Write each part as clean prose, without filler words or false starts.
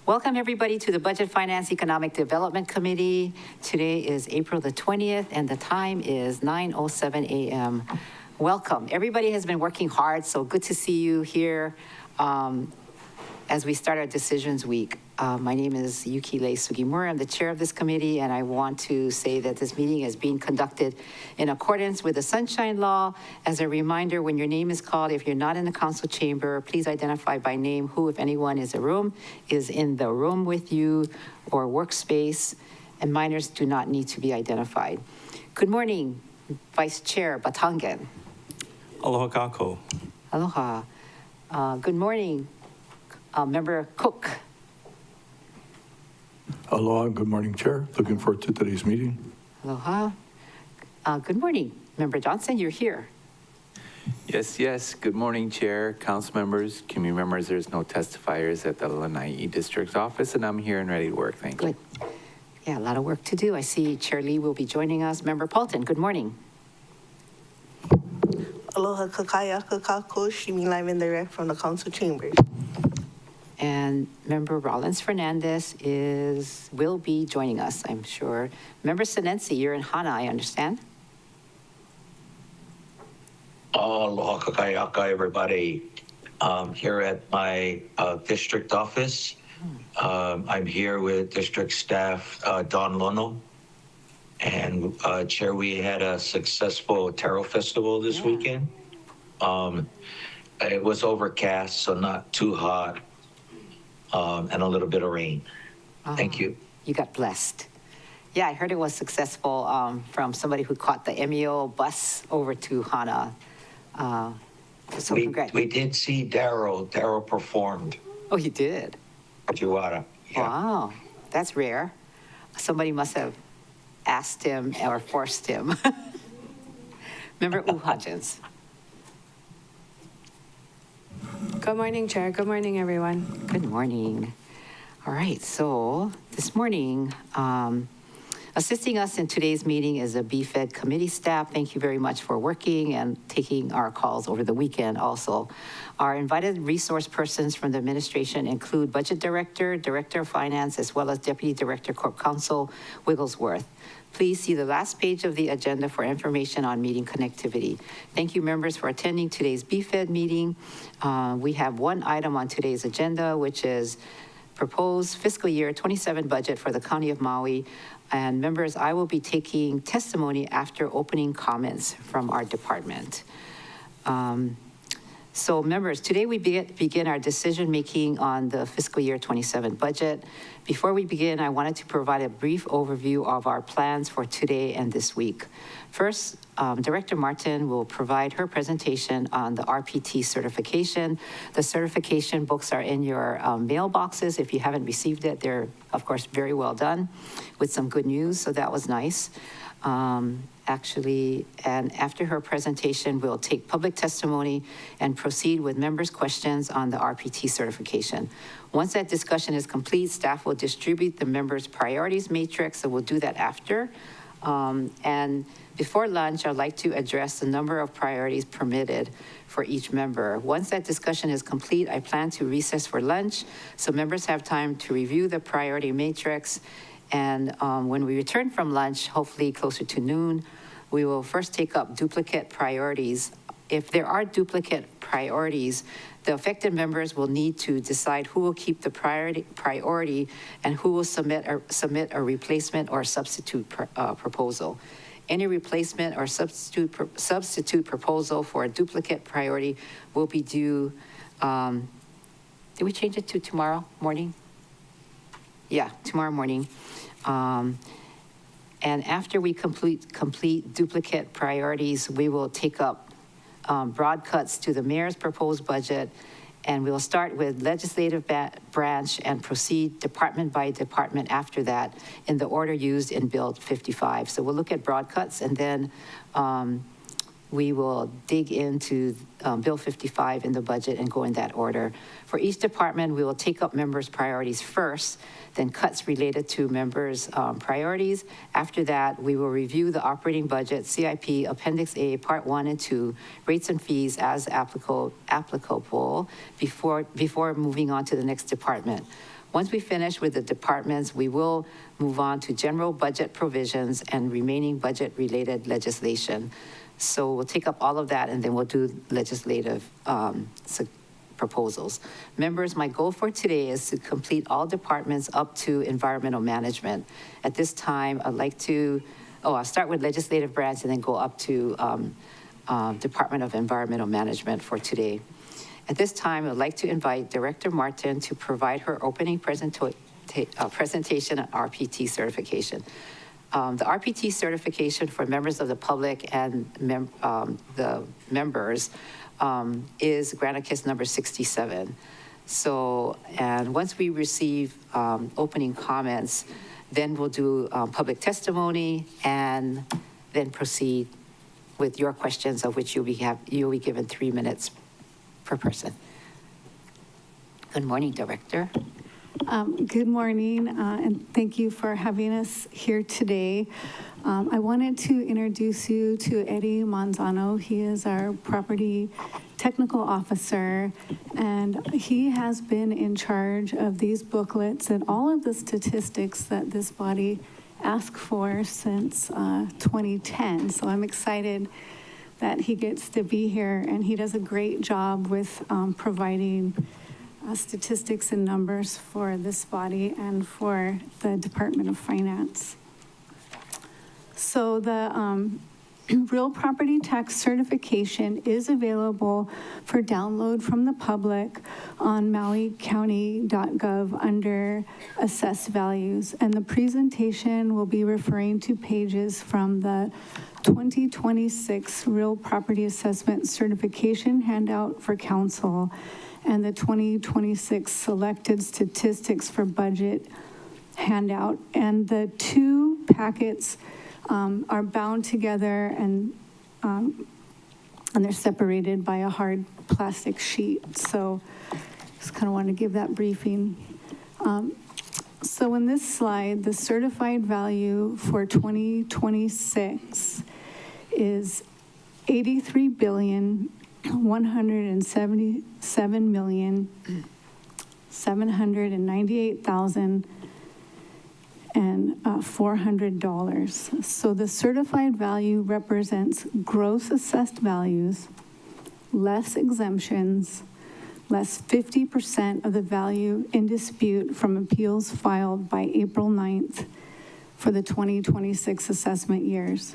Welcome everybody to the Budget Finance Economic Development Committee. Today is April the 20th and the time is 9:07 a.m. Welcome. Everybody has been working hard, so good to see you here as we start our Decisions Week. My name is Yukile Sugimura. I'm the chair of this committee, and I want to say that this meeting is being conducted in accordance with the Sunshine Law. As a reminder, when your name is called, if you're not in the council chamber, please identify by name who, if anyone, is in the room with you or workspace, and minors do not need to be identified. Good morning, Vice Chair Batangan. Aloha kako. Aloha. Good morning, Member Cook. Aloha, good morning, Chair. Looking forward to today's meeting. Aloha. Good morning, Member Johnson, you're here. Yes. Good morning, Chair, Council members, community members. There's no testifiers at the Lanai District Office, and I'm here and ready to work. Thank you. Good. Yeah, a lot of work to do. I see Chair Lee will be joining us. Member Paulton, good morning. Aloha kakaya kakako, Shimi live and direct from the council chambers. And Member Rollins Fernandez will be joining us, I'm sure. Member Sinensi, you're in Hana, I understand. Aloha kakayaka, everybody. Here at my district office. I'm here with district staff, Don Lono. And Chair, we had a successful Taro Festival this weekend. It was overcast, so not too hot. And a little bit of rain. Thank you. You got blessed. Yeah, I heard it was successful from somebody who caught the MEO bus over to Hana. So congrats. We did see Darrow. Darrow performed. Oh, you did? Juara. Yeah. Wow, that's rare. Somebody must have asked him or forced him. Member Hodgins. Good morning, Chair. Good morning, everyone. Good morning. All right, so this morning, assisting us in today's meeting is a BFED committee staff. Thank you very much for working and taking our calls over the weekend also. Our invited resource persons from the administration include Budget Director, Director of Finance, as well as Deputy Director Corp Counsel Wigglesworth. Please see the last page of the agenda for information on meeting connectivity. Thank you, members, for attending today's BFED meeting. We have one item on today's agenda, which is proposed fiscal year 27 budget for the County of Maui. And members, I will be taking testimony after opening comments from our department. So members, today we begin our decision making on the fiscal year 27 budget. Before we begin, I wanted to provide a brief overview of our plans for today and this week. First, Director Martin will provide her presentation on the RPT certification. The certification books are in your mailboxes. If you haven't received it, they're, of course, very well done with some good news, so that was nice. And after her presentation, we'll take public testimony and proceed with members' questions on the RPT certification. Once that discussion is complete, staff will distribute the members' priorities matrix, so we'll do that after. And before lunch, I'd like to address the number of priorities permitted for each member. Once that discussion is complete, I plan to recess for lunch, so members have time to review the priority matrix. And when we return from lunch, hopefully closer to noon, we will first take up duplicate priorities. If there are duplicate priorities, the affected members will need to decide who will keep the priority and who will submit a replacement or substitute proposal. Any replacement or substitute proposal for a duplicate priority will be due, did we change it to tomorrow morning? Yeah, tomorrow morning. And after we complete duplicate priorities, we will take up broad cuts to the mayor's proposed budget, and we'll start with legislative branch and proceed department by department after that in the order used in Bill 55. So we'll look at broad cuts, and then we will dig into Bill 55 in the budget and go in that order. For each department, we will take up members' priorities first, then cuts related to members' priorities. After that, we will review the operating budget, CIP, Appendix A, Part 1 and 2, rates and fees as applicable before moving on to the next department. Once we finish with the departments, we will move on to general budget provisions and remaining budget-related legislation. So we'll take up all of that, and then we'll do legislative proposals. Members, my goal for today is to complete all departments up to environmental management. At this time, I'd like to, I'll start with legislative branch and then go up to Department of Environmental Management for today. At this time, I'd like to invite Director Martin to provide her opening presentation on RPT certification. The RPT certification for members of the public and the members is Granicus number 67. So, and once we receive opening comments, then we'll do public testimony and then proceed with your questions, of which you'll be given 3 minutes per person. Good morning, Director. Good morning, and thank you for having us here today. I wanted to introduce you to Eddie Manzano. He is our property technical officer, and he has been in charge of these booklets and all of the statistics that this body asked for since 2010. So I'm excited that he gets to be here, and he does a great job with providing statistics and numbers for this body and for the Department of Finance. So the real property tax certification is available for download from the public on mauicounty.gov under assessed values. And the presentation will be referring to pages from the 2026 Real Property Assessment Certification handout for council and the 2026 Selected Statistics for Budget handout. And the two packets are bound together and they're separated by a hard plastic sheet. So just kind of want to give that briefing. So in this slide, the certified value for 2026 is $83,177,798,400. So the certified value represents gross assessed values, less exemptions, less 50% of the value in dispute from appeals filed by April 9th for the 2026 assessment years.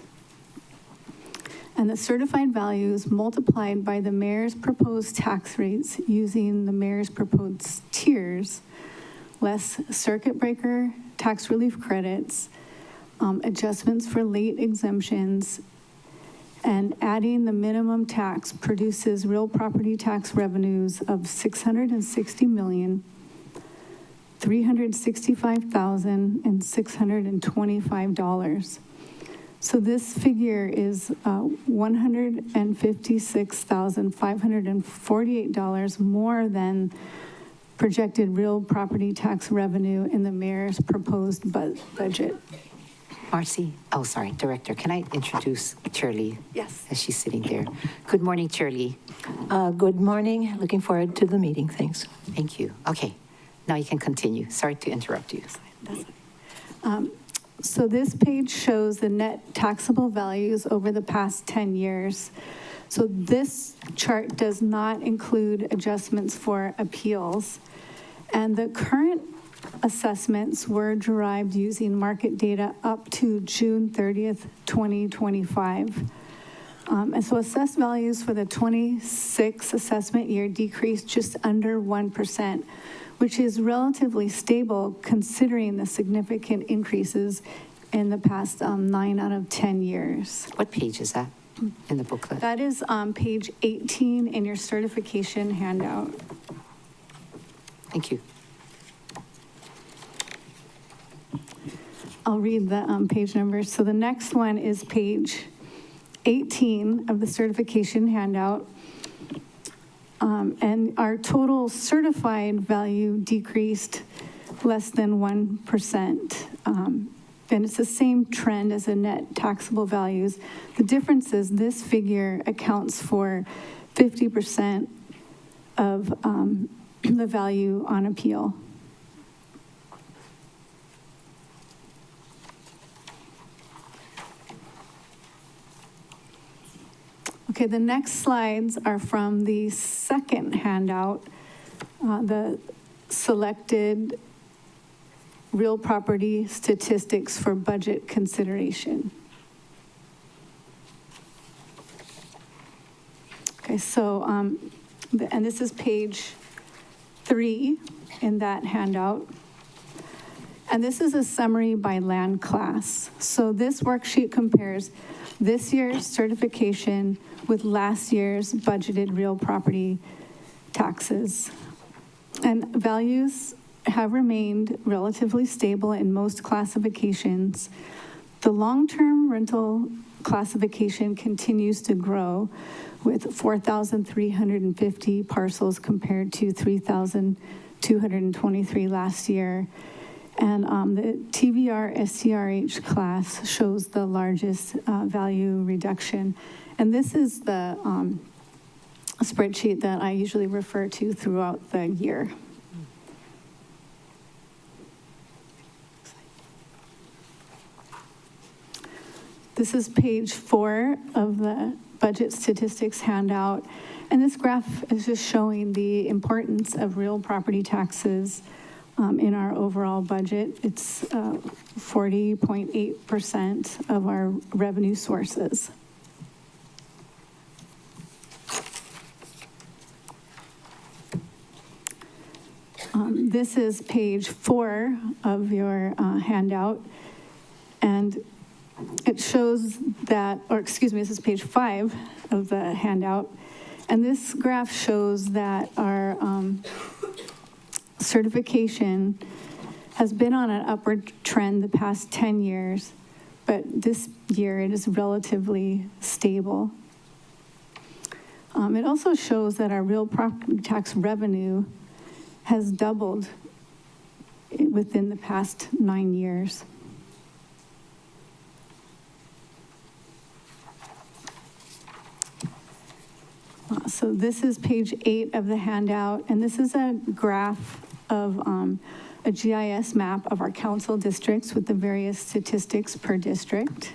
And the certified values multiplied by the mayor's proposed tax rates using the mayor's proposed tiers, less circuit breaker tax relief credits, adjustments for late exemptions, and adding the minimum tax produces real property tax revenues of $660,365,625. So this figure is $156,548 more than projected real property tax revenue in the mayor's proposed budget. Marcy, oh, sorry, Director, can I introduce Chair Lee? Yes. As she's sitting there. Good morning, Chair Lee. Good morning. Looking forward to the meeting. Thanks. Thank you. Okay, now you can continue. Sorry to interrupt you. So this page shows the net taxable values over the past 10 years. So this chart does not include adjustments for appeals. And the current assessments were derived using market data up to June 30th, 2025. And so assessed values for the 26 assessment year decreased just under 1%, which is relatively stable considering the significant increases in the past 9 out of 10 years. What page is that in the booklet? That is on page 18 in your certification handout. Thank you. I'll read the page numbers. So the next one is page 18 of the certification handout. And our total certified value decreased less than 1%. And it's the same trend as the net taxable values. The difference is this figure accounts for 50% of the value on appeal. Okay, the next slides are from the second handout, the selected real property statistics for budget consideration. Okay, so, and this is page 3 in that handout. And this is a summary by land class. So this worksheet compares this year's certification with last year's budgeted real property taxes. And values have remained relatively stable in most classifications. The long-term rental classification continues to grow with 4,350 parcels compared to 3,223 last year. And the TVR STRH class shows the largest value reduction. And this is the spreadsheet that I usually refer to throughout the year. This is page 4 of the budget statistics handout. And this graph is just showing the importance of real property taxes in our overall budget. It's 40.8% of our revenue sources. This is page 4 of your handout, and it shows that, or excuse me, this is page 5 of the handout, and this graph shows that our certification has been on an upward trend the past 10 years, but this year it is relatively stable. It also shows that our real property tax revenue has doubled within the past 9 years. So this is page 8 of the handout, and this is a graph of a GIS map of our council districts with the various statistics per district.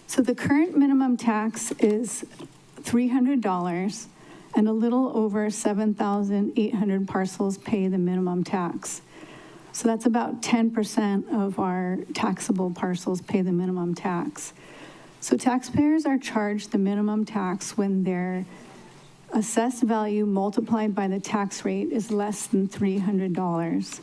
So the current minimum tax is $300, and a little over 7,800 parcels pay the minimum tax. So that's about 10% of our taxable parcels pay the minimum tax. So taxpayers are charged the minimum tax when their assessed value multiplied by the tax rate is less than $300.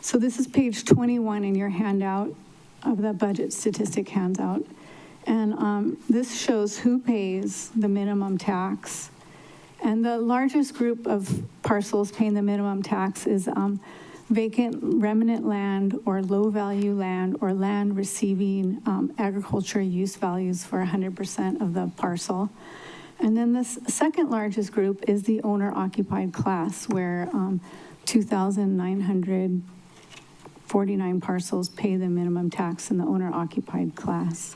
So this is page 21 in your handout of the budget statistic handout. And this shows who pays the minimum tax. And the largest group of parcels paying the minimum tax is vacant remnant land or low-value land or land receiving agriculture use values for 100% of the parcel. And then this second largest group is the owner-occupied class, where 2,949 parcels pay the minimum tax in the owner-occupied class.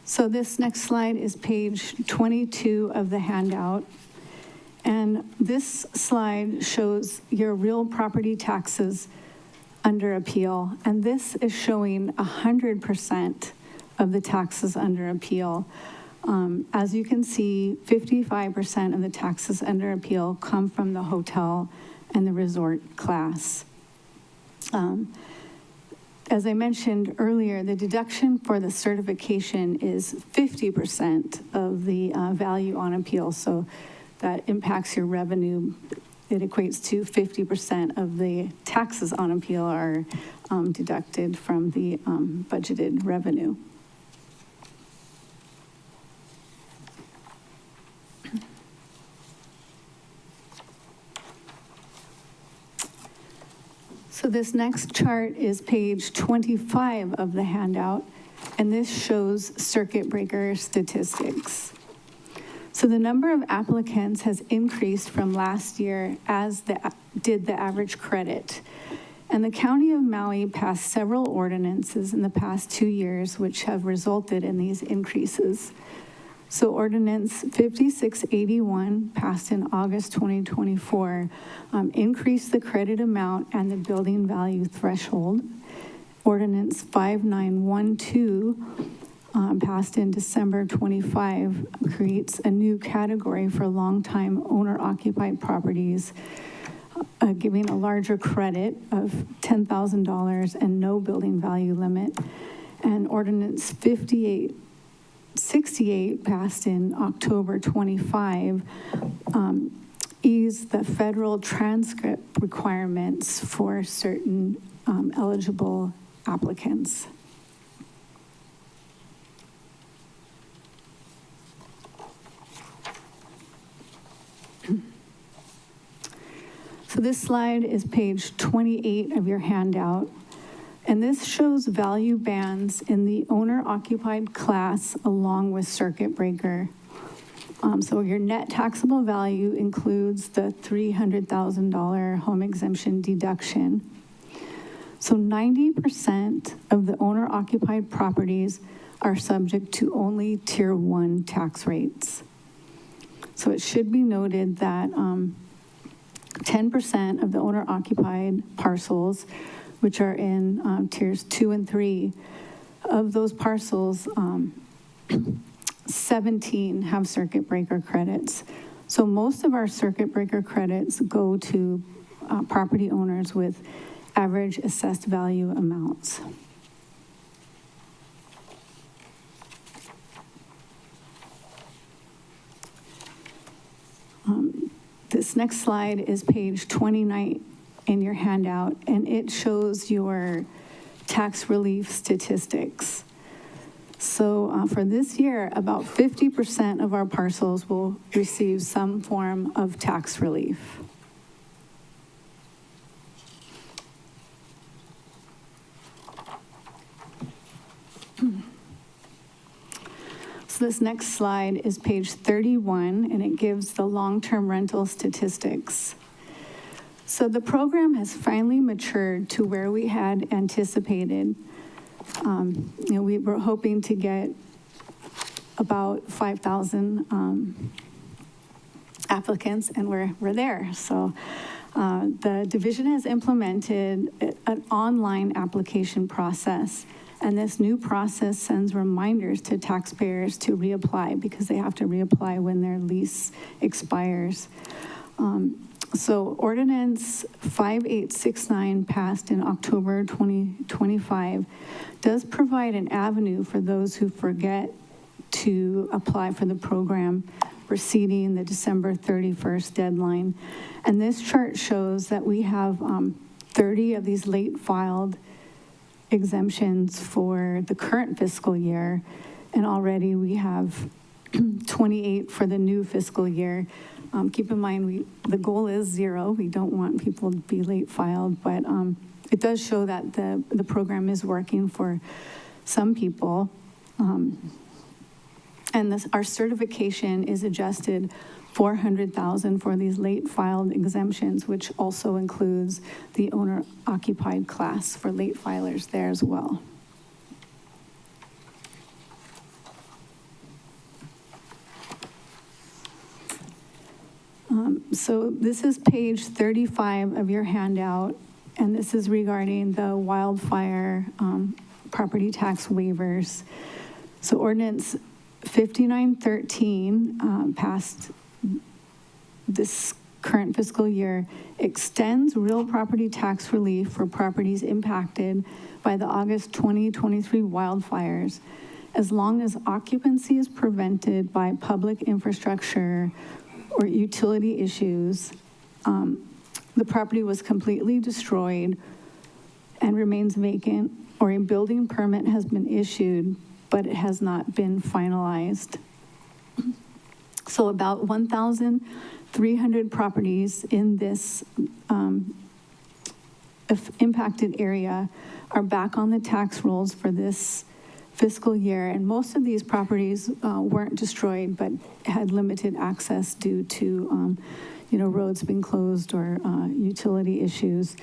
So this next slide is page 22 of the handout. And this slide shows your real property taxes under appeal. And this is showing 100% of the taxes under appeal. As you can see, 55% of the taxes under appeal come from the hotel and the resort class. As I mentioned earlier, the deduction for the certification is 50% of the value on appeal. So that impacts your revenue. It equates to 50% of the taxes on appeal are deducted from the budgeted revenue. So this next chart is page 25 of the handout, and this shows circuit breaker statistics. So the number of applicants has increased from last year, as did the average credit. And the County of Maui passed several ordinances in the past 2 years, which have resulted in these increases. So Ordinance 5681, passed in August 2024, increased the credit amount and the building value threshold. Ordinance 5912, passed in December 25, creates a new category for long-time owner-occupied properties, giving a larger credit of $10,000 and no building value limit. And Ordinance 5868, passed in October 25, eased the federal transcript requirements for certain eligible applicants. So this slide is page 28 of your handout, and this shows value bands in the owner-occupied class along with circuit breaker. So your net taxable value includes the $300,000 home exemption deduction. So 90% of the owner-occupied properties are subject to only Tier 1 tax rates. So it should be noted that 10% of the owner-occupied parcels, which are in tiers 2 and 3, of those parcels, 17 have circuit breaker credits. So most of our circuit breaker credits go to property owners with average assessed value amounts. This next slide is page 29 in your handout, and it shows your tax relief statistics. So for this year, about 50% of our parcels will receive some form of tax relief. So this next slide is page 31, and it gives the long-term rental statistics. So the program has finally matured to where we had anticipated. We were hoping to get about 5,000 applicants, and we're there. So the division has implemented an online application process. And this new process sends reminders to taxpayers to reapply, because they have to reapply when their lease expires. So Ordinance 5869, passed in October 2025, does provide an avenue for those who forget to apply for the program preceding the December 31st deadline. And this chart shows that we have 30 of these late filed exemptions for the current fiscal year, and already we have 28 for the new fiscal year. Keep in mind, the goal is 0. We don't want people to be late filed, but it does show that the program is working for some people. And our certification is adjusted $400,000 for these late filed exemptions, which also includes the owner occupied class for late filers there as well. So this is page 35 of your handout, and this is regarding the wildfire property tax waivers. So Ordinance 5913, passed this current fiscal year, extends real property tax relief for properties impacted by the August 2023 wildfires, as long as occupancy is prevented by public infrastructure or utility issues. The property was completely destroyed and remains vacant, or a building permit has been issued, but it has not been finalized. So about 1,300 properties in this impacted area are back on the tax rolls for this fiscal year. And most of these properties weren't destroyed, but had limited access due to, roads being closed or utility issues.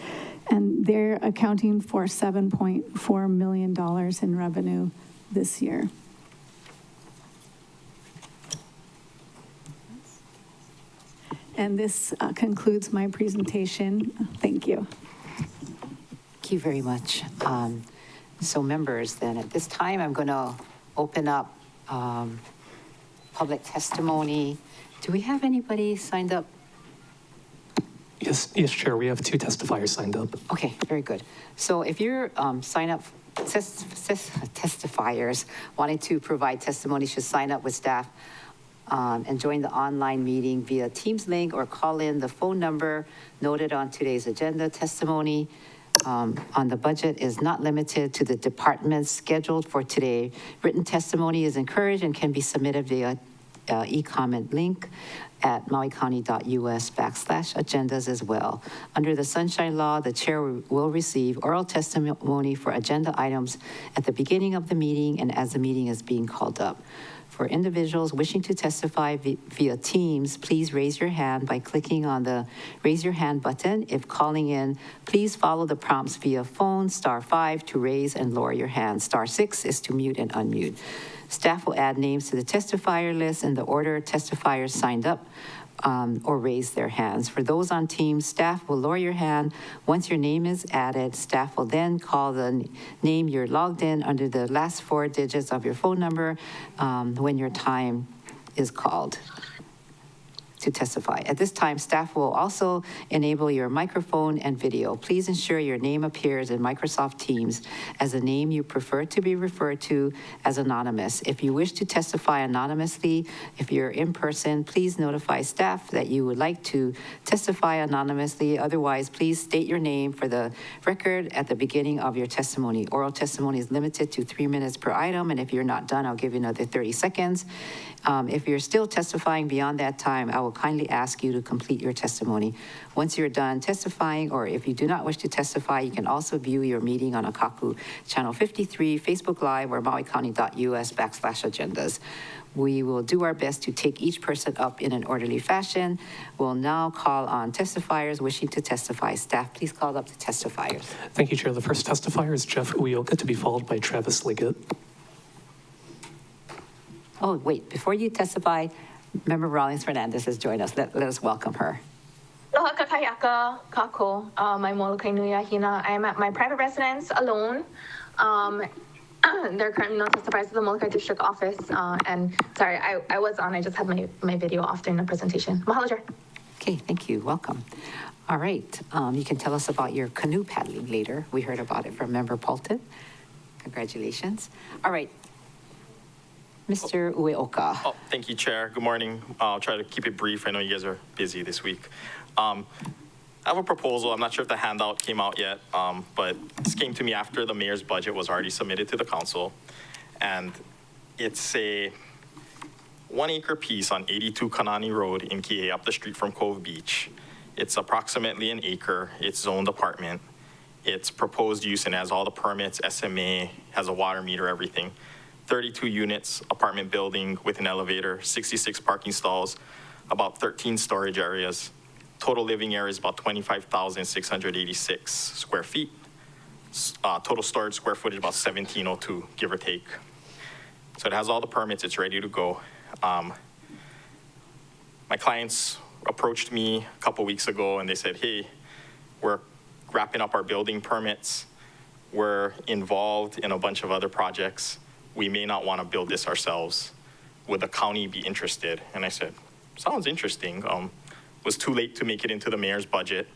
And they're accounting for $7.4 million in revenue this year. And this concludes my presentation. Thank you. Thank you very much. So members, then at this time, I'm going to open up public testimony. Do we have anybody signed up? Yes, Chair, we have 2 testifiers signed up. Okay, very good. So if you're sign up testifiers wanting to provide testimony should sign up with staff and join the online meeting via Teams link or call in the phone number noted on today's agenda. Testimony on the budget is not limited to the departments scheduled for today. Written testimony is encouraged and can be submitted via e-comment link at mauicounty.us/agendas as well. Under the Sunshine Law, the chair will receive oral testimony for agenda items at the beginning of the meeting and as the meeting is being called up. For individuals wishing to testify via Teams, please raise your hand by clicking on the raise your hand button. If calling in, please follow the prompts via phone, *5 to raise and lower your hand. *6 is to mute and unmute. Staff will add names to the testifier list in the order testifiers signed up or raise their hands. For those on Teams, staff will lower your hand. Once your name is added, staff will then call the name you're logged in under the last 4 digits of your phone number when your time is called to testify. At this time, staff will also enable your microphone and video. Please ensure your name appears in Microsoft Teams as a name you prefer to be referred to as anonymous. If you wish to testify anonymously, if you're in person, please notify staff that you would like to testify anonymously. Otherwise, please state your name for the record at the beginning of your testimony. Oral testimony is limited to 3 minutes per item, and if you're not done, I'll give you another 30 seconds. If you're still testifying beyond that time, I will kindly ask you to complete your testimony. Once you're done testifying, or if you do not wish to testify, you can also view your meeting on Akaku Channel 53, Facebook Live, or mauicounty.us/agendas. We will do our best to take each person up in an orderly fashion. We'll now call on testifiers wishing to testify. Staff, please call up the testifiers. Thank you, Chair. The first testifier is Jeff Uyoka, to be followed by Travis Liggett. Oh, wait, before you testify, Member Rawlings Fernandez has joined us. Let us welcome her. Aloha kakayaka kako, my Molokai Nuya Hina. I am at my private residence alone. There are currently no testifiers at the Molokai District Office. And sorry, I was on, I just had my video off during the presentation. Mahalo, Chair. Okay, thank you. Welcome. All right, you can tell us about your canoe paddling later. We heard about it from Member Polton. Congratulations. All right. Mr. Ueoka. Oh, thank you, Chair. Good morning. I'll try to keep it brief. I know you guys are busy this week. I have a proposal. I'm not sure if the handout came out yet, but this came to me after the mayor's budget was already submitted to the council. And it's a 1 acre piece on 82 Kanani Road in Kihei, up the street from Cove Beach. It's approximately 1 acre. It's zoned apartment. It's proposed use and has all the permits, SMA, has a water meter, everything. 32 units, apartment building with an elevator, 66 parking stalls, about 13 storage areas. Total living area is about 25,686 square feet. Total storage square footage about 1,702, give or take. So it has all the permits, it's ready to go. My clients approached me a couple weeks ago and they said, hey, we're wrapping up our building permits. We're involved in a bunch of other projects. We may not want to build this ourselves. Would the county be interested? And I said, sounds interesting. Was too late to make it into the mayor's budget,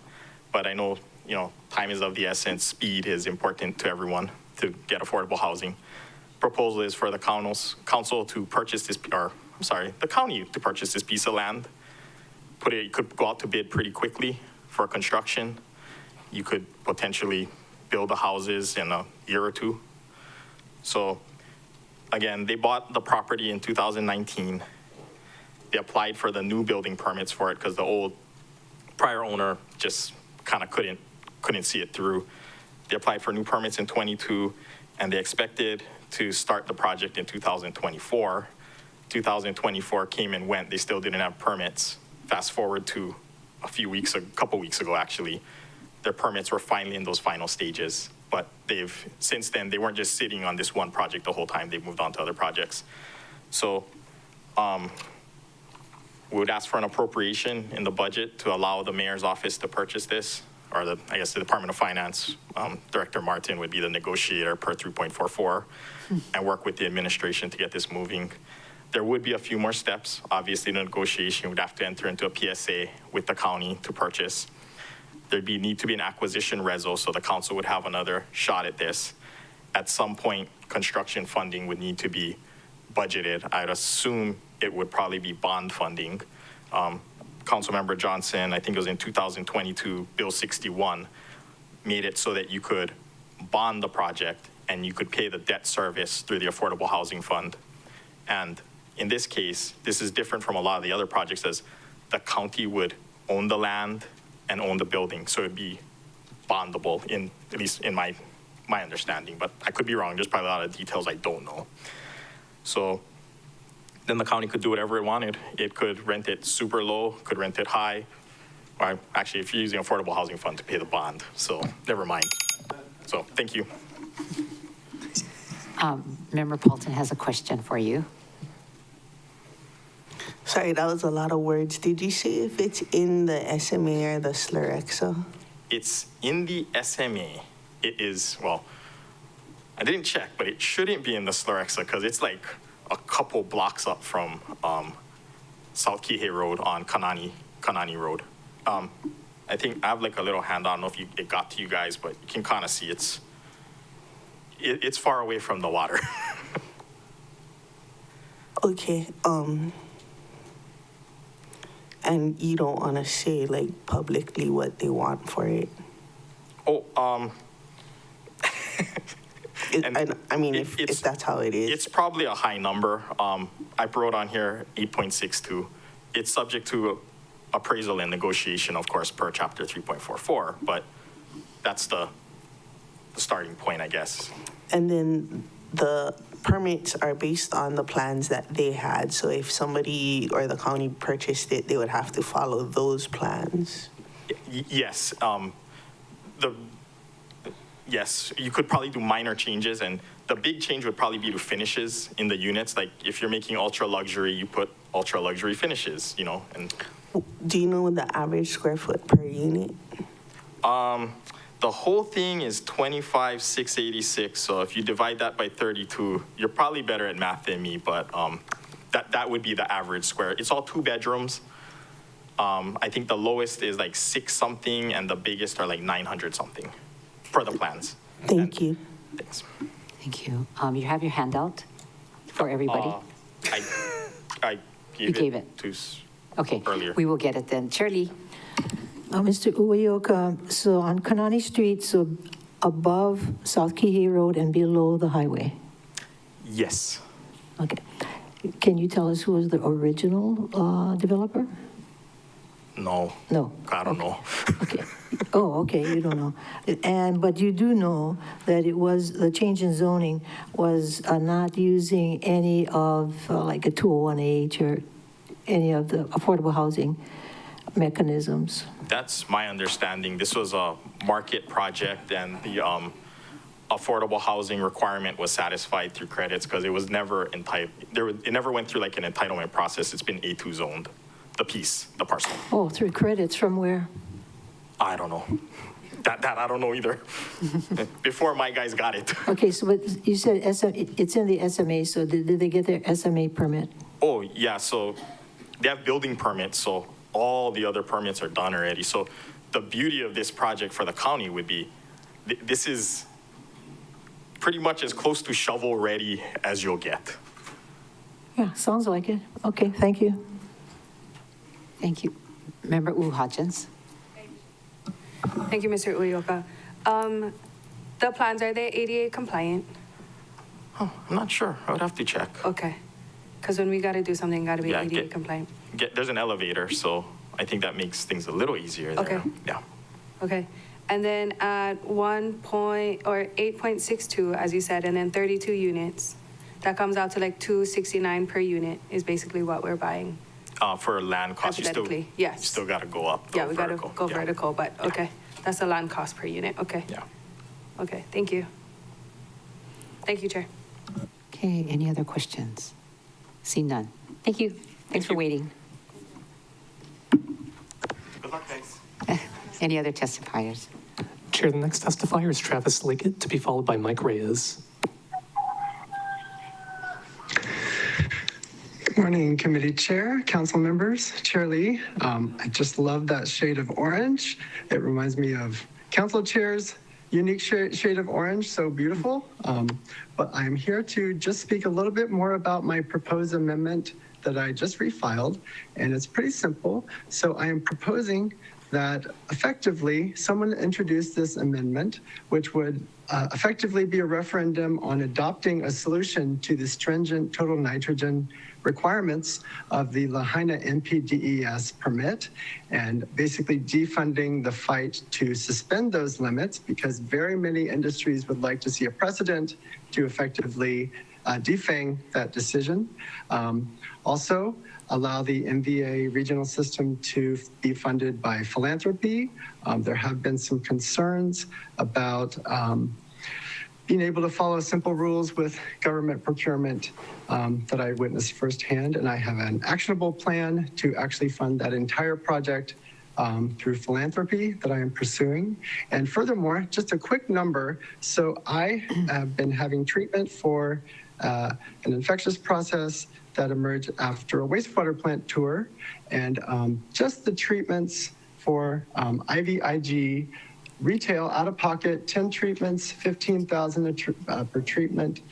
but I know, time is of the essence. Speed is important to everyone to get affordable housing. Proposal is for the council to purchase this, the county to purchase this piece of land. It could go out to bid pretty quickly for construction. You could potentially build the houses in a year or two. So again, they bought the property in 2019. They applied for the new building permits for it because the old prior owner just kind of couldn't see it through. They applied for new permits in 22, and they expected to start the project in 2024. 2024 came and went. They still didn't have permits. Fast forward to a couple weeks ago, actually, their permits were finally in those final stages. But since then, they weren't just sitting on this one project the whole time. They've moved on to other projects. So we would ask for an appropriation in the budget to allow the mayor's office to purchase this, or the Department of Finance, Director Martin would be the negotiator per 3.44 and work with the administration to get this moving. There would be a few more steps. Obviously, the negotiation would have to enter into a PSA with the county to purchase. There'd need to be an acquisition reso, so the council would have another shot at this. At some point, construction funding would need to be budgeted. I'd assume it would probably be bond funding. Councilmember Johnson, I think it was in 2022, Bill 61, made it so that you could bond the project and you could pay the debt service through the Affordable Housing Fund. And in this case, this is different from a lot of the other projects, as the county would own the land and own the building. So it'd be bondable, at least in my understanding, but I could be wrong. There's probably a lot of details I don't know. So then the county could do whatever it wanted. It could rent it super low, could rent it high, or actually if you're using Affordable Housing Fund to pay the bond. So never mind. So thank you. Member Paulton has a question for you. Sorry, that was a lot of words. Did you say if it's in the SMA or the Slurexo? It's in the SMA. It is, well, I didn't check, but it shouldn't be in the Slurexo because it's like a couple blocks up from South Kihei Road on Kanani Road. I think I have like a little handout. I don't know if it got to you guys, but you can kind of see it's far away from the water. Okay, and you don't want to say like publicly what they want for it? Oh, I mean, if that's how it is. It's probably a high number. I wrote on here 8.62. It's subject to appraisal and negotiation, of course, per chapter 3.44, but that's the starting point, I guess. And then the permits are based on the plans that they had. So if somebody or the county purchased it, they would have to follow those plans. Yes. Yes, you could probably do minor changes, and the big change would probably be to finishes in the units. Like if you're making ultra luxury, you put ultra luxury finishes, and. Do you know the average square foot per unit? The whole thing is 25,686. So if you divide that by 32, you're probably better at math than me, but that would be the average square. It's all 2 bedrooms. I think the lowest is like 6 something, and the biggest are like 900 something per the plans. Thank you. Thanks. Thank you. You have your handout for everybody? I gave it to Okay, earlier. we will get it then. Chair Lee. Mr. Uwayoka, so on Kanani Street, so above South Kihei Road and below the highway? Yes. Okay. Can you tell us who was the original developer? No. No. I don't know. Okay. Oh, okay, you don't know. But you do know that it was, the change in zoning was not using any of like a 201H or any of the affordable housing mechanisms. That's my understanding. This was a market project, and the affordable housing requirement was satisfied through credits because it was never entitled. It never went through like an entitlement process. It's been A2 zoned, the parcel. Oh, through credits from where? I don't know. That I don't know either. Before my guys got it. Okay, so but you said it's in the SMA, so did they get their SMA permit? Oh, yeah, so they have building permits, so all the other permits are done already. So the beauty of this project for the county would be, this is pretty much as close to shovel ready as you'll get. Yeah, sounds like it. Okay, thank you. Thank you. Member Hodgins. Thank you, Mr. Uyoka. The plans, are they ADA compliant? Oh, I'm not sure. I would have to check. Okay. Because when we got to do something, got to be ADA compliant. There's an elevator, so I think that makes things a little easier there. Okay. Yeah. Okay. And then at 8.62, as you said, and then 32 units, that comes out to like $269 per unit is basically what we're buying. For land cost, you still, Hypothetically, yes. you still got to go up. Yeah, we got to vertical. go Yeah. vertical, but okay. That's the land cost per unit, okay. Yeah. Okay, thank you. Thank you, Chair. Okay, any other questions? See none. Thank you. Thanks for waiting. Good luck, guys. Any other testifiers? Chair, the next testifier is Travis Liggett, to be followed by Mike Reyes. Good morning, committee chair, council members, Chair Lee. I just love that shade of orange. It reminds me of council chairs, unique shade of orange, so beautiful. But I'm here to just speak a little bit more about my proposed amendment that I just refiled, and it's pretty simple. So I am proposing that effectively someone introduced this amendment, which would effectively be a referendum on adopting a solution to the stringent total nitrogen requirements of the Lahaina NPDES permit, and basically defunding the fight to suspend those limits, because very many industries would like to see a precedent to effectively defang that decision. Also, allow the MVA regional system to be funded by philanthropy. There have been some concerns about being able to follow simple rules with government procurement that I witnessed firsthand, and I have an actionable plan to actually fund that entire project through philanthropy that I am pursuing. And furthermore, just a quick number. So I have been having treatment for an infectious process that emerged after a wastewater plant tour, and just the treatments for IVIG, retail out of pocket, 10 treatments, $15,000 per treatment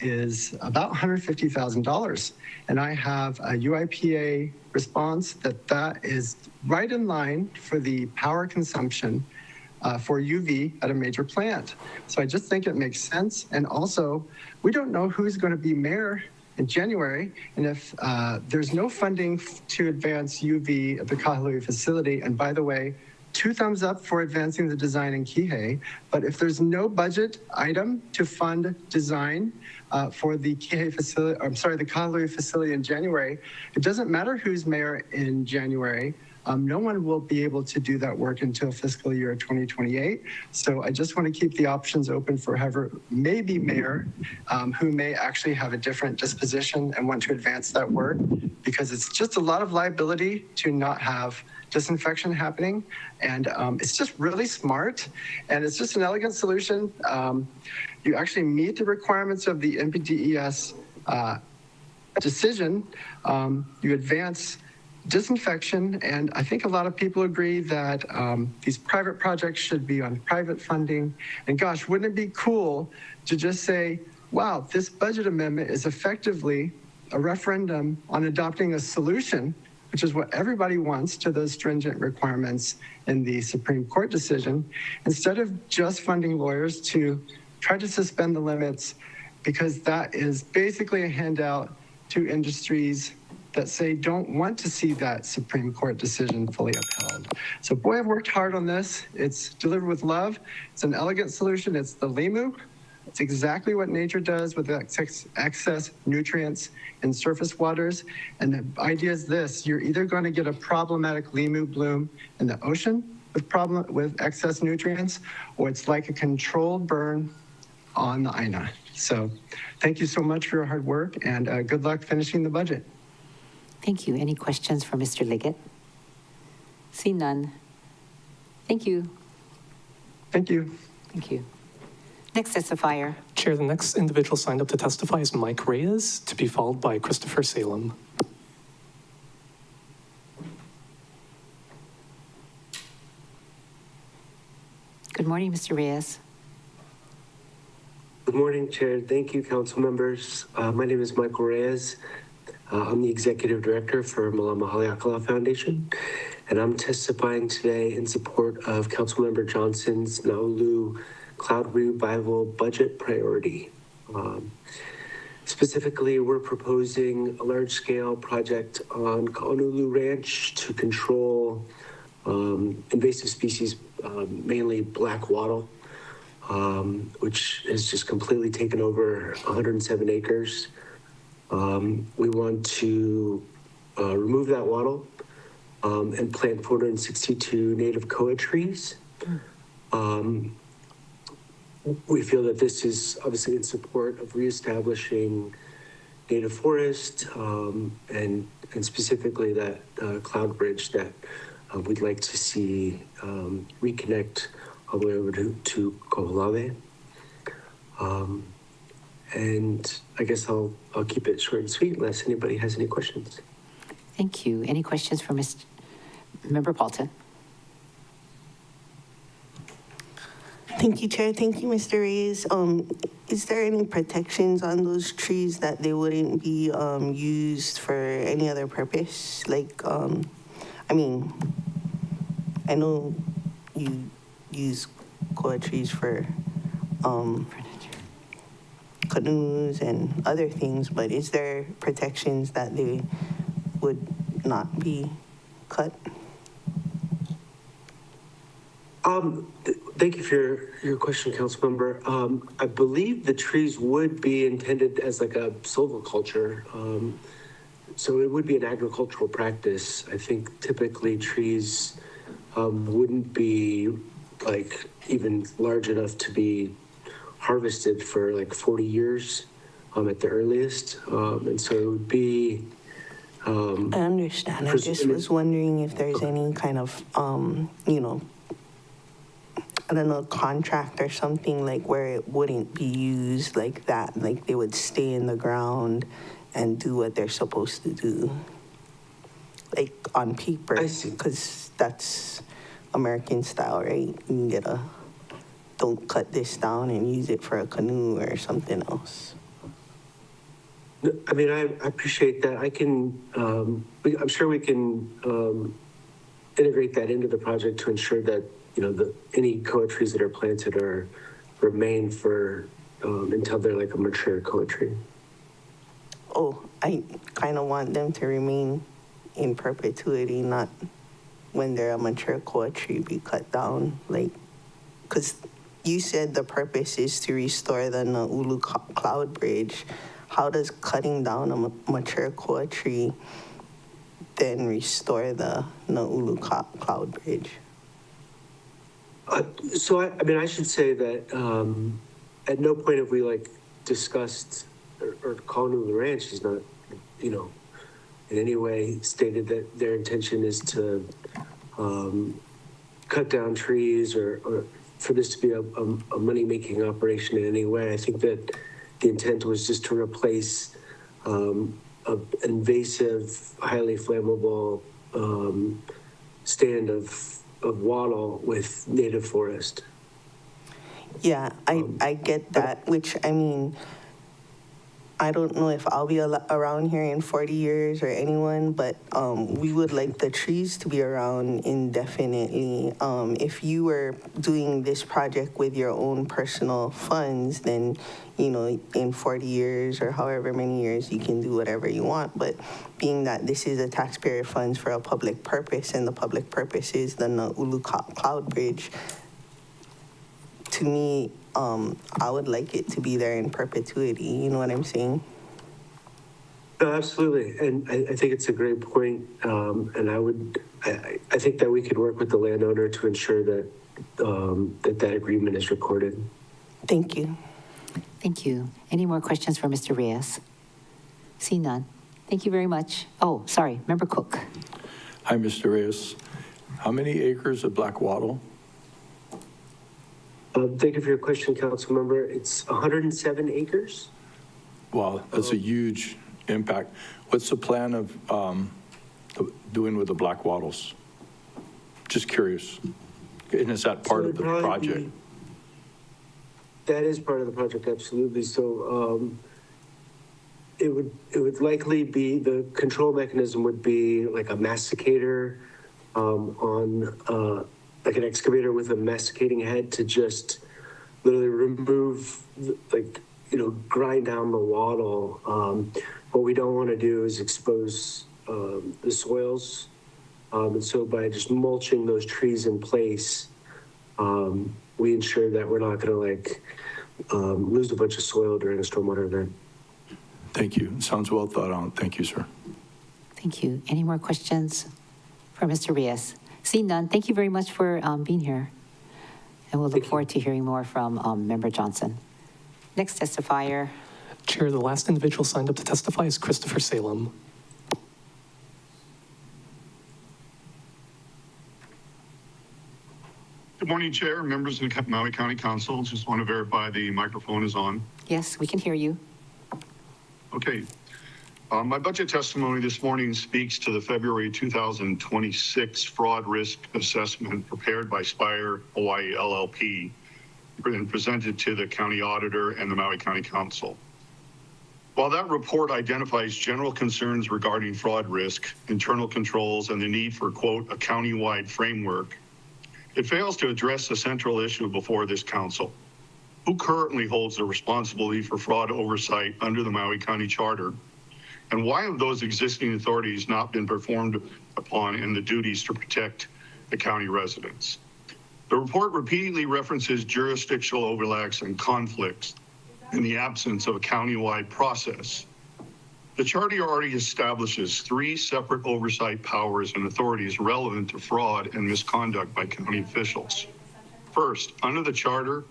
is about $150,000. And I have a UIPA response that is right in line for the power consumption for UV at a major plant. So I just think it makes sense. And also, we don't know who's going to be mayor in January, and if there's no funding to advance UV at the Kahului facility, and by the way, 2 thumbs up for advancing the design in Kihei, but if there's no budget item to fund design for the Kihei facility, the Kahului facility in January, it doesn't matter who's mayor in January. No one will be able to do that work until fiscal year 2028. So I just want to keep the options open for whoever may be mayor, who may actually have a different disposition and want to advance that work, because it's just a lot of liability to not have disinfection happening. And it's just really smart, and it's just an elegant solution. You actually meet the requirements of the NPDES decision. You advance disinfection, and I think a lot of people agree that these private projects should be on private funding. And gosh, wouldn't it be cool to just say, wow, this budget amendment is effectively a referendum on adopting a solution, which is what everybody wants, to those stringent requirements in the Supreme Court decision, instead of just funding lawyers to try to suspend the limits, because that is basically a handout to industries that say don't want to see that Supreme Court decision fully upheld. So boy, I've worked hard on this. It's delivered with love. It's an elegant solution. It's the limu. It's exactly what nature does with excess nutrients in surface waters. And the idea is this: you're either going to get a problematic limu bloom in the ocean with excess nutrients, or it's like a controlled burn on the Aina. So thank you so much for your hard work, and good luck finishing the budget. Thank you. Any questions for Mr. Liggett? See none. Thank you. Thank you. Thank you. Next testifier. Chair, the next individual signed up to testify is Mike Reyes, to be followed by Christopher Salem. Good morning, Mr. Reyes. Good morning, Chair. Thank you, council members. My name is Michael Reyes. I'm the executive director for Malama Haleakala Foundation, and I'm testifying today in support of Councilmember Johnson's Naulu Cloud Revival budget priority. Specifically, we're proposing a large-scale project on Ka'onulu Ranch to control invasive species, mainly black wattle, which has just completely taken over 107 acres. We want to remove that wattle and plant 462 native koa trees. We feel that this is obviously in support of reestablishing native forest and specifically that cloud bridge that we'd like to see reconnect all the way over to Koholave. And I guess I'll keep it short and sweet unless anybody has any questions. Thank you. Any questions for Member Paulton? Thank you, Chair. Thank you, Mr. Reyes. Is there any protections on those trees that they wouldn't be used for any other purpose? Like, I mean, I know you use koa trees for canoes and other things, but is there protections that they would not be cut? Thank you for your question, Councilmember. I believe the trees would be intended as like a silviculture. So it would be an agricultural practice. I think typically trees wouldn't be like even large enough to be harvested for like 40 years at the earliest. And so it would be... I understand. I just was wondering if there's any kind of, you know, I don't know, contract or something like where it wouldn't be used like that, like they would stay in the ground and do what they're supposed to do, like on paper. I see. Because that's American style, right? You can get don't cut this down and use it for a canoe or something else. I mean, I appreciate that. I can, I'm sure we can integrate that into the project to ensure that, you know, any koa trees that are planted remain for until they're like a mature koa tree. Oh, I kind of want them to remain in perpetuity, not when they're a mature koa tree be cut down. Like, because you said the purpose is to restore the Naulu Cloud Bridge. How does cutting down a mature koa tree then restore the Naulu Cloud Bridge? So, I mean, I should say that at no point have we like discussed or Kaunulu Ranch is not, you know, in any way stated that their intention is to cut down trees or for this to be a money-making operation in any way. I think that the intent was just to replace an invasive, highly flammable stand of wattle with native forest. Yeah, I get that, which, I mean, I don't know if I'll be around here in 40 years or anyone, but we would like the trees to be around indefinitely. If you were doing this project with your own personal funds, then, you know, in 40 years or however many years, you can do whatever you want. But being that this is a taxpayer funds for a public purpose, and the public purpose is the Naulu Cloud Bridge, to me, I would like it to be there in perpetuity. You know what I'm saying? No, absolutely. And I think it's a great point. And I think that we could work with the landowner to ensure that that agreement is recorded. Thank you. Thank you. Any more questions for Mr. Reyes? See none. Thank you very much. Oh, sorry, Member Cook. Hi, Mr. Reyes. How many acres of black wattle? Thank you for your question, Council Member. It's 107 acres. Wow, that's a huge impact. What's the plan of doing with the black wattles? Just curious. And is that part of the project? That is part of the project, absolutely. So it would likely be, the control mechanism would be like a masticator on like an excavator with a masticating head to just literally remove, like, you know, grind down the wattle. What we don't want to do is expose the soils And so by just mulching those trees in place, we ensure that we're not going to lose a bunch of soil during a stormwater event. Thank you. Sounds well thought out. Thank you, sir. Thank you. Any more questions for Mr. Reyes? Seeing none, thank you very much for being here. And we'll look forward to hearing more from Member Johnson. Next testifier. Chair, the last individual signed up to testify is Christopher Salem. Good morning, Chair, members of the Maui County Council. Just want to verify the microphone is on. Yes, we can hear you. Okay. My budget testimony this morning speaks to the February 2026 fraud risk assessment prepared by Spire Hawaii LLP and presented to the county auditor and the Maui County Council. While that report identifies general concerns regarding fraud risk, internal controls, and the need for, quote, a county-wide framework, it fails to address the central issue before this council. Who currently holds the responsibility for fraud oversight under the Maui County Charter? And why have those existing authorities not been performed upon in the duties to protect the county residents? The report repeatedly references jurisdictional overlaps and conflicts in the absence of a county-wide process. The charter already establishes 3 separate oversight powers and authorities relevant to fraud and misconduct by county officials. First, under the charter,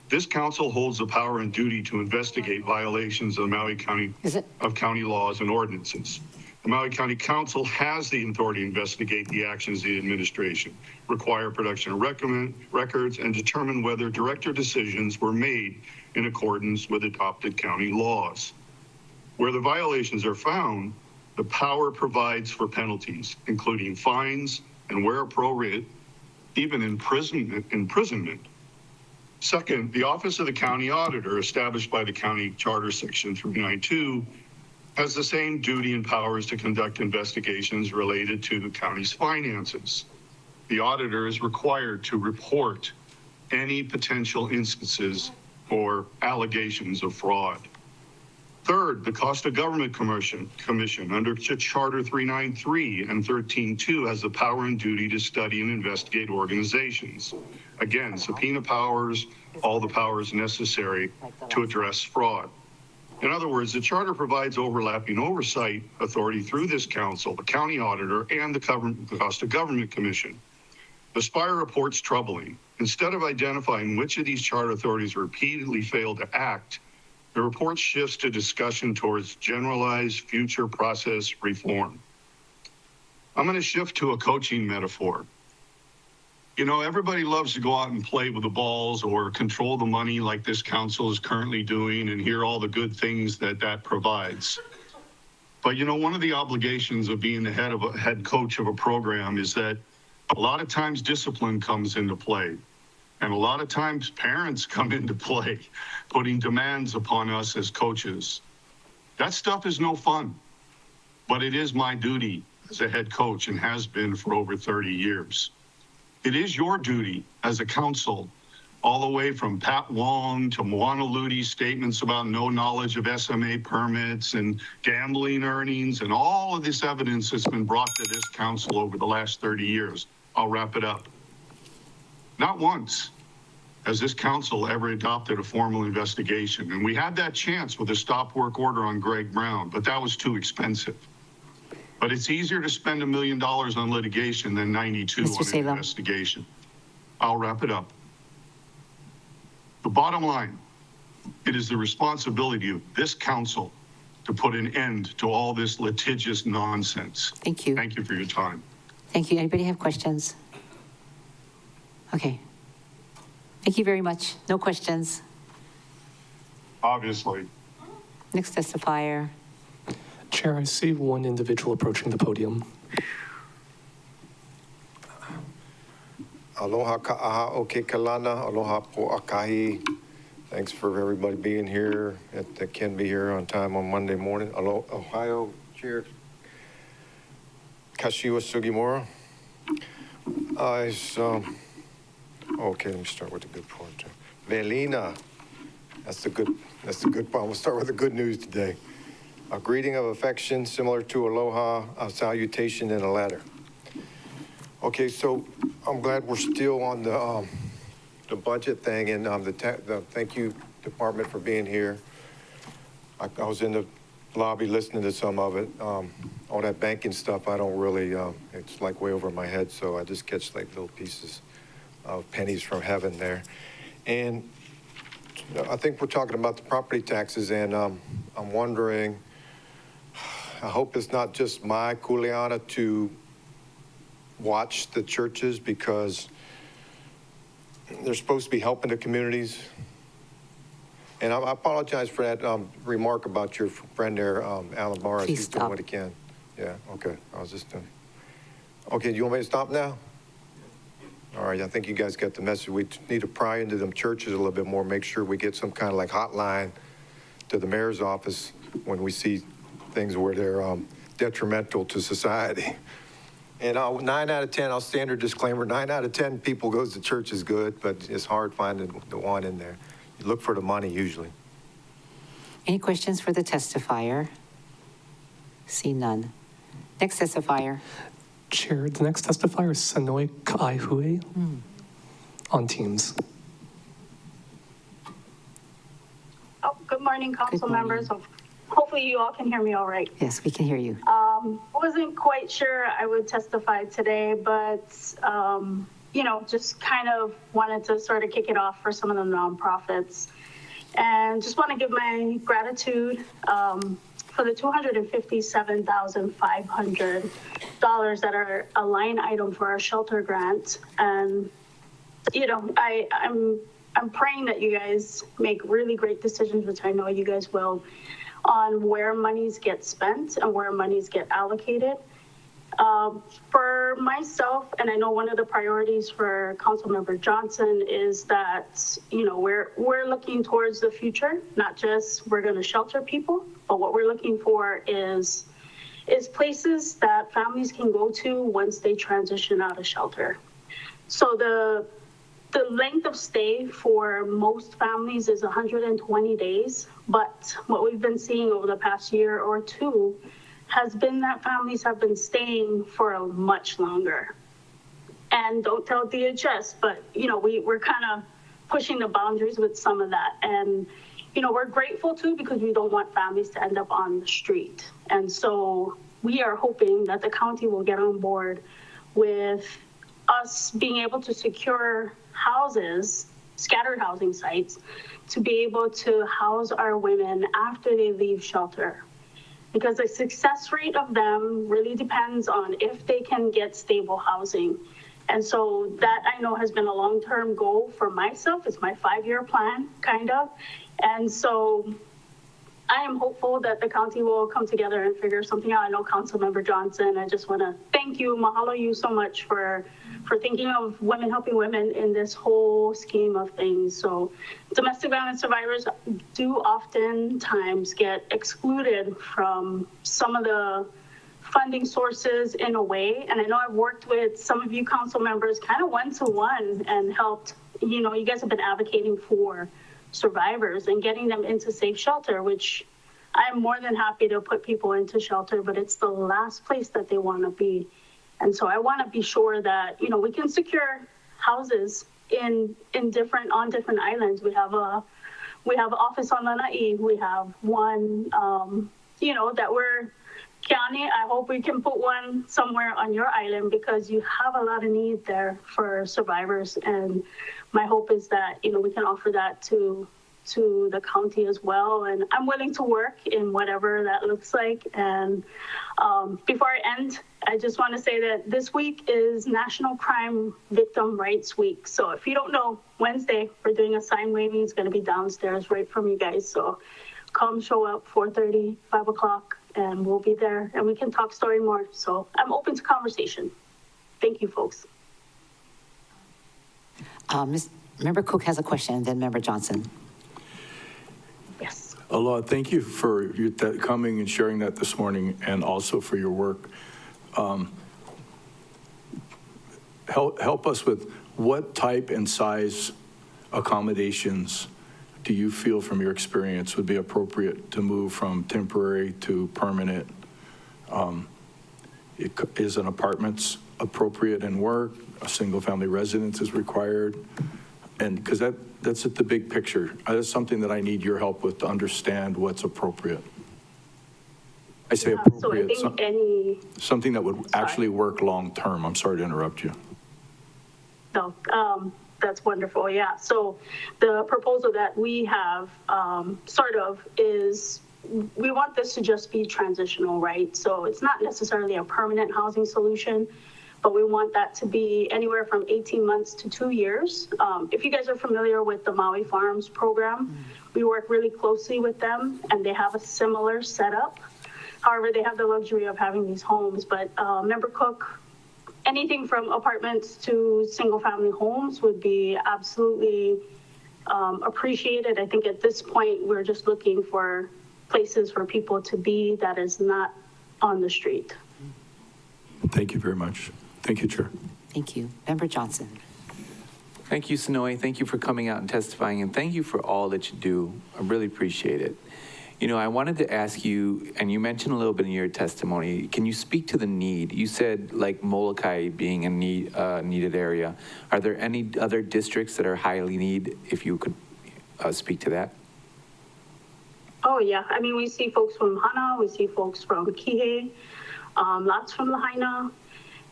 this council holds the power and duty to investigate violations of Maui County county laws and ordinances. The Maui County Council has the authority to investigate the actions of the administration, require production of records, and determine whether director decisions were made in accordance with adopted county laws. Where the violations are found, the power provides for penalties, including fines and, where appropriate, even imprisonment. Second, the Office of the County Auditor, established by the County Charter Section 392, has the same duty and powers to conduct investigations related to the county's finances. The auditor is required to report any potential instances or allegations of fraud. Third, the Cost of Government Commission under Charter 393 and 13.2 has the power and duty to study and investigate organizations. Again, subpoena powers, all the powers necessary to address fraud. In other words, the charter provides overlapping oversight authority through this council, the county auditor, and the Cost of Government Commission. The Spire report's troubling. Instead of identifying which of these charter authorities repeatedly failed to act, the report shifts to discussion towards generalized future process reform. I'm going to shift to a coaching metaphor. You know, everybody loves to go out and play with the balls or control the money like this council is currently doing and hear all the good things that provides. But, you know, one of the obligations of being the head coach of a program is that a lot of times discipline comes into play. And a lot of times parents come into play, putting demands upon us as coaches. That stuff is no fun, but it is my duty as a head coach and has been for over 30 years. It is your duty as a council, all the way from Pat Wong to Moana Ludi's statements about no knowledge of SMA permits and gambling earnings and all of this evidence that's been brought to this council over the last 30 years. I'll wrap it up. Not once has this council ever adopted a formal investigation. And we had that chance with a stop work order on Greg Brown, but that was too expensive. But it's easier to spend $1 million on litigation than 92 on an investigation. I'll wrap it up. The bottom line, it is the responsibility of this council to put an end to all this litigious nonsense. Thank you. Thank you for your time. Thank you. Anybody have questions? Okay. Thank you very much. No questions. Obviously. Next testifier. Chair, I see one individual approaching the podium. Aloha ka'aha o ke kalana, aloha po akahi. Thanks for everybody being here that can be here on time on Monday morning. Aloha, Ohio Chair Kashiwa Sugimura. Okay, let me start with the good part. Velina, that's the good part. We'll start with the good news today. A greeting of affection similar to aloha, a salutation and a letter. Okay, so I'm glad we're still on the budget thing and thank you, Department, for being here. I was in the lobby listening to some of it. All that banking stuff, I don't really, it's like way over my head, so I just catch like little pieces of pennies from heaven there. And I think we're talking about the property taxes, and I'm wondering, I hope it's not just my kuleana to watch the churches, because they're supposed to be helping the communities. And I apologize for that remark about your friend there, Alan Morris. Please He's stop. doing what he can. Yeah, okay. I was just doing. Okay, do you want me to stop now? All right, I think you guys got the message. We need to pry into them churches a little bit more, make sure we get some kind of like hotline to the mayor's office when we see things where they're detrimental to society. And 9 out of 10, I'll standard disclaimer, 9 out of 10 people goes to church is good, but it's hard finding the one in there. You look for the money usually. Any questions for the testifier? See none. Next testifier. Chair, the next testifier is Sanoy Kaihue on Teams. Oh, good morning, council Good morning. members. Hopefully you all can hear me all right. Yes, we can hear you. Wasn't quite sure I would testify today, but, just kind of wanted to sort of kick it off for some of the nonprofits. And just want to give my gratitude for the $257,500 that are a line item for our shelter grant. And, I'm praying that you guys make really great decisions, which I know you guys will, on where monies get spent and where monies get allocated. For myself, and I know one of the priorities for Councilmember Johnson is that, we're looking towards the future, not just we're going to shelter people, but what we're looking for is places that families can go to once they transition out of shelter. So the length of stay for most families is 120 days, but what we've been seeing over the past year or two has been that families have been staying for a much longer. And don't tell DHS, but we're kind of pushing the boundaries with some of that. And we're grateful too, because we don't want families to end up on the street. And so we are hoping that the county will get on board with us being able to secure houses, scattered housing sites, to be able to house our women after they leave shelter. Because the success rate of them really depends on if they can get stable housing. And so that I know has been a long-term goal for myself. It's my 5-year plan, kind of. And so I am hopeful that the county will come together and figure something out. I know Councilmember Johnson, I just want to thank you, mahalo you so much for thinking of women helping women in this whole scheme of things. So domestic violence survivors do oftentimes get excluded from some of the funding sources in a way. And I know I've worked with some of you council members kind of one-to-one and helped, you guys have been advocating for survivors and getting them into safe shelter, which I'm more than happy to put people into shelter, but it's the last place that they want to be. And so I want to be sure that, we can secure houses on different islands. We have an office on Lanai. We have one, that we're county. I hope we can put one somewhere on your island, because you have a lot of need there for survivors. And my hope is that, we can offer that to the county as well. And I'm willing to work in whatever that looks like. And before I end, I just want to say that this week is National Crime Victim Rights Week. So if you don't know, Wednesday, we're doing a sign waving. It's going to be downstairs right from you guys. So come show up 4:30, 5 o'clock, and we'll be there and we can talk story more. So I'm open to conversation. Thank you, folks. Member Cook has a question, then Member Johnson. Yes. Aloha, thank you for coming and sharing that this morning, and also for your work. Help us with what type and size accommodations do you feel from your experience would be appropriate to move from temporary to permanent? Is an apartments appropriate in work, a single-family residence is required, and because that's at the big picture. That's something that I need your help with to understand what's appropriate. I say So I appropriate, think something that would actually work long-term. I'm sorry to interrupt you. No, that's wonderful. Yeah. So the proposal that we have sort of is we want this to just be transitional, right? So it's not necessarily a permanent housing solution, but we want that to be anywhere from 18 months to 2 years. If you guys are familiar with the Maui Farms program, we work really closely with them and they have a similar setup. However, they have the luxury of having these homes, but Member Cook, anything from apartments to single family homes would be absolutely appreciated. I think at this point, we're just looking for places for people to be that is not on the street. Thank you very much. Thank you, Chair. Thank you. Member Johnson. Thank you, Sonoy. Thank you for coming out and testifying, and thank you for all that you do. I really appreciate it. You know, I wanted to ask you, and you mentioned a little bit in your testimony, can you speak to the need? You said like Molokai being a needed area. Are there any other districts that are highly needed, if you could speak to that? Oh, yeah. I mean, we see folks from Hana, we see folks from Kihei, lots from Lahaina,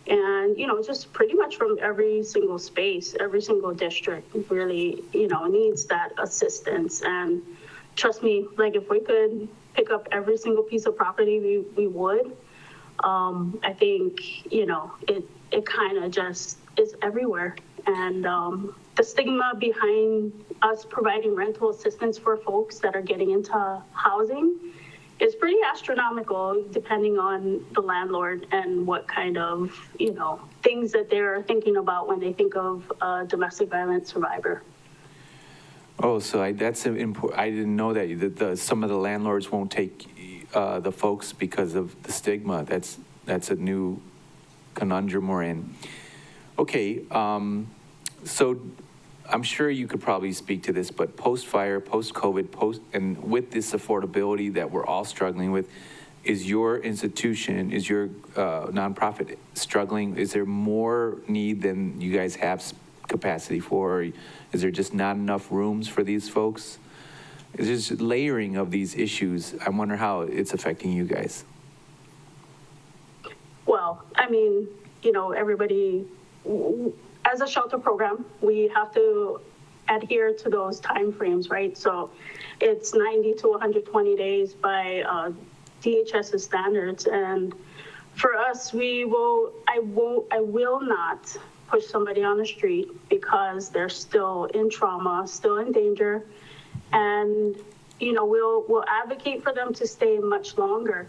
and, you know, just pretty much from every single space, every single district really, you know, needs that assistance. And trust me, like if we could pick up every single piece of property, we would. I think, you know, it kind of just is everywhere. And the stigma behind us providing rental assistance for folks that are getting into housing is pretty astronomical, depending on the landlord and what kind of, you know, things that they're thinking about when they think of a domestic violence survivor. Oh, so that's important. I didn't know that some of the landlords won't take the folks because of the stigma. That's a new conundrum we're in. Okay, so I'm sure you could probably speak to this, but post-fire, post-COVID, and with this affordability that we're all struggling with, is your institution, is your nonprofit struggling? Is there more need than you guys have capacity for? Or is there just not enough rooms for these folks? It's just layering of these issues. I wonder how it's affecting you guys. Well, I mean, you know, everybody, as a shelter program, we have to adhere to those timeframes, right? So it's 90 to 120 days by DHS's standards. And for us, I will not push somebody on the street because they're still in trauma, still in danger. And, you know, we'll advocate for them to stay much longer.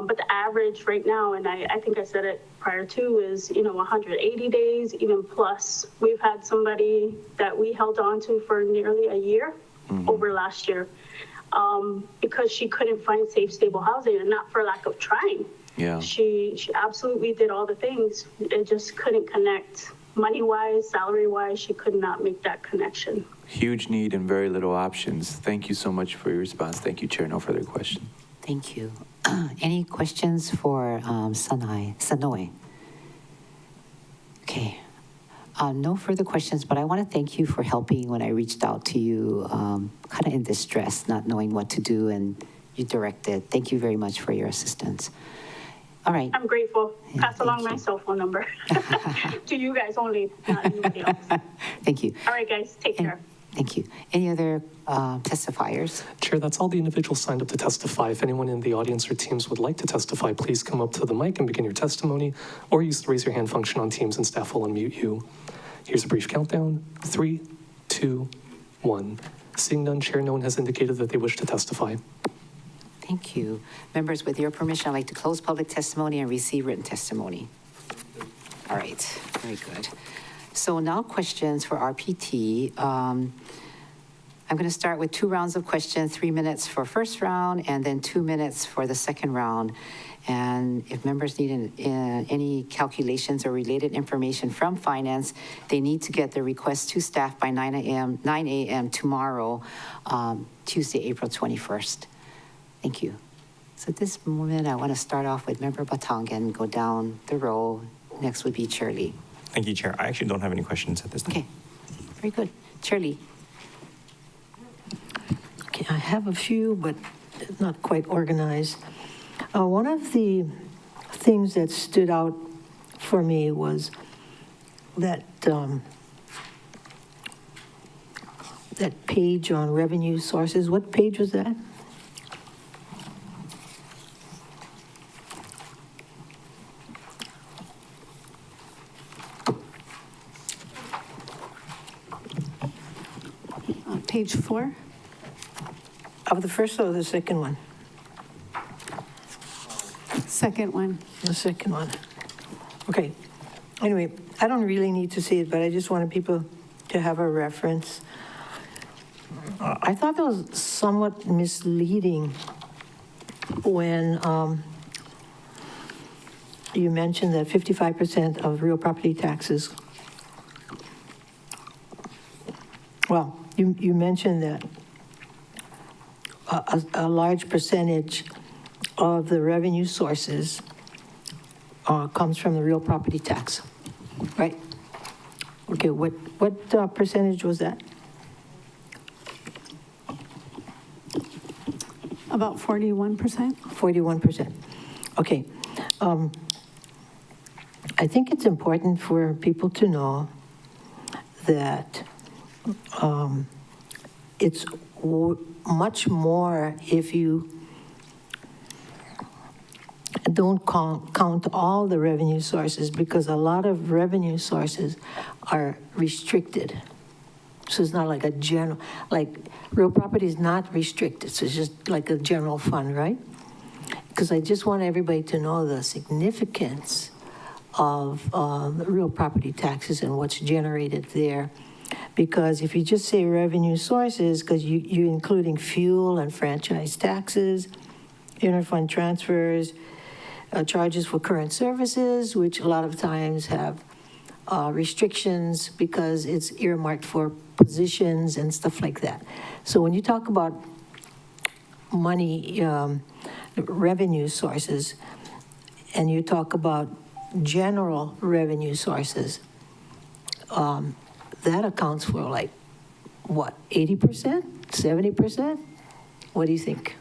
But the average right now, and I think I said it prior to, is, you know, 180 days, even plus. We've had somebody that we held on to for nearly a year over last year because she couldn't find safe, stable housing, and not for lack of trying. Yeah. She absolutely did all the things. It just couldn't connect money-wise, salary-wise. She could not make that connection. Huge need and very little options. Thank you so much for your response. Thank you, Chair. No further questions. Thank you. Any questions for Sonoy? Okay. No further questions, but I want to thank you for helping when I reached out to you, kind of in distress, not knowing what to do, and you directed. Thank you very much for your assistance. All right. I'm grateful. Yeah, Pass along my cell phone number to you guys only, not anybody else. Thank you. All right, guys, take care. Thank you. Any other testifiers? Chair, that's all the individuals signed up to testify. If anyone in the audience or Teams would like to testify, please come up to the mic and begin your testimony, or use the raise your hand function on Teams and staff will unmute you. Here's a brief countdown. 3, 2, 1. Seeing none, Chair, no one has indicated that they wish to testify. Thank you. Members, with your permission, I'd like to close public testimony and receive written testimony. All right, very good. So now questions for RPT. I'm going to start with 2 rounds of questions, 3 minutes for first round, and then 2 minutes for the second round. And if members need any calculations or related information from finance, they need to get the request to staff by 9 a.m. tomorrow, Tuesday, April 21st. Thank you. So at this moment, I want to start off with Member Batangan, go down the row, Next would be Chair Lee. Thank you, Chair. I actually don't have any questions at this time. Okay, very good. Chair Lee. Okay, I have a few, but not quite organized. One of the things that stood out for me was that that page on revenue sources. What page was that? Page 4. Of the first or the second one? Second one. The second one. Okay. Anyway, I don't really need to see it, but I just wanted people to have a reference. I thought that was somewhat misleading when you mentioned that 55% of real property taxes, well, you mentioned that a large percentage of the revenue sources comes from the real property tax, right? Okay, what percentage was that? About 41%. 41%. Okay. I think it's important for people to know that it's much more if you don't count all the revenue sources, because a lot of revenue sources are restricted. So it's not like a general, like real property is not restricted. So it's just like a general fund, right? Because I just want everybody to know the significance of the real property taxes and what's generated there. Because if you just say revenue sources, because you're including fuel and franchise taxes, interfund transfers, charges for current services, which a lot of times have restrictions because it's earmarked for positions and stuff like that. So when you talk about money, revenue sources, and you talk about general revenue sources, that accounts for like, what, 80%, 70%? What do you think?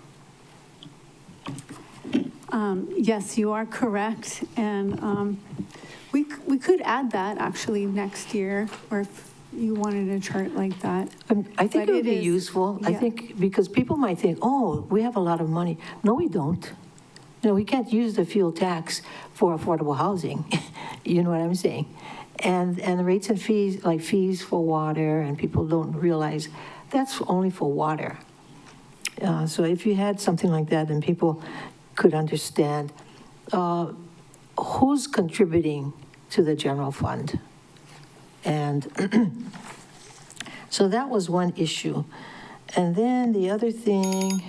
Yes, you are correct. And we could add that actually next year, or if you wanted a chart like that. I think But it would be is- useful. I yeah. think, because people might think, oh, we have a lot of money. No, we don't. You know, we can't use the fuel tax for affordable housing. You know what I'm saying? And the rates and fees, like fees for water, and people don't realize that's only for water. So if you had something like that, then people could understand who's contributing to the general fund. And so that was one issue. And then the other thing,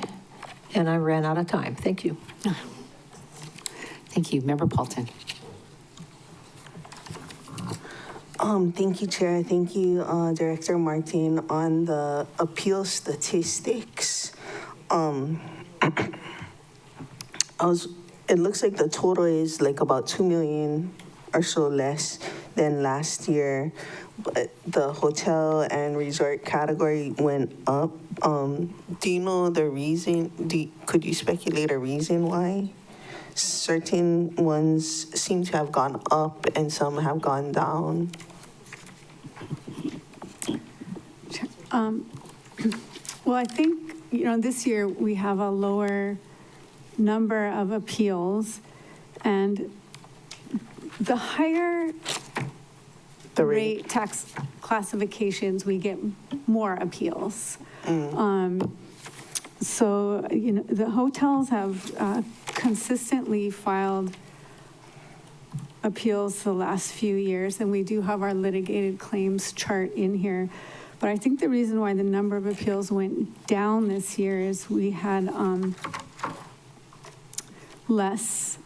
and I ran out of time. Thank you. Thank you. Member Paulton. Thank you, Chair. Thank you, Director Martin, on the appeal statistics. It looks like the total is like about 2 million or so less than last year, but the hotel and resort category went up. Do you know the reason? Could you speculate a reason why certain ones seem to have gone up and some have gone down? Well, I think, this year we have a lower number of appeals, and the higher the rate tax classifications, we get more appeals. So, the hotels have consistently filed appeals the last few years, and we do have our litigated claims chart in here. But I think the reason why the number of appeals went down this year is we had less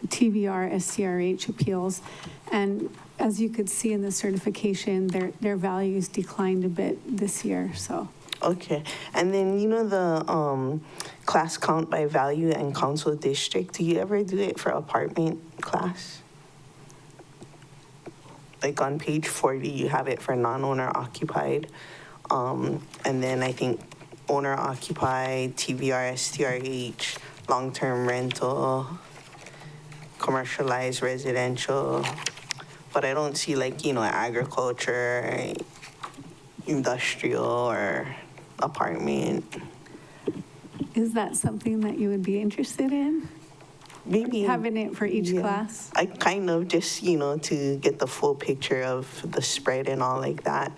TVR, SCRH appeals. And as you could see in the certification, their values declined a bit this year, so. Okay, and then the class count by value and council district, do you ever do it for apartment class? like on page 40, you have it for non-owner occupied. And then I think owner occupied, TVR, STRH, long-term rental, commercialized residential. But I don't see like, agriculture, industrial, or apartment. Is that something that you would be interested in? Maybe Having it for each yeah. class? I kind of just, to get the full picture of the spread and all like that,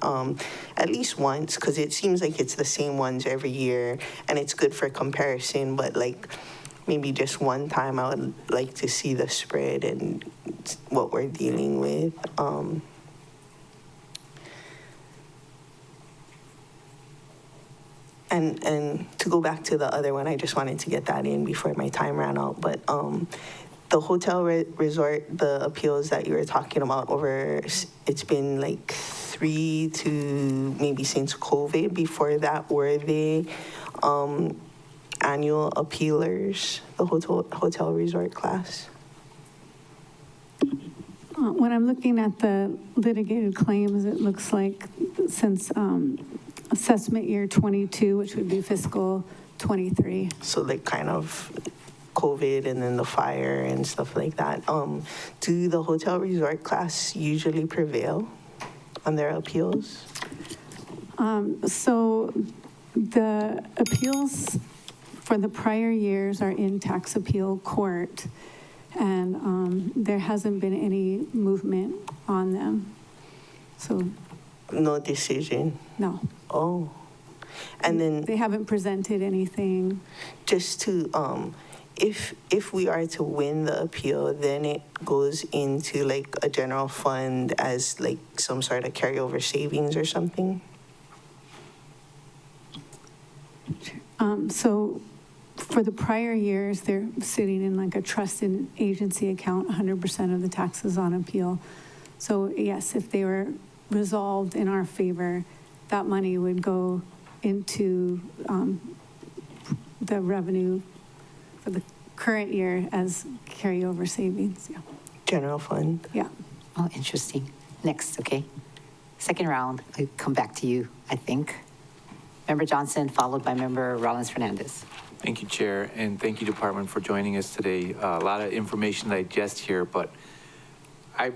at least once, because it seems like it's the same ones every year, and it's good for comparison, but like maybe just one time I would like to see the spread and what we're dealing with. And to go back to the other one, I just wanted to get that in before my time ran out. But the hotel resort, the appeals that you were talking about it's been like 3 to maybe since COVID. Before that, were they annual appealers, the hotel resort class? When I'm looking at the litigated claims, it looks like since assessment year 22, which would be fiscal 23. So like kind of COVID and then the fire and stuff like that. Do the hotel resort class usually prevail on their appeals? So the appeals for the prior years are in tax appeal court, and there hasn't been any movement on them. So no decision? No. Oh. And then they haven't presented anything. Just to, if we are to win the appeal, then it goes into like a general fund as like some sort of carryover savings or something? So for the prior years, they're sitting in like a trusted agency account, 100% of the taxes on appeal. So yes, if they were resolved in our favor, that money would go into the revenue for the current year as carryover savings. Yeah. General fund. Yeah. Oh, interesting. Next, okay. Second round, I come back to you, I think. Member Johnson, followed by Member Rollins Fernandez. Thank you, Chair, and thank you, Department, for joining us today. A lot of information to digest here, but I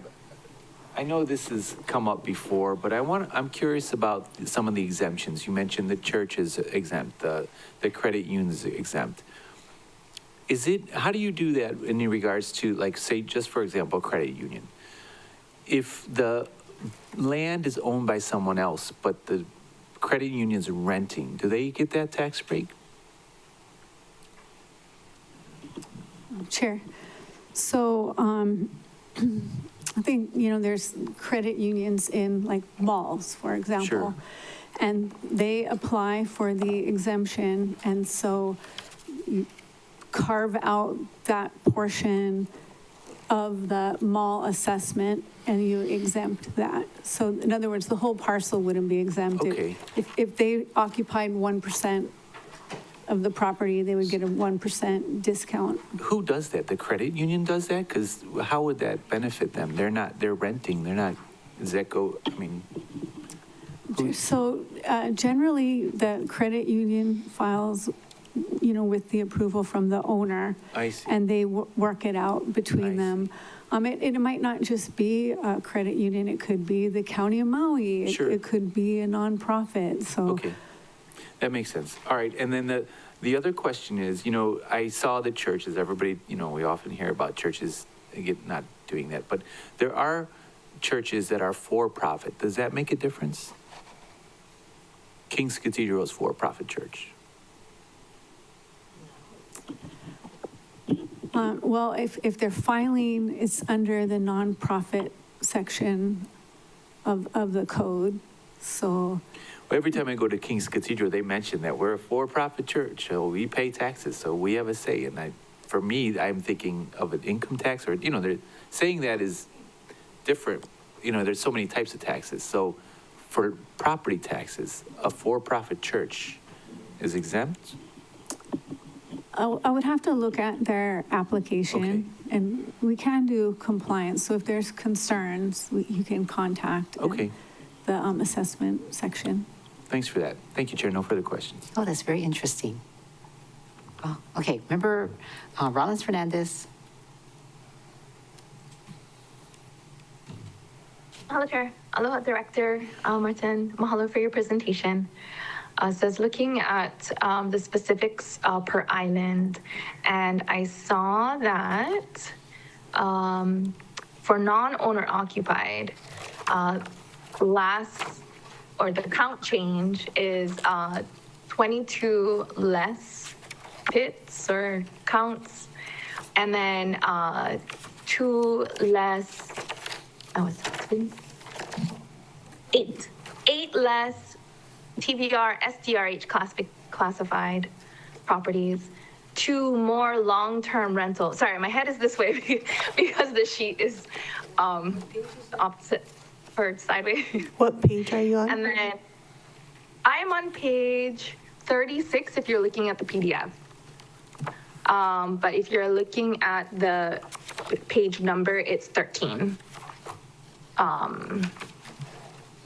know this has come up before, but I'm curious about some of the exemptions. You mentioned the church is exempt, the credit union is exempt. How do you do that in regards to, like, say, just for example, credit union? If the land is owned by someone else, but the credit union is renting, do they get that tax break? Chair. So I think, there's credit unions in like malls, for example. Sure. And they apply for the exemption. And so you carve out that portion of the mall assessment and you exempt that. So in other words, the whole parcel wouldn't be exempted. Okay. If they occupied 1% of the property, they would get a 1% discount. Who does that? The credit union does that? Because how would that benefit them? They're renting, does that go, So generally, the credit union files, with the approval from the owner. I see. And they work it out between them. It might not just be a credit union, it could be the County of Maui. Sure. It could be a nonprofit, so. Okay, that makes sense. All right, and then the other question is, I saw the churches, everybody, we often hear about churches not doing that, but there are churches that are for-profit. Does that make a difference? King's Cathedral is for-profit church. Well, if they're filing, it's under the nonprofit section of the code, so. Well, every time I go to King's Cathedral, they mention that we're a for-profit church, so we pay taxes, so we have a say. And for me, I'm thinking of an income tax, or, they're saying that is different. There's so many types of taxes. So for property taxes, a for-profit church is exempt? I would have to look at their application and we can do compliance. So if there's concerns, you can contact Okay. the assessment section. Thanks for that. Thank you, Chair. No further questions. Oh, that's very interesting. Oh, okay, Member Rollins Fernandez. Hello, Chair. Aloha, Director Martin. Mahalo for your presentation. Says looking at the specifics per island, and I saw that for non-owner occupied, the count change is 22 less pits or counts, and then 2 less. Oh, it's 8 less TVR, SDRH classified properties, 2 more long-term rental. Sorry, my head is this way because the sheet is opposite or sideways. What page are you on? And then I'm on page 36 if you're looking at the PDF. But if you're looking at the page number, it's 13.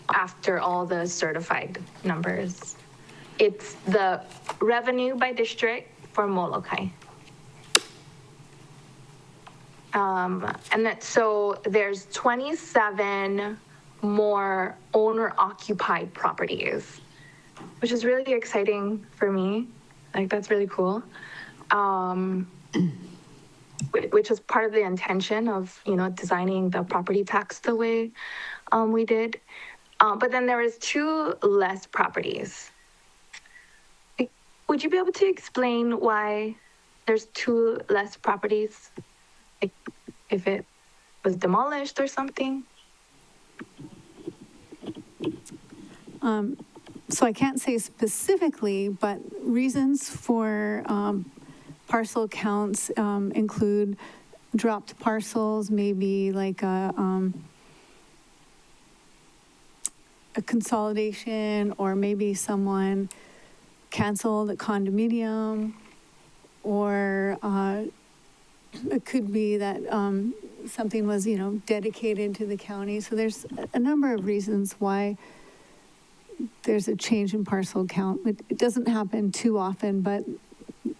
After all the certified numbers. It's the revenue by district for Molokai. So there's 27 more owner-occupied properties, which is really exciting for me. Like, that's really cool. Which is part of the intention of, designing the property tax the way we did. But then there is 2 less properties. Would you be able to explain why there's 2 less properties? Like, if it was demolished or something? So I can't say specifically, but reasons for parcel counts include dropped parcels, maybe like a consolidation, or maybe someone canceled a condominium, or it could be that something was, dedicated to the county. So there's a number of reasons why there's a change in parcel count. It doesn't happen too often, but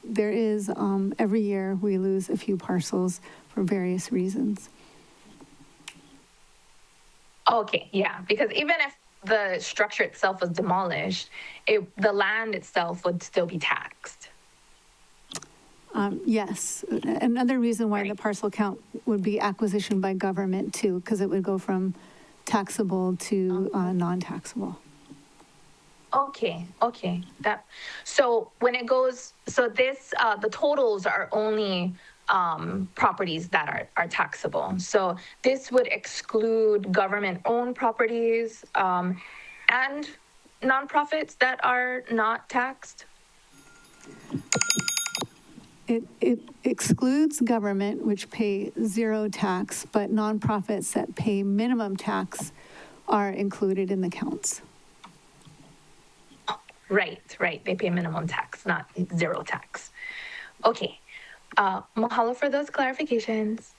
there is, every year we lose a few parcels for various reasons. Okay, yeah, because even if the structure itself was demolished, the land itself would still be taxed. Yes, another reason why the parcel count would be acquisition by government too, because it would go from taxable to non-taxable. Okay. So when it goes, the totals are only properties that are taxable. So this would exclude government-owned properties and nonprofits that are not taxed. It excludes government, which pay 0 tax, but nonprofits that pay minimum tax are included in the counts. Right. They pay minimum tax, not 0 tax. Okay. Mahalo for those clarifications.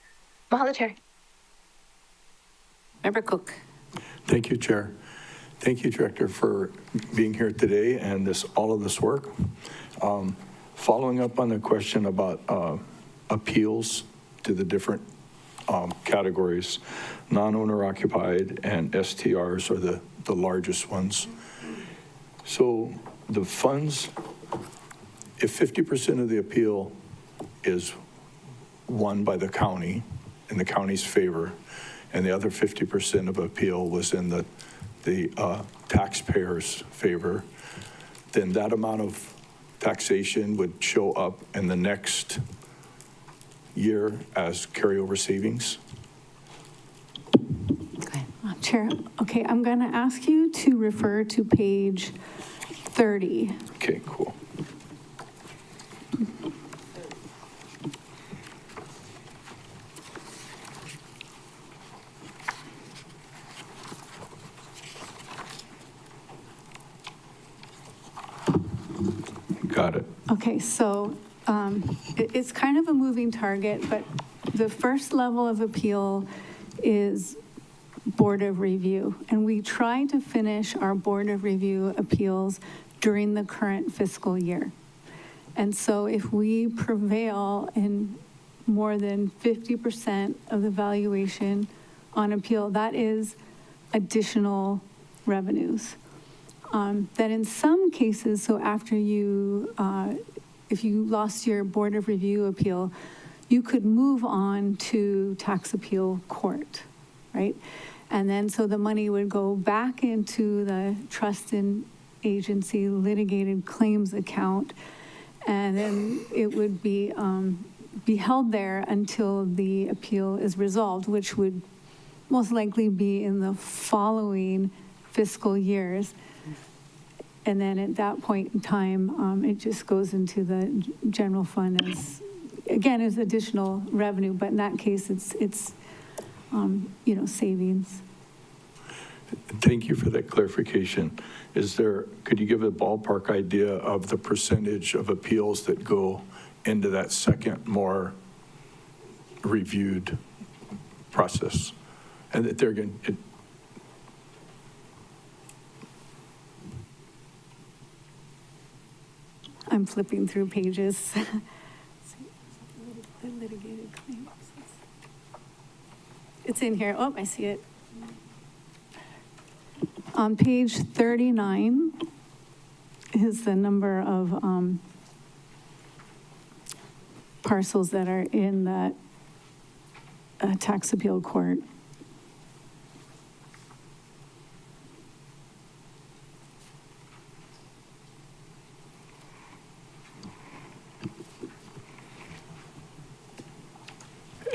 Mahalo, Chair. Member Cook. Thank you, Chair. Thank you, Director, for being here today and all of this work. Following up on the question about appeals to the different categories, non-owner occupied and STRs are the largest ones. So the funds, if 50% of the appeal is won by the county in the county's favor, and the other 50% of appeal was in the taxpayers' favor, then that amount of taxation would show up in the next year as carryover savings. Chair, okay, I'm going to ask you to refer to page 30. Okay, cool. Got it. Okay, so it's kind of a moving target, but the first level of appeal is Board of Review, and we try to finish our Board of Review appeals during the current fiscal year. And so if we prevail in more than 50% of the valuation on appeal, that is additional revenues. That in some cases, so after you, if you lost your Board of Review appeal, you could move on to tax appeal court, right? And then so the money would go back into the trust and agency litigated claims account, and then it would be held there until the appeal is resolved, which would most likely be in the following fiscal years. And then at that point in time, it just goes into the general fund as, again, as additional revenue, but in that case, it's savings. Thank you for that clarification. Could you give a ballpark idea of the percentage of appeals that go into that second, more reviewed process? And that they're going to, I'm flipping through pages. The litigated claims. It's in here. Oh, I see it. On page 39 is the number of parcels that are in that tax appeal court.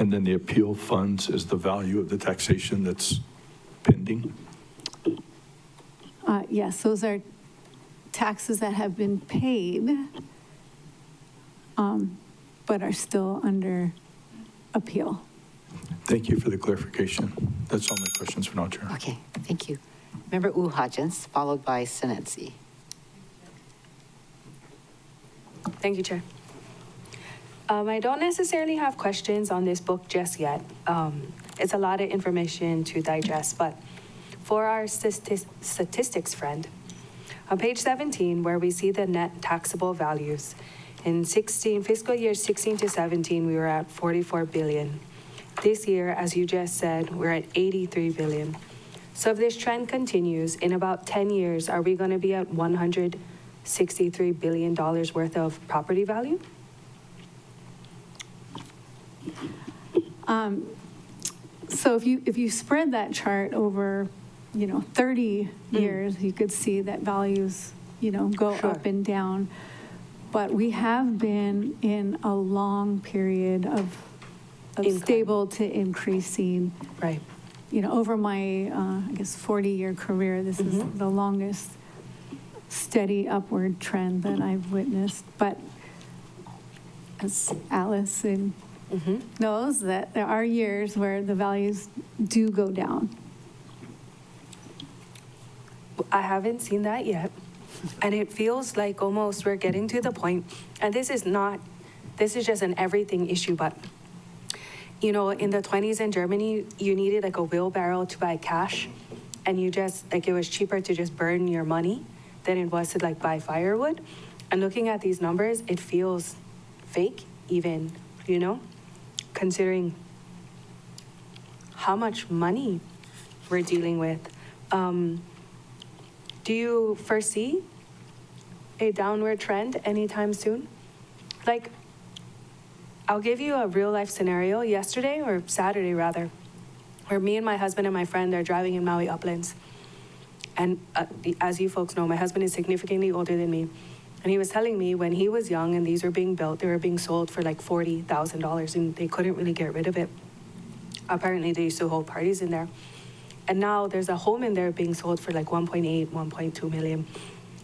and then the appeal funds is the value of the taxation that's pending? Yes, those are taxes that have been paid, but are still under appeal. Thank you for the clarification. That's all my questions for now, Chair. Okay, thank you. Member U Hodgins, followed by Sinetsi. Thank you, Chair. I don't necessarily have questions on this book just yet. It's a lot of information to digest, but for our statistics friend, on page 17, where we see the net taxable values, in fiscal year 16 to 17, we were at 44 billion. This year, as you just said, we're at 83 billion. So if this trend continues, in about 10 years, are we going to be at $163 billion worth of property value? So if you spread that chart over, 30 years, you could see that values, go Sure. up and down. But we have been in a long period of stable to increasing. Right. Over my, 40-year career, this is the longest steady upward trend that I've witnessed. But as Alice knows, that there are years where the values do go down. I haven't seen that yet. And it feels like almost we're getting to the point, and this is just an everything issue, but in the 20s in Germany, you needed like a wheelbarrow to buy cash, and it was cheaper to just burn your money than it was to buy firewood. And looking at these numbers, it feels fake even, considering how much money we're dealing with. Do you foresee a downward trend anytime soon? I'll give you a real life scenario. Yesterday, or Saturday rather, where me and my husband and my friend are driving in Maui Uplands. And as you folks know, my husband is significantly older than me. And he was telling me when he was young and these were being built, they were being sold for $40,000 and they couldn't really get rid of it. Apparently they used to hold parties in there. And now there's a home in there being sold for 1.8, 1.2 million.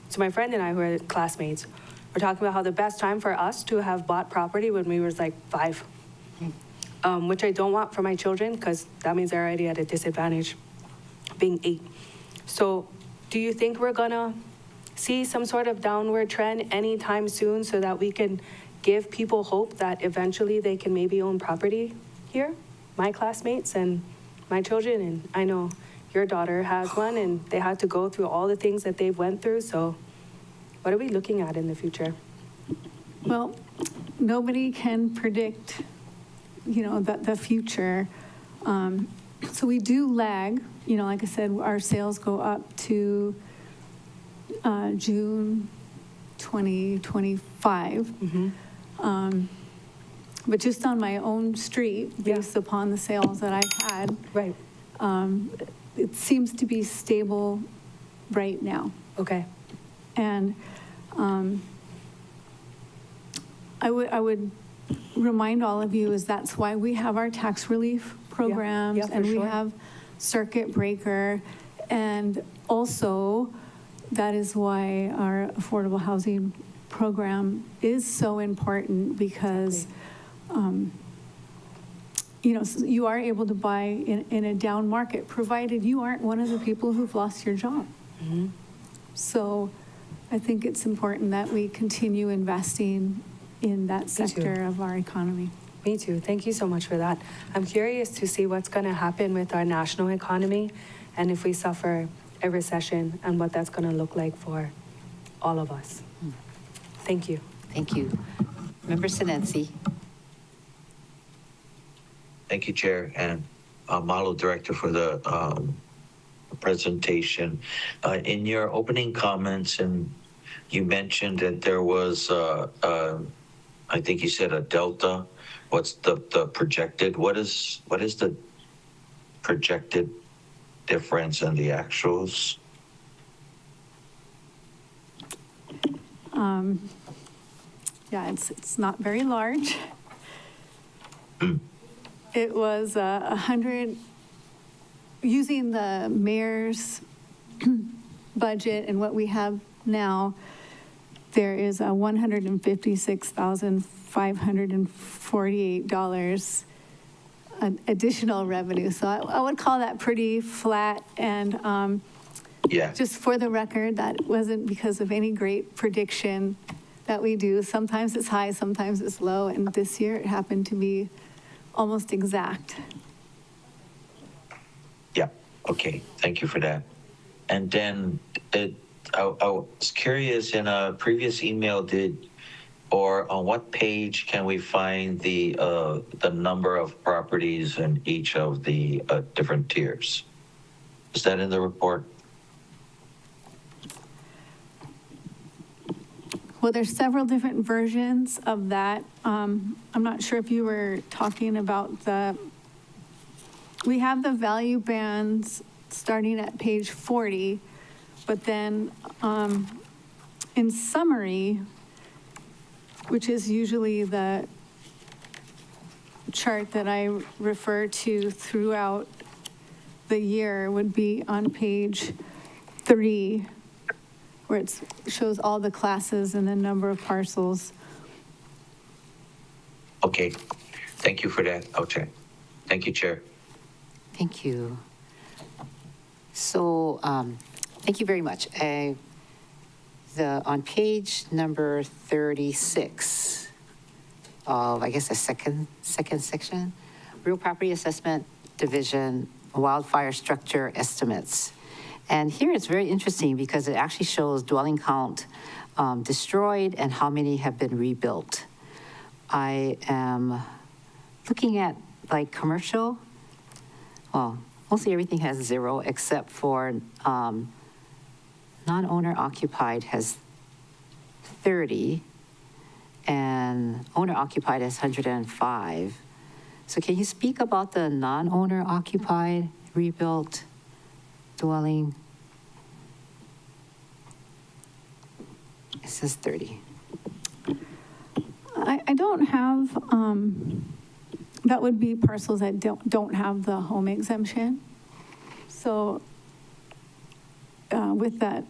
So my friend and I, who are classmates, were talking about how the best time for us to have bought property when we were 5, which I don't want for my children because that means they're already at a disadvantage being 8. So do you think we're gonna see some sort of downward trend anytime soon so that we can give people hope that eventually they can maybe own property here, my classmates and my children, and I know your daughter has one, and they had to go through all the things that they've went through. So what are we looking at in the future? Well, nobody can predict, the future. So we do lag, like I said, our sales go up to June 2025. But just on my own street, based upon the sales that I've had, Right. It seems to be stable right now. Okay. And I would remind all of you is that's why we have our tax relief programs, Yeah, for and we sure. have circuit breaker, and also that is why our affordable housing program is so important, because you are able to buy in a down market, provided you aren't one of the people who've lost your job. So I think it's important that we continue investing in that sector of our economy. Me too. Thank you so much for that. I'm curious to see what's going to happen with our national economy, and if we suffer a recession, and what that's going to look like for all of us. Thank you. Thank you. Member Sinensi. Thank you, Chair, and Mahalo, Director, for the presentation. In your opening comments, and you mentioned that there was, I think you said a delta. What's the projected? What is the projected difference in the actuals? Yeah, it's not very large. It was 100, using the mayor's budget and what we have now, there is a $156,548 additional revenue. So I would call that pretty flat. And just for the record, that wasn't because of any great prediction that we do. Sometimes it's high, sometimes it's low. And this year it happened to be almost exact. Yeah, okay, thank you for that. And then I was curious, in a previous email, or on what page can we find the number of properties in each of the different tiers? Is that in the report? Well, there's several different versions of that. I'm not sure if you were talking about we have the value bands starting at page 40, but then in summary, which is usually the chart that I refer to throughout the year, would be on page 3, where it shows all the classes and the number of parcels. Okay, thank you for that. I'll check. Thank you, Chair. Thank you. So, thank you very much. On page number 36 of, I guess, the second section, Real Property Assessment Division, Wildfire Structure Estimates. And here it's very interesting because it actually shows dwelling count destroyed and how many have been rebuilt. I am looking at like commercial. Well, mostly everything has 0 except for non-owner occupied has 30 and owner occupied has 105. So can you speak about the non-owner occupied rebuilt dwelling? It says 30. I don't have, that would be parcels that don't have the home exemption. So with that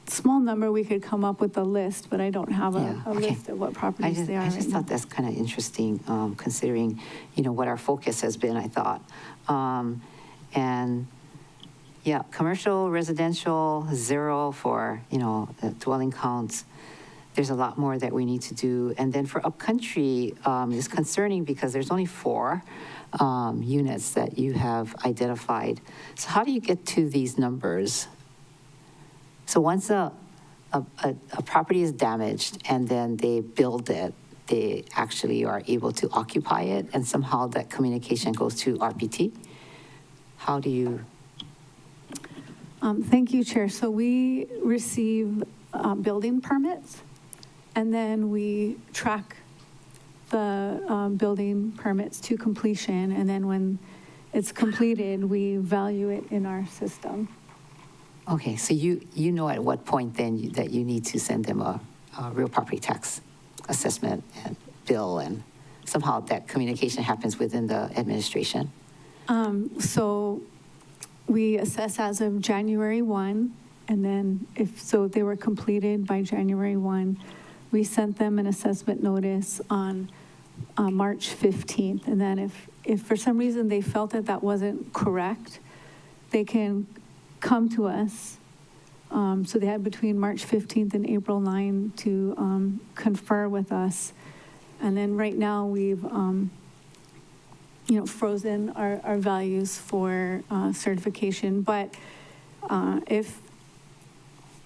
small number, we could come up with a list, but I don't have a list of what properties they are. I just thought that's kind of interesting, considering, what our focus has been, I thought. And yeah, commercial, residential, 0 for, dwelling counts. there's a lot more that we need to do. And then for upcountry, it's concerning because there's only 4 units that you have identified. So how do you get to these numbers? So once a property is damaged and then they build it, they actually are able to occupy it, and somehow that communication goes to RPT? How do you? Thank you, Chair. So we receive building permits, and then we track the building permits to completion, and then when it's completed, we value it in our system. Okay, so you know at what point then that you need to send them a real property tax assessment and bill, and somehow that communication happens within the administration? So we assess as of January 1, and then if they were completed by January 1, we sent them an assessment notice on March 15th. And then if for some reason they felt that that wasn't correct, they can come to us. So they had between March 15th and April 9 to confer with us. And then right now we've frozen our values for certification. But if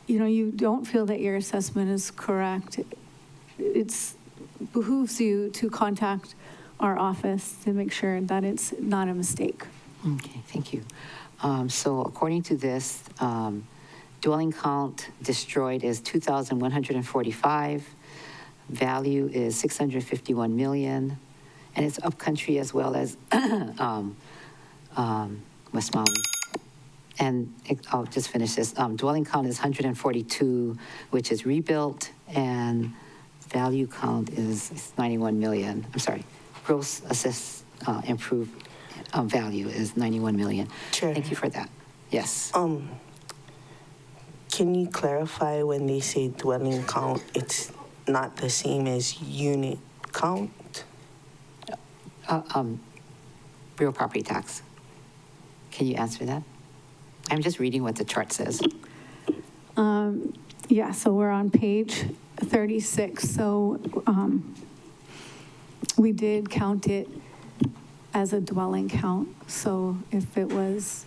you don't feel that your assessment is correct, it behooves you to contact our office to make sure that it's not a mistake. Okay, thank you. So according to this, dwelling count destroyed is 2,145. Value is 651 million. And it's upcountry as well as West Maui. And I'll just finish this. Dwelling count is 142, which is rebuilt, and value count is 91 million. I'm sorry, gross assessed improved value is 91 million. Chair. Thank you for that. Yes. Can you clarify when they say dwelling count, it's not the same as unit count? Real property tax. Can you answer that? I'm just reading what the chart says. Yeah, so we're on page 36. So we did count it as a dwelling count. So if it was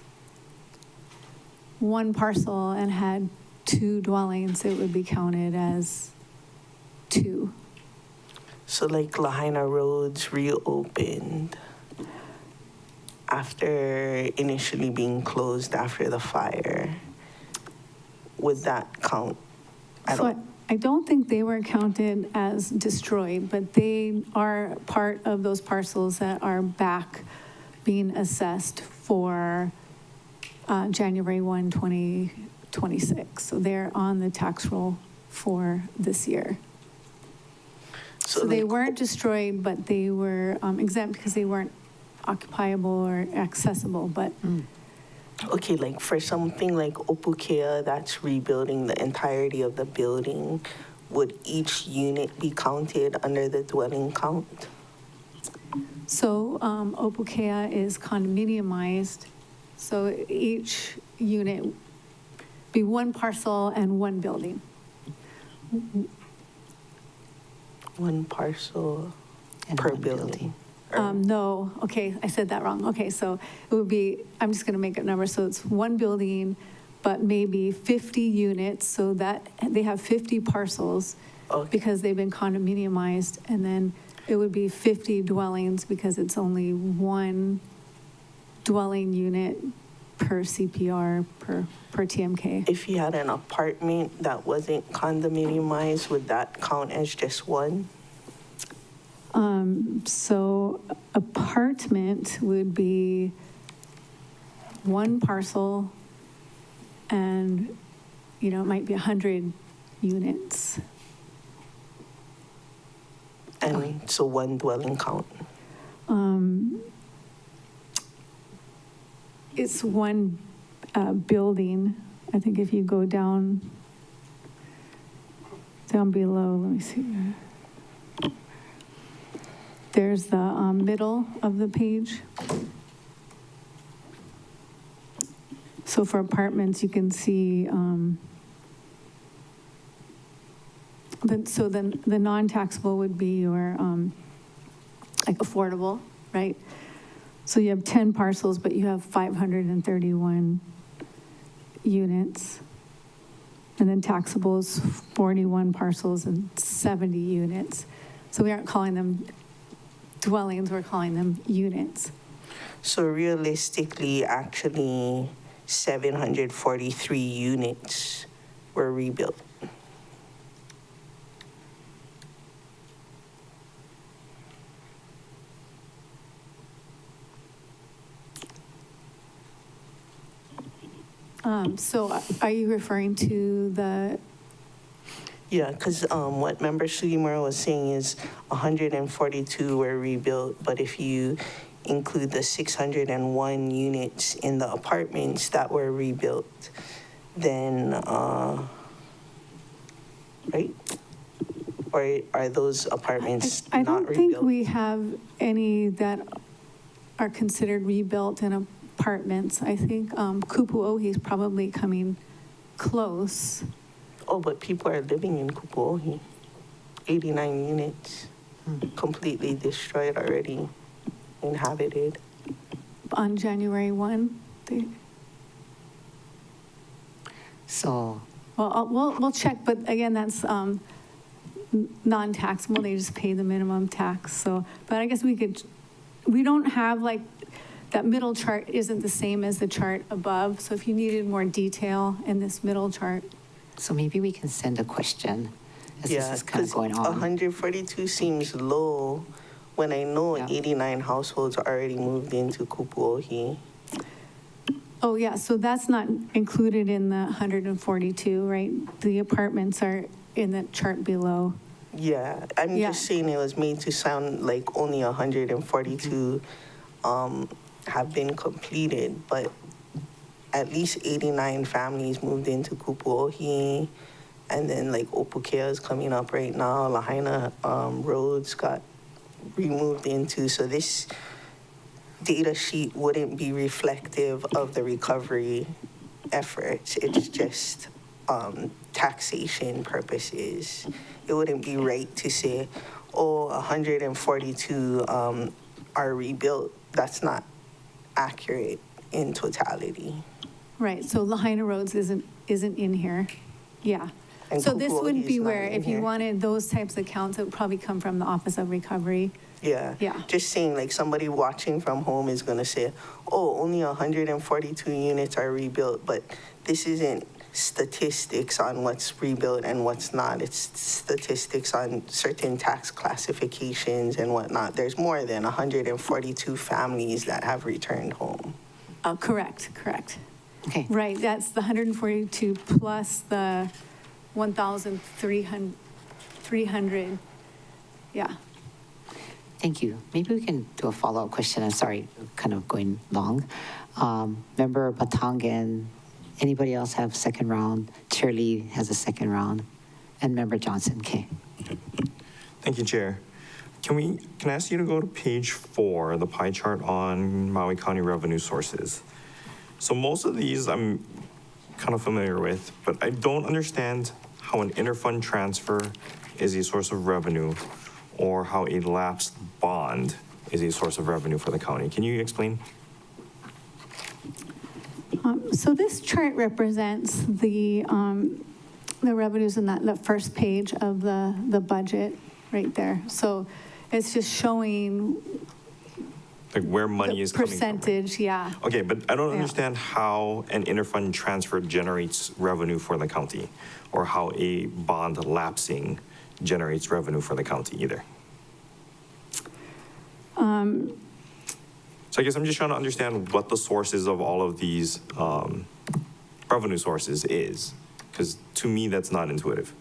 one parcel and had 2 dwellings, it would be counted as 2. So like Lahaina Roads reopened after initially being closed after the fire. Would that count? I don't think they were counted as destroyed, but they are part of those parcels that are back being assessed for January 1, 2026. So they're on the tax roll for this year. So they weren't destroyed, but they were exempt because they weren't occupiable or accessible, but. Okay, like for something like Opukea that's rebuilding the entirety of the building, would each unit be counted under the dwelling count? So Opukea is condominiumized, so each unit be one parcel and one building. One parcel And per one building. No, okay, I said that wrong. Okay, so it would be, I'm just gonna make a number, so it's one building, but maybe 50 units, so that they have 50 parcels because they've been condominiumized, and then it would be 50 dwellings because it's only one dwelling unit per CPR, per TMK. If you had an apartment that wasn't condominiumized, would that count as just one? So apartment would be one parcel and, it might be 100 units. And so one dwelling count? It's one building. I think if you go down below, let me see. There's the middle of the page. So for apartments, you can see So then the non-taxable would be your, like affordable, right? So you have 10 parcels, but you have 531 units. And then taxable is 41 parcels and 70 units. So we aren't calling them dwellings, we're calling them units. So realistically, actually, 743 units were rebuilt. So are you referring to the, Yeah, because what Member Sugimura was saying is 142 were rebuilt, but if you include the 601 units in the apartments that were rebuilt, then, right? Or are those apartments I not don't think rebuilt? we have any that are considered rebuilt in apartments. I think Kupuohi is probably coming close. Oh, but people are living in Kupuohi. 89 units, completely destroyed already, inhabited. On January 1, So, well, we'll check, but again, that's non-taxable, they just pay the minimum tax, so, but I guess we don't have like, that middle chart isn't the same as the chart above, so if you needed more detail in this middle chart. so maybe we can send a question as this is kind of going on. 142 seems low when I know 89 households already moved into Kupuohi. Oh, yeah, so that's not included in the 142, right? The apartments are in the chart below. Yeah, I'm just saying it was made to sound like only 142 have been completed, but at least 89 families moved into Kupuohi, and then like Opukea is coming up right now. Lahaina roads got removed into, so this data sheet wouldn't be reflective of the recovery efforts. It's just taxation purposes. It wouldn't be right to say, oh, 142 are rebuilt. That's not accurate in totality. Right, so Lahaina Roads isn't in here, yeah. And So this Kupuohi wouldn't be is not where, in if you here. wanted those types of counts, it would probably come from the Office of Recovery. Yeah. Yeah. Just saying, like somebody watching from home is going to say, oh, only 142 units are rebuilt, but this isn't statistics on what's rebuilt and what's not. It's statistics on certain tax classifications and whatnot. There's more than 142 families that have returned home. Correct. Okay. Right, that's the 142 plus the 1,300, yeah. Thank you. Maybe we can do a follow-up question. I'm sorry, kind of going long. Member Batangan, anybody else have second round? Chair Lee has a second round. And Member Johnson, okay. Thank you, Chair. Can I ask you to go to page 4, the pie chart on Maui County revenue sources? So most of these I'm kind of familiar with, but I don't understand how an interfund transfer is a source of revenue or how a lapsed bond is a source of revenue for the county. Can you explain? So this chart represents the revenues in that first page of the budget right there. So it's just showing Like where money is coming from? percentage, yeah. Okay, but I don't Yeah. understand how an interfund transfer generates revenue for the county or how a bond lapsing generates revenue for the county either. So I guess I'm just trying to understand what the sources of all of these revenue sources is, because to me, that's not intuitive.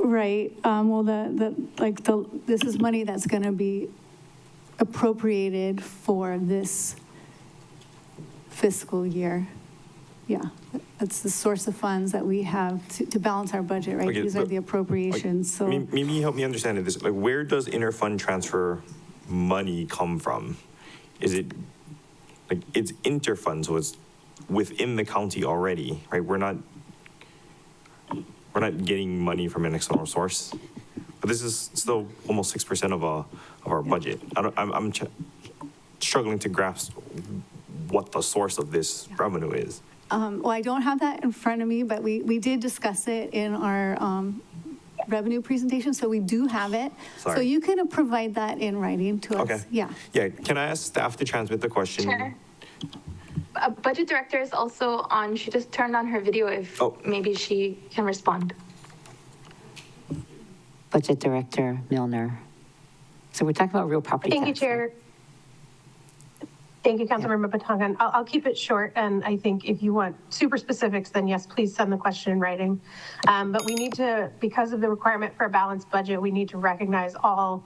Right, well, this is money that's gonna be appropriated for this fiscal year. Yeah, that's the source of funds that we have to balance our budget, right? Okay, These are but, the appropriations, so. Maybe help me understand this. Like, where does interfund transfer money come from? Is it, like, it's interfund, so it's within the county already, right? We're not, we're not getting money from an external source. But this is still almost 6% of our budget. I'm struggling to grasp what the source of this revenue is. Well, I don't have that in front of me, but we did discuss it in our revenue presentation, so we do have it. So Sorry. you can provide that in writing to us. Okay. Yeah. Yeah, can I ask staff to transmit the question? Chair. Budget director is also on. She just turned on her video if maybe she can respond. Budget Director Milner. So we're talking about real property Thank you, tax, Chair. Thank you, Councilmember Batangan. I'll keep it short, and I think if you want super specifics, then yes, please send the question in writing. But we need to, because of the requirement for a balanced budget, we need to recognize all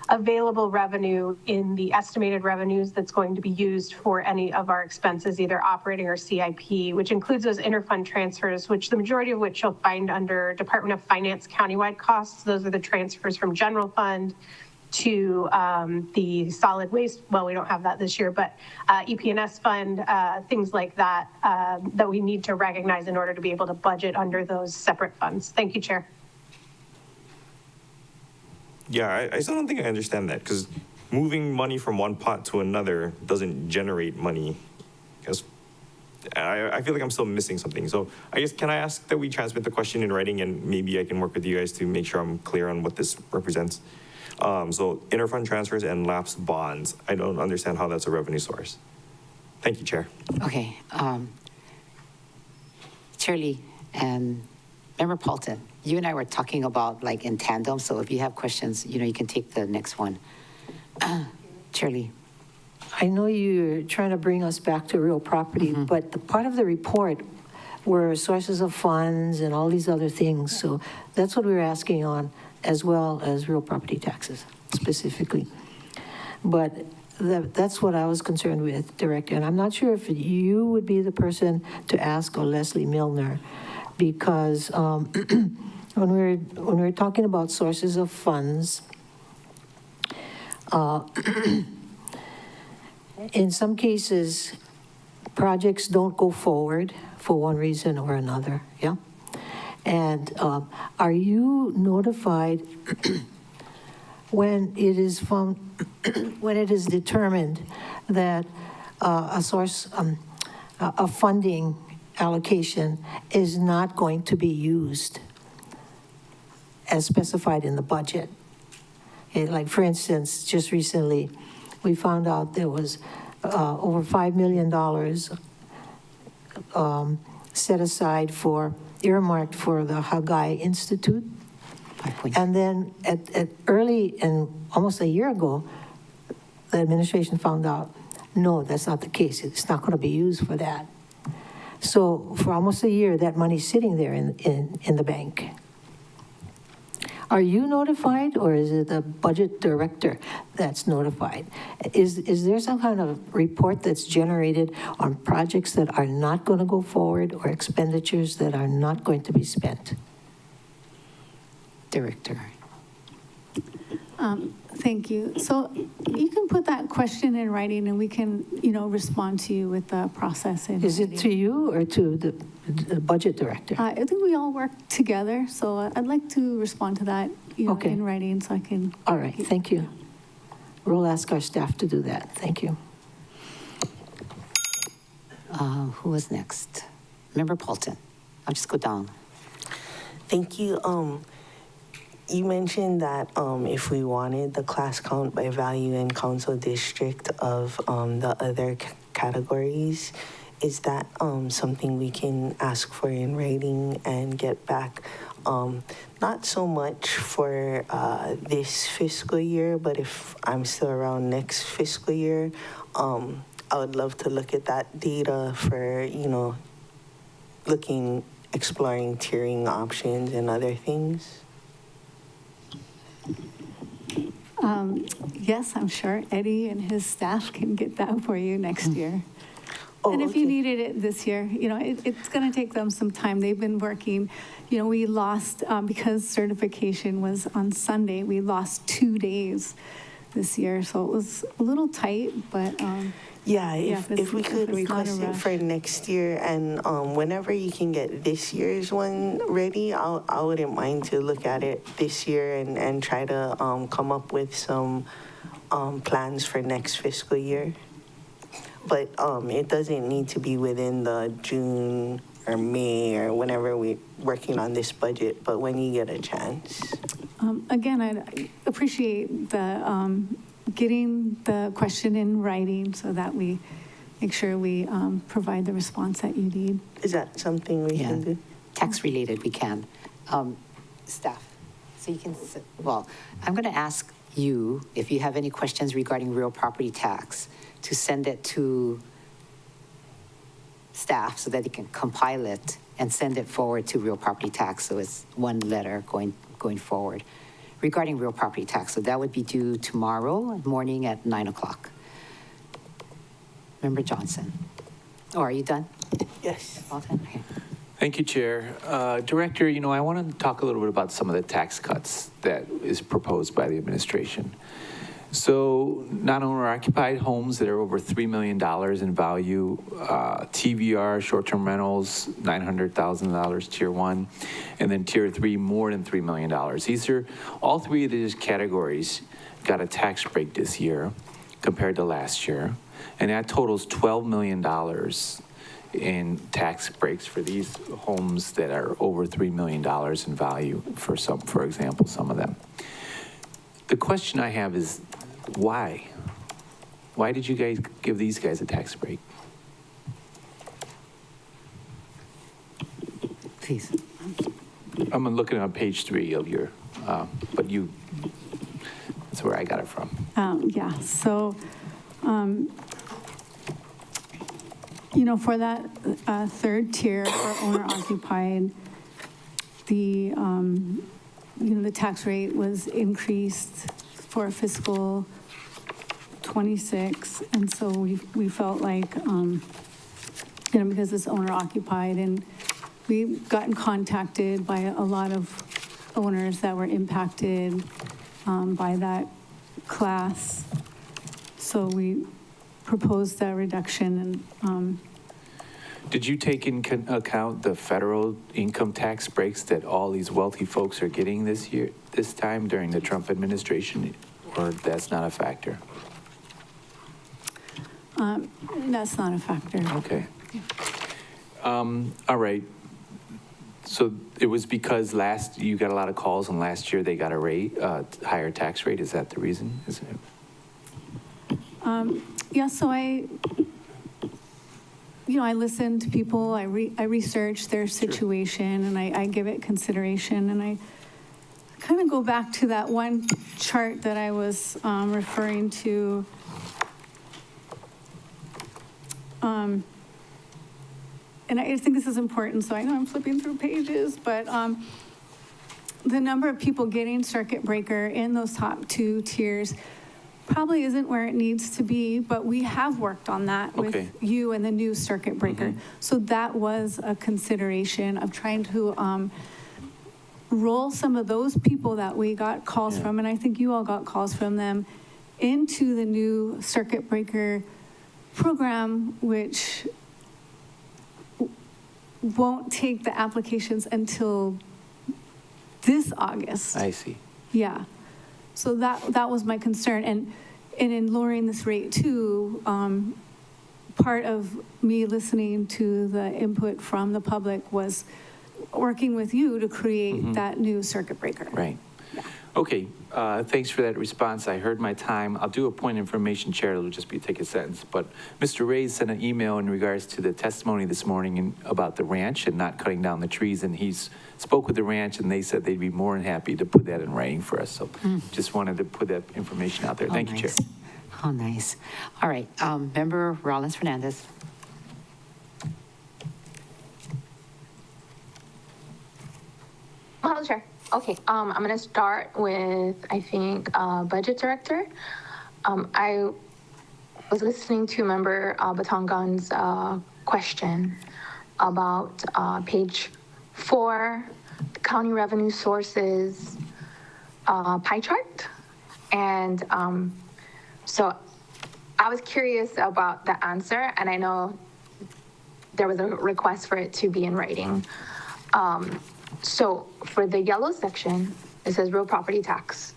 available revenue in the estimated revenues that's going to be used for any of our expenses, either operating or CIP, which includes those interfund transfers, which the majority of which you'll find under Department of Finance countywide costs. Those are the transfers from general fund to the solid waste. Well, we don't have that this year, but EP&S fund, things like that, that we need to recognize in order to be able to budget under those separate funds. Thank you, Chair. Yeah, I still don't think I understand that, because moving money from one pot to another doesn't generate money. Because I feel like I'm still missing something. So I guess, can I ask that we transmit the question in writing, and maybe I can work with you guys to make sure I'm clear on what this represents? So interfund transfers and lapsed bonds, I don't understand how that's a revenue source. Thank you, Chair. Okay. Chair Lee and Member Paulton, you and I were talking about like in tandem, so if you have questions, you can take the next one. Chair Lee. I know you're trying to bring us back to real property, but the part of the report were sources of funds and all these other things. So that's what we were asking on, as well as real property taxes specifically. But that's what I was concerned with, Director. And I'm not sure if you would be the person to ask, or Leslie Milner, because when we're talking about sources of funds, in some cases, projects don't go forward for one reason or another, yeah? And are you notified when it is when it is determined that a source of funding allocation is not going to be used as specified in the budget? Like, for instance, just recently, we found out there was over $5 million set aside earmarked for the Haggai Institute. And then at early, and almost a year ago, the administration found out, no, that's not the case. It's not going to be used for that. So for almost a year, that money's sitting there in the bank. Are you notified, or is it the budget director that's notified? Is there some kind of report that's generated on projects that are not going to go forward, or expenditures that are not going to be spent? Director. Thank you. So you can put that question in writing, and we can, respond to you with the process. Is it to you or to the budget director? I think we all work together, so I'd like to respond to that, Okay. in writing, so I can. All right, thank you. We'll ask our staff to do that. Thank you. Who was next? Member Paulton. I'll just go down. Thank you. You mentioned that if we wanted the class count by value and council district of the other categories, is that something we can ask for in writing and get back? Not so much for this fiscal year, but if I'm still around next fiscal year, I would love to look at that data for, exploring tiering options and other things. Yes, I'm sure Eddie and his staff can get that for you next year. And if you okay. needed it this year, it's going to take them some time. They've been working. We lost, because certification was on Sunday, we lost 2 days this year. So it was a little tight, but Yeah, Yeah, if we could it's not a request it rush. for next year, and whenever you can get this year's one ready, I wouldn't mind to look at it this year and try to come up with some plans for next fiscal year. But it doesn't need to be within the June or May or whenever we're working on this budget, but when you get a chance. Again, I appreciate the getting the question in writing so that we make sure we provide the response that you need. Is that something we can do? Tax-related, we can. Staff, so you can, well, I'm going to ask you, if you have any questions regarding real property tax, to send it to staff so that they can compile it and send it forward to real property tax. So it's one letter going forward regarding real property tax. So that would be due tomorrow morning at 9 o'clock. Member Johnson. Oh, are you done? Yes. All done? Okay. Thank you, Chair. Director, I want to talk a little bit about some of the tax cuts that is proposed by the administration. So non-owner occupied homes that are over $3 million in value, TVR, short-term rentals, $900,000, tier 1, and then tier 3, more than $3 million. These are, all three of these categories got a tax break this year compared to last year, and that totals $12 million in tax breaks for these homes that are over $3 million in value for example, some of them. The question I have is, why? Why did you guys give these guys a tax break? Please. I'm looking on page 3 of your, but that's where I got it from. Yeah, so, for that third tier for owner occupied, the tax rate was increased for fiscal 26, and so we felt like, because it's owner occupied, and we've gotten contacted by a lot of owners that were impacted by that class. So we proposed that reduction, and Did you take into account the federal income tax breaks that all these wealthy folks are getting this time during the Trump administration, or that's not a factor? that's not a factor. Okay. All right. So it was because you got a lot of calls, and last year they got a higher tax rate. Is that the reason? Is it? Yeah, so I listen to people, I research their situation, and I give it consideration, and I kind of go back to that one chart that I was referring to. And I think this is important, so I know I'm flipping through pages, but the number of people getting circuit breaker in those top 2 tiers probably isn't where it needs to be, but we have worked on that with you and the new circuit breaker. So that was a consideration of trying to roll some of those people that we got calls from, and I think you all got calls from them, into the new circuit breaker program, which won't take the applications until this August. I see. Yeah. So that was my concern. And in lowering this rate too, part of me listening to the input from the public was working with you to create that new circuit breaker. Right. Yeah. Okay. Thanks for that response. I heard my time. I'll do a point of information, Chair. It'll just take a sentence. But Mr. Reyes sent an email in regards to the testimony this morning about the ranch and not cutting down the trees. And he's spoke with the ranch, and they said they'd be more than happy to put that in writing for us. So just wanted to put that information out there. Thank you, Chair. Oh, nice. All right. Member Rollins-Fernandez. Madam Chair. Okay, I'm going to start with, I think, Budget Director. I was listening to Member Batangan's question about page 4, the county revenue sources pie chart. And So I was curious about the answer, and I know there was a request for it to be in writing. So for the yellow section, it says real property tax.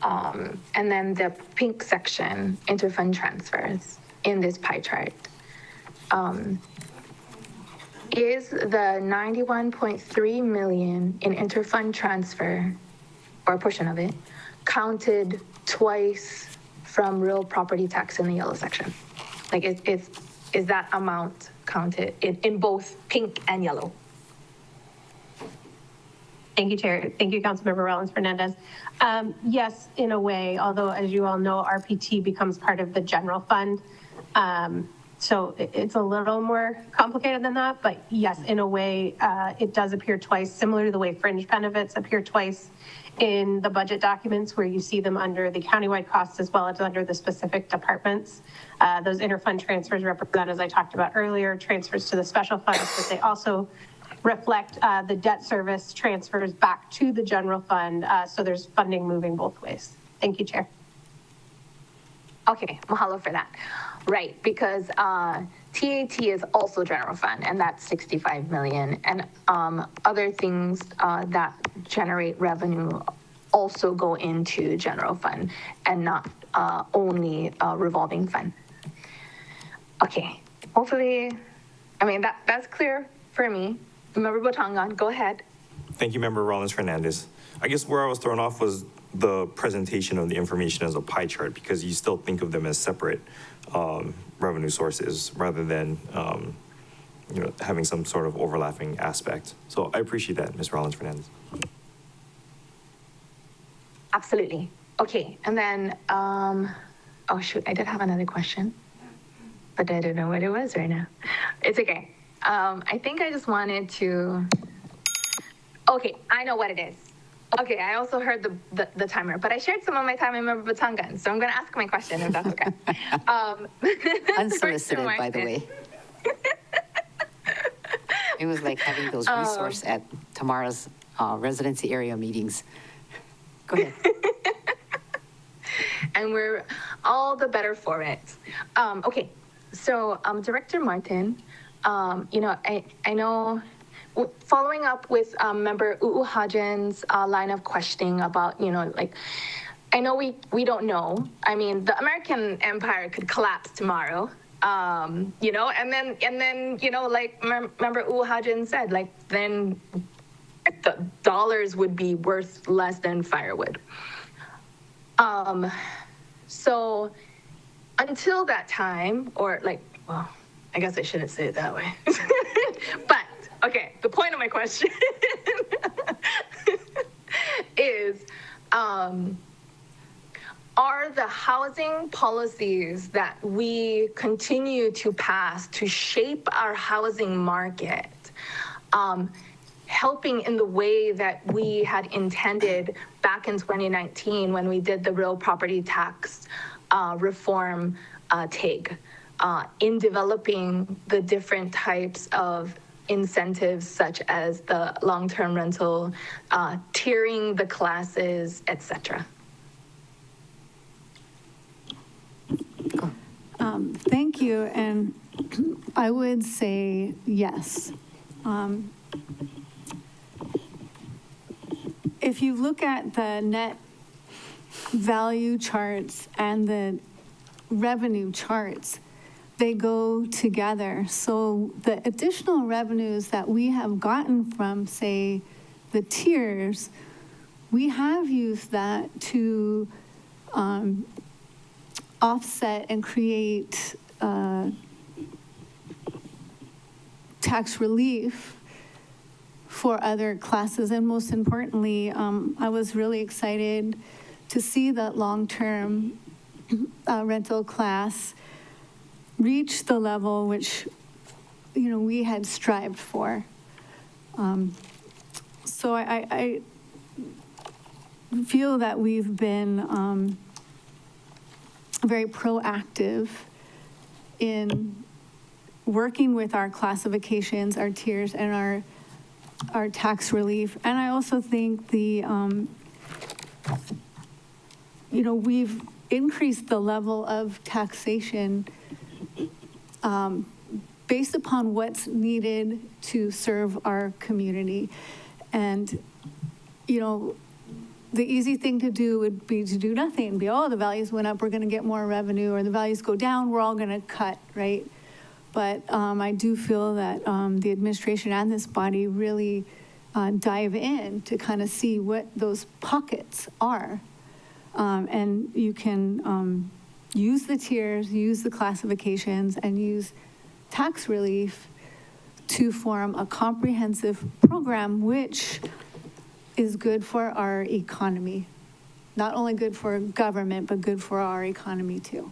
And then the pink section, interfund transfers in this pie chart. Is the 91.3 million in interfund transfer, or a portion of it, counted twice from real property tax in the yellow section? Like, is that amount counted in both pink and yellow? Thank you, Chair. Thank you, Councilmember Rollins Fernandez. Yes, in a way, although as you all know, RPT becomes part of the general fund. So it's a little more complicated than that, but yes, in a way, it does appear twice, similar to the way fringe benefits appear twice in the budget documents where you see them under the countywide costs as well as under the specific departments. Those interfund transfers represent, as I talked about earlier, transfers to the special funds, but they also reflect the debt service transfers back to the general fund. So there's funding moving both ways. Thank you, Chair. Okay, mahalo for that. Right, because TAT is also general fund, and that's 65 million. And other things that generate revenue also go into general fund and not only revolving fund. Okay, hopefully, I mean, that's clear for me. Member Botangan, go ahead. Thank you, Member Rollins Fernandez. I guess where I was thrown off was the presentation of the information as a pie chart, because you still think of them as separate revenue sources rather than having some sort of overlapping aspect. So I appreciate that, Ms. Rollins Fernandez. Absolutely. Okay, and then, oh shoot, I did have another question, but I don't know what it was right now. It's okay. I think I just wanted to, okay, I know what it is. Okay, I also heard the timer, but I shared some of my time in Member Batangan, so I'm going to ask my question if that's okay. Unsolicited, by the way. It was like having those resource at tomorrow's residency area meetings. Go ahead. And we're all the better for it. Okay, so Director Martin, I know, following up with Member Uuhajan's line of questioning about, I know we don't know. I mean, the American empire could collapse tomorrow, and then like Member Uuhajan said, like, then the dollars would be worth less than firewood. So until that time, or like, well, I guess I shouldn't say it that way. But, okay, the point of my question is, are the housing policies that we continue to pass to shape our housing market helping in the way that we had intended back in 2019 when we did the real property tax reform TIG, in developing the different types of incentives such as the long-term rental, tiering the classes, etc.? Thank you, and I would say yes. If you look at the net value charts and the revenue charts, they go together. So the additional revenues that we have gotten from, say, the tiers, we have used that to offset and create tax relief for other classes. And most importantly, I was really excited to see that long-term rental class reach the level which, we had strived for. So I feel that we've been very proactive in working with our classifications, our tiers, and our tax relief. And I also think we've increase the level of taxation based upon what's needed to serve our community. And, you know, the easy thing to do would be to do nothing, be, oh, the values went up, we're going to get more revenue, or the values go down, we're all going to cut, right? But I do feel that the administration and this body really dive in to kind of see what those pockets are. And you can use the tiers, use the classifications, and use tax relief to form a comprehensive program which is good for our economy. Not only good for government, but good for our economy too.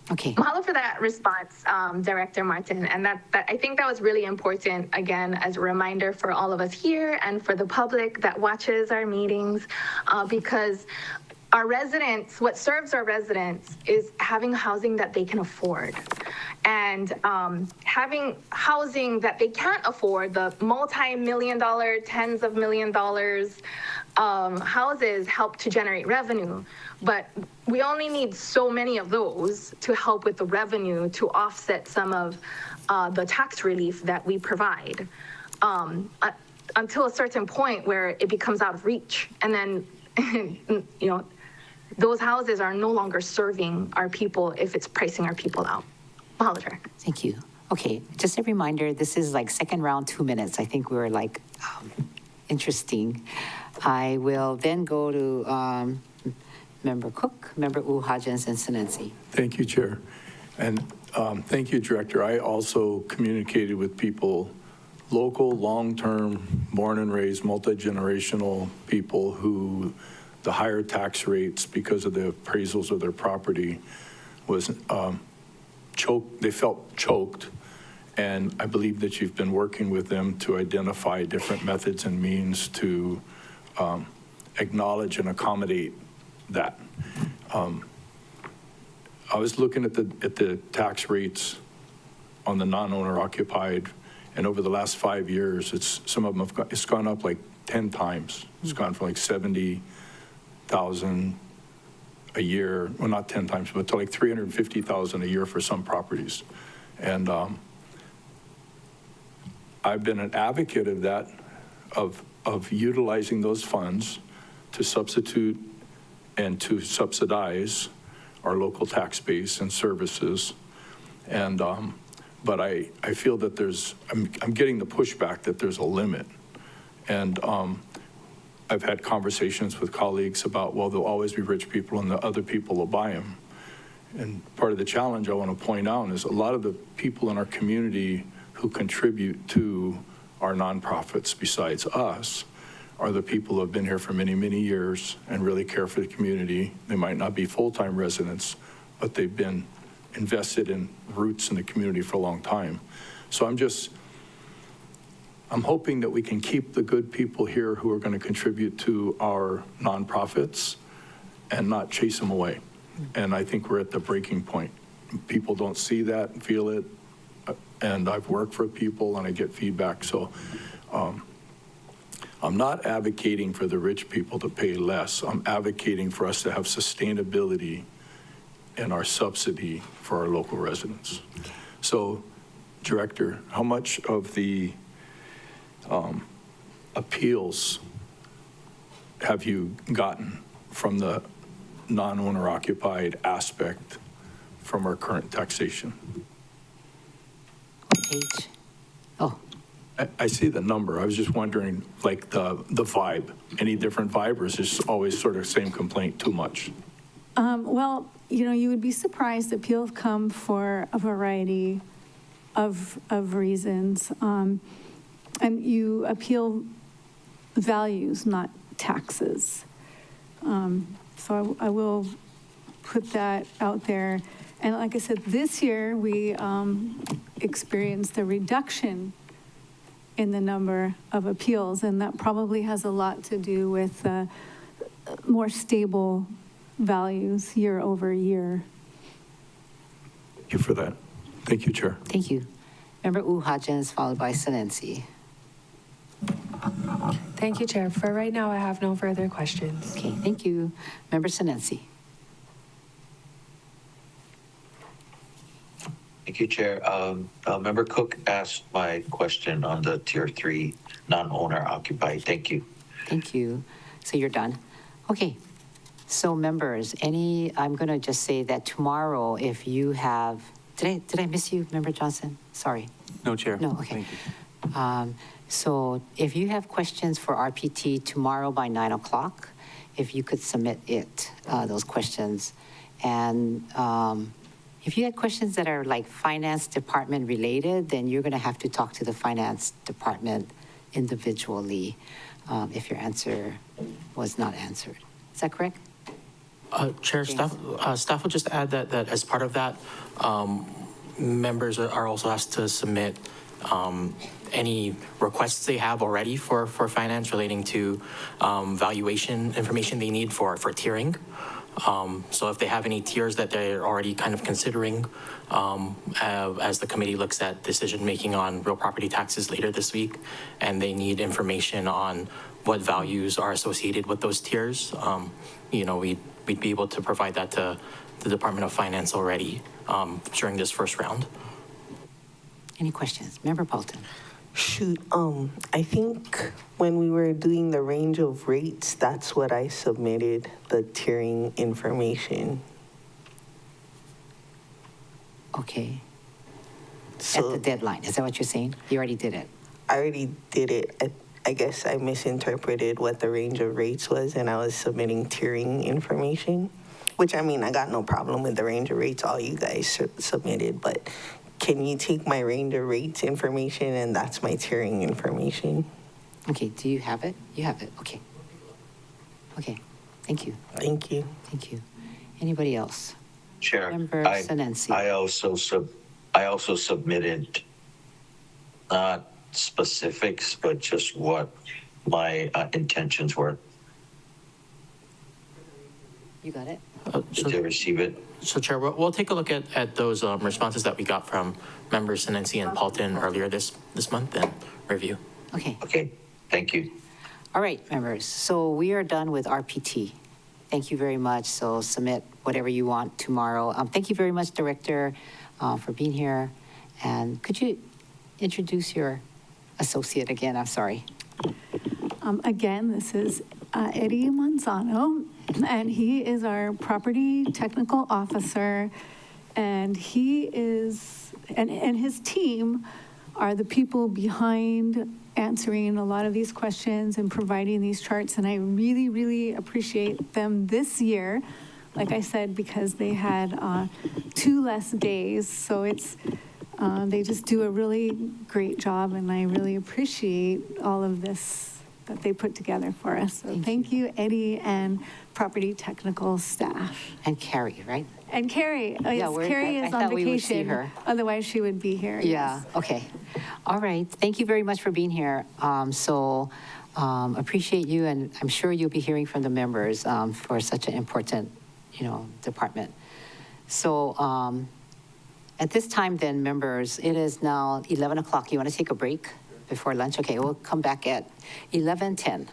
Okay. Mahalo for that response, Director Martin. And that I think that was really important, again, as a reminder for all of us here and for the public that watches our meetings, because our residents, what serves our residents is having housing that they can afford. And having housing that they can't afford, the multi-million-dollar, tens of million dollars houses help to generate revenue. But we only need so many of those to help with the revenue to offset some of the tax relief that we provide until a certain point where it becomes out of reach. And then, you know, those houses are no longer serving our people if it's pricing our people out. Mahalo, Chair. Thank you. Okay, just a reminder, this is like second round, 2 minutes. I think we were like interesting. I will then go to Member Cook, Member Hodgins, and Sinensi. Thank you, Chair. And thank you, Director. I also communicated with people, local, long-term, born and raised, multi-generational people who the higher tax rates because of the appraisals of their property was choked. They felt choked. And I believe that you've been working with them to identify different methods and means to acknowledge and accommodate that. I was looking at the tax rates on the non-owner occupied, and over the last 5 years, some of them it's gone up like 10 times. It's gone from like 70,000 a year, well, not 10 times, but to like 350,000 a year for some properties. And I've been an advocate of that, of utilizing those funds to substitute and to subsidize our local tax base and services. And, but I feel that I'm getting the pushback that there's a limit. And I've had conversations with colleagues about, well, there'll always be rich people and the other people will buy them. And part of the challenge I want to point out is a lot of the people in our community who contribute to our nonprofits besides us are the people who have been here for many, many years and really care for the community. They might not be full-time residents, but they've been invested in roots in the community for a long time. So I'm hoping that we can keep the good people here who are going to contribute to our nonprofits and not chase them away. And I think we're at the breaking point. People don't see that and feel it. And I've worked for people and I get feedback. So I'm not advocating for the rich people to pay less. I'm advocating for us to have sustainability in our subsidy for our local residents. So, Director, how much of the appeals have you gotten from the non-owner occupied aspect from our current taxation? What page? Oh. I see the number. I was just wondering, like the vibe, any different vibe, or is this always sort of same complaint, too much? Well, you know, you would be surprised. Appeals come for a variety of reasons. And you appeal values, not taxes. So I will put that out there. And like I said, this year we experienced a reduction in the number of appeals, and that probably has a lot to do with more stable values year over year. Thank you for that. Thank you, Chair. Thank you. Member Hodgins, followed by Sinensi. Thank you, Chair. For right now, I have no further questions. Okay, thank you. Member Sinensi. Thank you, Chair. Member Cook asked my question on the Tier 3 non-owner occupied. Thank you. Thank you. So you're done. Okay. So members, I'm going to just say that tomorrow, if you have, did I miss you, Member Johnson? Sorry. No, Chair. No, okay. Thank you. So if you have questions for RPT tomorrow by 9 o'clock, if you could submit those questions. And if you had questions that are like finance department related, then you're going to have to talk to the finance department individually if your answer was not answered. Is that correct? Chair, staff will just add that as part of that, members are also asked to submit any requests they have already for finance relating to valuation information they need for tiering. So if they have any tiers that they're already kind of considering as the committee looks at decision-making on real property taxes later this week, and they need information on what values are associated with those tiers, we'd be able to provide that to the Department of Finance already during this first round. Any questions? Member Paulton. Shoot, I think when we were doing the range of rates, that's what I submitted, the tiering information. Okay. So, at the deadline, is that what you're saying? You already did it? I already did it. I guess I misinterpreted what the range of rates was, and I was submitting tiering information, which, I mean, I got no problem with the range of rates all you guys submitted, but can you take my range of rates information and that's my tiering information? Okay, do you have it? You have it, okay. Okay, thank you. Thank you. Thank you. Anybody else? Chair, Member Sinensi. I also submitted not specifics, but just what my intentions were. You got it? Did you receive it? So Chair, we'll take a look at those responses that we got from members Sinensi and Paulton earlier this month and review. Okay. Okay, thank you. All right, members. So we are done with RPT. Thank you very much. So submit whatever you want tomorrow. Thank you very much, Director, for being here. And could you introduce your associate again? I'm sorry. Again, this is Eddie Manzano, and he is our property technical officer, and he is, and his team are the people behind answering a lot of these questions and providing these charts, and I really, really appreciate them this year, like I said, because they had 2 less days, so it's, they just do a really great job, and I really appreciate all of this that they put together for us. So thank you, Eddie, and property technical staff. And Carrie, right? And Carrie, yes, Carrie is on we would see vacation. her. Otherwise, she would be here. Yeah, yes. okay. All right, thank you very much for being here. Appreciate you, and I'm sure you'll be hearing from the members for such an important, department. So at this time then, members, it is now 11 o'clock. You want to take a break before lunch? Okay, we'll come back at 11:10.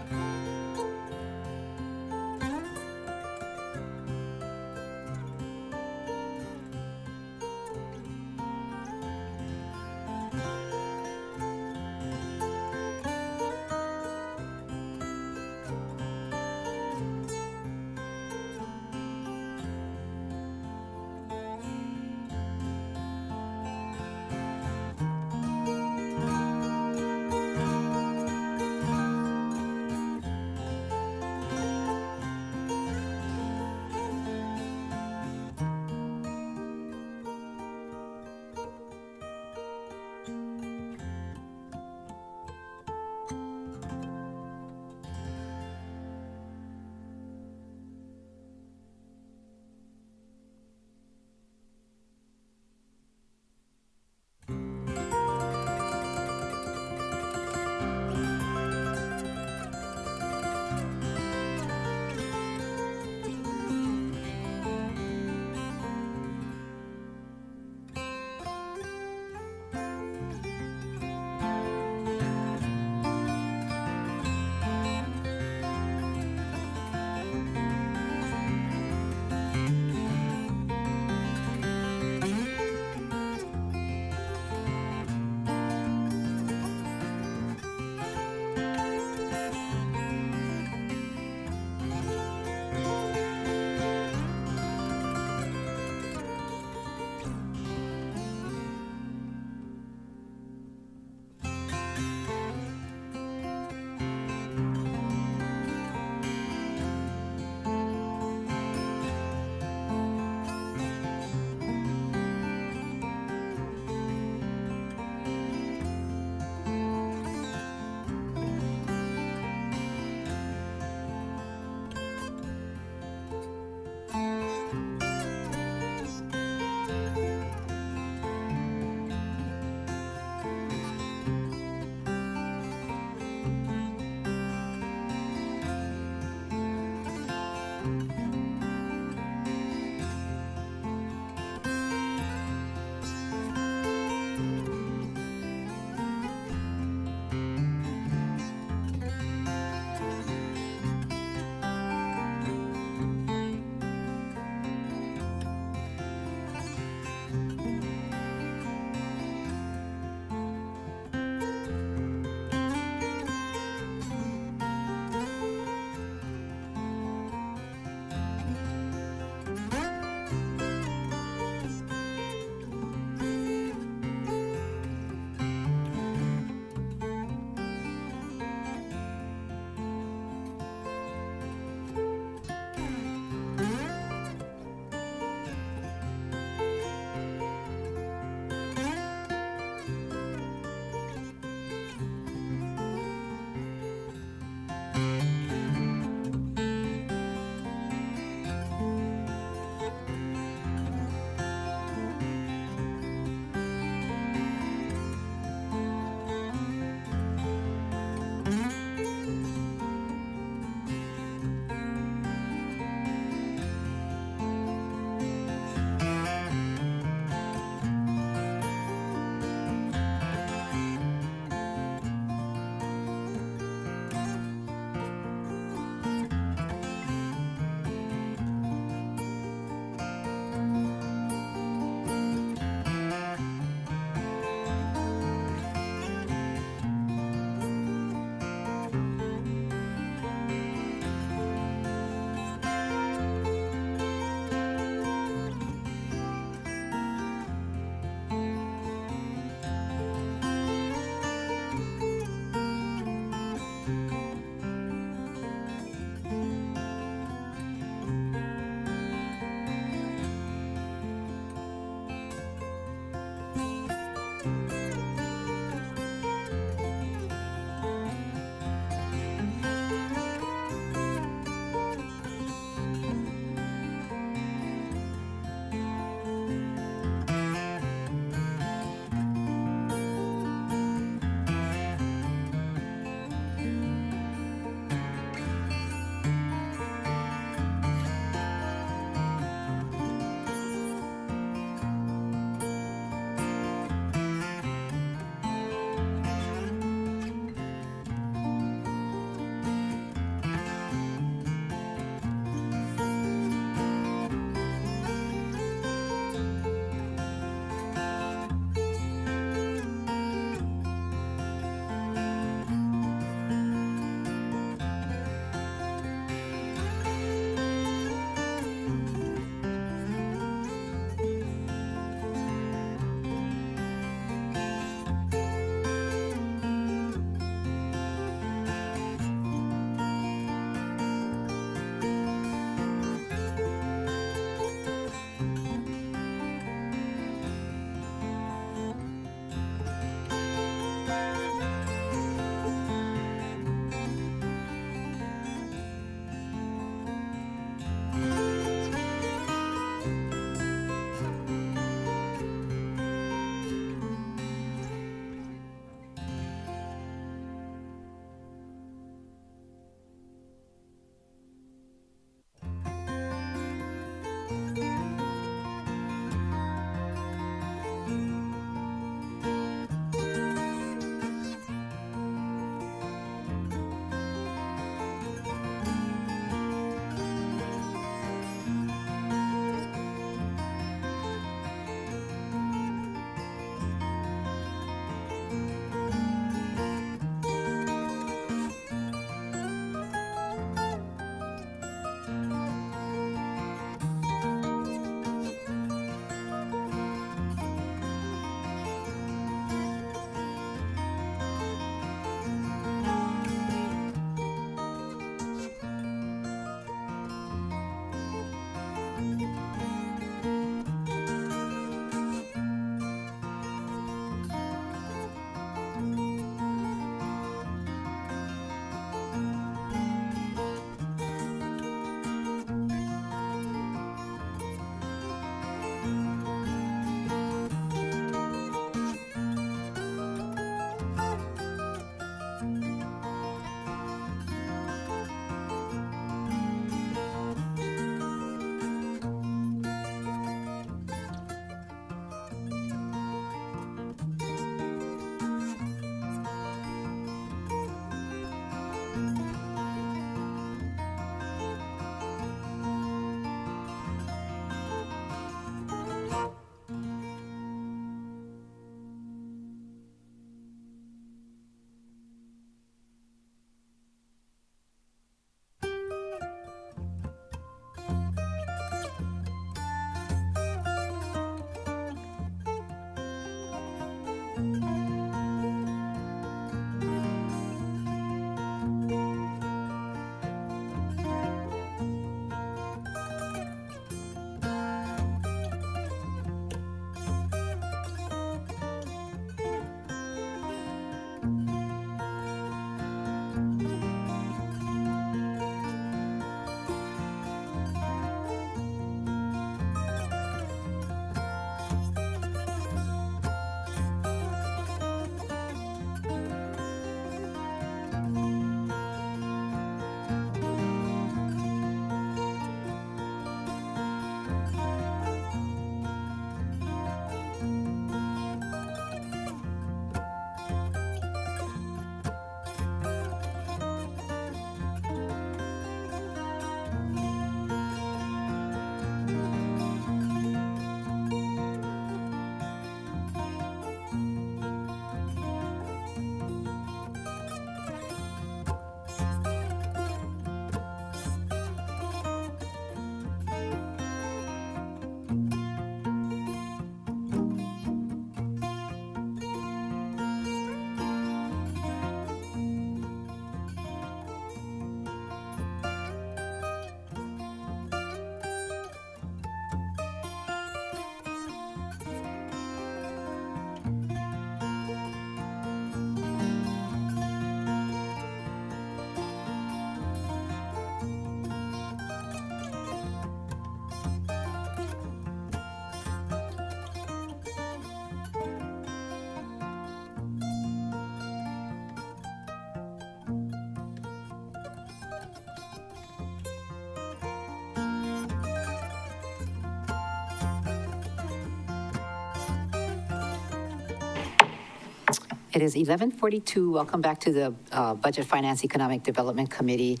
It is 11:42. Welcome back to the Budget Finance Economic Development Committee.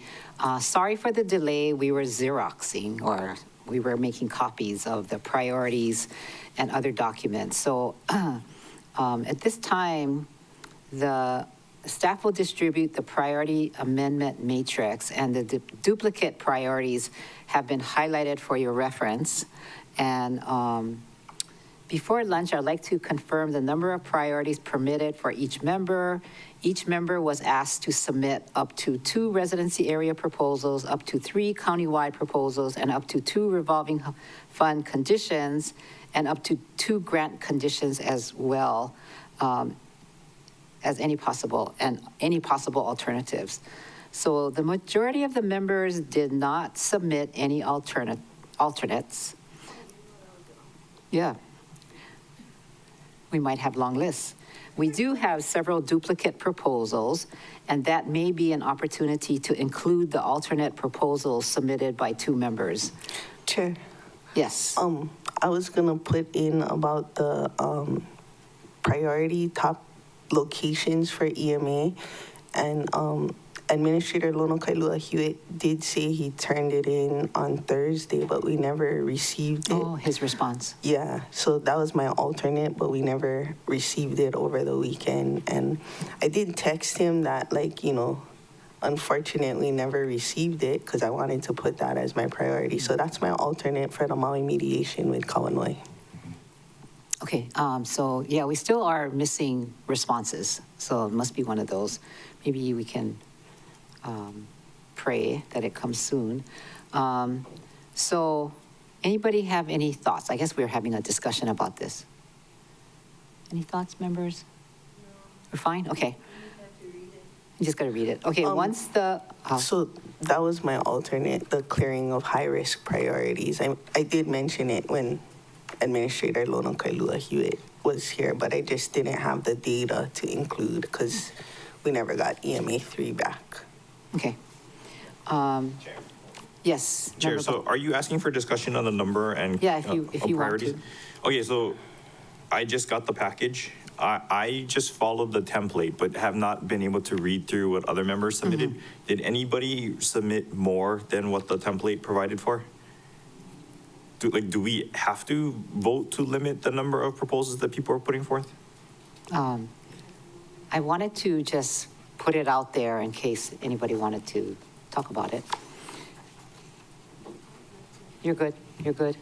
Sorry for the delay. We were Xeroxing, or we were making copies of the priorities and other documents. So at this time, the staff will distribute the priority amendment matrix, and the duplicate priorities have been highlighted for your reference. And before lunch, I'd like to confirm the number of priorities permitted for each member. Each member was asked to submit up to 2 residency area proposals, up to 3 countywide proposals, and up to 2 revolving fund conditions, and up to 2 grant conditions as well, as any possible alternatives. So the majority of the members did not submit any alternates. Yeah. We might have long lists. We do have several duplicate proposals, and that may be an opportunity to include the alternate proposals submitted by 2 members. Chair. Yes. I was gonna put in about the priority top locations for EMA, and Administrator Lono Kailua Hewitt did say he turned it in on Thursday, but we never received it. Oh, his response. Yeah, so that was my alternate, but we never received it over the weekend. And I did text him that, like, you know, unfortunately never received it because I wanted to put that as my priority. So that's my alternate for the Maui mediation with Kawanoi. Okay, so yeah, we still are missing responses, so it must be one of those. Maybe we can pray that it comes soon. So anybody have any thoughts? I guess we're having a discussion about this. Any thoughts, members? We're fine? Okay. You just got to read it. Okay, once the... So that was my alternate, the clearing of high-risk priorities. I did mention it when Administrator Lono Kailua Hewitt was here, but I just didn't have the data to include because we never got EMA 3 back. Okay. Yes. Chair, so are you asking for discussion on the number and Yeah, if you want priorities? to. Okay, so I just got the package. I just followed the template, but have not been able to read through what other members submitted. Mm-hmm. Did anybody submit more than what the template provided for? Do we have to vote to limit the number of proposals that people are putting forth? I wanted to just put it out there in case anybody wanted to talk about it. You're good? You're good?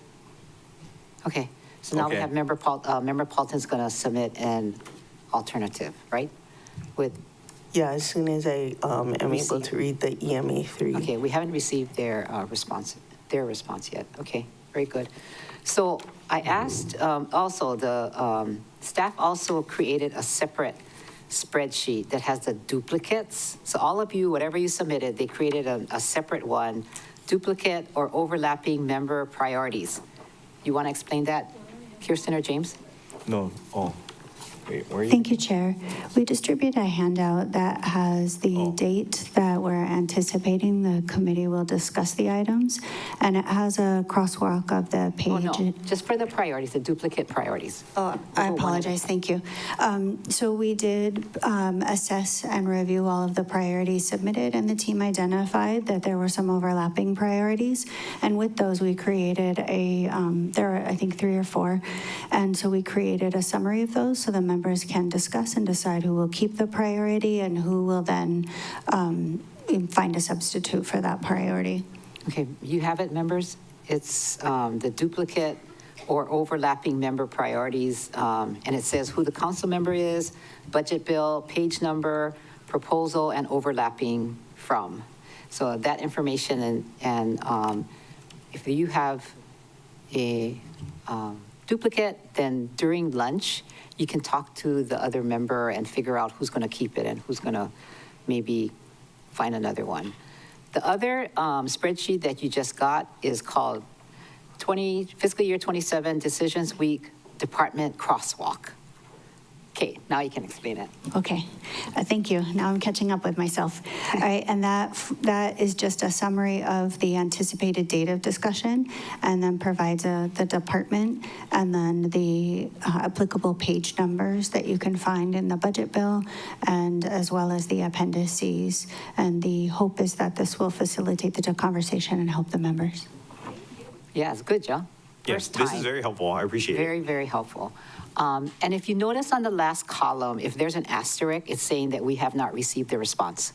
Okay. So now we Okay. have Member Paulton's going to submit an alternative, right? With, Yeah, as soon as I am able to read the EMA 3. okay, we haven't received their response yet. Okay, very good. So I asked, also, the staff also created a separate spreadsheet that has the duplicates. So all of you, whatever you submitted, they created a separate one, duplicate or overlapping member priorities. You want to explain that, Kirsten or James? No, oh, wait, where are you? Thank you, Chair. We distributed a handout that has the date that we're anticipating the committee will discuss the items, and it has a crosswalk of the page. Oh, no, just for the priorities, the duplicate priorities. Oh, I apologize, thank you. So we did assess and review all of the priorities submitted, and the team identified that there were some overlapping priorities. And with those, we created there are, I think, 3 or 4. And so we created a summary of those so the members can discuss and decide who will keep the priority and who will then find a substitute for that priority. Okay, you have it, members? It's the duplicate or overlapping member priorities, and it says who the council member is, budget bill, page number, proposal, and overlapping from. So that information, and if you have a duplicate, then during lunch, you can talk to the other member and figure out who's going to keep it and who's going to maybe find another one. The other spreadsheet that you just got is called fiscal year 27 Decisions Week Department Crosswalk. Okay, now you can explain it. Okay, thank you. Now I'm catching up with myself. All right, and that is just a summary of the anticipated date of discussion, and then provides the department, and then the applicable page numbers that you can find in the budget bill, and as well as the appendices. And the hope is that this will facilitate the conversation and help the members. Yeah, it's good, Joe. Yes, this is very helpful. I appreciate it. Very, very helpful. And if you notice on the last column, if there's an asterisk, it's saying that we have not received the response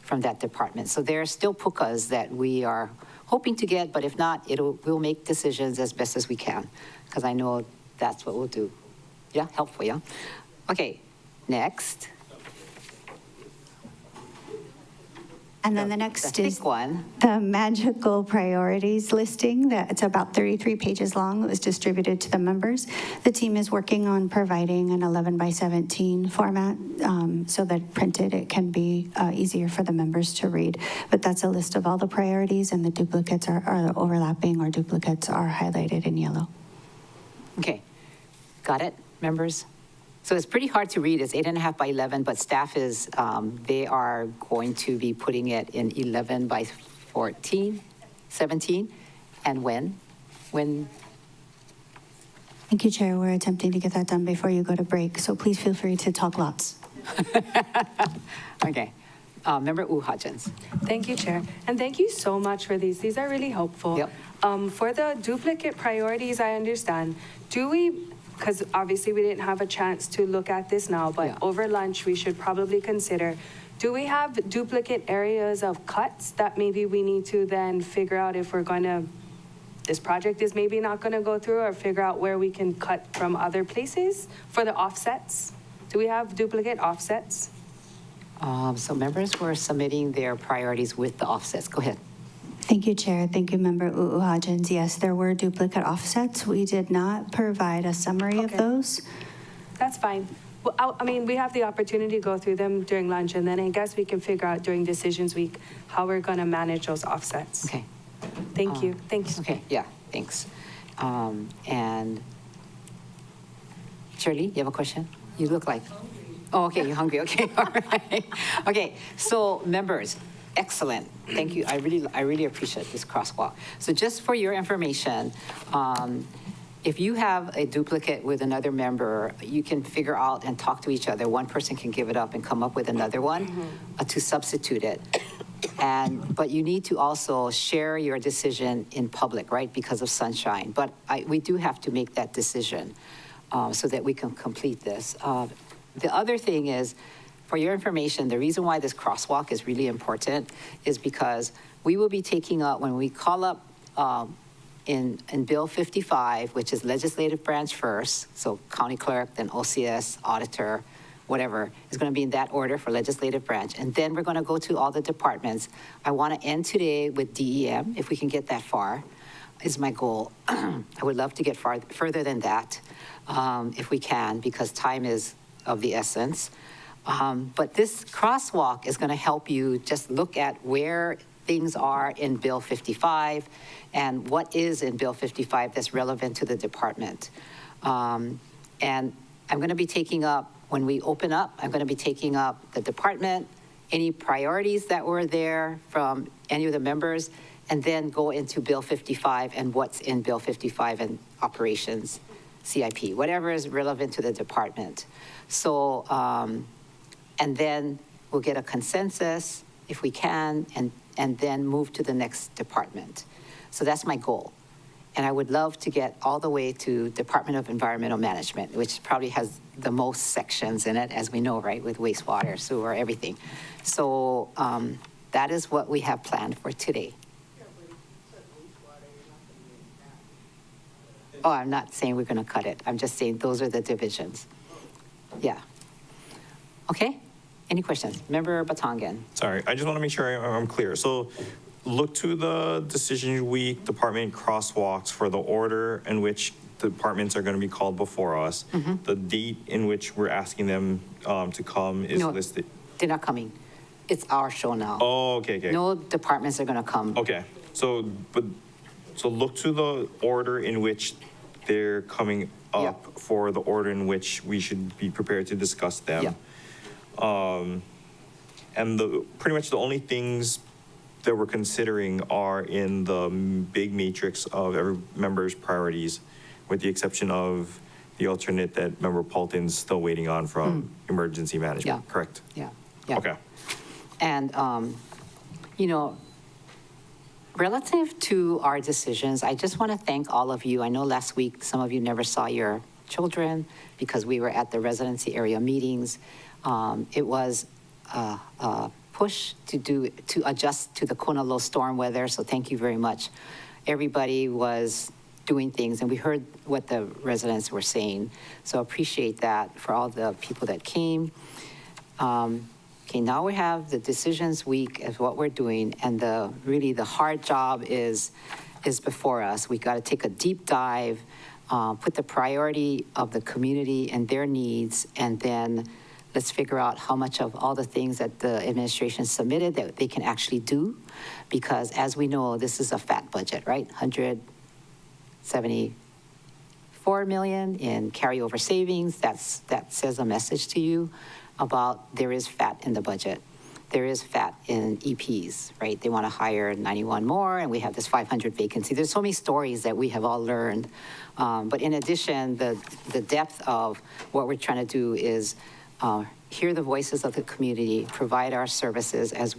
from that department. So there are still pukas that we are hoping to get, but if not, we'll make decisions as best as we can, because I know that's what we'll do. Yeah, helpful, yeah? Okay, next. And then the next is one. the magical priorities listing. That it's about 33 pages long. It was distributed to the members. The team is working on providing an 11 by 17 format so that printed it can be easier for the members to read. But that's a list of all the priorities, and the duplicates are overlapping, or duplicates are highlighted in yellow. Okay, got it, members? So it's pretty hard to read. It's 8.5 by 11, but staff is, they are going to be putting it in 11 by 17. And when? Thank you, Chair. We're attempting to get that done before you go to break, so please feel free to talk lots. Okay. Member Hodgins. Thank you, Chair. And thank you so much for these. These are really helpful. Yep. For the duplicate priorities, I understand. Because obviously we didn't have a chance to look at this now, but over lunch, we should probably consider, do we have duplicate areas of cuts that maybe we need to then figure out if this project is maybe not going to go through, or figure out where we can cut from other places for the offsets? Do we have duplicate offsets? So members were submitting their priorities with the offsets. Go ahead. Thank you, Chair. Thank you, Member Hodgins. Yes, there were duplicate offsets. We did not provide a summary of those. That's fine. Well, I mean, we have the opportunity to go through them during lunch, and then I guess we can figure out during Decisions Week how we're going to manage those offsets. Okay. Thank you. Thanks. Okay, yeah, thanks. And Shirley, you have a question? You look like, oh, okay, you're hungry. Okay, all right. Okay, so members, excellent. Thank you. I really appreciate this crosswalk. So just for your information, if you have a duplicate with another member, you can figure out and talk to each other. One person can give it up and come up with another one to substitute it. But you need to also share your decision in public, right, because of sunshine. But we do have to make that decision so that we can complete this. The other thing is, for your information, the reason why this crosswalk is really important is because we will be taking up, when we call up in Bill 55, which is legislative branch first, so county clerk, then OCS, auditor, whatever. It's going to be in that order for legislative branch. And then we're going to go to all the departments. I want to end today with DEM, if we can get that far, is my goal. I would love to get further than that, if we can, because time is of the essence. But this crosswalk is going to help you just look at where things are in Bill 55 and what is in Bill 55 that's relevant to the department. And I'm going to be taking up, when we open up, I'm going to be taking up the department, any priorities that were there from any of the members, and then go into Bill 55 and what's in Bill 55 and operations, CIP, whatever is relevant to the department. So, and then we'll get a consensus if we can, and then move to the next department. So that's my goal. And I would love to get all the way to Department of Environmental Management, which probably has the most sections in it, as we know, right, with wastewater, sewer, everything. So that is what we have planned for today. Oh, I'm not saying we're going to cut it. I'm just saying those are the divisions. Yeah. Okay. Any questions? Member Batangan. Sorry, I just want to make sure I'm clear. So look to the decision week department crosswalks for the order in which departments are going to be called before us. The date in which we're asking them to come is listed. They're not coming. It's our show now. Oh, okay. No departments are going to come. Okay, so look to the order in which they're coming up for the order in which we should be prepared to discuss them. And pretty much the only things that we're considering are in the big matrix of every member's priorities, with the exception of the alternate that Member Paulton's still waiting on from emergency management, correct? Yeah. Okay. And, you know, relative to our decisions, I just want to thank all of you. I know last week some of you never saw your children because we were at the residency area meetings. It was a push to adjust to the Kona low storm weather, so thank you very much. Everybody was doing things, and we heard what the residents were saying, so appreciate that for all the people that came. Okay, now we have the decisions week as what we're doing, and really the hard job is before us. We got to take a deep dive, put the priority of the community and their needs, and then let's figure out how much of all the things that the administration submitted that they can actually do, because as we know, this is a fat budget, right? 174 million in carryover savings. That says a message to you about there is fat in the budget. There is fat in EPs, right? They want to hire 91 more, and we have this 500 vacancy. There's so many stories that we have all learned. But in addition, the depth of what we're trying to do is hear the voices of the community, provide our services as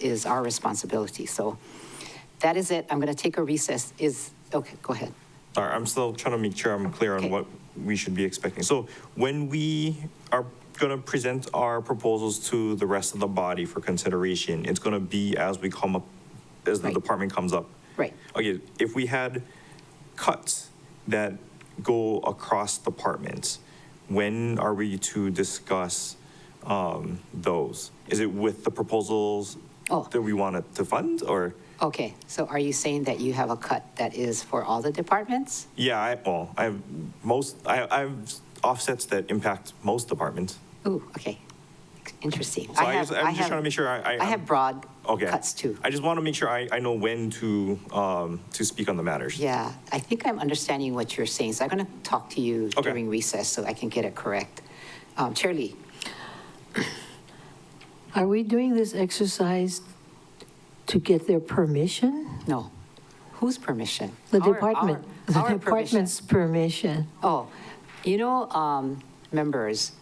is our responsibility. So that is it. I'm going to take a recess. Okay, go ahead. All right, I'm still trying to make sure I'm clear on what we should be expecting. So when we are going to present our proposals to the rest of the body for consideration, it's going to be as we come up, as the department comes up. Right. Okay, if we had cuts that go across departments, when are we to discuss those? Is it with the proposals that we want to fund, or? Okay, so are you saying that you have a cut that is for all the departments? Yeah, I have offsets that impact most departments. Ooh, okay, interesting. So I'm just trying to make sure I have broad cuts too. I just want to make sure I know when to speak on the matters. Yeah, I think I'm understanding what you're saying. So I'm going to talk to you during recess so I can get it correct. Chair Lee. Are we doing this exercise to get their permission? No. Whose permission? The department. The department's permission. Oh, you know, members,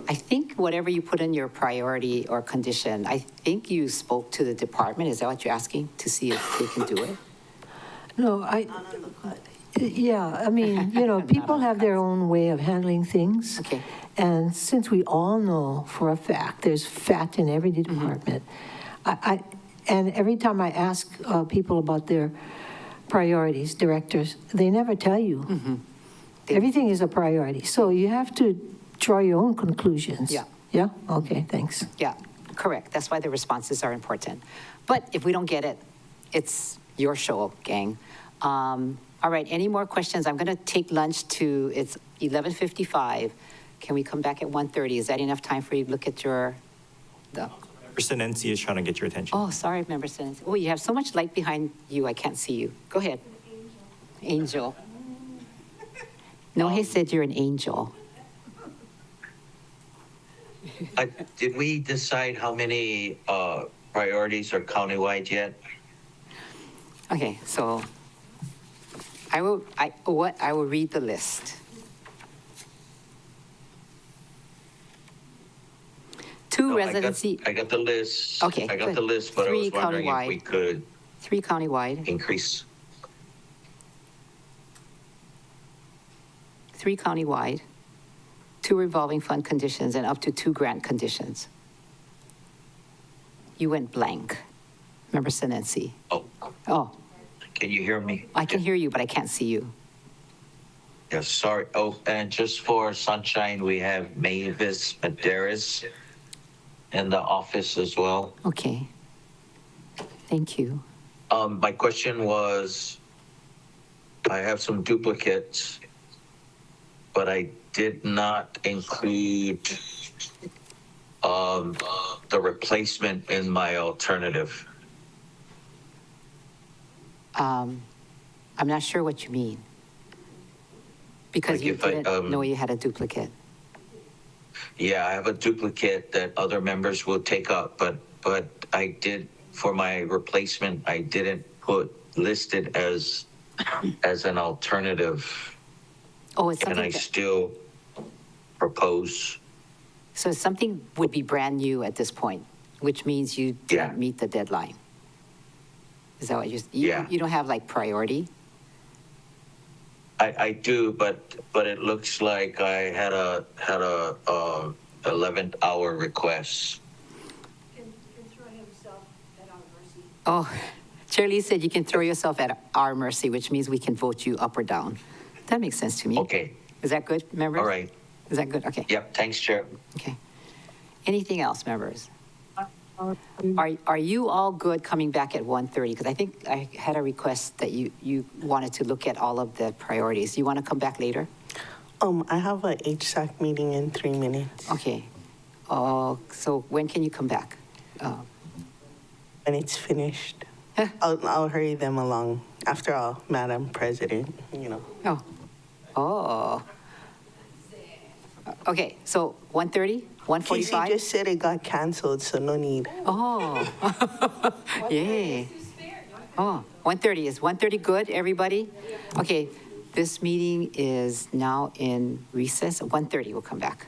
I think whatever you put in your priority or condition, I think you spoke to the department. Is that what you're asking, to see if they can do it? No, yeah, I mean, you know, people have their own way of handling things. Okay. And since we all know for a fact there's fat in every department, and every time I ask people about their priorities, directors, they never tell you. Everything is a priority. So you have to draw your own conclusions. Yeah. Yeah? Okay, thanks. Yeah, correct. That's why the responses are important. But if we don't get it, it's your show, gang. All right, any more questions? I'm going to take lunch to, it's 11:55. Can we come back at 1:30? Is that enough time for you to look at the, Person NC is trying to get your attention. oh, sorry, Member Simmons. Oh, you have so much light behind you, I can't see you. Go ahead. Angel. No, he said you're an angel. Did we decide how many priorities are countywide yet? Okay, so I will read the list. Two residency. I got the list. Okay, I got good. the list, but I Three was wondering if we countywide. could 3 countywide, increase. 3 countywide, 2 revolving fund conditions, and up to 2 grant conditions. You went blank. Member Sinensi. Oh, Can you hear me? I can hear you, but I can't see you. Yes, sorry. Oh, and just for Sunshine, we have Mavis Medeiros in the office as well. Okay. Thank you. My question was, I have some duplicates, but I did not include the replacement in my alternative. I'm not sure what you mean. Because Like you if I, didn't know you had a duplicate. Yeah, I have a duplicate that other members will take up, but I did, for my replacement, I didn't put listed as an alternative. Oh, it's Can something I that- still propose? So something would be brand new at this point, which means you didn't meet the deadline. Is that what you don't have like priority? I do, but it looks like I had a 11th hour request. Oh, Shirley said you can throw yourself at our mercy, which means we can vote you up or down. That makes sense to me. Okay. Is that good, members? All right. Is that good? Okay. Yep, thanks, Chair. Okay. Anything else, members? Are you all good coming back at 1:30? Because I think I had a request that you wanted to look at all of the priorities. You want to come back later? I have a HSAC meeting in 3 minutes. Okay. So when can you come back? When it's finished. I'll hurry them along. After all, Madam President, you know. Oh. Okay, so 1:30, 1:45? Casey just said it got canceled, so no need. Oh, yay. Oh, 1:30, is 1:30 good, everybody? Okay, this meeting is now in recess. 1:30, we'll come back.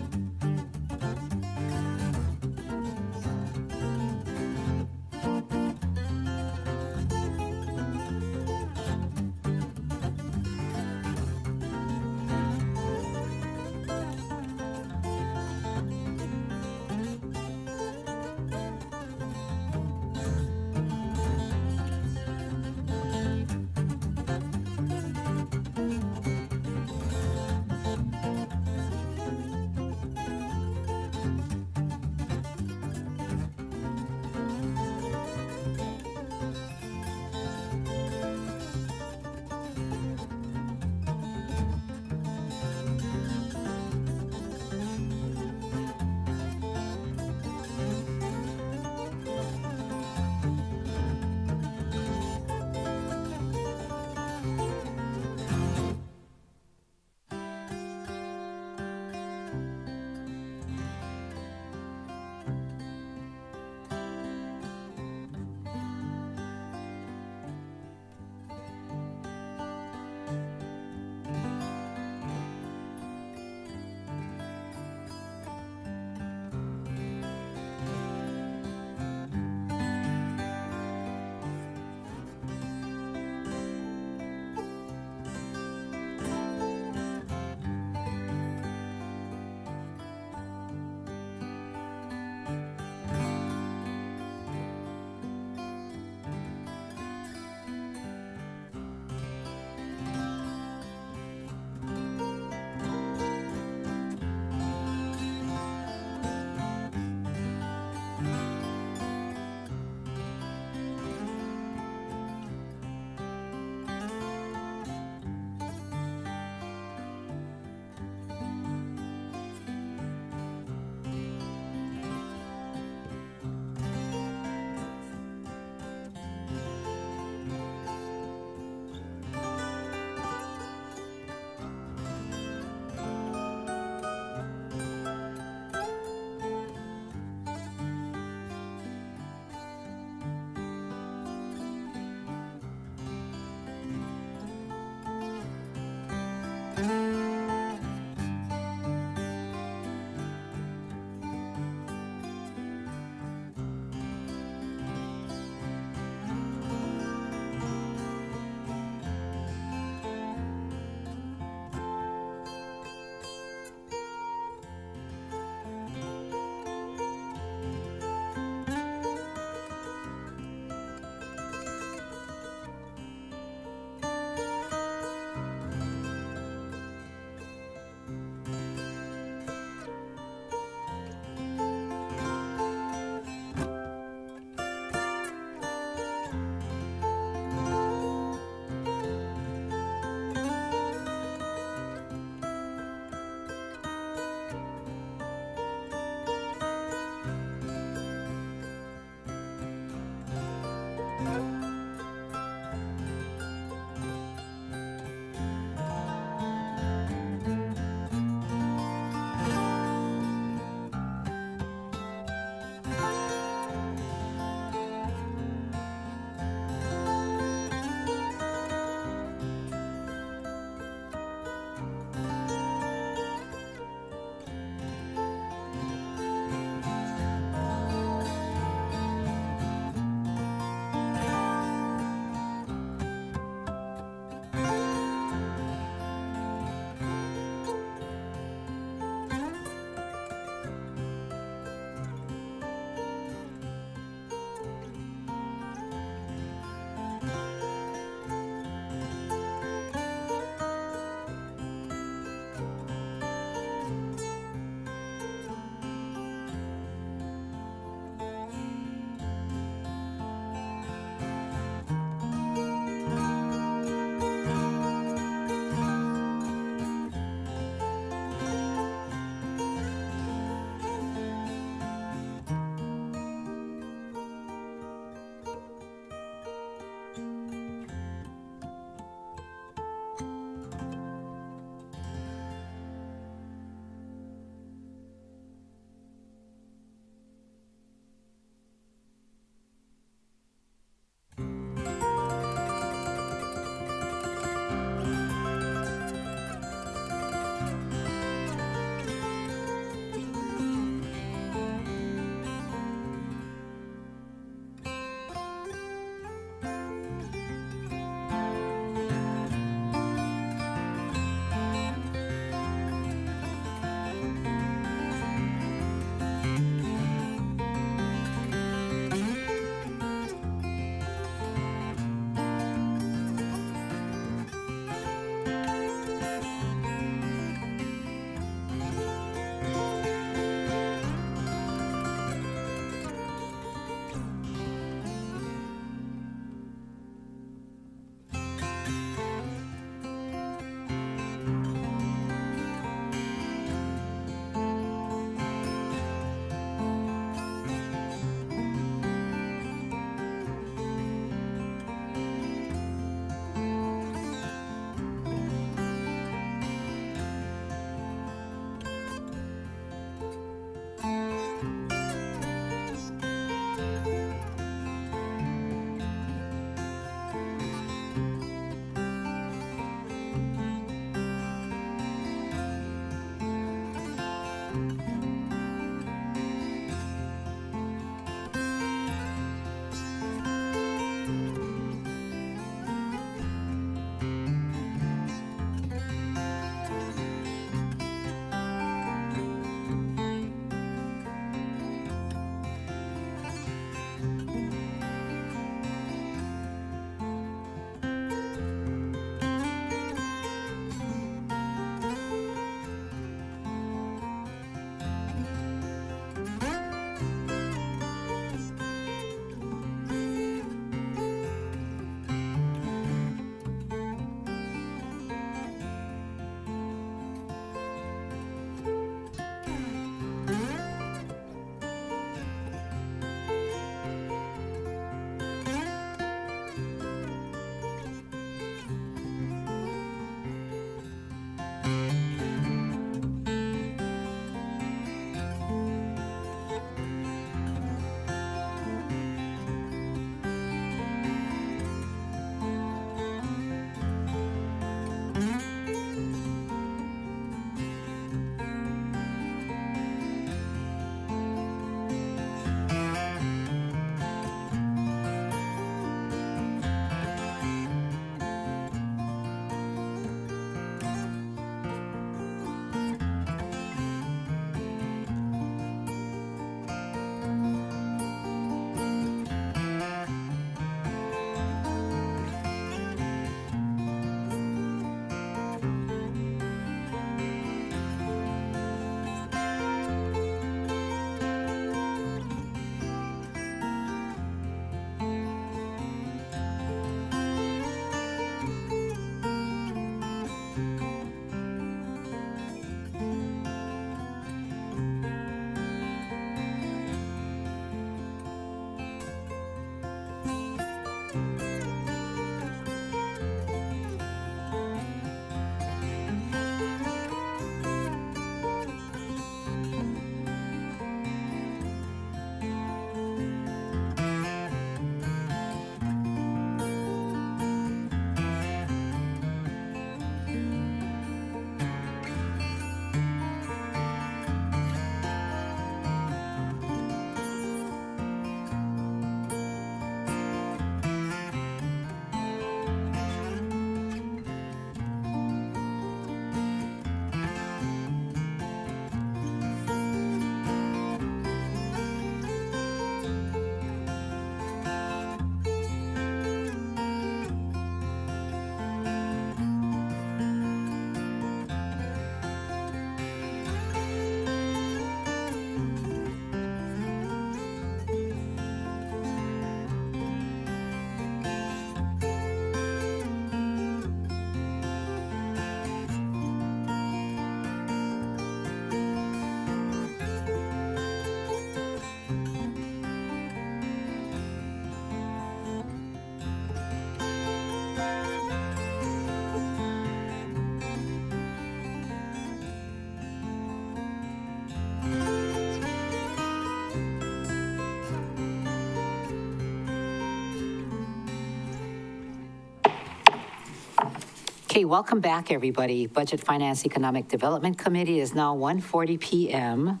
Okay, welcome back, everybody. Budget Finance Economic Development Committee is now 1:40 p.m.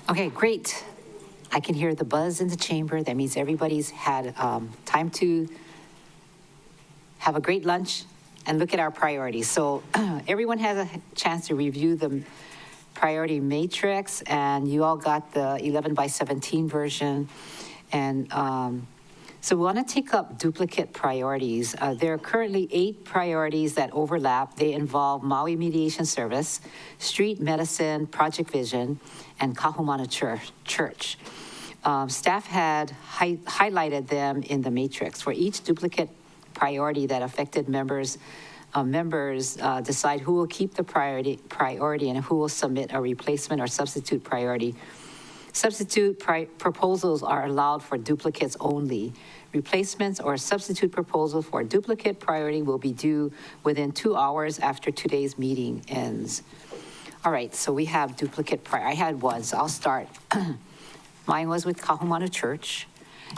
Okay, great. I can hear the buzz in the chamber. That means everybody's had time to have a great lunch and look at our priorities. So everyone has a chance to review the priority matrix, and you all got the 11/17 version. And so we want to take up duplicate priorities. There are currently 8 priorities that overlap. They involve Maui Mediation Service, Street Medicine, Project Vision, and Kahumanu Church. Staff had highlighted them in the matrix. For each duplicate priority that affected members decide who will keep the priority and who will submit a replacement or substitute priority. Substitute proposals are allowed for duplicates only. Replacements or substitute proposal for a duplicate priority will be due within 2 hours after today's meeting ends. All right, so we have duplicate I had one, so I'll start. Mine was with Kahumanu Church,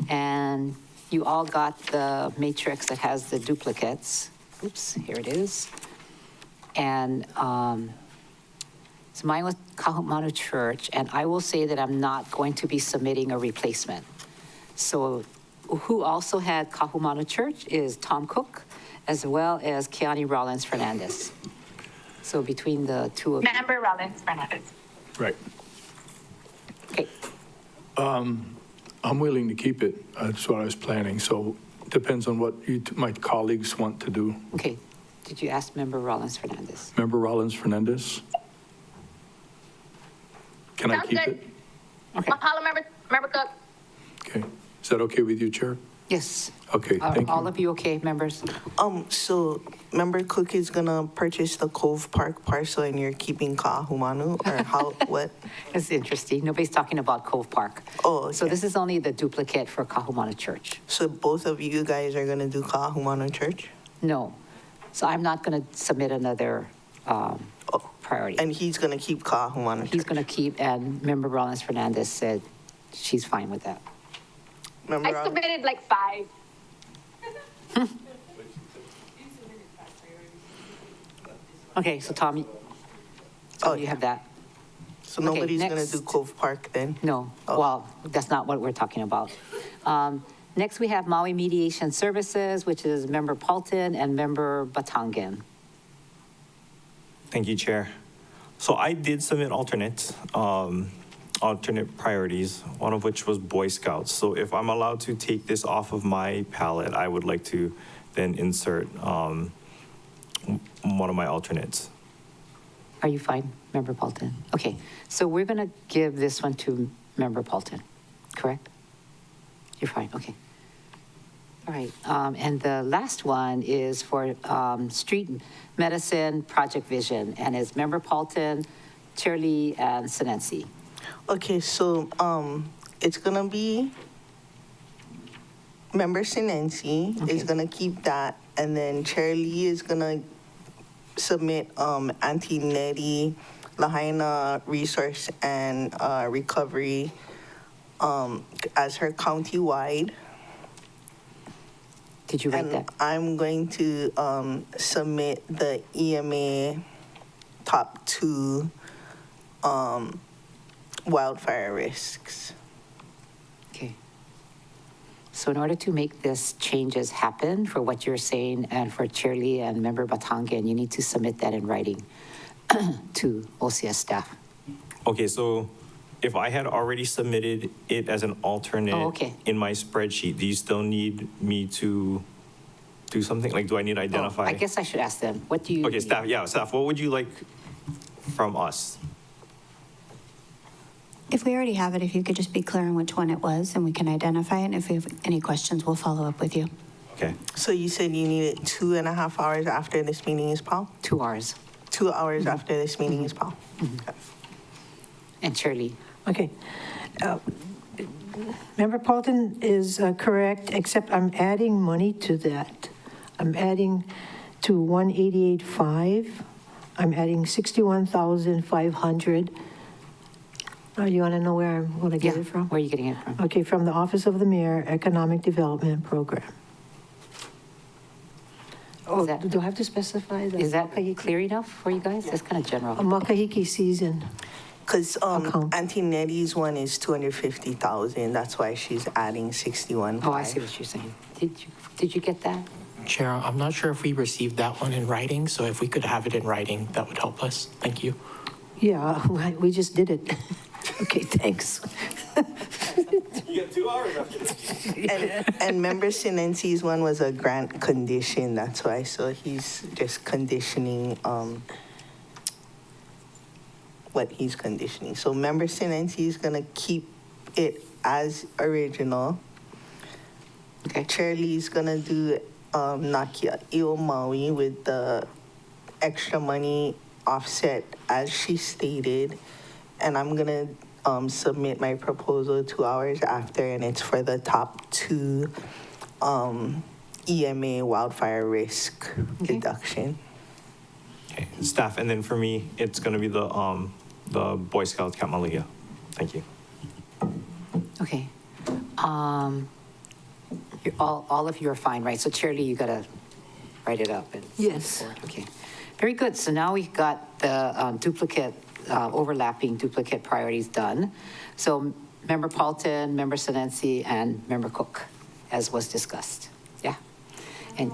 and you all got the matrix that has the duplicates. Oops, here it is. And so mine was Kahumanu Church, and I will say that I'm not going to be submitting a replacement. So who also had Kahumanu Church is Tom Cook, as well as Keani Rollins Fernandez. So between the two of you. Member Rollins Fernandez. Right. Okay. I'm willing to keep it. That's what I was planning. So depends on what my colleagues want to do. Okay. Did you ask Member Rollins Fernandez? Member Rollins Fernandez? Can I Sounds keep good. it? Okay. Mahalo, Member Cook. Okay. Is that okay with you, Chair? Yes. Okay, thank you. All of you okay, members? So Member Cook is gonna purchase the Cove Park parcel and you're keeping Kahumanu, or how, what? It's interesting. Nobody's talking about Cove Park. Oh, okay. So this is only the duplicate for Kahumanu Church. So both of you guys are gonna do Kahumanu Church? No. So I'm not going to submit another priority. And he's gonna keep Kahumanu Church? He's going to keep, and Member Rollins Fernandez said she's fine with that. I submitted like 5. Okay, so Tom, you have that. So Okay, nobody's gonna next. do Cove Park then? No, well, that's not what we're talking about. Next, we have Maui Mediation Services, which is Member Paulton and Member Batangan. Thank you, Chair. So I did submit alternate priorities, one of which was Boy Scouts. So if I'm allowed to take this off of my palette, I would like to then insert one of my alternates. Are you fine, Member Paulton? Okay, so we're going to give this one to Member Paulton, correct? You're fine, okay. All right, and the last one is for Street Medicine Project Vision, and it's Member Paulton, Chair Lee, and Sinensi. Okay, so it's gonna be Member Sinensi is gonna keep that, and then Chair Lee is gonna submit Auntie Nettie, Lahaina Resource and Recovery as her county-wide. Did you write and that? I'm going to submit the EMA top 2 wildfire risks. Okay. So in order to make this changes happen for what you're saying and for Chair Lee and Member Batangan, you need to submit that in writing to OCS staff. Okay, so if I had already submitted it as an alternate in my spreadsheet, do you still need me to do something? Like, do I need to identify? I guess I should ask them. What do you Okay, staff, staff, what would you like from us? If we already have it, if you could just be clear on which one it was, and we can identify it, and if we have any questions, we'll follow up with you. Okay. So you said you need it 2.5 hours after this meeting is Paul? 2 hours. 2 hours after this meeting is Paul? Okay. And Chair Lee. Okay. Member Paulton is correct, except I'm adding money to that. I'm adding to 188.5. I'm adding 61,500. You want to know where I'm going to get it from? Where are you getting it from? Okay, from the Office of the Mayor Economic Development Program. Oh, that- do I have to specify that? Is that clear enough for you guys? That's kind of general. A Makahiki season. Because Account. Auntie Nettie's one is 250,000. That's why she's adding 61. Oh, I see what you're saying. Did you get that? Chair, I'm not sure if we received that one in writing, so if we could have it in writing, that would help us. Thank you. Yeah, we just did it. Okay, thanks. You got 2 hours after this. And Member Sinensi's one was a grant condition. That's why. So he's just conditioning what he's conditioning. So Member Sinensi is going to keep it as original. Okay. Chair Lee's going to do Nakia Io Maui with the extra money offset as she stated. And I'm going to submit my proposal 2 hours after, and it's for the top 2 EMA wildfire risk reduction. Okay, staff, and then for me, it's going to be the Boy Scouts Camp Malia. Thank you. Okay. All of you are fine, right? So Chair Lee, you got to write it up. And Yes. Okay. Very good. So now we've got the overlapping duplicate priorities done. So Member Paulton, Member Sinensi, and Member Cook, as was discussed. Yeah. And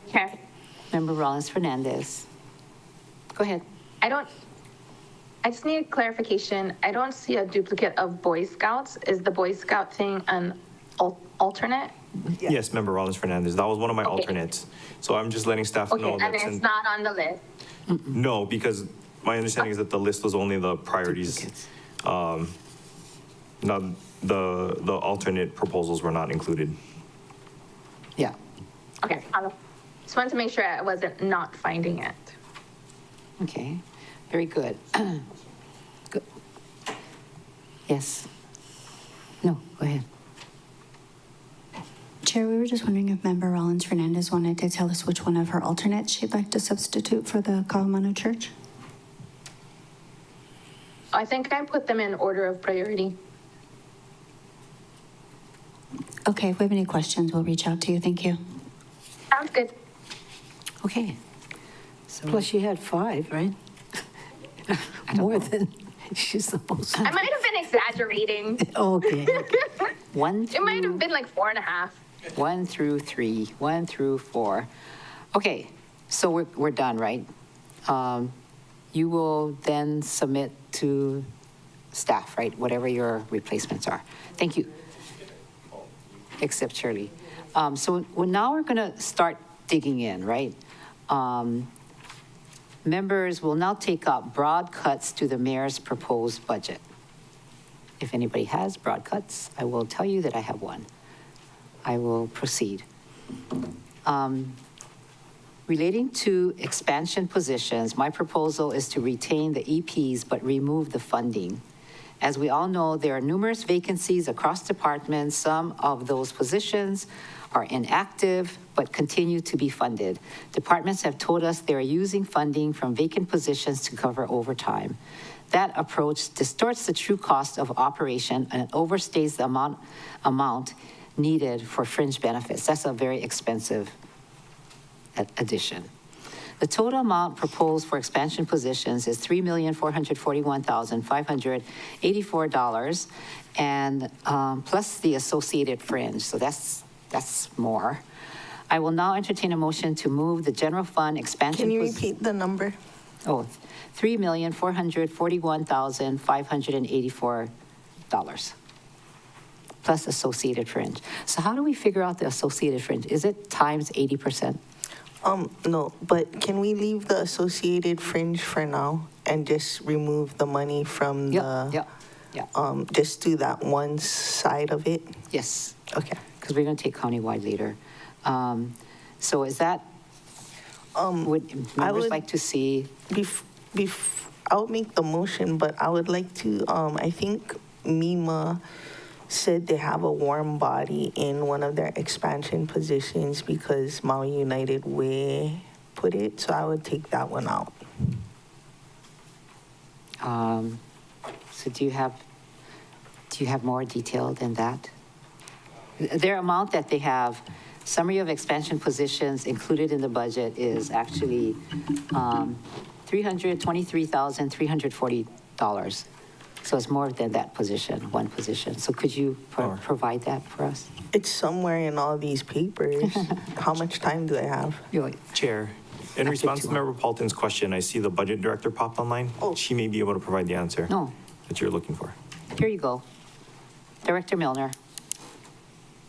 Okay. Member Rollins Fernandez. Go ahead. I just need clarification. I don't see a duplicate of Boy Scouts. Is the Boy Scout thing an alternate? Yes, Member Rollins Fernandez. That was one of my Okay. alternates. So I'm just letting staff Okay, know and that it's not on the list. no, because my understanding is that the list was only the priorities. Not the alternate proposals were not included. Yeah. Okay. Just wanted to make sure I wasn't not finding it. Okay. Very good. Good. Yes. No, go ahead. Chair, we were just wondering if Member Rollins Fernandez wanted to tell us which one of her alternates she'd like to substitute for the Kaumanu Church. I think I put them in order of priority. Okay, if we have any questions, we'll reach out to you. Thank you. Sounds good. Okay. So Plus she had 5, right? More than she's supposed to. I might have been exaggerating. Okay. It might have been like 4.5. 1 through 3, 1 through 4. Okay, so we're done, right? You will then submit to staff, right? Whatever your replacements are. Thank you. Except Shirley. So now we're going to start digging in, right? Members will now take up broad cuts to the mayor's proposed budget. If anybody has broad cuts, I will tell you that I have one. I will proceed. Relating to expansion positions, my proposal is to retain the EPs but remove the funding. As we all know, there are numerous vacancies across departments. Some of those positions are inactive but continue to be funded. Departments have told us they're using funding from vacant positions to cover overtime. That approach distorts the true cost of operation and overstates the amount needed for fringe benefits. That's a very expensive addition. The total amount proposed for expansion positions is $3,441,584, and plus the associated fringe, so that's more. I will now entertain a motion to move the general fund expansion. Can you repeat the number? Oh, $3,441,584 plus associated fringe. So how do we figure out the associated fringe? Is it times 80%? No, but can we leave the associated fringe for now and just remove the money from Yeah. just do that one side of it? Yes. Okay. Because we're going to take countywide later. So is that, would members like to see? I'll make the motion, but I would like to, I think MEMA said they have a warm body in one of their expansion positions because Maui United Way put it, so I would take that one out. So do you have more detail than that? Their amount that they have Summary of expansion positions included in the budget is actually $323,340. So it's more than that position, one position. So could you provide that for us? It's somewhere in all these papers. How much time do I have? Chair, in response to Member Paulton's question, I see the budget director popped online. She may be able to provide the answer that you're looking for. Here you go. Director Milner.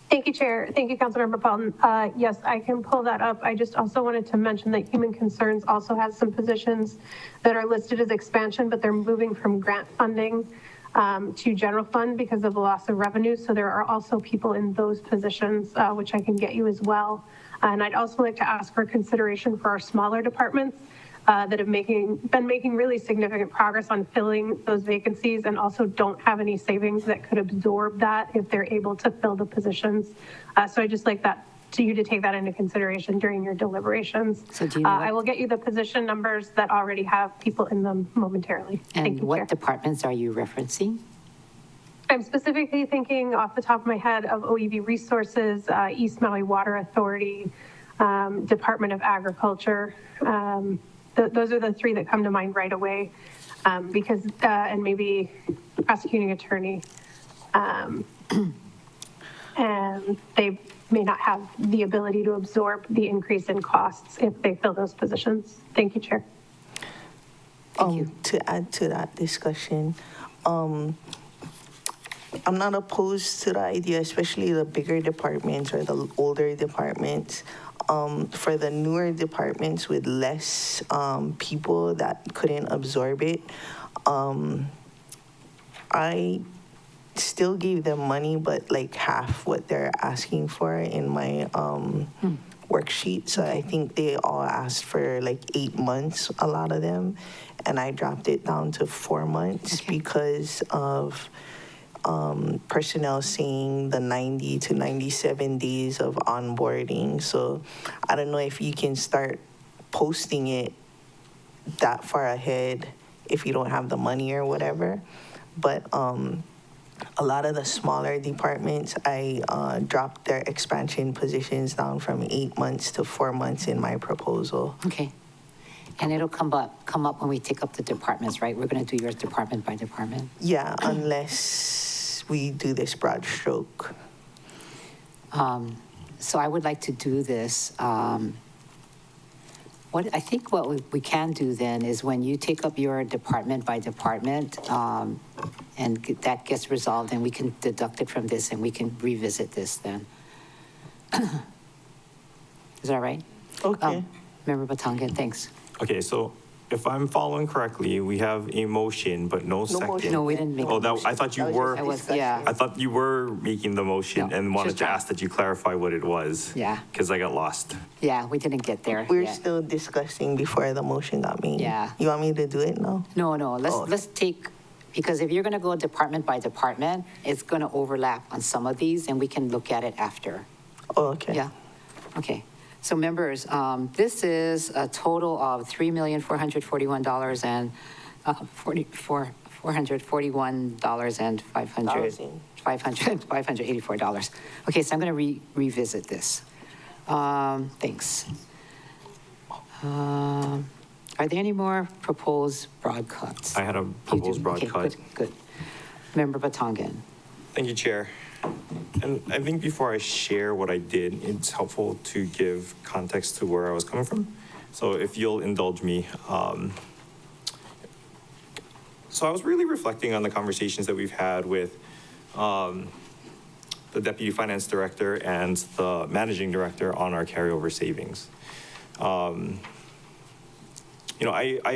Thank you, Chair. Thank you, Councilmember Paulton. Yes, I can pull that up. I just also wanted to mention that Human Concerns also has some positions that are listed as expansion, but they're moving from grant funding to general fund because of the loss of revenue. So there are also people in those positions, which I can get you as well. And I'd also like to ask for consideration for our smaller departments that have been making really significant progress on filling those vacancies and also don't have any savings that could absorb that if they're able to fill the positions. So I just like you to take that into consideration during your deliberations. So do you know I will get you the position numbers that already have people in them momentarily. And what departments are you referencing? I'm specifically thinking off the top of my head of OEV Resources, East Maui Water Authority, Department of Agriculture. Those are the three that come to mind right away because, and maybe prosecuting attorney. And they may not have the ability to absorb the increase in costs if they fill those positions. Thank you, Chair. To add to that discussion, I'm not opposed to the idea, especially the bigger departments or the older departments. For the newer departments with less people that couldn't absorb it, I still gave them money, but like half what they're asking for in my worksheet. So I think they all asked for like 8 months, a lot of them, and I dropped it down to 4 months because of personnel saying the 90 to 97 days of onboarding. So I don't know if you can start posting it that far ahead if you don't have the money or whatever. But a lot of the smaller departments, I dropped their expansion positions down from 8 months to 4 months in my proposal. Okay. And it'll come up when we take up the departments, right? We're going to do yours department by department? Yeah, unless we do this broad stroke. So I would like to do this. What we can do then is when you take up your department by department, and that gets resolved, and we can deduct it from this, and we can revisit this then. Is that right? Okay. Member Batangan, thanks. Okay, so if I'm following correctly, we have a motion, but no second. motion. No, we didn't make a motion. I thought you were. Yeah. I thought you were making the motion No, and wanted just to try- ask that you clarify what it was. Yeah. Because I got lost. Yeah, we didn't get there We're yet. still discussing before the motion got made. Yeah. You want me to do it now? No, let's take, because if you're going to go department by department, it's going to overlap on some of these, and we can look at it after. Oh, okay. Yeah, okay. So members, this is a total of $3,441 and $584. Okay, so I'm going to revisit this. Thanks. Are there any more proposed broad cuts? I had a proposed broad Okay, cut. Good. Member Batangan. Thank you, Chair. And I think before I share what I did, it's helpful to give context to where I was coming from. So if you'll indulge me. So I was really reflecting on the conversations that we've had with the Deputy Finance Director and the Managing Director on our carryover savings. I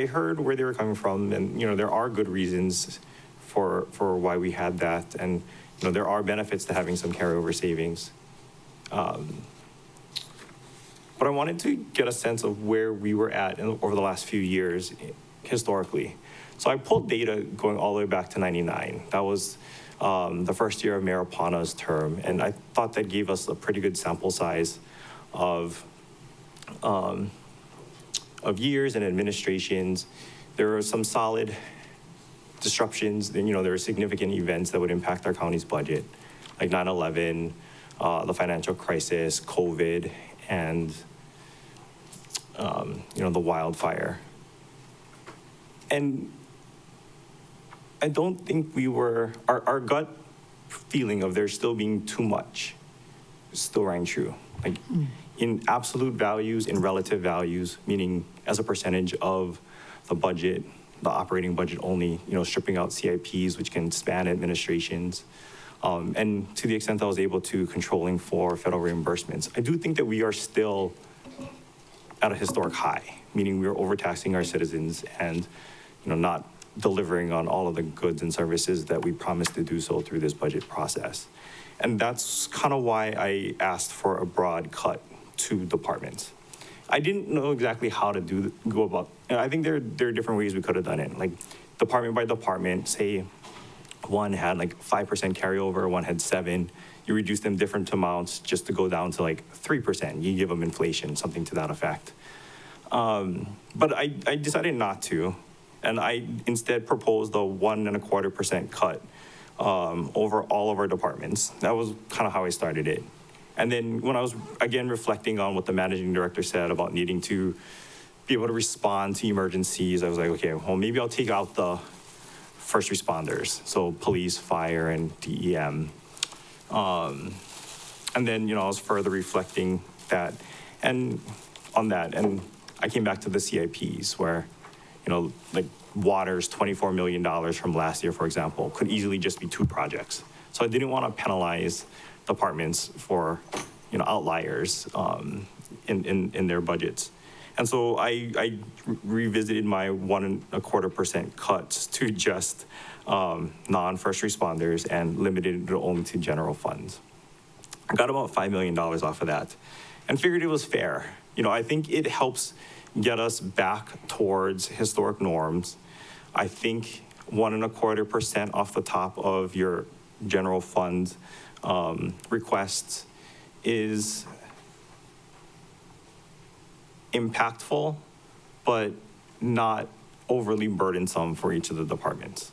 heard where they were coming from, and, there are good reasons for why we had that. And, there are benefits to having some carryover savings. But I wanted to get a sense of where we were at over the last few years historically. So I pulled data going all the way back to 99. That was the first year of Mayor Apana's term. And I thought that gave us a pretty good sample size of years and administrations. There were some solid disruptions. There were significant events that would impact our county's budget, like 9/11, the financial crisis, COVID, and the wildfire. And I don't think our gut feeling of there still being too much still rang true. Like in absolute values, in relative values, meaning as a percentage of the budget, the operating budget only, stripping out CIPs, which can span administrations. And to the extent that I was able to, controlling for federal reimbursements, I do think that we are still at a historic high, meaning we are overtaxing our citizens and, not delivering on all of the goods and services that we promised to do so through this budget process. And that's kind of why I asked for a broad cut to departments. I didn't know exactly how to go about. I think there are different ways we could have done it, like department by department. Say one had like 5% carryover, one had 7%. You reduce them different amounts just to go down to like 3%. You give them inflation, something to that effect. But I decided not to, and I instead proposed a 1.25% cut over all of our departments. That was kind of how I started it. And then when I was, again, reflecting on what the managing director said about needing to be able to respond to emergencies, I was like, okay, well, maybe I'll take out the first responders, so police, fire, and DEM. And then, I was further reflecting that and on that, and I came back to the CIPs where, like water's $24 million from last year, for example, could easily just be 2 projects. So I didn't want to penalize departments for, outliers in their budgets. And so I revisited my 1.25% cuts to just non-first responders and limited it only to general funds. I got about $5 million off of that and figured it was fair. I think it helps get us back towards historic norms. I think 1.25% off the top of your general fund requests is impactful, but not overly burdensome for each of the departments.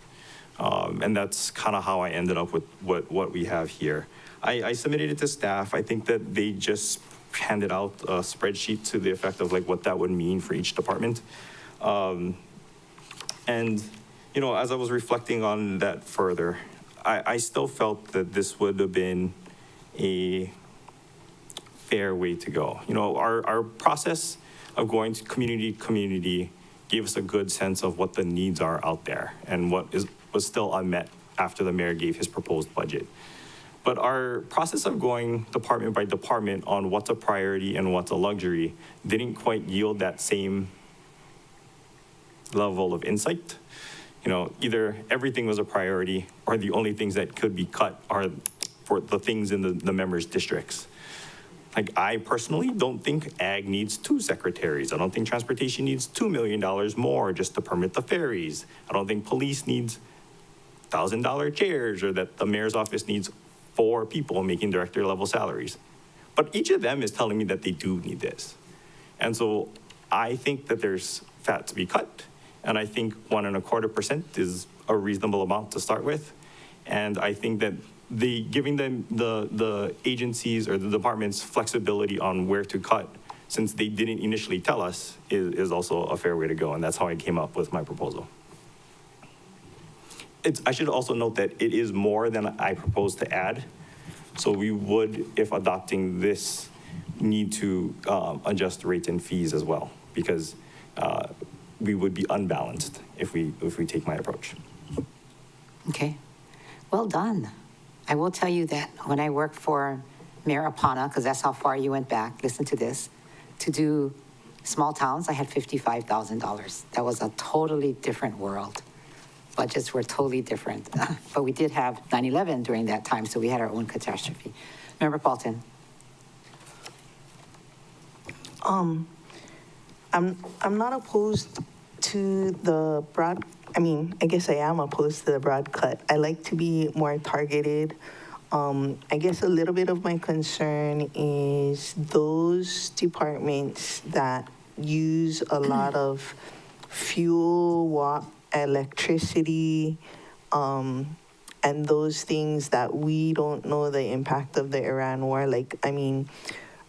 And that's kind of how I ended up with what we have here. I submitted it to staff. I think that they just handed out a spreadsheet to the effect of like what that would mean for each department. And, as I was reflecting on that further, I still felt that this would have been a fair way to go. Our process of going to community gave us a good sense of what the needs are out there and what was still unmet after the mayor gave his proposed budget. But our process of going department by department on what's a priority and what's a luxury didn't quite yield that same level of insight. Either everything was a priority or the only things that could be cut are for the things in the members' districts. Like, I personally don't think ag needs 2 secretaries. I don't think transportation needs $2 million more just to permit the ferries. I don't think police needs $1,000 chairs or that the mayor's office needs 4 people making director level salaries. But each of them is telling me that they do need this. And so I think that there's fat to be cut. And I think 1.25% is a reasonable amount to start with. And I think that giving them the agencies or the departments flexibility on where to cut, since they didn't initially tell us, is also a fair way to go. And that's how I came up with my proposal. I should also note that it is more than I proposed to add. So we would, if adopting this, need to adjust rates and fees as well, because we would be unbalanced if we take my approach. Okay, well done. I will tell you that when I worked for Mayor Apana, because that's how far you went back, listen to this, to do small towns, I had $55,000. That was a totally different world. Budgets were totally different. But we did have 9/11 during that time, so we had our own catastrophe. Member Paulton. I'm not opposed to the broad, I guess I am opposed to the broad cut. I like to be more targeted. I guess a little bit of my concern is those departments that use a lot of fuel, electricity, and those things that we don't know the impact of the Iran war. Like, I mean,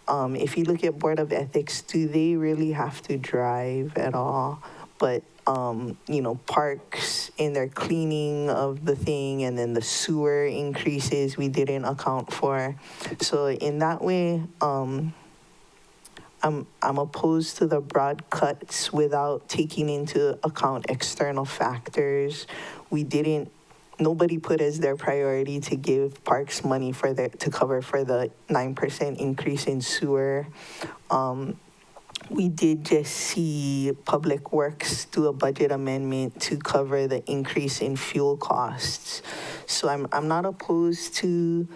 if you look at Board of Ethics, do they really have to drive at all? But, you know, parks in their cleaning of the thing, and then the sewer increases we didn't account for. So in that way, I'm opposed to the broad cuts without taking into account external factors. Nobody put as their priority to give parks money to cover for the 9% increase in sewer. We did just see Public Works do a budget amendment to cover the increase in fuel costs. So I'm not opposed to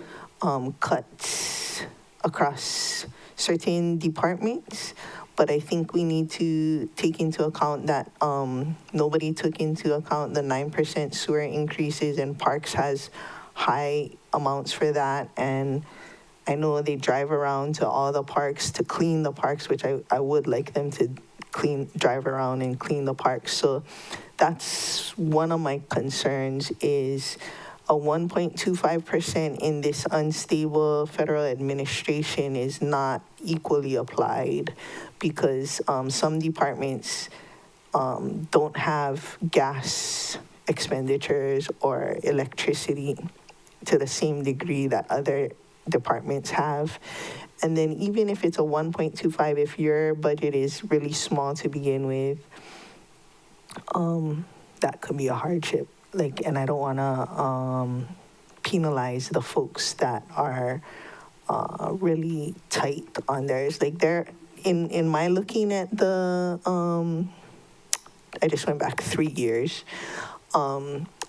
cuts across certain departments, but I think we need to take into account that nobody took into account the 9% sewer increases, and Parks has high amounts for that. And I know they drive around to all the parks to clean the parks, which I would like them to drive around and clean the parks. So that's one of my concerns, is a 1.25% in this unstable federal administration is not equally applied, because some departments don't have gas expenditures or electricity to the same degree that other departments have. And then even if it's a 1.25, if your budget is really small to begin with, that could be a hardship. Like, and I don't want to penalize the folks that are really tight on theirs. Like, they're in my looking at the I just went back 3 years.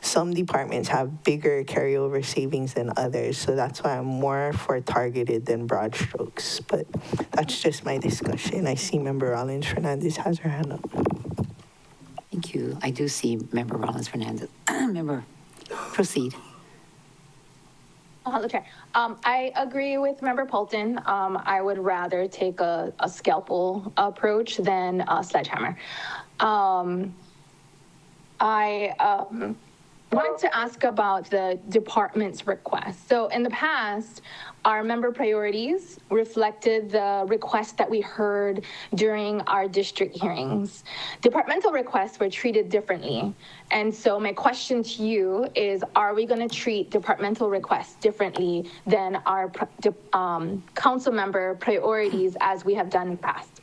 Some departments have bigger carryover savings than others, so that's why I'm more for targeted than broad strokes. But that's just my discussion. I see Member Rollins Fernandez has her hand up. Thank you. I do see Member Rollins Fernandez. Member, proceed. Hello, Chair. I agree with Member Polton. I would rather take a scalpel approach than a sledgehammer. I wanted to ask about the department's request. So in the past, our member priorities reflected the requests that we heard during our district hearings. Departmental requests were treated differently. And so my question to you is, are we going to treat departmental requests differently than our council member priorities as we have done in the past?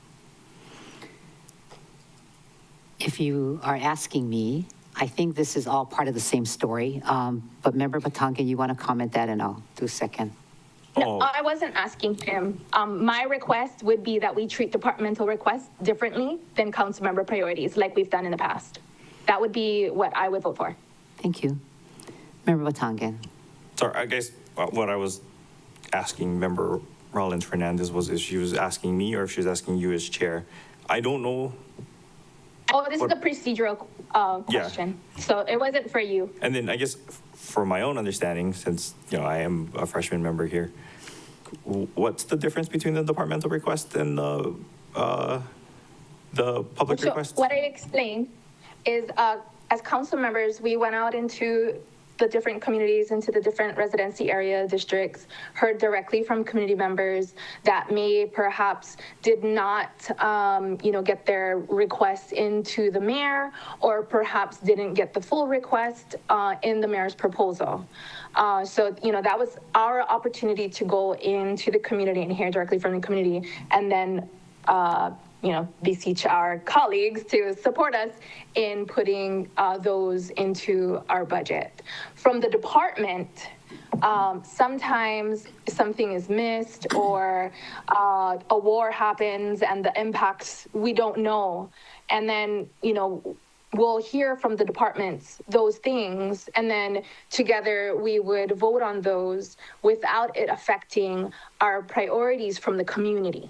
If you are asking me, I think this is all part of the same story. But Member Batangan, you want to comment that, and I'll do a second. No, I wasn't asking him. My request would be that we treat departmental requests differently than council member priorities, like we've done in the past. That would be what I would vote for. Thank you. Member Batangan. Sorry, I guess what I was asking Member Rollins Fernandez was if she was asking me or if she was asking you as chair. I don't know. Oh, this is a procedural question, so it wasn't for you. And then I guess for my own understanding, since I am a freshman member here, what's the difference between the departmental request and the public request? What I explained is, as council members, we went out into the different communities, into the different residency area districts, heard directly from community members that may perhaps did not, get their requests into the mayor, or perhaps didn't get the full request in the mayor's proposal. So, that was our opportunity to go into the community and hear directly from the community, and then beseech our colleagues to support us in putting those into our budget. From the department, sometimes something is missed, or a war happens and the impacts we don't know. And then, we'll hear from the departments those things, and then together we would vote on those without it affecting our priorities from the community.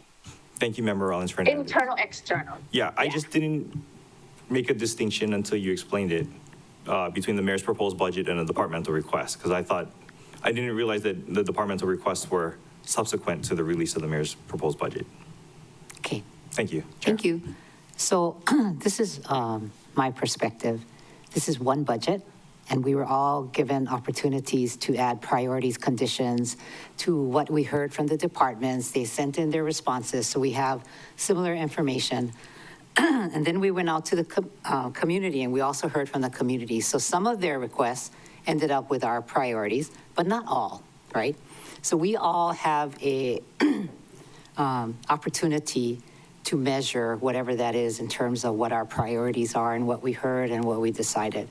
Thank you, Member Rollins Fernandez. Internal, external. Yeah, I just didn't make a distinction until you explained it between the mayor's proposed budget and a departmental request, because I didn't realize that the departmental requests were subsequent to the release of the mayor's proposed budget. Okay. Thank you. Thank you. So this is my perspective. This is one budget, And we were all given opportunities to add priorities, conditions to what we heard from the departments. They sent in their responses, so we have similar information. And then we went out to the community, and we also heard from the community. So some of their requests ended up with our priorities, but not all, right? So we all have a opportunity to measure whatever that is in terms of what our priorities are and what we heard and what we decided.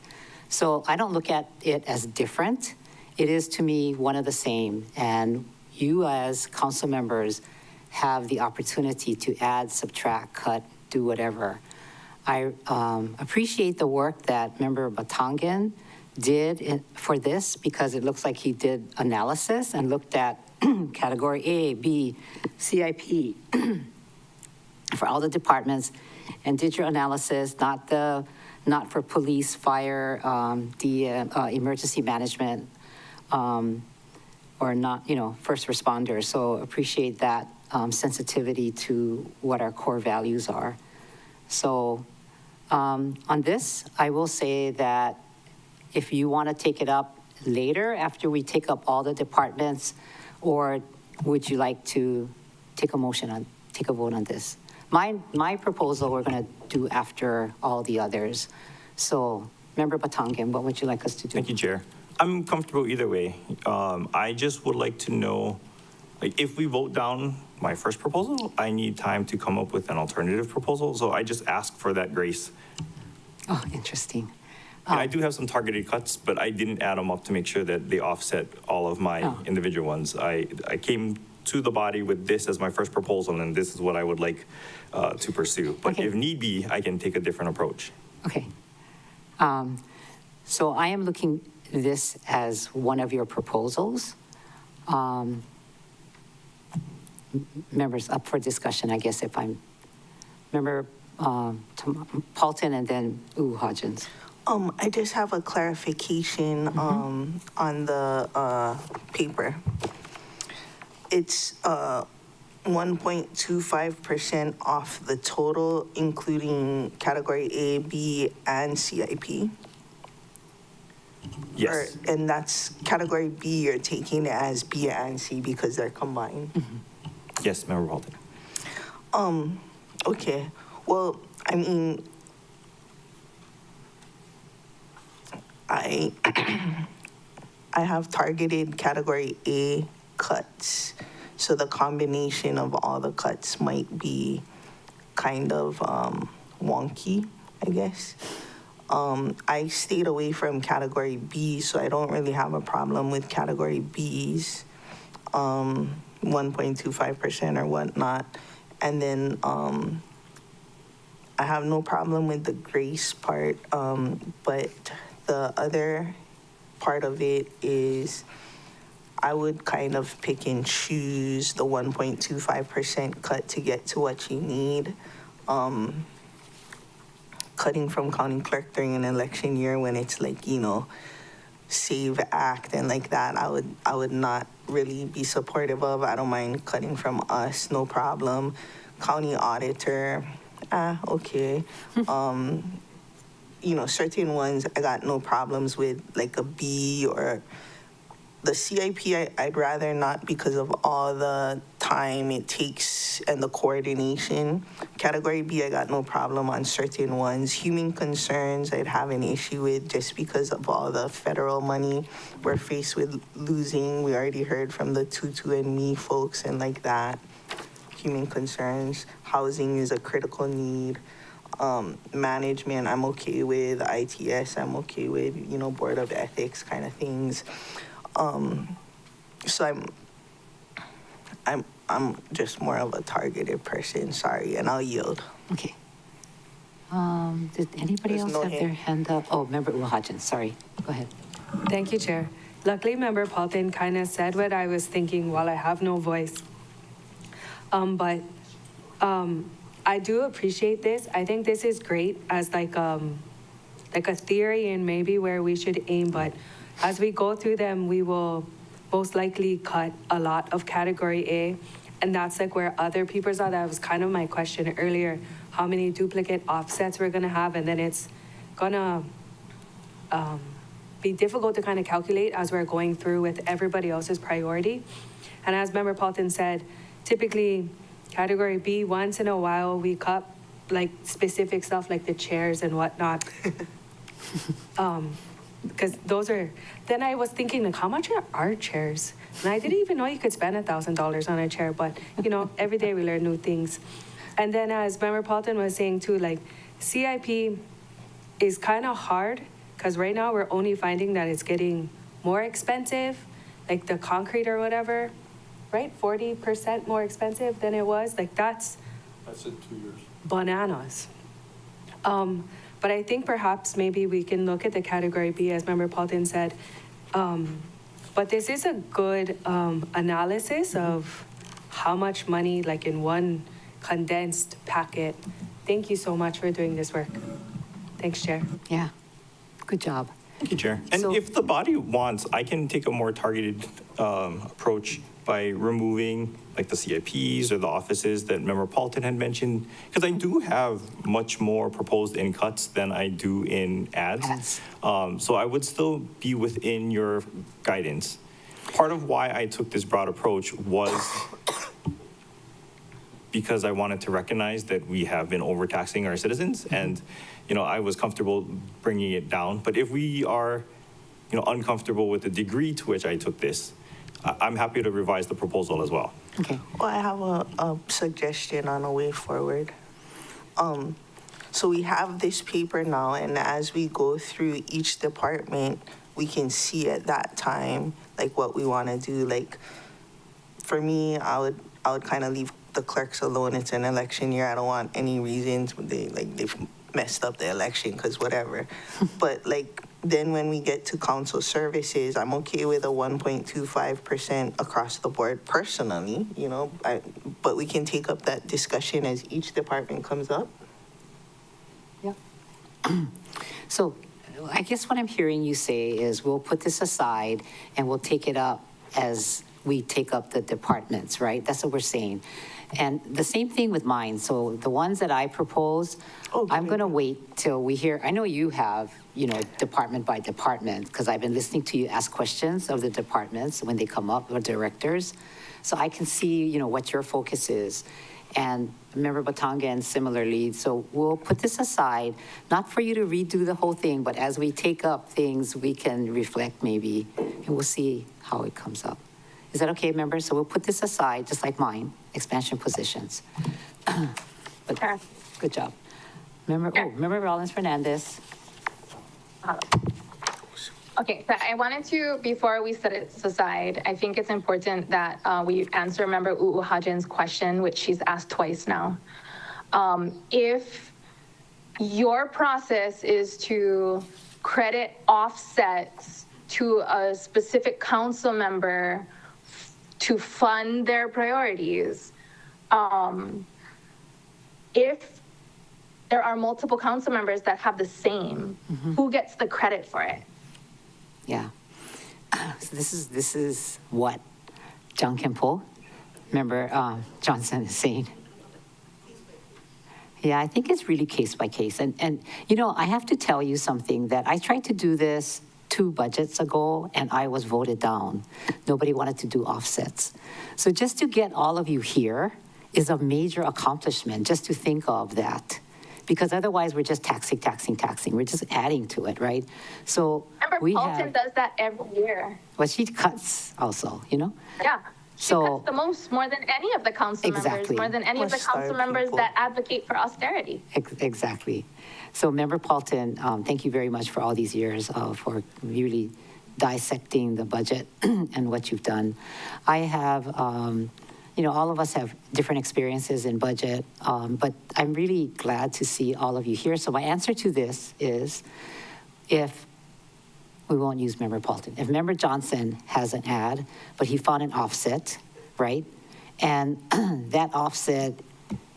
So I don't look at it as different. It is, to me, one of the same. And you as council members have the opportunity to add, subtract, cut, do whatever. I appreciate the work that Member Batangan did for this, because it looks like he did analysis and looked at category A, B, CIP for all the departments, and did your analysis, not for police, fire, emergency management, or not, first responders. So appreciate that sensitivity to what our core values are. So on this, I will say that if you want to take it up later after we take up all the departments, or would you like to take a vote on this? My proposal we're going to do after all the others. So, Member Batangan, what would you like us to do? Thank you, Chair. I'm comfortable either way. I just would like to know, if we vote down my first proposal, I need time to come up with an alternative proposal. So I just ask for that grace. Oh, interesting. And I do have some targeted cuts, but I didn't add them up to make sure that they offset all of my individual ones. I came to the body with this as my first proposal, and this is what I would like to pursue. But if need be, I can take a different approach. Okay. So I am looking at this as one of your proposals. Members up for discussion, I guess, if I'm, Member Paulton and then Hodgins. I just have a clarification on the paper. It's 1.25% off the total, including category A, B, and CIP. Yes. And that's category B, you're taking it as B and C because they're combined. Yes, Member Paulton. Okay. Well, I mean, I have targeted category A cuts, so the combination of all the cuts might be kind of wonky, I guess. I stayed away from category B, so I don't really have a problem with category B's, 1.25% or whatnot. And then I have no problem with the grace part, but the other part of it is I would kind of pick and choose the 1.25% cut to get to what you need. Cutting from county clerk during an election year when it's like, SAVE Act and like that, I would not really be supportive of. I don't mind cutting from us, no problem. County auditor, okay. Certain ones I got no problems with, like a B or the CIP, I'd rather not because of all the time it takes and the coordination. Category B, I got no problem on certain ones. Human concerns, I'd have an issue with just because of all the federal money we're faced with losing. We already heard from the 22andMe folks and like that. Human concerns, housing is a critical need. Management, I'm okay with. ITS, I'm okay with, Board of Ethics kind of things. So I'm just more of a targeted person, sorry, and I'll yield. Okay. Did anybody else have their hand up? Oh, Member Hodgins, sorry. Go ahead. Thank you, Chair. Luckily, Member Paulton kind of said what I was thinking while I have no voice. But I do appreciate this. I think this is great as like a theory and maybe where we should aim, but as we go through them, we will most likely cut a lot of category A, and that's like where other people's are. That was kind of my question earlier, how many duplicate offsets we're gonna have, and then it's gonna be difficult to kind of calculate as we're going through with everybody else's priority. And as Member Paulton said, typically category B, once in a while, we cut like specific stuff like the chairs and whatnot. Because those are, then I was thinking like, how much are our chairs? And I didn't even know you could spend $1,000 on a chair, but you know, every day we learn new things. And then as Member Paulton was saying too, like CIP is kind of hard because right now we're only finding that it's getting more expensive, like the concrete or whatever, right? 40% more expensive than it was. Like that's in 2 years. bananas. But I think perhaps maybe we can look at the category B, as Member Paulton said. But this is a good analysis of how much money, like in one condensed packet. Thank you so much for doing this work. Thanks, Chair. Yeah, good job. Thank you, Chair. And if the body wants, I can take a more targeted approach by removing like the CIPs or the offices that Member Paulton had mentioned, because I do have much more proposed in cuts than I do in ads. So I would still be within your guidance. Part of why I took this broad approach was because I wanted to recognize that we have been overtaxing our citizens, and you know, I was comfortable bringing it down. But if we are, you know, uncomfortable with the degree to which I took this, I'm happy to revise the proposal as well. Okay. Well, I have a suggestion on a way forward. So we have this paper now, and as we go through each department, we can see at that time, like what we want to do. Like, for me, I would kind of leave the clerks alone. It's an election year. I don't want any reasons they've messed up the election because whatever. But like, then when we get to council services, I'm okay with a 1.25% across the board personally, you know, but we can take up that discussion as each department comes up. Yeah. So I guess what I'm hearing you say is we'll put this aside and we'll take it up as we take up the departments, right? That's what we're saying. And the same thing with mine. So the ones that I propose, I'm going to wait till we hear. I know you have, you know, department by department, because I've been listening to you ask questions of the departments when they come up, or directors. So I can see, you know, what your focus is. And Member Batangan similarly. So we'll put this aside, not for you to redo the whole thing, but as we take up things, we can reflect maybe, and we'll see how it comes up. Is that okay, members? So we'll put this aside, just like mine, expansion positions. But good job. Member Rollins Fernandez. Okay, so I wanted to, before we set it aside, I think it's important that we answer Member Uuhajin's question, which she's asked twice now. If your process is to credit offsets to a specific council member to fund their priorities, if there are multiple council members that have the same, who gets the credit for it? Yeah. So this is what John Kempo, Member Johnson, is saying. Yeah, I think it's really case by case. And you know, I have to tell you something, that I tried to do this 2 budgets ago, and I was voted down. Nobody wanted to do offsets. So just to get all of you here is a major accomplishment, just to think of that. Because otherwise, we're just taxing. We're just adding to it, right? So Member Paulton does that every year. Well, she cuts also, you know? Yeah. She cuts the most, more than any of the council members, more than any of the council members that advocate for austerity. Exactly. So Member Paulton, thank you very much for all these years for really dissecting the budget and what you've done. I have, you know, all of us have different experiences in budget, but I'm really glad to see all of you here. So my answer to this is, if we won't use Member Paulton. If Member Johnson has an ad, but he found an offset, right? And that offset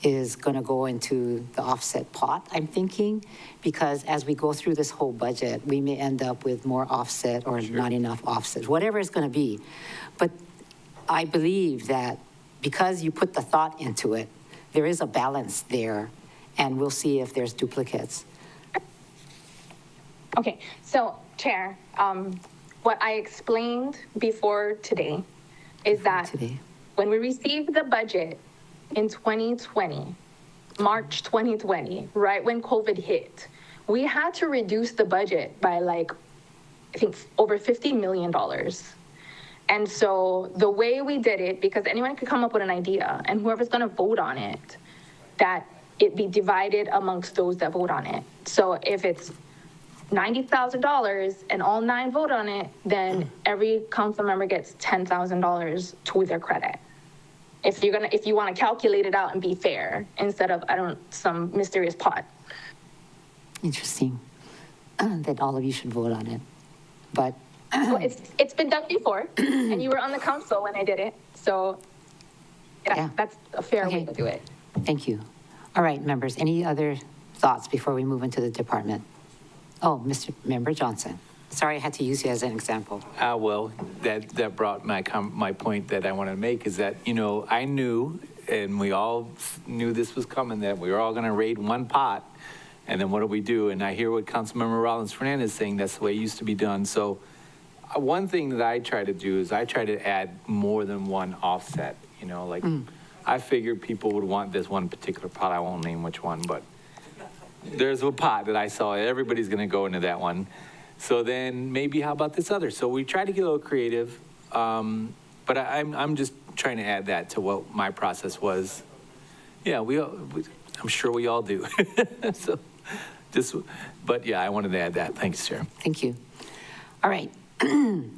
is going to go into the offset pot, I'm thinking, because as we go through this whole budget, we may end up with more offset or not enough offset, whatever it's going to be. But I believe that because you put the thought into it, there is a balance there, and we'll see if there's duplicates. Okay, so Chair, what I explained before today is that when we received the budget in 2020, March 2020, right when COVID hit, we had to reduce the budget by I think over $50 million. And so the way we did it, because anyone could come up with an idea and whoever's gonna vote on it, that it be divided amongst those that vote on it. So if it's $90,000 and all 9 vote on it, then every council member gets $10,000 to their credit. If you want to calculate it out and be fair, instead of some mysterious pot. Interesting. That all of you should vote on it. But well, it's been done before, and you were on the council when I did it, so yeah. That's a fair way to do it. thank you. All right, members, any other thoughts before we move into the department? Oh, Mr. Member Johnson. Sorry, I had to use you as an example. Well, that brought my point that I wanted to make is that, I knew, and we all knew this was coming, that we were all going to raid one pot, and then what do we do? And I hear what Councilmember Rollins Fernandez is saying, that's the way it used to be done. So one thing that I try to do is I try to add more than one offset, I figured people would want this one particular pot. I won't name which one, but there's a pot that I saw. Everybody's going to go into that one. So then maybe how about this other? So we try to get a little creative, but I'm just trying to add that to what my process was. Yeah, I'm sure we all do. But yeah, I wanted to add that. Thanks, Chair. Thank you. All right,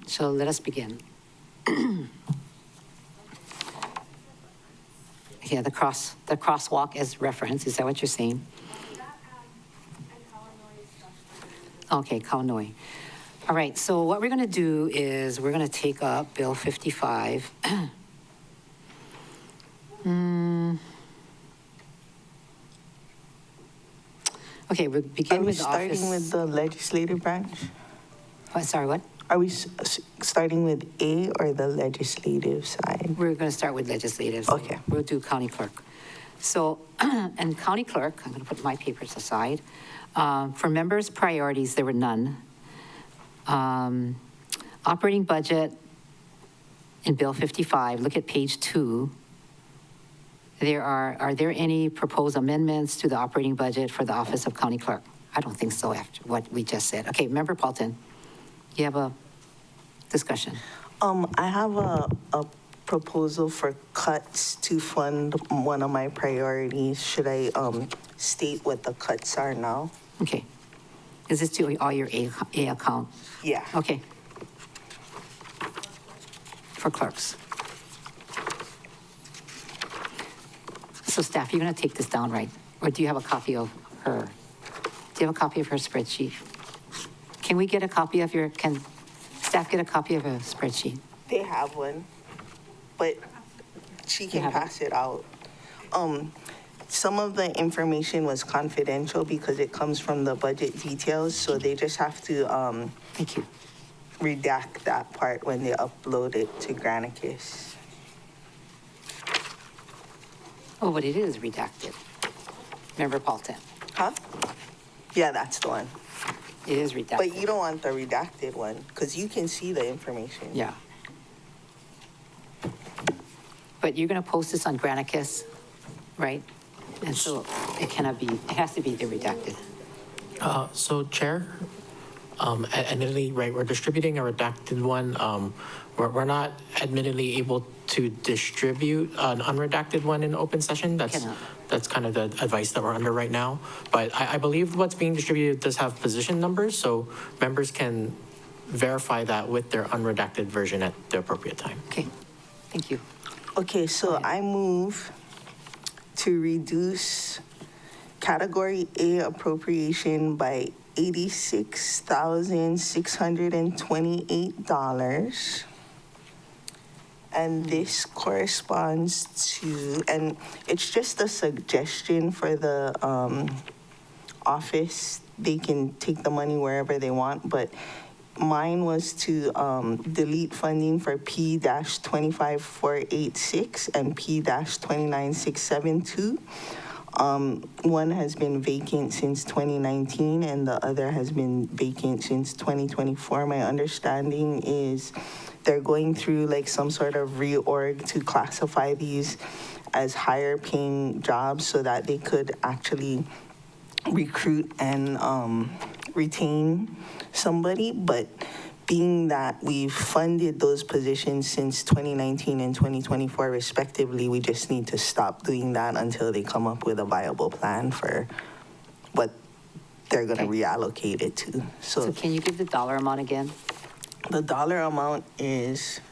so let us begin. Yeah, the crosswalk as reference, is that what you're saying? Okay, Kaunoi. All right, so what we're going to do is we're going to take up Bill 55. Okay, we'll begin with the office. Are we starting with the legislative branch? Sorry, what? Are we starting with A or the legislative side? We're going to start with legislative. Okay. We'll do county clerk. So, and county clerk, I'm going to put my papers aside. For members' priorities, there were none. Operating budget in Bill 55, look at page 2. Are there any proposed amendments to the operating budget for the office of county clerk? I don't think so after what we just said. Okay, Member Paulton, you have a discussion. I have a proposal for cuts to fund one of my priorities. Should I state what the cuts are now? Okay. Is this to all your A account? Yeah. Okay. For clerks. So staff, you're going to take this down, right? Or do you have a copy of her? Do you have a copy of her spreadsheet? Can we get a copy of can staff get a copy of a spreadsheet? They have one, but she can pass it out. Some of the information was confidential because it comes from the budget details, so they just have to thank you, redact that part when they upload it to Granicus. Oh, but it is redacted. Member Paulton. Huh? Yeah, that's the one. It is redacted. But you don't want the redacted one because you can see the information. Yeah. But you're going to post this on Granicus, right? And so it has to be the redacted. So Chair, admittedly, right, we're distributing a redacted one. We're not admittedly able to distribute an unredacted one in open session. That's kind of the advice that we're under right now. But I believe what's being distributed does have position numbers, so members can verify that with their unredacted version at the appropriate time. Okay, thank you. Okay, so I move to reduce category A appropriation by $86,628. And this corresponds to, and it's just a suggestion for the office. They can take the money wherever they want, but mine was to delete funding for P-25486 and P-29672. One has been vacant since 2019 and the other has been vacant since 2024. My understanding is they're going through like some sort of reorg to classify these as higher paying jobs so that they could actually recruit and retain somebody. But being that we've funded those positions since 2019 and 2024 respectively, we just need to stop doing that until they come up with a viable plan for what they're going to reallocate it to. So can you give the dollar amount again? The dollar amount is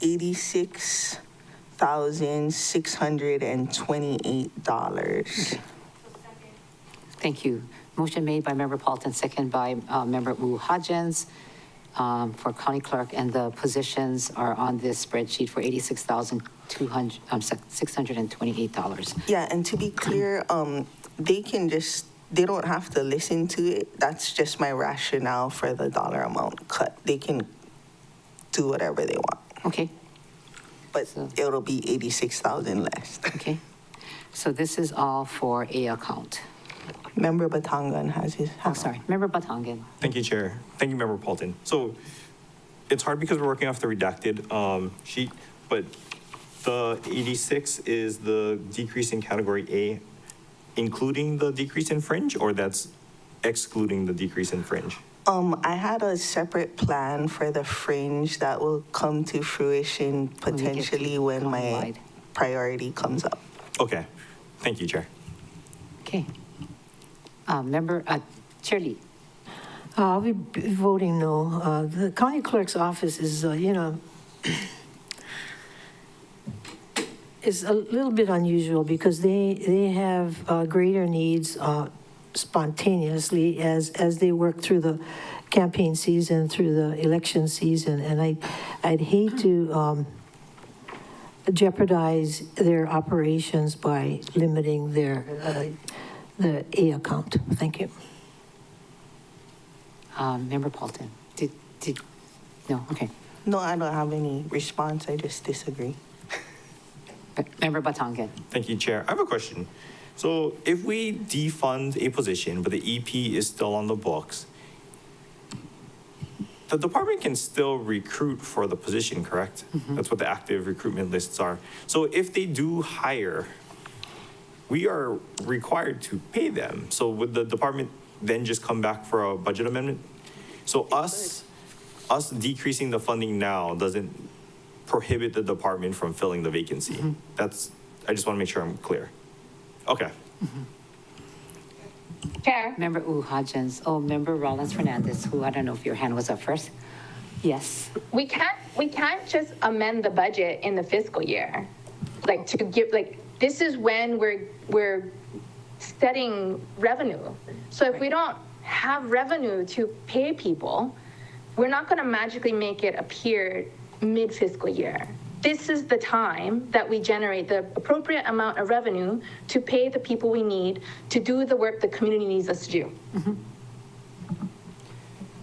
$86,628. Thank you. Motion made by Member Paulton, second by Member Wu Hodgins for county clerk, and the positions are on this spreadsheet for $86,628. Yeah, and to be clear, they don't have to listen to it. That's just my rationale for the dollar amount cut. They can do whatever they want. Okay. But it'll be 86,000 less. Okay. So this is all for a account. Member Batangan has his hand. Oh, sorry. Member Batangan. Thank you, Chair. Thank you, Member Paulton. So it's hard because we're working off the redacted sheet, but the 86 is the decrease in category A, including the decrease in fringe, or that's excluding the decrease in fringe? I had a separate plan for the fringe that will come to fruition potentially when my priority comes up. Okay. Thank you, Chair. Okay. Member Chair Lee. I'll be voting no. The county clerk's office is, is a little bit unusual because they have greater needs spontaneously as they work through the campaign season, through the election season, and I'd hate to jeopardize their operations by limiting their the A account. Thank you. Member Paulton. No, okay. No, I don't have any response. I just disagree. Member Batangan. Thank you, Chair. I have a question. So if we defund a position, but the EP is still on the books, the department can still recruit for the position, correct? Mm-hmm. That's what the active recruitment lists are. So if they do hire, we are required to pay them. So would the department then just come back for a budget amendment? So us decreasing the funding now doesn't prohibit the department from filling the vacancy. Mm-hmm. I just want to make sure I'm clear. Okay. Chair. Member Hodgins. Oh, Member Rollins Fernandez, who I don't know if your hand was up first. Yes. We can't just amend the budget in the fiscal year. Like to give, like, this is when we're setting revenue. So if we don't have revenue to pay people, we're not going to magically make it appear mid-fiscal year. This is the time that we generate the appropriate amount of revenue to pay the people we need to do the work the community needs us to do. Mm-hmm.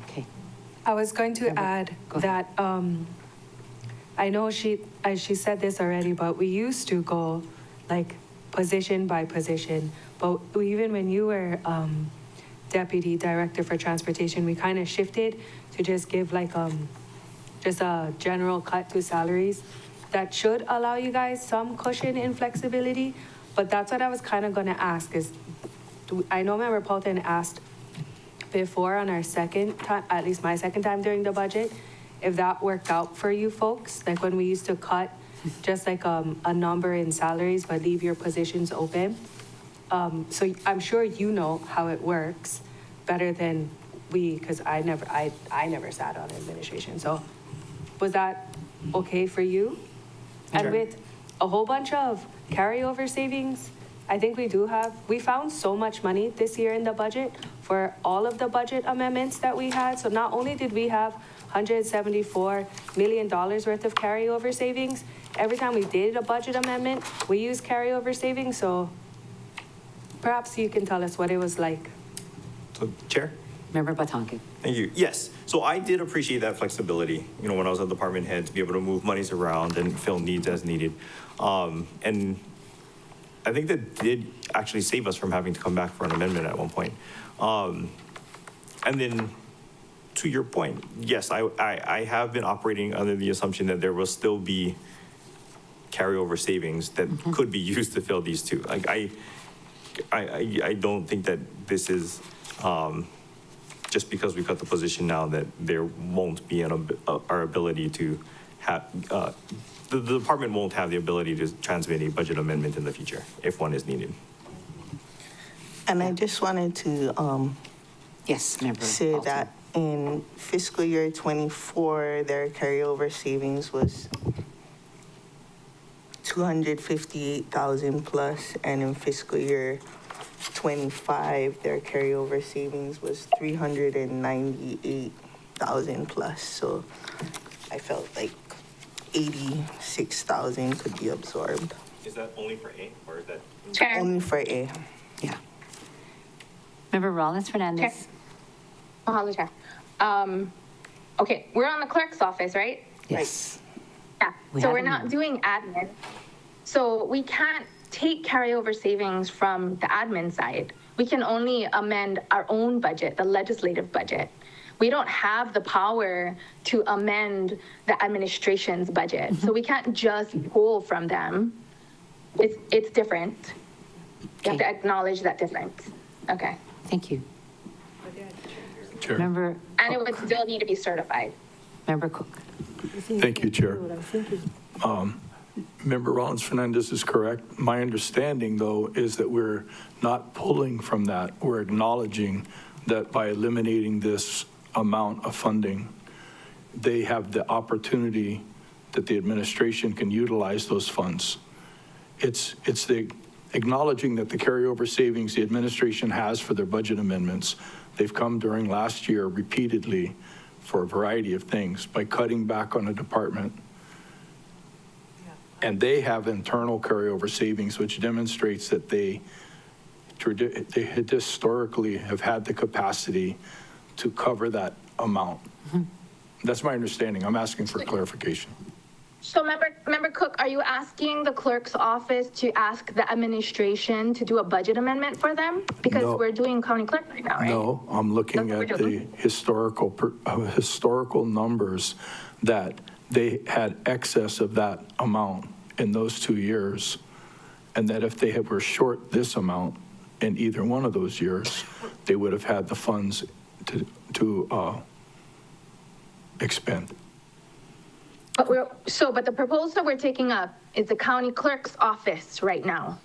Okay. I was going to add that I know she said this already, but we used to go like position by position. But even when you were Deputy Director for Transportation, we kind of shifted to just give like just a general cut to salaries. That should allow you guys some cushion in flexibility. But that's what I was kind of going to ask is, I know Member Paulton asked before on our second time, at least my second time during the budget, if that worked out for you folks, like when we used to cut just like a number in salaries, but leave your positions open. So I'm sure you know how it works better than we, because I never sat on administration. So was that okay for you? Sure. And with a whole bunch of carryover savings, I think we found so much money this year in the budget for all of the budget amendments that we had. So not only did we have $174 million worth of carryover savings, every time we did a budget amendment, we used carryover savings. So perhaps you can tell us what it was like. So, Chair? Member Batangan. Thank you. Yes. So I did appreciate that flexibility, when I was a department head, to be able to move monies around and fill needs as needed. And I think that did actually save us from having to come back for an amendment at one point. And then, to your point, yes, I have been operating under the assumption that there will still be carryover savings that could be used to fill these two. Like, I don't think that this is, just because we cut the position now, that there won't be our ability to have, the department won't have the ability to transmit a budget amendment in the future if one is needed. And I just wanted to Yes, Member say Alton. that in fiscal year 24, their carryover savings was 258,000 plus, and in fiscal year 25, their carryover savings was 398,000 plus. So I felt like 86,000 could be absorbed. Is that only for A, or is that? Chair. Only for A. Yeah. Member Rollins Fernandez. Chair. Mahalo, Chair. Okay, we're on the clerk's office, right? Yes. Yeah, We so have we're a not number. doing admin. So we can't take carryover savings from the admin side. We can only amend our own budget, the legislative budget. We don't have the power to amend the administration's budget. So we can't just pull from them. It's different. You have to acknowledge that difference. Okay. Thank you. Chair. Member, And it would still need to be certified. Member Cook. Thank you, Chair. Member Rollins Fernandez is correct. My understanding, though, is that we're not pulling from that. We're acknowledging that by eliminating this amount of funding, they have the opportunity that the administration can utilize those funds. It's the acknowledging that the carryover savings the administration has for their budget amendments, they've come during last year repeatedly for a variety of things by cutting back on a department. And they have internal carryover savings, which demonstrates that they historically have had the capacity to cover that amount. That's my understanding. I'm asking for clarification. So Member Cook, are you asking the clerk's office to ask the administration to do a budget amendment for them? Because No. we're doing county clerk right now, right? No, I'm looking That's what at we're the doing. historical numbers that they had excess of that amount in those 2 years, and that if they were short this amount in either one of those years, they would have had the funds to expend. But but the proposal we're taking up is the county clerk's office right now.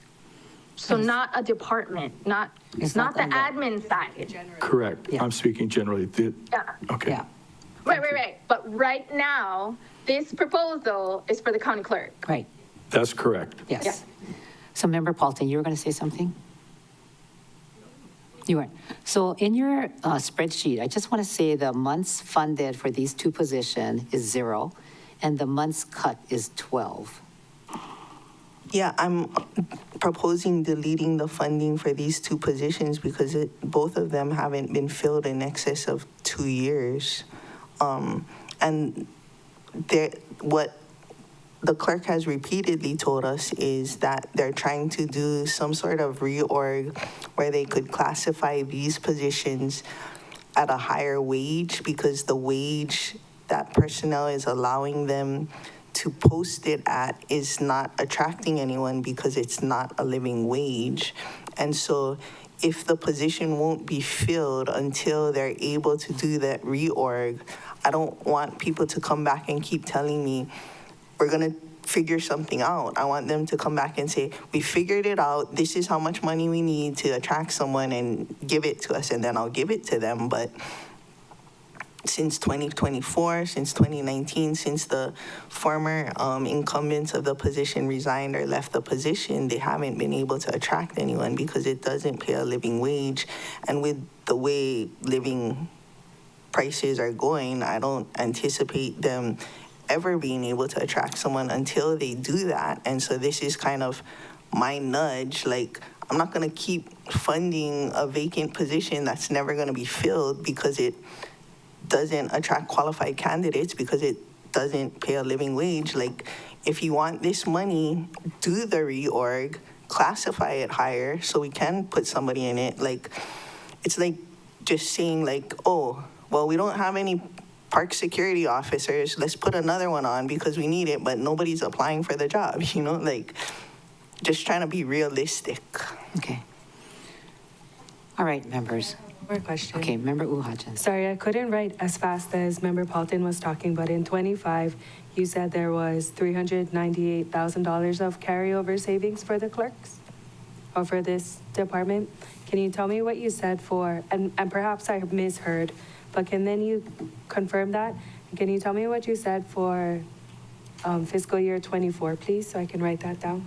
So not a department, not not the under- admin side. Correct. Yeah. I'm speaking generally. Yeah. Okay. Yeah, Right. But right now, this proposal is for the county clerk. right. That's correct. Yes. So Member Paulton, you were going to say something? You weren't. So in your spreadsheet, I just want to say the months funded for these two positions is 0, and the months cut is 12. Yeah, I'm proposing deleting the funding for these two positions because both of them haven't been filled in excess of 2 years. And what the clerk has repeatedly told us is that they're trying to do some sort of reorg where they could classify these positions at a higher wage because the wage that personnel is allowing them to post it at is not attracting anyone because it's not a living wage. And so if the position won't be filled until they're able to do that reorg, I don't want people to come back and keep telling me, we're going to figure something out. I want them to come back and say, we figured it out. This is how much money we need to attract someone and give it to us, and then I'll give it to them. But since 2024, since 2019, since the former incumbents of the position resigned or left the position, they haven't been able to attract anyone because it doesn't pay a living wage. And with the way living prices are going, I don't anticipate them ever being able to attract someone until they do that. And so this is kind of my nudge. Like, I'm not going to keep funding a vacant position that's never going to be filled because it doesn't attract qualified candidates, because it doesn't pay a living wage. Like, if you want this money, do the reorg, classify it higher so we can put somebody in it. Like, it's like just saying like, oh, well, we don't have any park security officers. Let's put another one on because we need it, but nobody's applying for the job, you know, like just trying to be realistic. Okay. All right, members. More question. Okay, Member Uhajan. Sorry, I couldn't write as fast as Member Paulton was talking, but in 25, you said there was $398,000 of carryover savings for the clerks or for this department. Can you tell me what you said for, and perhaps I misheard, but can then you confirm that? And can you tell me what you said for fiscal year 24, please, so I can write that down?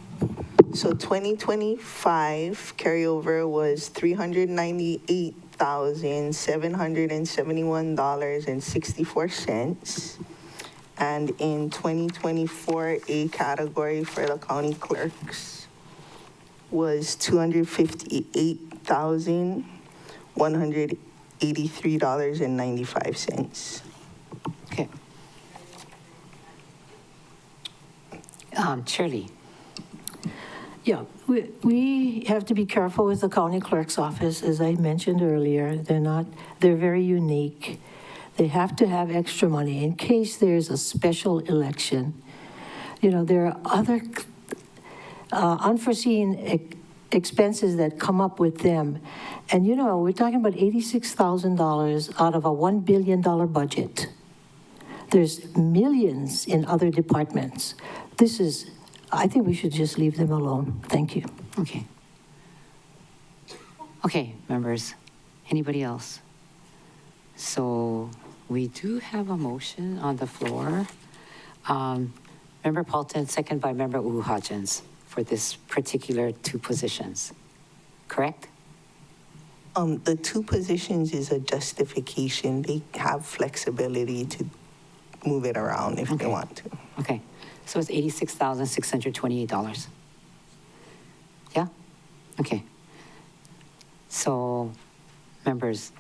So 2025 carryover was $398,771.64. And in 2024, a category for the county clerks was $258,183.95. Okay. Shirley. Yeah, we have to be careful with the county clerk's office, as I mentioned earlier. They're very unique. They have to have extra money in case there's a special election. You know, there are other unforeseen expenses that come up with them. And, you know, we're talking about $86,000 out of a $1 billion budget. There's millions in other departments. I think we should just leave them alone. Thank you. Okay. Okay, members. Anybody else? So we do have a motion on the floor. Member Paulton, second by Member Uhajan for this particular two positions, correct? The two positions is a justification. They have flexibility to move it around if they want to. Okay, so it's $86,628. Yeah? Okay. So, members,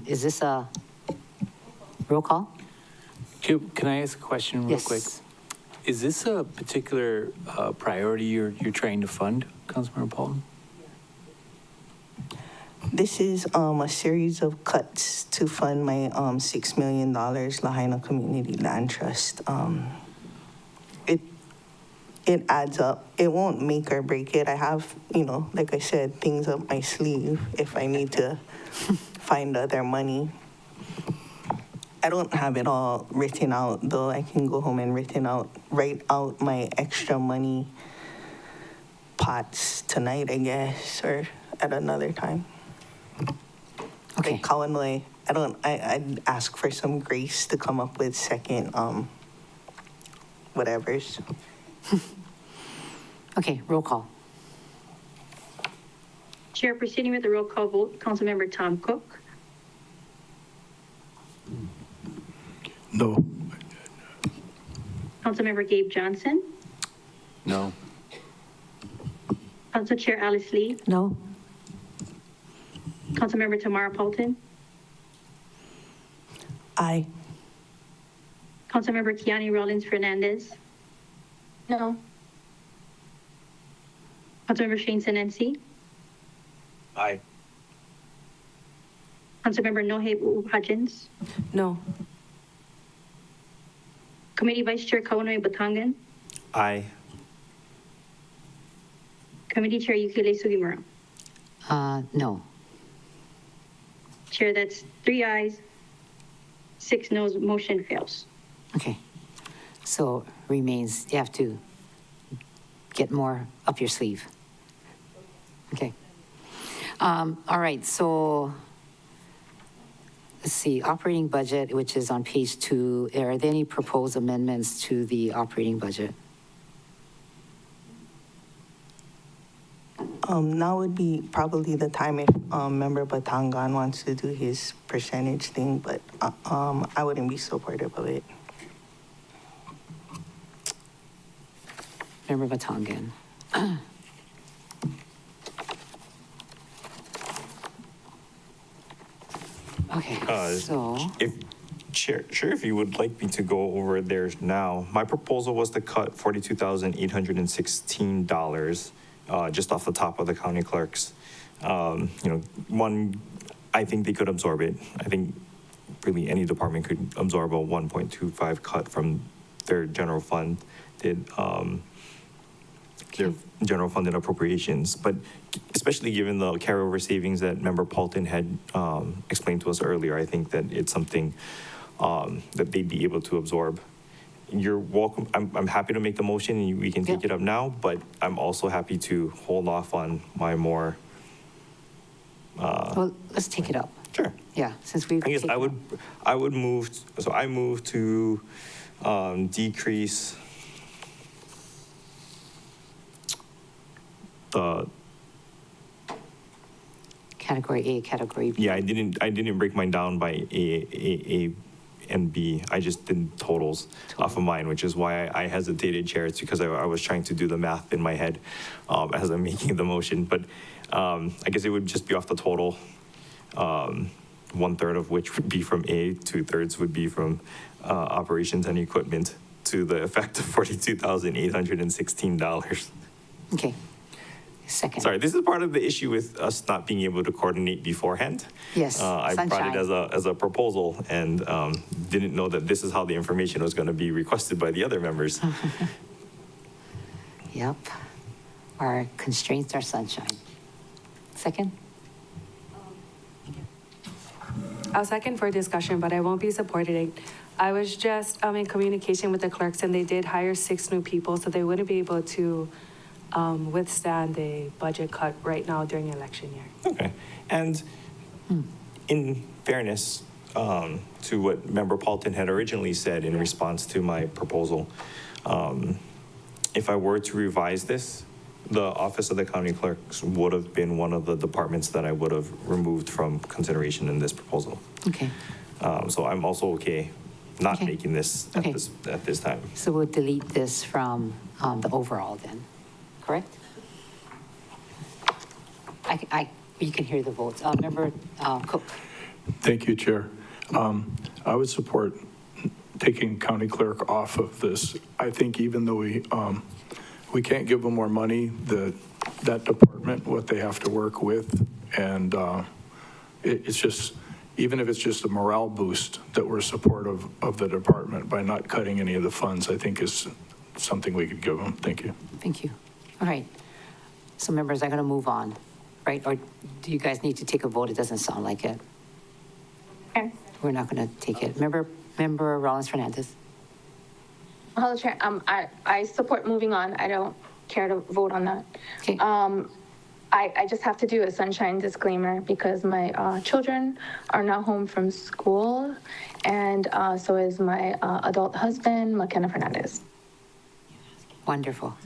is this a roll call? Can I ask a question real Yes. quick? Is this a particular priority you're trying to fund, Councilmember Paulton? This is a series of cuts to fund my $6 million Lahaina Community Land Trust. It adds up. It won't make or break it. I have, you know, like I said, things up my sleeve if I need to find other money. I don't have it all written out, though. I can go home and write out my extra money pots tonight, I guess, or at another time. Okay. Like Kawanui, I'd ask for some grace to come up with second, whatevers. Okay, roll call. Chair, proceeding with the roll call vote, Councilmember Tom Cook, No. Councilmember Gabe Johnson, No. Council Chair Alice Lee, No? Councilmember Tamara Paulton, Aye. Councilmember Kiani Rollins Fernandez, No. Councilmember Shane Senensi, Aye. Councilmember Nohe Hudgens, No. Committee Vice Chair Kaunoi Batangan, Aye. Committee Chair Yukile Sugimura. No. Chair, that's 3 ayes, 6 noes, motion fails. Okay. So remains, you have to get more up your sleeve. Okay. All right, so let's see, operating budget, which is on page 2. Are there any proposed amendments to the operating budget? Now would be probably the time if Member Batangan wants to do his percentage thing, but I wouldn't be supportive of it. Member Batangan. Okay, so. If if you would like me to go over theirs now, my proposal was to cut $42,816 just off the top of the county clerks. One, I think they could absorb it. I think really any department could absorb a 1.25 cut from their general fund, their general funded appropriations. But especially given the carryover savings that Member Paulton had explained to us earlier, I think that it's something that they'd be able to absorb. You're welcome. I'm happy to make the motion and we can take it up now, but I'm also happy to hold off on my more. Well, let's take it up. Sure. Yeah, since we've. I guess I would move, so I move to decrease the. Category A, category B. Yeah, I didn't break mine down by A and B. I just did totals off of mine, which is why I hesitated, Chair. It's because I was trying to do the math in my head as I'm making the motion. But I guess it would just be off the total. 1/3 of which would be from A, 2/3 would be from operations and equipment, to the effect of $42,816. Okay. Second. Sorry, this is part of the issue with us not being able to coordinate beforehand. Yes, I brought sunshine. it as a proposal and didn't know that this is how the information was going to be requested by the other members. Yep. Our constraints are sunshine. Second? I'll second for discussion, but I won't be supporting it. I was just in communication with the clerks, and they did hire 6 new people, so they wouldn't be able to withstand a budget cut right now during election year. Okay. And in fairness to what Member Paulton had originally said in response to my proposal, if I were to revise this, the Office of the County Clerks would have been one of the departments that I would have removed from consideration in this proposal. Okay. So I'm also okay not Okay. making this Okay. at this time. So we'll delete this from the overall then, correct? You can hear the votes. Member Cook. Thank you, Chair. I would support taking county clerk off of this. I think even though we can't give them more money, that department, what they have to work with, and it's just, even if it's just a morale boost that we're supportive of the department by not cutting any of the funds, I think is something we could give them. Thank you. Thank you. All right. So members, I'm going to move on, right? Or do you guys need to take a vote? It doesn't sound like it. Okay. We're not going to take it. Member Rollins Fernandez. Hello, Chair. I support moving on. I don't care to vote on that. Okay. I just have to do a sunshine disclaimer because my children are now home from school, and so is my adult husband, McKenna Fernandez. Wonderful.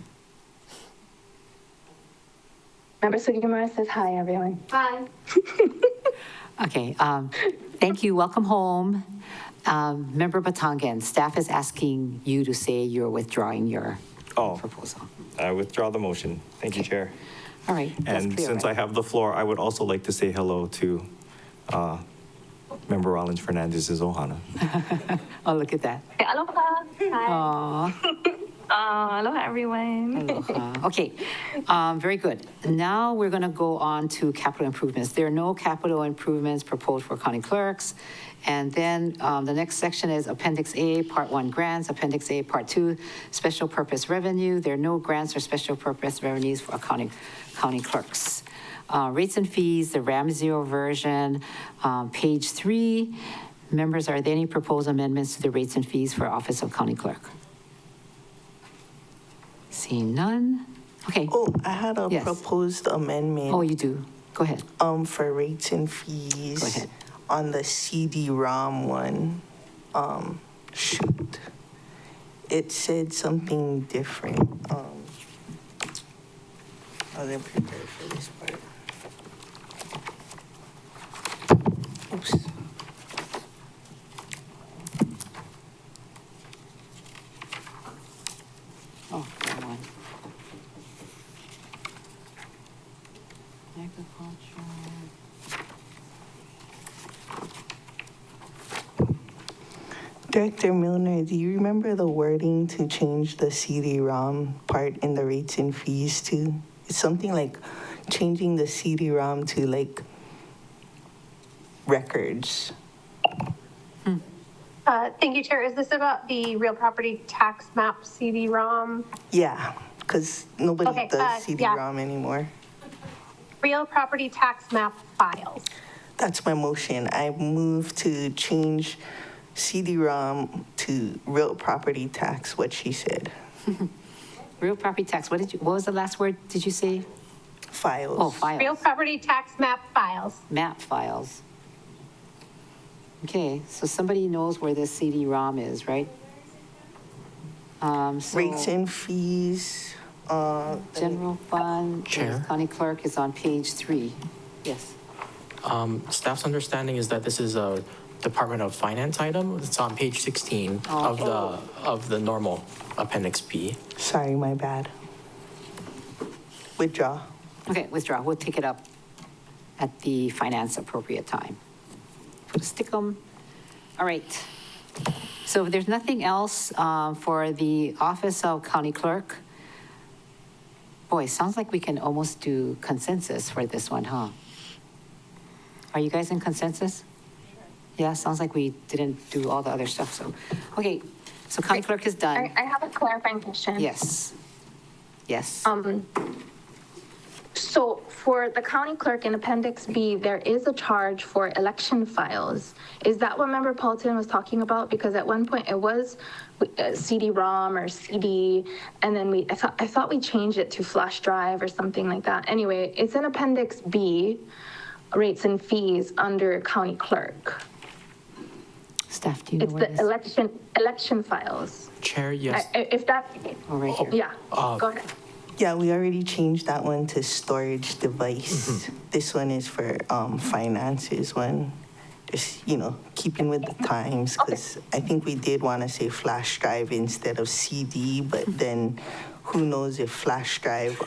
Member Sugimura says hi, everyone. Hi. Okay. Thank you. Welcome home. Member Batangan, staff is asking you to say you're withdrawing your proposal. I withdraw the motion. Thank you, Chair. All right. That's And clear, since right? I have the floor, I would also like to say hello to Member Rollins Fernandez's Ohana. Oh, look at that. Aloha. Hi. Aloha, everyone. Okay, very good. Now we're going to go on to capital improvements. There are no capital improvements proposed for county clerks. And then the next section is Appendix A, Part 1 grants, Appendix A, Part 2 special purpose revenue. There are no grants or special purpose revenues for county clerks. Rates and fees, the RAM0 version, page 3. Members, are there any proposed amendments to the rates and fees for Office of County Clerk? Seeing none. Okay. Oh, I had a Yes. proposed amendment. Oh, you do? Go ahead. For rates and fees. Go ahead. On the CD-ROM one, shoot. It said something different. I wasn't prepared for this part. Oops. Oh, wrong one. Agriculture. Director Milner, do you remember the wording to change the CD-ROM part in the rates and fees to? It something like changing the CD-ROM to like records. Thank you, Chair. Is this about the real property tax map CD-ROM? Yeah, because nobody Okay, does CD-ROM yeah. anymore. Real property tax map files. That's my motion. I move to change CD-ROM to real property tax, what she said. Real property tax, what was the last word did you say? Files. Oh, files. Real property tax map files. Map files. Okay, so somebody knows where this CD-ROM is, right? So Rates and fees. General fund, Chair? county clerk is on page 3. Yes. Staff's understanding is that this is a Department of Finance item. It's on page 16 of the normal Appendix B. Sorry, my bad. Withdraw. Okay, withdraw. We'll take it up at the finance appropriate time. Stick 'em. All right. So if there's nothing else for the Office of County Clerk, boy, sounds like we can almost do consensus for this one, huh? Are you guys in consensus? Yeah, sounds like we didn't do all the other stuff, so. Okay, so County Clerk is done. I have a clarifying question. Yes. Yes. So for the county clerk in Appendix B, there is a charge for election files. Is that what Member Paulton was talking about? Because at one point it was CD-ROM or CD, and then I thought we changed it to flash drive or something like that. Anyway, it's in Appendix B, rates and fees under county clerk. Staff, do you know It's where the election files. Chair, yes. If that, Oh, right here. yeah, go ahead. Yeah, we already changed that one to storage device. This one is for finances one. Just, keeping with the times, because I think we did want to say flash drive instead of CD, but then who knows if flash drive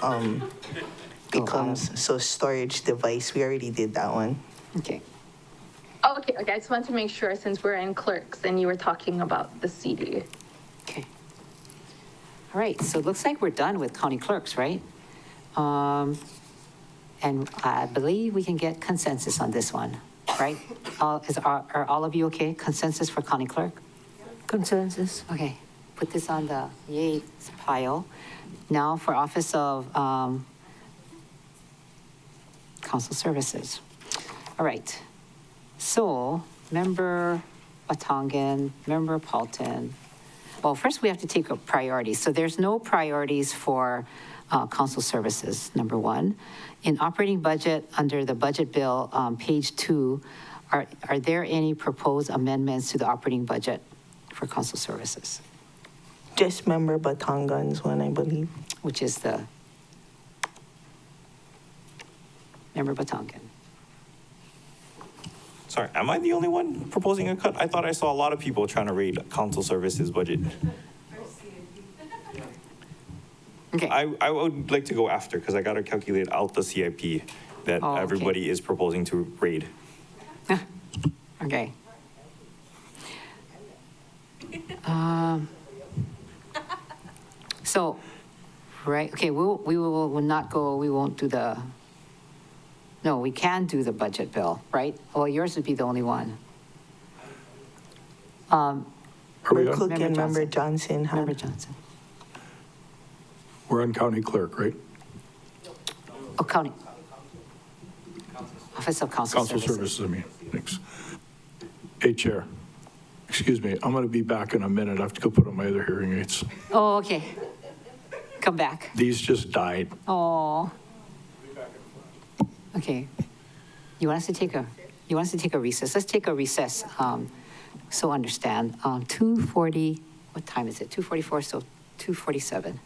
becomes, so storage device, we already did that one. Okay. Okay, I just wanted to make sure since we're in clerks and you were talking about the CD. Okay. All right, so it looks like we're done with county clerks, right? And I believe we can get consensus on this one, right? Are all of you okay? Consensus for county clerk? Consensus. Okay, put this on the yay pile. Now for Office of Council Services. All right, so Member Batangan, Member Paulton. Well, first we have to take a priority. So there's no priorities for council services, number one. In operating budget, under the budget bill, page 2, are there any proposed amendments to the operating budget for council services? Just Member Batangan's one, I believe. Which is the Member Batangan. Sorry, am I the only one proposing a cut? I thought I saw a lot of people trying to raid council services budget. Okay. I would like to go after, because I got to calculate out the CIP that Oh, okay. everybody is proposing to raid. Okay. So, right, okay, we will not go, we won't do the, no, we can do the budget bill, right? Well, yours would be the only one. Are we Member on? Cook and Member Johnson had. Member Johnson. We're on county clerk, right? Oh, county. Office of Council Council Services. services, I mean, thanks. Hey, Chair, excuse me, I'm going to be back in a minute. I have to go put on my other hearing aids. Oh, okay. Come back. These just died. Oh. Okay. You want us to take a recess? Let's take a recess. So understand, 2:40, what time is it? 2:44, so 2:47.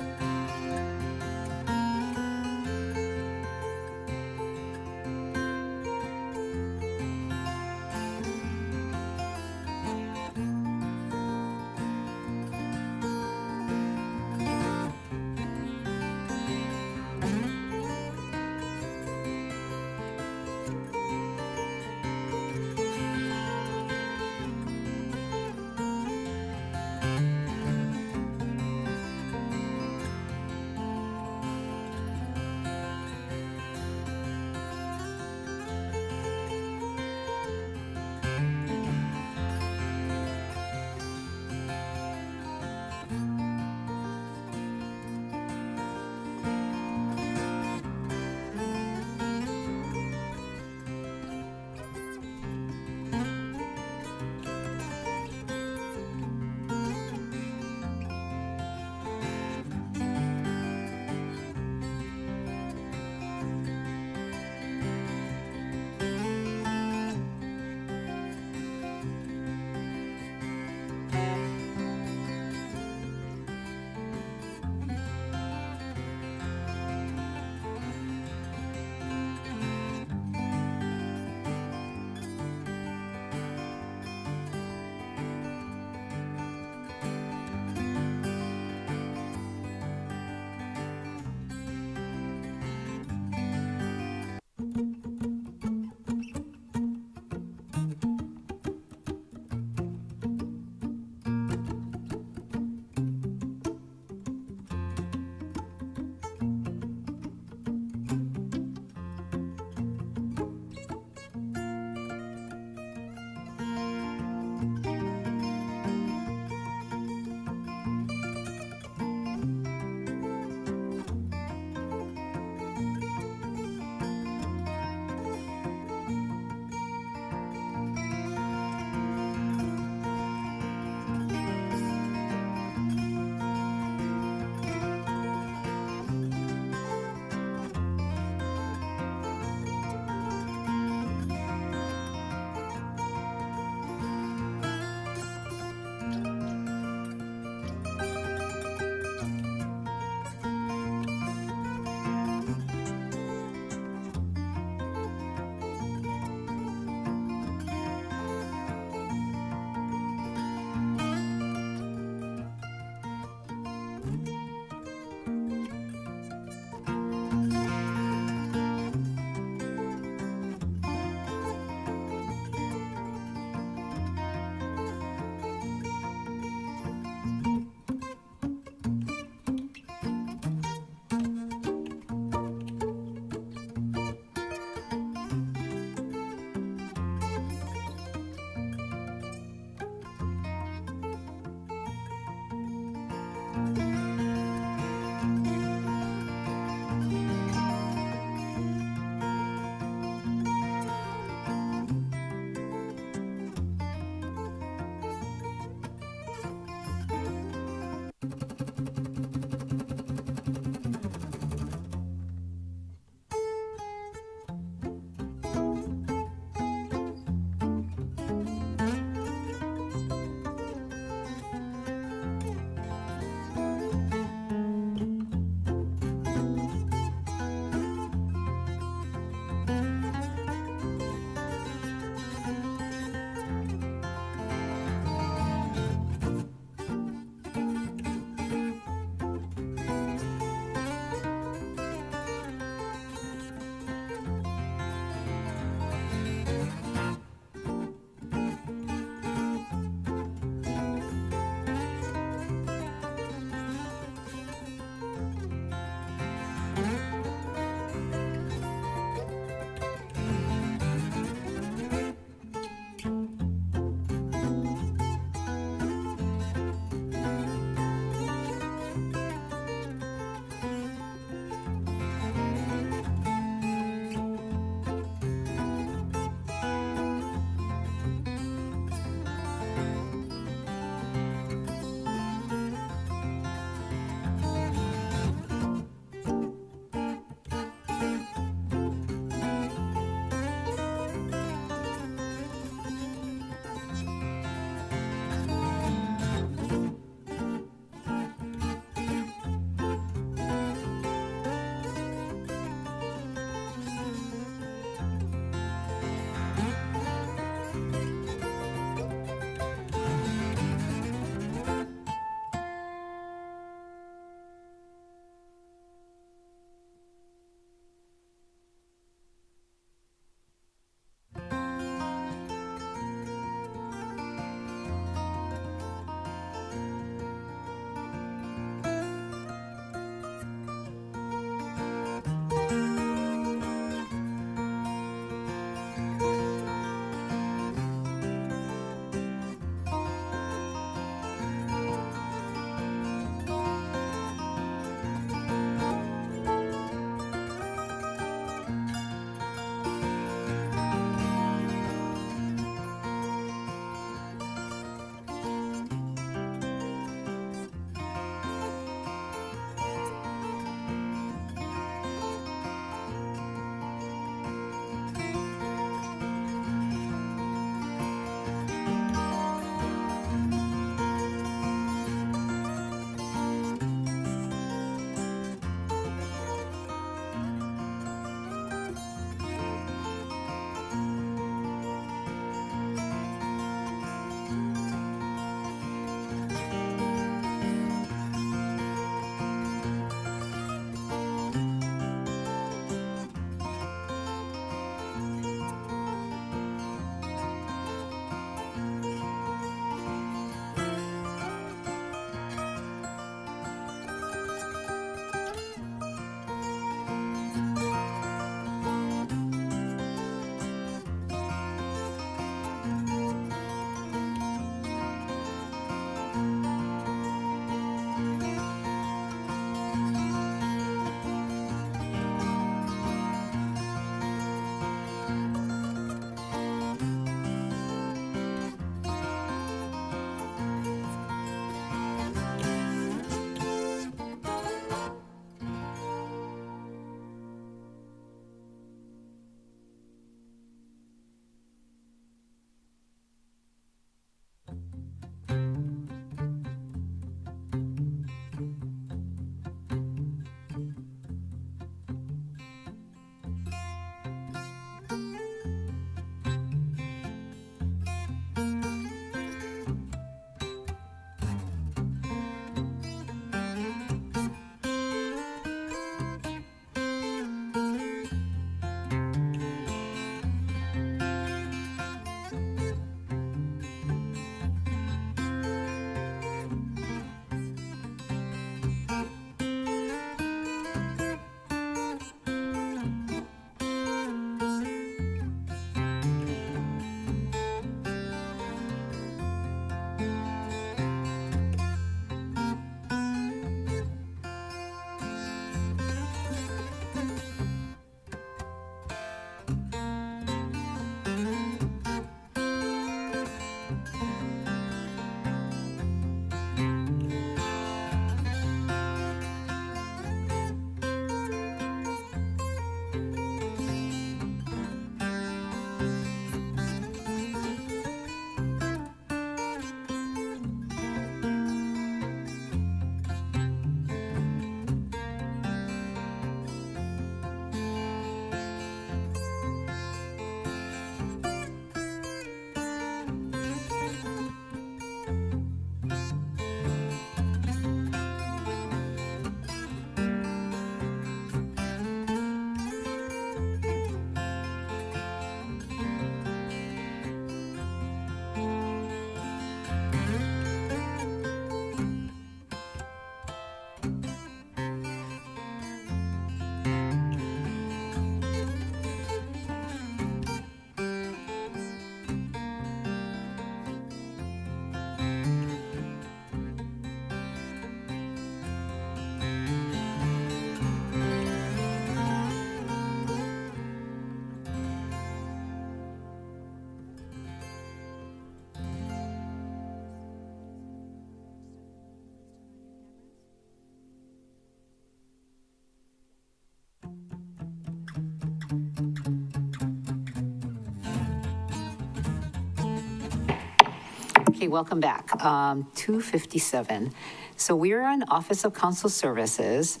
Okay, welcome back. 257. So we're on Office of Council Services,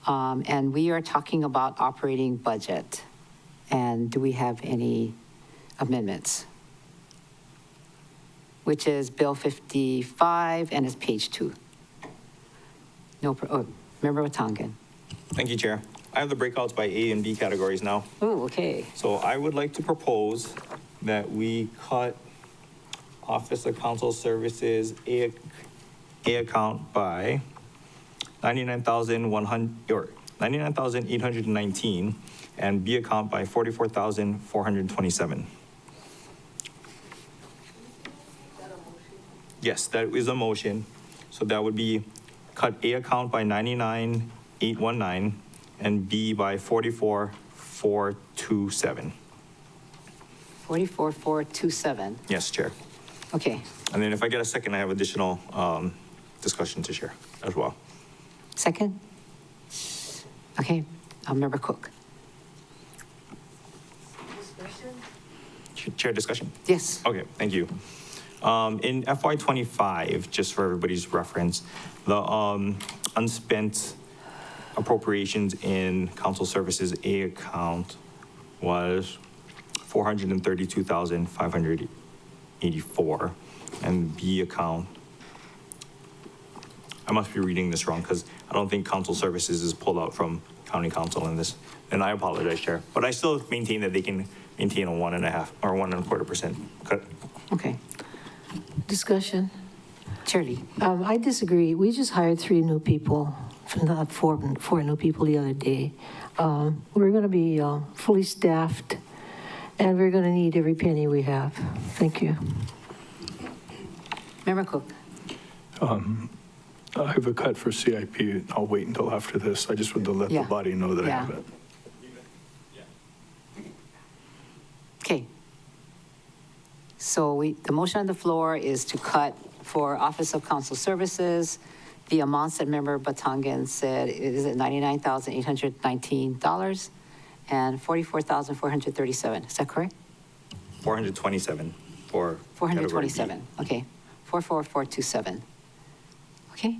and we are talking about operating budget. And do we have any amendments? Which is Bill 55 and is page 2. Member Watongan. Thank you, Chair. I have the breakouts by A and B categories now. Oh, okay. So I would like to propose that we cut Office of Council Services A account by 99,819 and B account by 44,427. Yes, that is a motion. So that would be cut A account by 99,819 and B by 44,427. 44,427. Yes, Chair. Okay. And then if I get a second, I have additional discussion to share as well. Second? Okay. Member Cook. Chair, discussion? Yes. Okay, thank you. In FY25, just for everybody's reference, the unspent appropriations in Council Services A account was 432,584, and B account, I must be reading this wrong because I don't think Council Services is pulled out from County Council in this, and I apologize, Chair, but I still maintain that they can maintain a 1.5% or 1.25% cut. Okay. Discussion. Shirley. I disagree. We just hired 3 new people, not four new people the other day. We're going to be fully staffed, and we're going to need every penny we have. Thank you. Member Cook. I have a cut for CIP. I'll wait until after this. I just want to let the body know that I have it. Okay. So the motion on the floor is to cut for Office of Council Services, the amounts that Member Batangan said, is it $99,819 and $44,437. Is that correct? 427 for 427. Okay. 44427. Okay.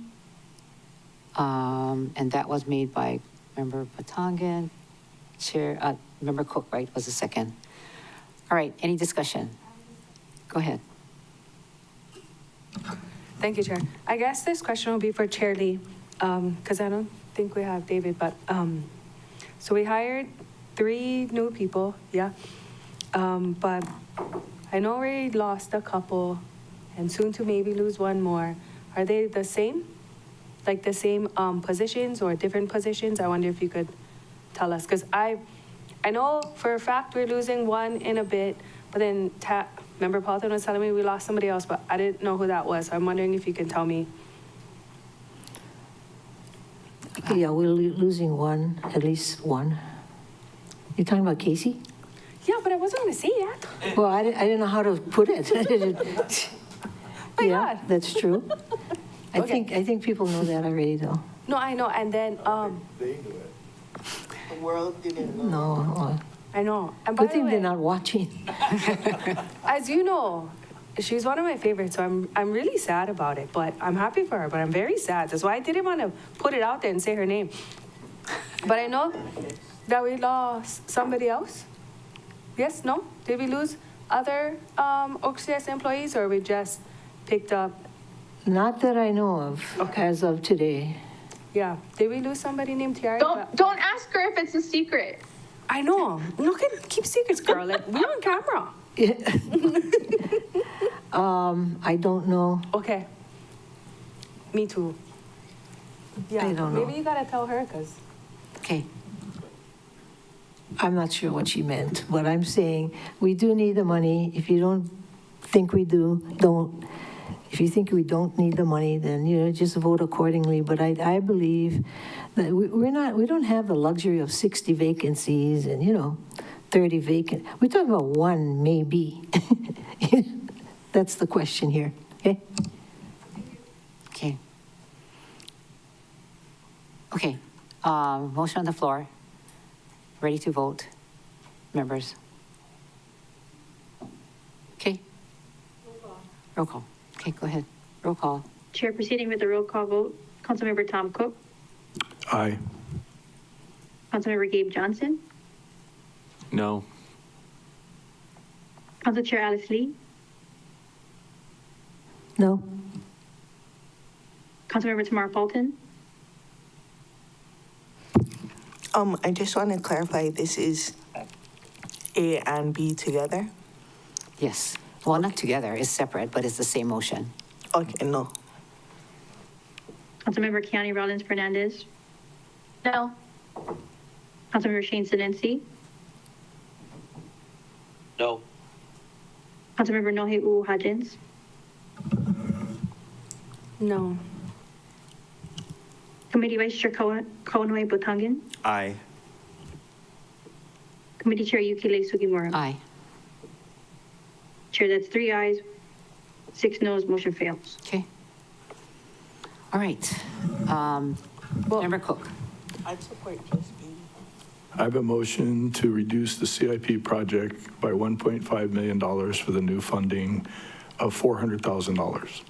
And that was made by Member Batangan, Member Cook, right, was the second. All right, any discussion? Go ahead. Thank you, Chair. I guess this question will be for Chair Lee, because I don't think we have David, but, so we hired 3 new people, yeah. But I know we lost a couple and soon to maybe lose 1 more. Are they the same? Like the same positions or different positions? I wonder if you could tell us, because I know for a fact we're losing 1 in a bit, but then Member Paulton was telling me we lost somebody else, but I didn't know who that was. So I'm wondering if you can tell me. Yeah, we're losing 1, at least 1. You're talking about Casey? Yeah, but I wasn't going to say that. Well, I didn't know how to put it. Yeah, that's true. I think people know that already, though. No, I know. And then The world didn't know. No. I know. And by Good thing the they're way, not watching. as you know, she's one of my favorites, so I'm really sad about it. But I'm happy for her. But I'm very sad. That's why I didn't want to put it out there and say her name. But I know that we lost somebody else. Yes? No? Did we lose other OCS employees, or we just picked up? Not that I know of, as of today. Yeah. Did we lose somebody named Tiara? Don't ask her if it's a secret. I know. I'm not gonna keep secrets, girl. Like, we're on camera. I don't know. Okay. Me too. Yeah. I don't know. Maybe you gotta tell her, cause. Okay. I'm not sure what she meant. What I'm saying, we do need the money. If you don't think we do, don't. If you think we don't need the money, then, just vote accordingly. But I believe that we don't have the luxury of 60 vacancies and, 30 vacant. We're talking about 1, maybe. That's the question here, okay? Okay. Okay. Motion on the floor. Ready to vote, members? Okay. Roll call. Okay. Okay, go ahead. Roll call. Chair, proceeding with the roll call vote. Councilmember Tom Cook, Aye. Councilmember Gabe Johnson, No. Council Chair Alice Lee, No? Councilmember Tamar Fulton, I just want to clarify, this is A and B together? Yes. Well, not together, it's separate, but it's the same motion. Okay, no. Councilmember Keani Rollins Fernandez, No. Councilmember Shane Sinensi, No. Councilmember Nohe Hudgens, No. Committee Vice Chair Kawanoi Botangan, Aye. Committee Chair Yukile Sugimura. Aye. Chair, that's 3 ayes, 6 noes, motion fails. Okay. All right. Member Cook. I'd support just B. I have a motion to reduce the CIP project by $1.5 million for the new funding of $400,000.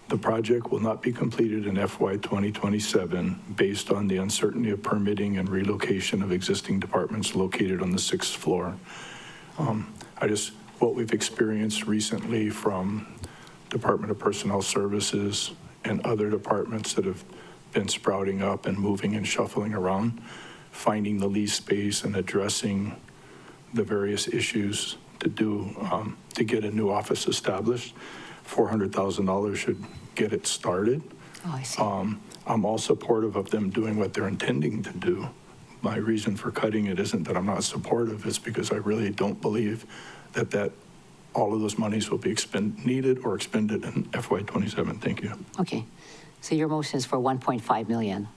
The project will not be completed in FY 2027 based on the uncertainty of permitting and relocation of existing departments located on the 6th floor. What we've experienced recently from Department of Personnel Services and other departments that have been sprouting up and moving and shuffling around, finding the lease space and addressing the various issues to get a new office established. $400,000 should get it started. Oh, I see. I'm all supportive of them doing what they're intending to do. My reason for cutting it isn't that I'm not supportive, it's because I really don't believe that all of those monies will be needed or expended in FY '27. Thank you. Okay. So your motion is for 1.5 million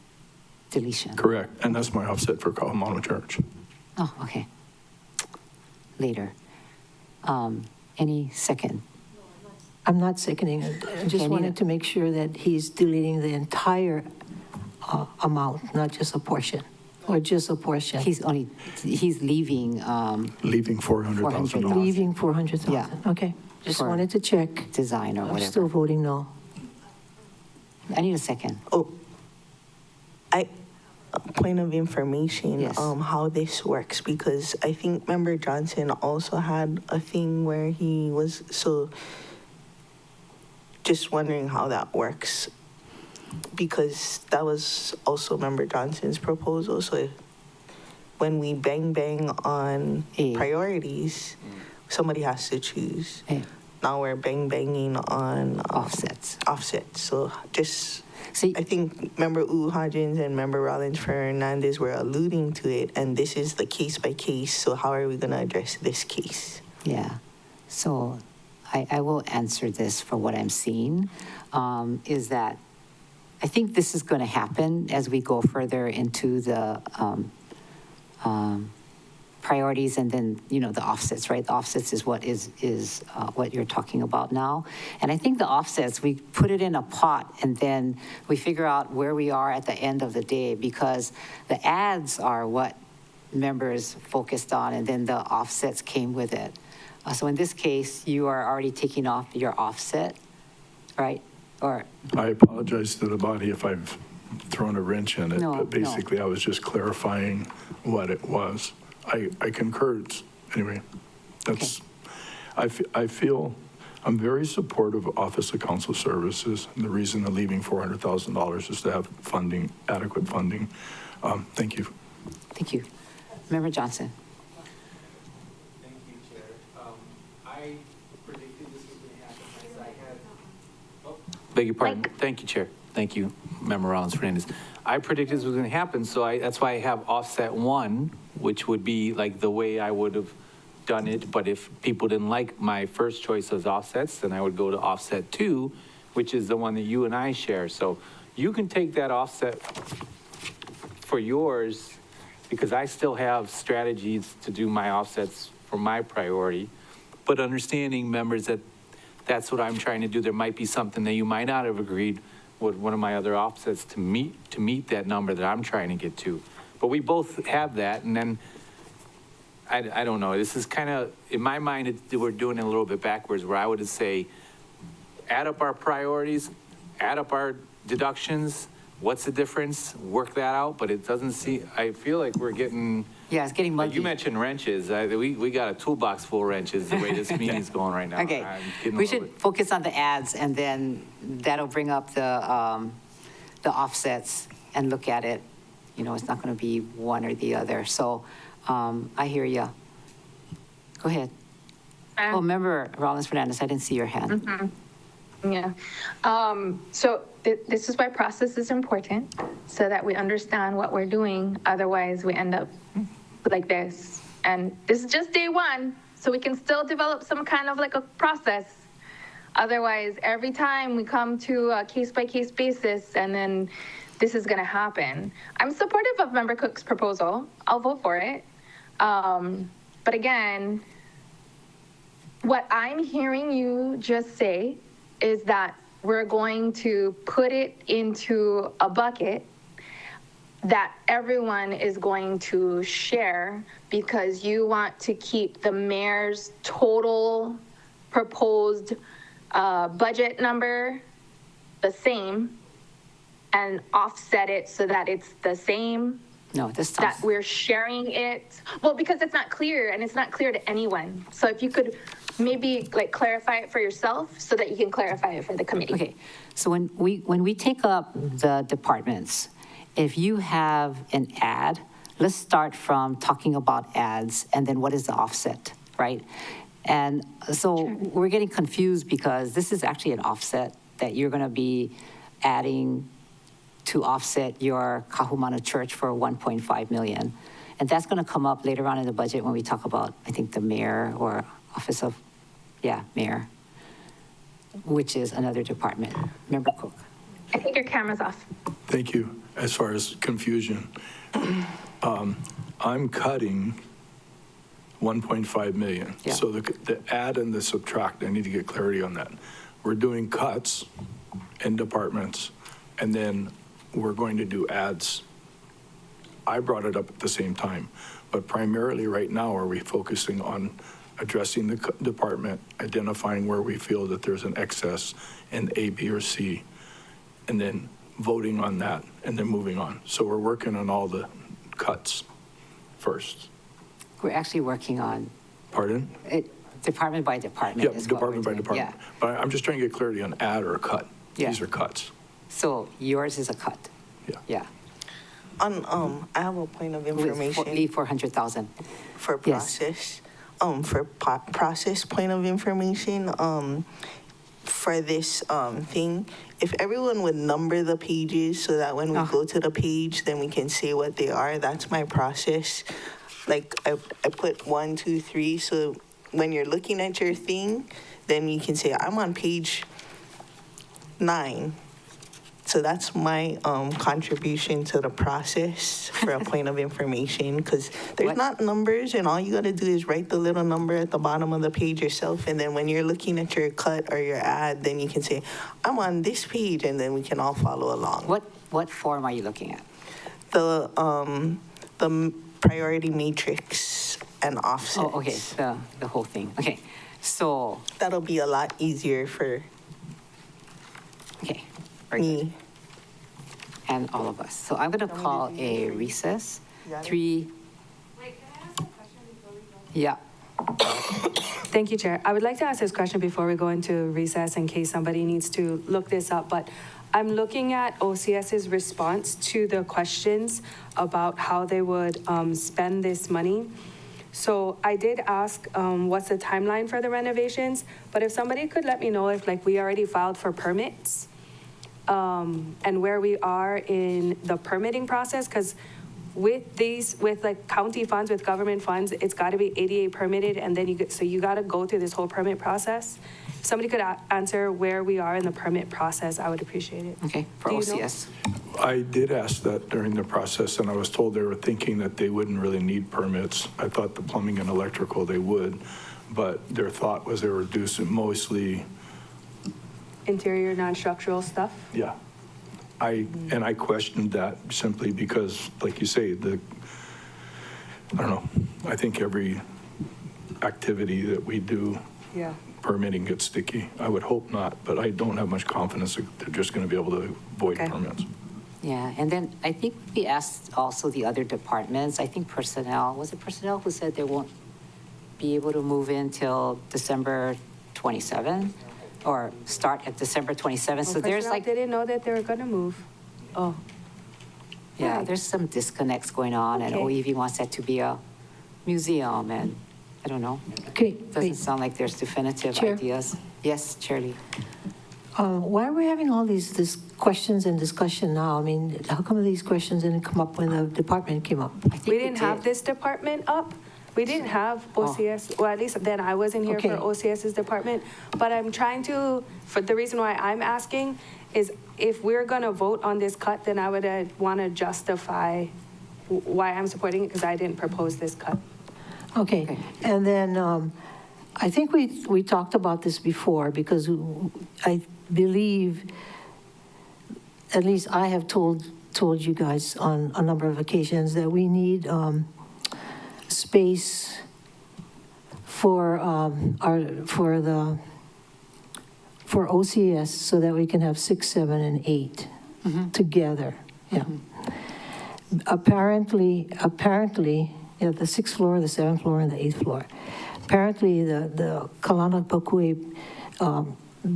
deletion? Correct, and that's my offset for Kalamano Church. Oh, okay. Later. Any second? I'm not seconding it. I just Okay, wanted neither. to make sure that he's deleting the entire amount, not just a portion, or just a portion. He's leaving, Leaving $400,000. Leaving 400,000. Yeah. Okay, just For wanted to check. design or I'm whatever. still voting no. I need a second. Point of information, Yes. how this works, because I think Member Johnson also had a thing where he was, so just wondering how that works, because that was also Member Johnson's proposal. So when we bang on priorities, somebody has to choose. Now we're banging on offsets. So just, I think Member Hudgens and Member Rollins Fernandez were alluding to it, and this is the case by case. So how are we going to address this case? Yeah. So I will answer this for what I'm seeing, is that I think this is going to happen as we go further into the priorities and then, the offsets, right? The offsets is what what you're talking about now. And I think the offsets, we put it in a pot and then we figure out where we are at the end of the day, because the ads are what members focused on and then the offsets came with it. So in this case, you are already taking off your offset, right? Or I apologize to the body if I've thrown a wrench in it, No, but basically I was just clarifying what it was. I concur. Anyway, that's, I feel I'm very supportive of Office of Council Services. And the reason they're leaving $400,000 is to have adequate funding. Thank you. Thank you. Member Johnson. Thank you, Chair. I predicted this was going to happen as I had. Oh, beg your pardon. Thank you, Chair. Thank you, Member Rollins Fernandez. I predicted this was going to happen, so that's why I have offset 1, which would be like the way I would have done it. But if people didn't like my first choice of offsets, then I would go to offset 2, which is the one that you and I share. So you can take that offset for yours, because I still have strategies to do my offsets for my priority. But understanding, members, that that's what I'm trying to do. There might be something that you might not have agreed with one of my other offsets to meet that number that I'm trying to get to. But we both have that, and then I don't know. This is kind of, in my mind, we're doing it a little bit backwards, where I would say add up our priorities, add up our deductions, what's the difference, work that out, but it doesn't seem, I feel like we're getting. Yeah, it's getting Like muddy. you mentioned wrenches, we got a toolbox full of wrenches, the way this meeting's going right now. Okay, I'm getting a we little should focus on the ads, and then that'll bring up the offsets and look at it. You know, it's not going to be one or the other. So I hear you. Go ahead. Oh, remember, Rollins Fernandez, I didn't see your hand. Yeah. So this is why process is important, so that we understand what we're doing. Otherwise, we end up like this. And this is just day one, so we can still develop some kind of like a process. Otherwise, every time we come to a case-by-case basis, and then this is going to happen. I'm supportive of Member Cook's proposal. I'll vote for it. But again, what I'm hearing you just say is that we're going to put it into a bucket that everyone is going to share because you want to keep the mayor's total proposed budget number the same and offset it so that it's the same. No, this that we're sharing it. Well, because it's not clear, and it's not clear to anyone. So if you could maybe like clarify it for yourself so that you can clarify it for the committee. Okay, so when we take up the departments, if you have an ad, let's start from talking about ads and then what is the offset, right? And so we're getting confused because this is actually an offset that you're going to be adding to offset your Kahumanu Church for 1.5 million. And that's going to come up later on in the budget when we talk about, I think, the mayor or office of, mayor, which is another department. Member Cook. I think your camera's off. Thank you. As far as confusion, I'm cutting 1.5 million. Yeah. So the add and the subtract, I need to get clarity on that. We're doing cuts in departments, and then we're going to do ads. I brought it up at the same time, but primarily right now, are we focusing on addressing the department, identifying where we feel that there's an excess in A, B, or C, and then voting on that, and then moving on. So we're working on all the cuts first. We're actually working on Pardon? it department by department. Yep, is what department we're by doing. department. But I'm just trying to get clarity on add or a cut. Yeah. These are cuts. So yours is a cut. Yeah. Yeah. I have a point of information. Leave 400,000. For Yes. process. Process point of information, for this thing, if everyone would number the pages so that when we go to the page, then we can say what they are, that's my process. Like I put 1, 2, 3, so when you're looking at your thing, then you can say, I'm on page 9. So that's my contribution to the process for a point of information, because there's not numbers, and all you got to do is write the little number at the bottom of the page yourself, and then when you're looking at your cut or your ad, then you can say, I'm on this page, and then we can all follow along. What form are you looking at? The priority matrix and offsets. Oh, okay, the whole thing. Okay, so. That'll be a lot easier for Okay. me. And all of us. So I'm going to call a recess. 3. Wait, can I ask a question before we go? Yeah. Thank you, Chair. I would like to ask this question before we go into recess in case somebody needs to look this up, but I'm looking at OCS's response to the questions about how they would spend this money. So I did ask what's the timeline for the renovations, but if somebody could let me know if like we already filed for permits and where we are in the permitting process, because with like county funds, with government funds, it's got to be ADA permitted, and then you got to go through this whole permit process. If somebody could answer where we are in the permit process, I would appreciate it. Okay, for Do you know? OCS. I did ask that during the process, and I was told they were thinking that they wouldn't really need permits. I thought the plumbing and electrical, they would, but their thought was they were reducing mostly, Interior non-structural stuff? yeah. I questioned that simply because, like you say, I don't know, I think every activity that we do, Yeah. permitting gets sticky. I would hope not, but I don't have much confidence that they're just going to be able to void Okay. permits. Yeah, and then I think we asked also the other departments, I think personnel, was it personnel who said they won't be able to move in till December 27? Or start at December 27? So there's like, They didn't know that they were gonna move. Oh, yeah, Right. there's some disconnects going on, and Okay. OEV wants that to be a museum, and I don't know. Okay, Doesn't wait. sound like there's definitive Chair? ideas. Yes, Shirley? Why are we having all these questions and discussion now? I mean, how come these questions didn't come up when the department came up? we didn't have this department up. We didn't have OCS, well, at least then I wasn't here for Okay. OCS's department. But I'm trying to, for the reason why I'm asking is if we're gonna vote on this cut, then I would want to justify why I'm supporting it, because I didn't propose this cut. Okay, and then I think we talked about this before, because I believe, at least I have told you guys on a number of occasions, that we need space for for OCS, so that we can have 6, 7, and 8 together. Yeah. Apparently, you know, the 6th floor, the 7th floor, and the 8th floor. Apparently, the Kalanapakui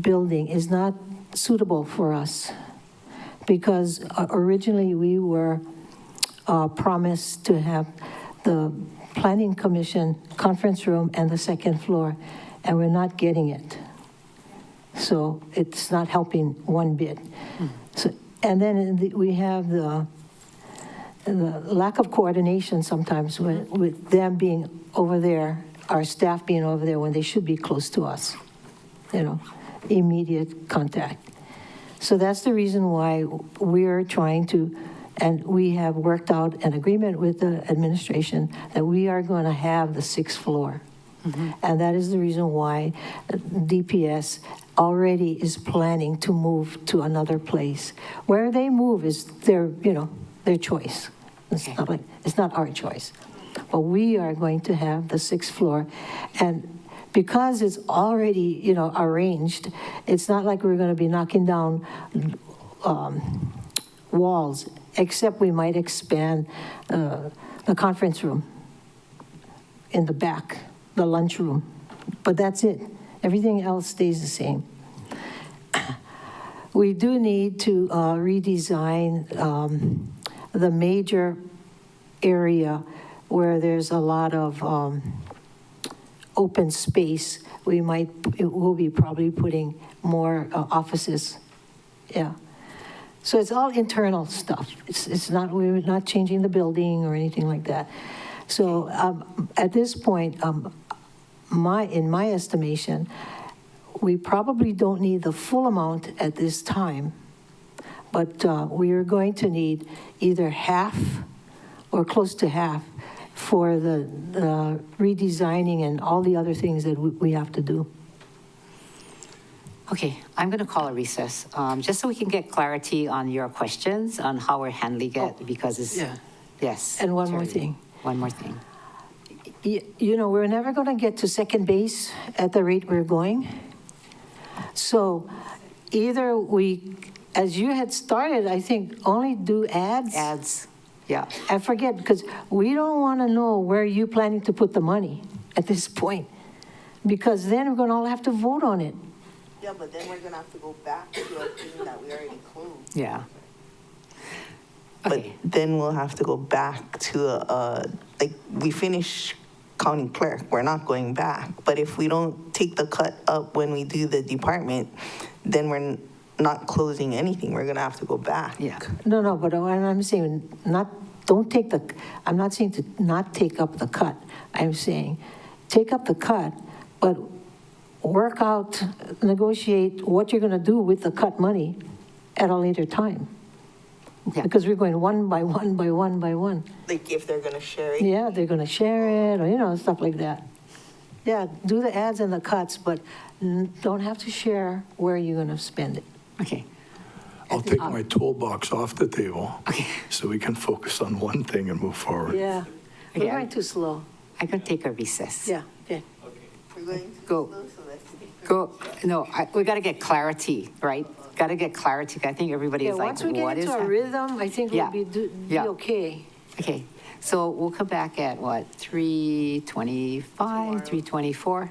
building is not suitable for us, because originally we were promised to have the Planning Commission conference room and the 2nd floor, and we're not getting it. So it's not helping one bit. So, and then we have the lack of coordination sometimes with them being over there, our staff being over there when they should be close to us, you know, immediate contact. So that's the reason why we're trying to, and we have worked out an agreement with the administration that we are going to have the 6th floor. And that is the reason why DPS already is planning to move to another place. Where they move is their choice. It's not like, it's not our choice. But we are going to have the 6th floor. And because it's already, arranged, it's not like we're going to be knocking down walls, except we might expand the conference room in the back, the lunchroom. But that's it. Everything else stays the same. We do need to redesign the major area where there's a lot of open space. We'll be probably putting more offices. Yeah. So it's all internal stuff. It's not, we're not changing the building or anything like that. So at this point, in my estimation, we probably don't need the full amount at this time, but we are going to need either half or close to half for the redesigning and all the other things that we have to do. Okay, I'm going to call a recess, just so we can get clarity on your questions on how we're handling it, because it's, yes. And one more Terry, thing. One more thing. We're never going to get to second base at the rate we're going. So either we, as you had started, I think, only do ads. Ads, yeah. I forget, because we don't want to know where you're planning to put the money at this point, because then we're going to all have to vote on it. Yeah, but then we're gonna have to go back to a thing that we already closed. Yeah. But then we'll have to go back to like, we finish county clerk, we're not going back. But if we don't take the cut up when we do the department, then we're not closing anything, we're gonna have to go back. Yeah. No, but I'm saying I'm not saying to not take up the cut. I'm saying take up the cut, but work out, negotiate what you're going to do with the cut money at a later time. Yeah. Because we're going one by one by one by one. Like if they're gonna share it. Yeah, they're going to share it, or, stuff like that. Yeah, do the ads and the cuts, but don't have to share where you're going to spend it. Okay. I'll take my toolbox off the table so we can focus on one thing and move forward. Yeah, we're Okay, going too slow. I'm going to take a recess. Yeah, okay. Go. No, we got to get clarity, right? Got to get clarity. I think everybody's like, Once we get what is into a that? rhythm, I think Yeah. we'll be Yeah. okay. Okay, so we'll come back at what, 3:25, 3:24?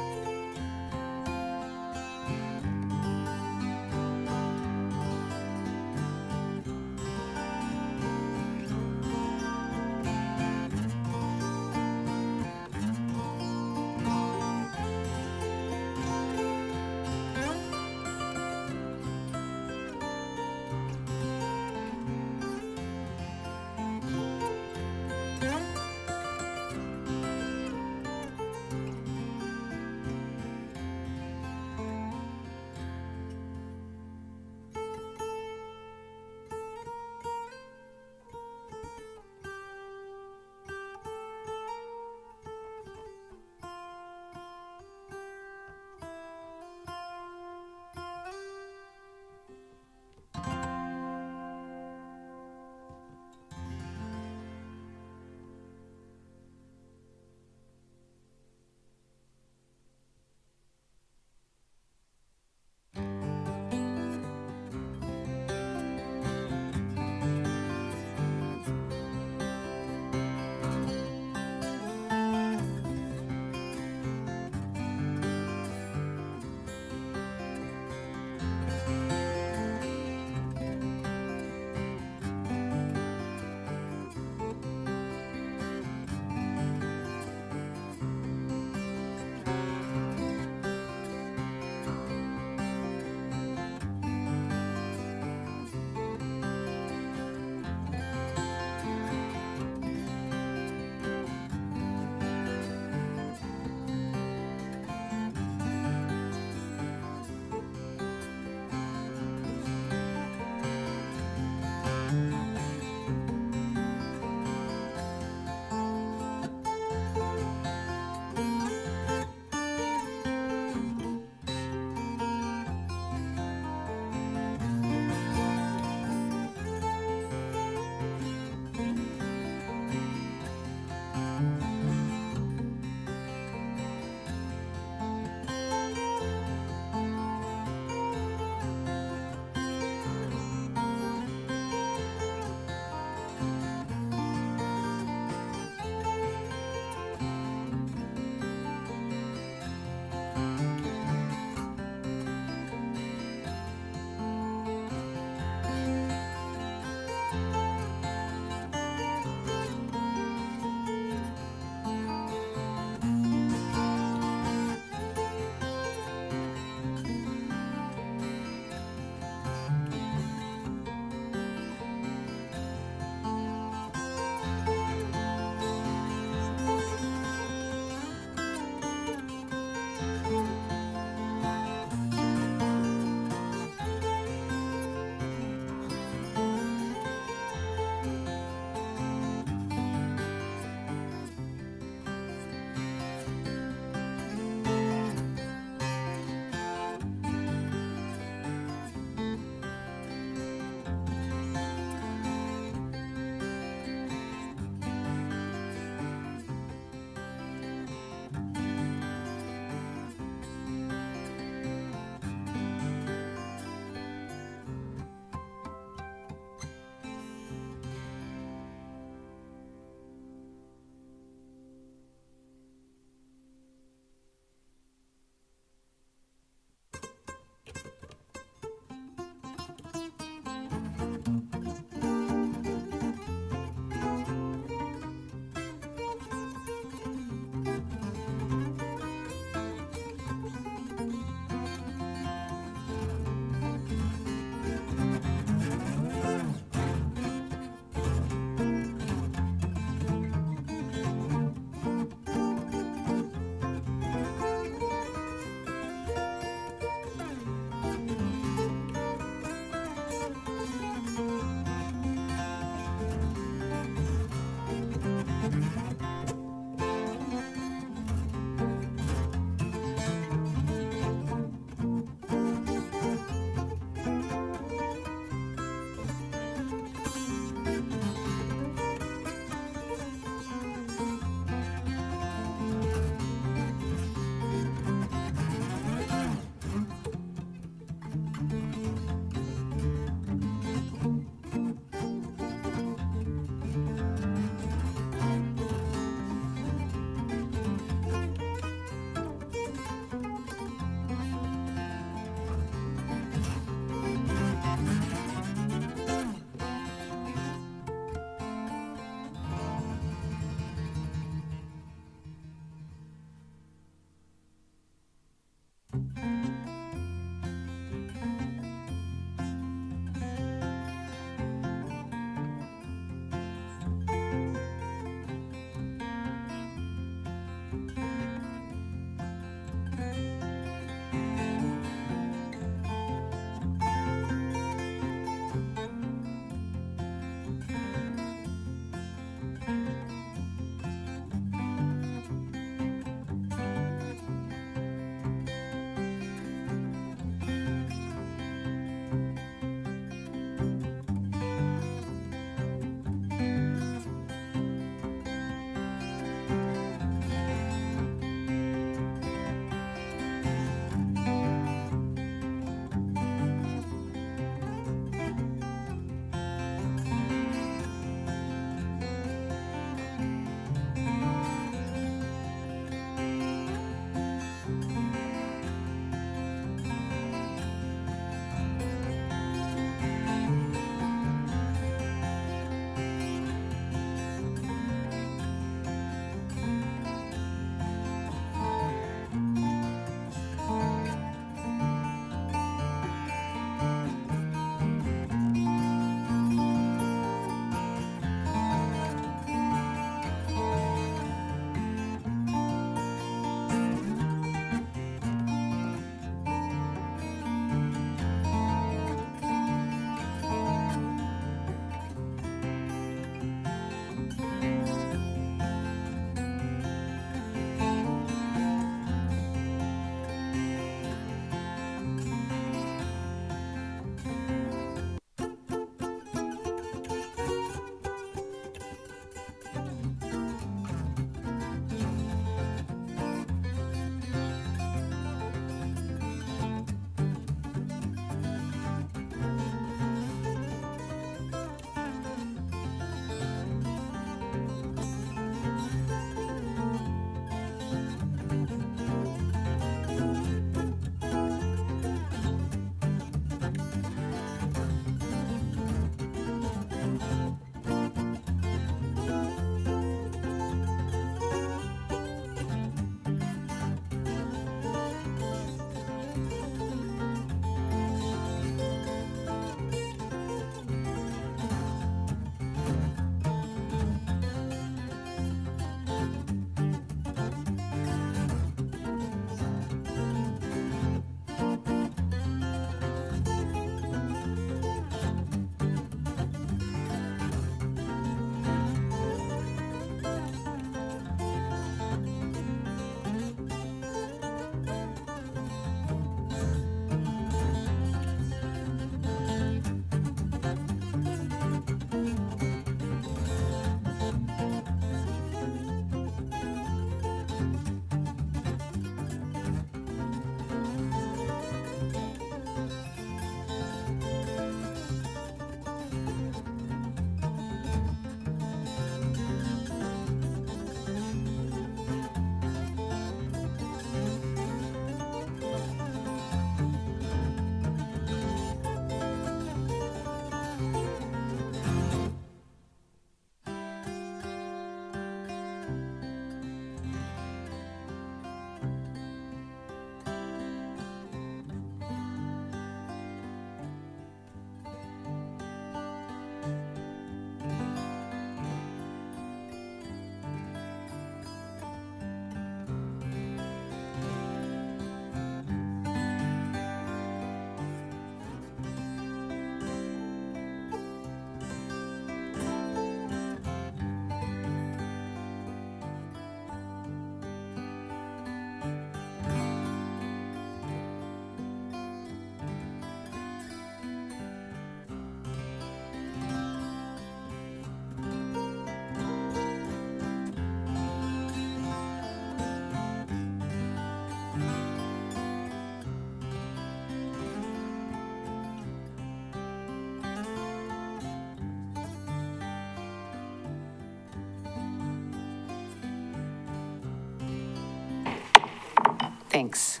Thanks.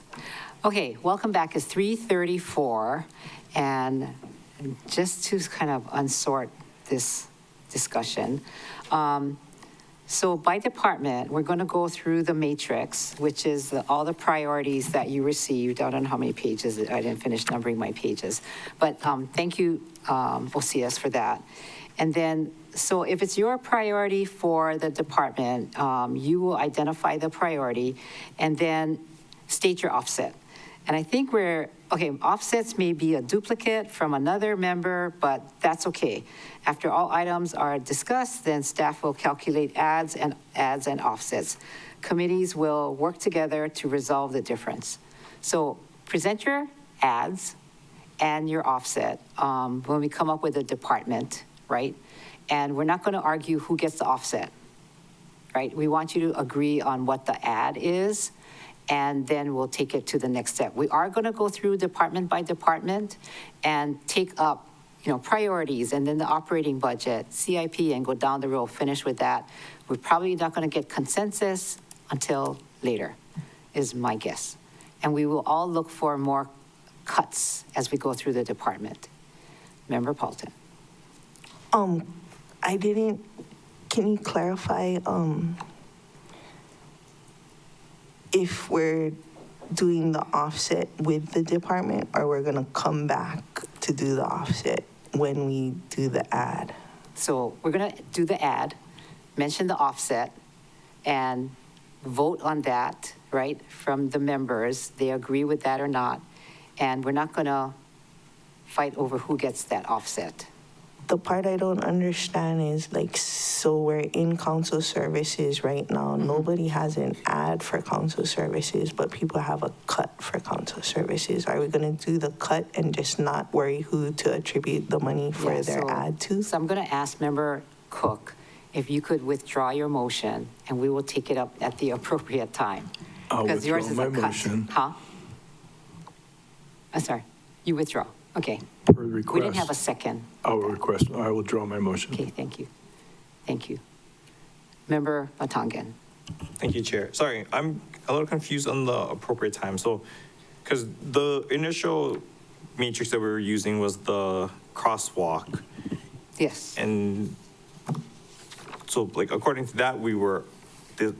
Okay, welcome back. It's 3:34, and just to kind of unsort this discussion, so by department, we're going to go through the matrix, which is all the priorities that you received. I don't know how many pages, I didn't finish numbering my pages. But thank you, OCS, for that. And then, so if it's your priority for the department, you will identify the priority and then state your offset. And I think offsets may be a duplicate from another member, but that's okay. After all items are discussed, then staff will calculate adds and offsets. Committees will work together to resolve the difference. So present your adds and your offset when we come up with a department, right? And we're not going to argue who gets the offset, right? We want you to agree on what the add is, and then we'll take it to the next step. We are going to go through department by department and take up, priorities, and then the operating budget, CIP, and go down the road, finish with that. We're probably not going to get consensus until later, is my guess. And we will all look for more cuts as we go through the department. Member Paulton. Can you clarify, if we're doing the offset with the department, or we're gonna come back to do the offset when we do the add? So we're gonna do the add, mention the offset, and vote on that, right, from the members. They agree with that or not, and we're not gonna fight over who gets that offset. The part I don't understand is so we're in council services right now. Nobody has an ad for council services, but people have a cut for council services. Are we going to do the cut and just not worry who to attribute the money for their ad to? So I'm going to ask Member Cook if you could withdraw your motion, and we will take it up at the appropriate time. I'll Because yours is withdraw a my cut. motion. Huh? I'm sorry. You withdraw. Okay. Per request. We didn't have a second. I will withdraw my motion. Okay, thank you. Thank you. Member Batangan. Thank you, Chair. Sorry, I'm a little confused on the appropriate time. So, because the initial matrix that we were using was the crosswalk. Yes. And so, according to that,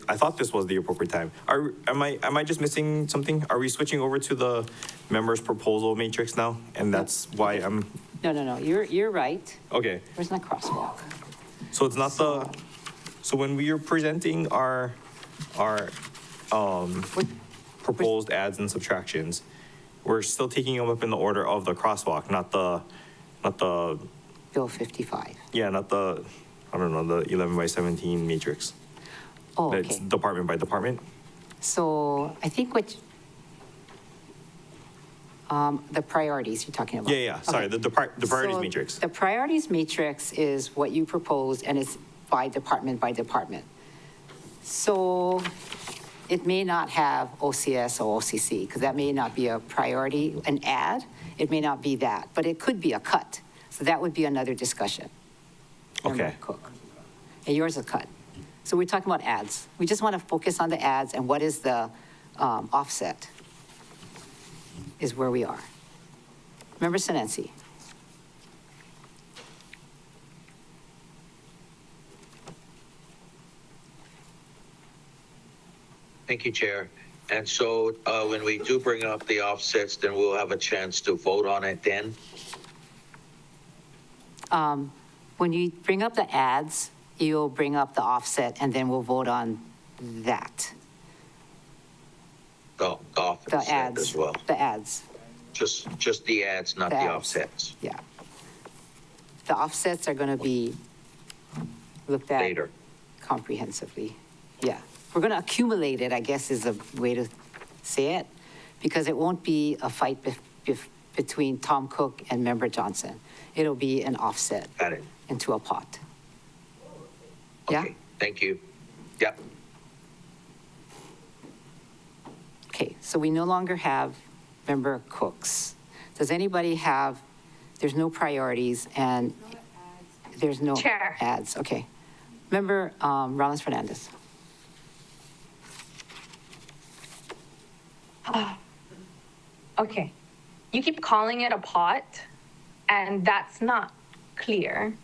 I thought this was the appropriate time. Am I just missing something? Are we switching over to the members' proposal matrix now? And that's why I'm... No. You're right. Okay. There's no crosswalk. So it's not so when we are presenting our proposed adds and subtractions, we're still taking them up in the order of the crosswalk, not the Bill 55. Yeah, not the 11 by 17 matrix. Oh, okay. It's department by department. So I think the priorities you're talking about. Yeah. Sorry, Okay. the priorities So matrix. The priorities matrix is what you proposed, and it's by department by department. So it may not have OCS or OCC, because that may not be a priority, an add. It may not be that, but it could be a cut. So that would be another discussion. Okay. Cook. And yours is a cut. So we're talking about ads. We just want to focus on the ads, and what is the offset is where we are. Member Sinensi. Thank you, Chair. And so when we do bring up the offsets, then we'll have a chance to vote on it then? When you bring up the ads, you'll bring up the offset, and then we'll vote on that. The offset The ads. as well. The ads, Just the ads, not The the ads. offsets. yeah. The offsets are going to be looked at Later. comprehensively. Yeah. We're going to accumulate it, I guess, is a way to say it, because it won't be a fight between Tom Cook and Member Johnson. It'll be an offset Got it. into a pot. Yeah? Okay, thank you. Yep. Okay, so we no longer have Member Cooks. Does anybody have, there's no priorities and there's no Chair. ads, okay. Member Ramos Fernandez. Okay, you keep calling it a pot, and that's not clear.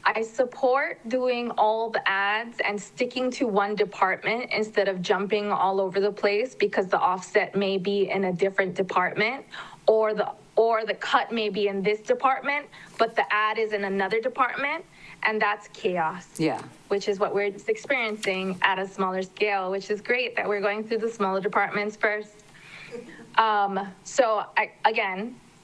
I support doing all the ads and sticking to one department instead of jumping all over the place because the offset may be in a different department, or the cut may be in this department, but the ad is in another department, and that's chaos. Yeah. Which is what we're just experiencing at a smaller scale, which is great that we're going through the smaller departments first. So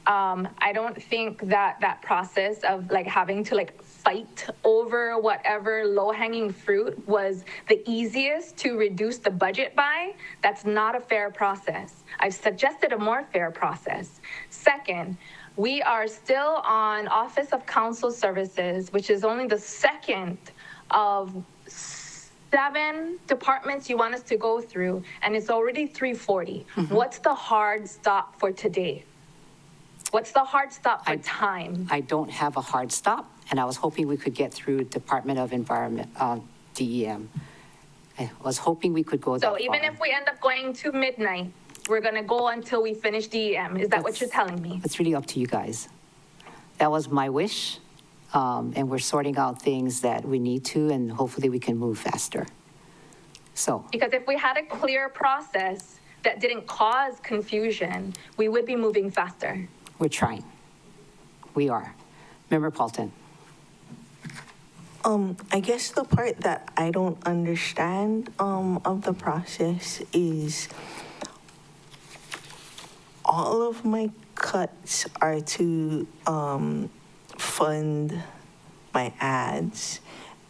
I don't think that process of like having to like fight over whatever low-hanging fruit was the easiest to reduce the budget by. That's not a fair process. I've suggested a more fair process. Second, we are still on Office of Council Services, which is only the second of 7 departments you want us to go through, and it's already 3:40. What's the hard stop for today? What's the hard stop for time? I don't have a hard stop, and I was hoping we could get through Department of Environment, DEM. I was hoping we could go that So far. even if we end up going to midnight, we're gonna go until we finish DEM. Is that what you're telling me? It's really up to you guys. That was my wish, and we're sorting out things that we need to, and hopefully we can move faster. So, Because if we had a clear process that didn't cause confusion, we would be moving faster. we're trying. We are. Member Paulton. I guess the part that I don't understand of the process is all of my cuts are to fund my ads,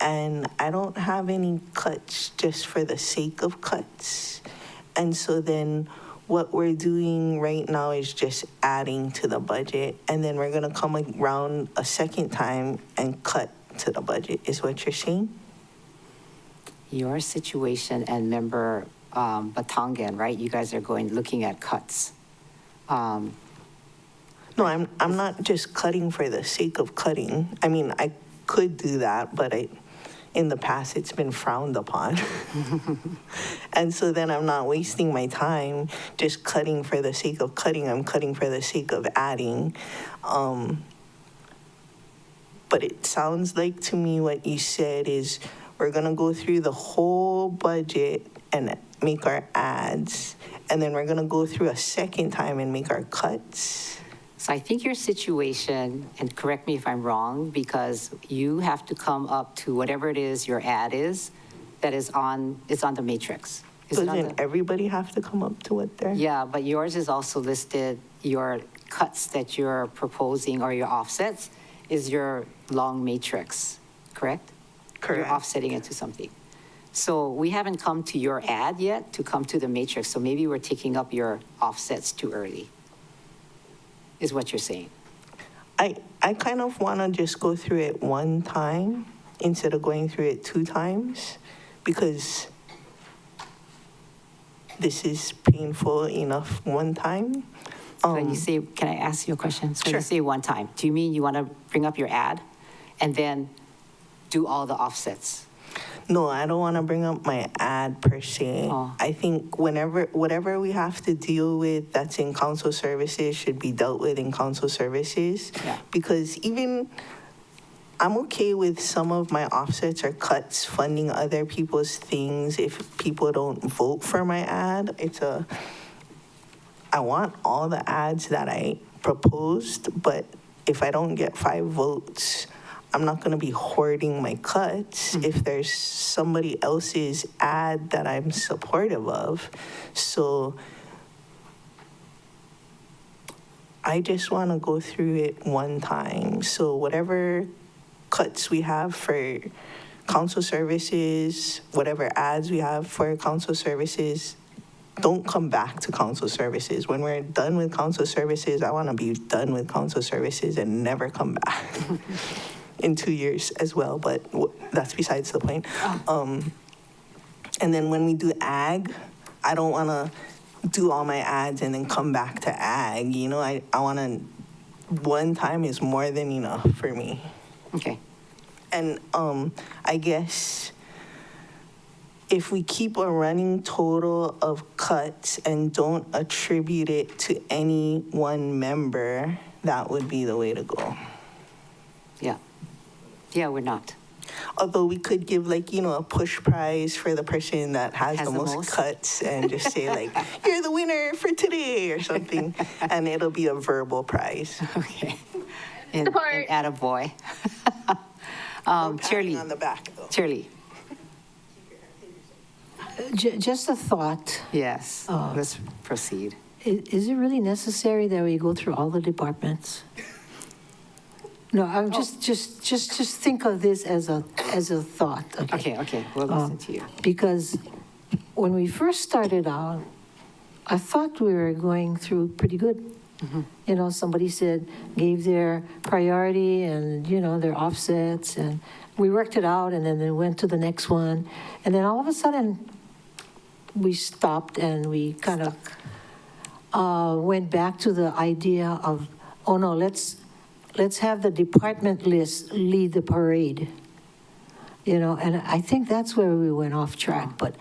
and I don't have any cuts just for the sake of cuts. And so then what we're doing right now is just adding to the budget, and then we're gonna come around a second time and cut to the budget, is what you're saying? Your situation and Member Batangan, right? You guys are looking at cuts. No, I'm not just cutting for the sake of cutting. I mean, I could do that, but in the past, it's been frowned upon. And so then I'm not wasting my time just cutting for the sake of cutting. I'm cutting for the sake of adding. But it sounds like to me what you said is we're gonna go through the whole budget and make our ads, and then we're gonna go through a second time and make our cuts. So I think your situation, and correct me if I'm wrong, because you have to come up to whatever it is your ad is, that is on, it's on the matrix. Is it on Doesn't everybody have to come up to what they're? Yeah, but yours is also listed, your cuts that you're proposing or your offsets is your long matrix, correct? Correct. You're offsetting it to something. So we haven't come to your ad yet to come to the matrix, so maybe we're taking up your offsets too early, is what you're saying. I kind of want to just go through it one time instead of going through it 2 times, because this is painful enough one time. When you say, can I ask you a question? So when you Sure. say one time, do you mean you want to bring up your ad and then do all the offsets? No, I don't want to bring up my ad per se. Oh. I think whatever we have to deal with that's in council services should be dealt with in council services. Yeah. Because even I'm okay with some of my offsets or cuts funding other people's things if people don't vote for my ad. I want all the ads that I proposed, but if I don't get 5 votes, I'm not going to be hoarding my cuts if there's somebody else's ad that I'm supportive of. So I just want to go through it one time. So whatever cuts we have for council services, whatever ads we have for council services, don't come back to council services. When we're done with council services, I want to be done with council services and never come back. In 2 years as well, but that's besides the point. And then when we do ag, I don't want to do all my ads and then come back to ag. You know, I want to, one time is more than enough for me. Okay. And I guess if we keep a running total of cuts and don't attribute it to any one member, that would be the way to go. Yeah. Yeah, we're not. Although we could give like, a push prize for the person that has the most cuts and just say like, you're the winner for today or something. And it'll be a verbal prize. Okay. And attaboy. Shirley. On the back though. Shirley. Just a thought. Yes, let's proceed. Is it really necessary that we go through all the departments? No, I'm just think of this as a thought. Okay, we'll listen to you. Because when we first started out, I thought we were going through pretty good. Somebody gave their priority and, their offsets, and we worked it out, and then they went to the next one. And then all of a sudden, we stopped and we kind of went back to the idea of, oh no, let's have the department list lead the parade. And I think that's where we went off track. But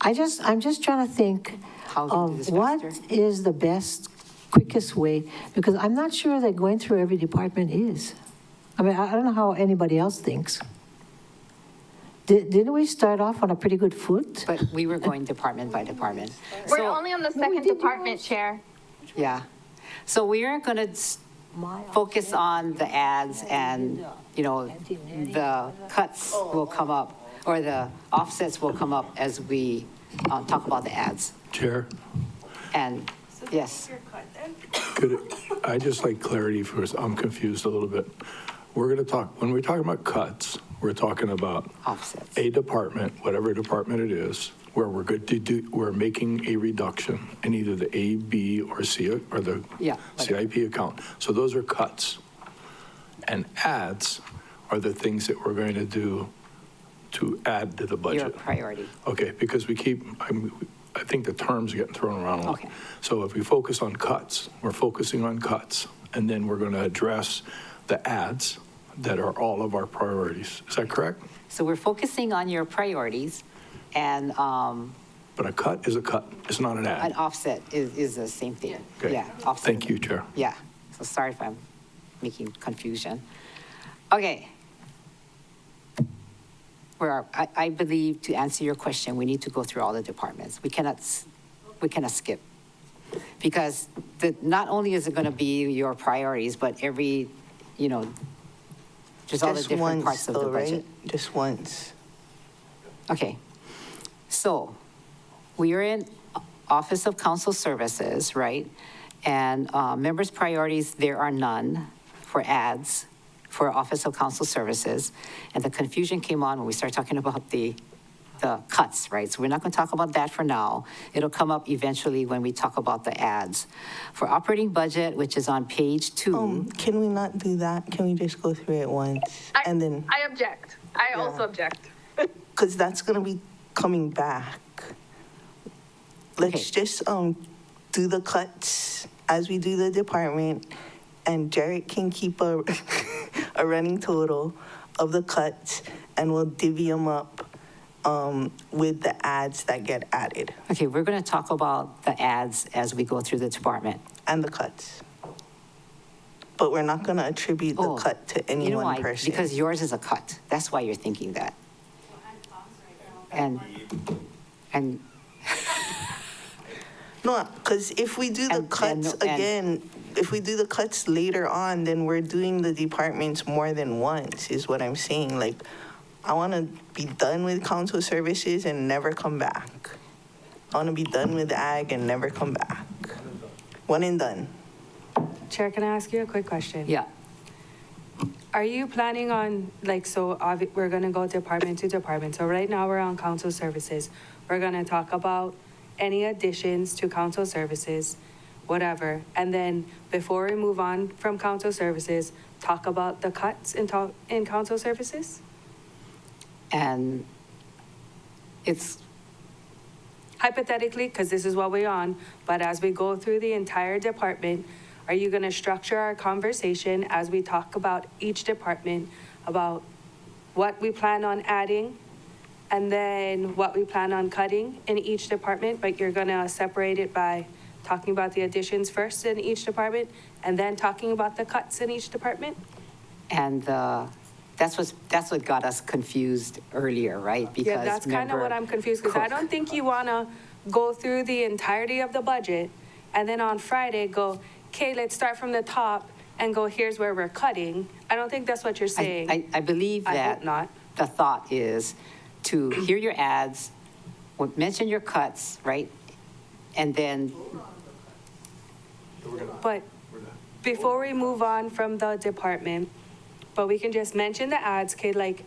I'm just trying to think of what is the best, quickest way, because I'm not sure that going through every department is. I mean, I don't know how anybody else thinks. Didn't we start off on a pretty good foot? But we were going department by department. We're only on the second department, Chair. Yeah. So we are going to focus on the ads and, the cuts will come up, or the offsets will come up as we talk about the ads. Chair? And, yes. I just like clarity first. I'm confused a little bit. We're going to talk, when we're talking about cuts, we're talking about offsets. A department, whatever department it is, where we're making a reduction in either the A, B, or C, or the CIP account. So those are cuts. And adds are the things that we're going to do to add to the budget. Your priority. Okay, because I think the terms are getting thrown around a lot. Okay. So if we focus on cuts, we're focusing on cuts, and then we're going to address the adds that are all of our priorities. Is that correct? So we're focusing on your priorities, and but a cut is a cut. It's not an ad. an offset is the same thing. Okay. Yeah, offset. Thank you, Chair. Yeah, so sorry if I'm making confusion. Okay. I believe to answer your question, we need to go through all the departments. We cannot skip. Because not only is it going to be your priorities, but every, just all the different parts of the budget. Right? Just once. Okay. So we are in Office of Council Services, right? And members' priorities, there are none for ads for Office of Council Services. And the confusion came on when we started talking about the cuts, right? So we're not going to talk about that for now. It'll come up eventually when we talk about the ads. For operating budget, which is on page 2. Can we not do that? Can we just go through it once? And then. I object. I also object. Because that's going to be coming back. Let's just do the cuts as we do the department, and Jarrett can keep a running total of the cuts, and we'll divvy them up with the ads that get added. Okay, we're going to talk about the ads as we go through the department. And the cuts. But we're not going to attribute the cut to any one person. Because yours is a cut. That's why you're thinking that. And no, because if we do the cuts again, if we do the cuts later on, then we're doing the departments more than once, is what I'm saying. Like, I want to be done with council services and never come back. I want to be done with ag and never come back. One and done. Chair, can I ask you a quick question? Yeah. Are you planning on, we're going to go department to department. So right now we're on council services. We're going to talk about any additions to council services, whatever. And then before we move on from council services, talk about the cuts in council services? And it's hypothetically, because this is what we're on, but as we go through the entire department, are you going to structure our conversation as we talk about each department, about what we plan on adding and then what we plan on cutting in each department, but you're gonna separate it by talking about the additions first in each department, and then talking about the cuts in each department? And that's what got us confused earlier, right? Yeah, that's kind of what I'm confused, because I don't think you wanna go through the entirety of the budget, and then on Friday go, okay, let's start from the top and go, here's where we're cutting. I don't think that's what you're saying. I believe I that hope not. the thought is to hear your ads, mention your cuts, right? And then, But before we move on from the department, but we can just mention the ads, okay, like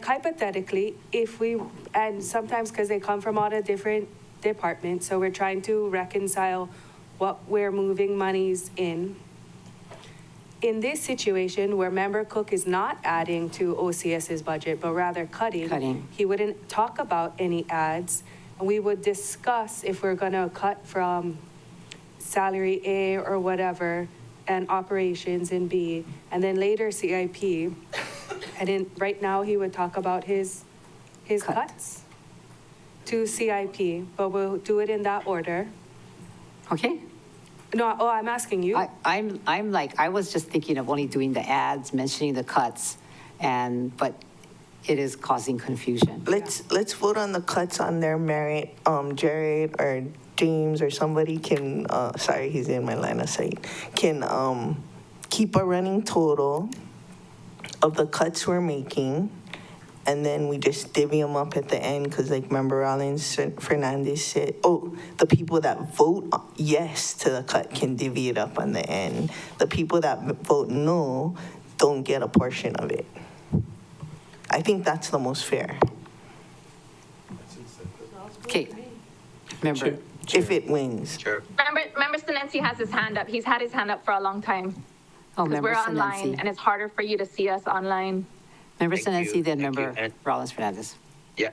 hypothetically, if we, and sometimes because they come from all the different departments, so we're trying to reconcile what we're moving monies in. In this situation where Member Cook is not adding to OCS's budget, but rather cutting. He wouldn't talk about any ads, and we would discuss if we're gonna cut from salary A or whatever, and operations in B, and then later CIP. And then right now, he would talk about his cuts to CIP, but we'll do it in that order. okay? No, I'm asking you. I'm like, I was just thinking of only doing the ads, mentioning the cuts, but it is causing confusion. Let's vote on the cuts on their merit. Jared or James or somebody can, sorry, he's in my line of sight, can keep a running total of the cuts we're making, and then we just divvy them up at the end, because like Member Rollins Fernandez said, the people that vote yes to the cut can divvy it up on the end. The people that vote no don't get a portion of it. I think that's the most fair. Okay, member. If it wins. Sure. Member Sinensi has his hand up. He's had his hand up for a long time. Oh, Because Member we're online, Sinensi. and it's harder for you to see us online. Member Thank you, Sinensi, then thank you. Member And- Rollins Fernandez. Yeah,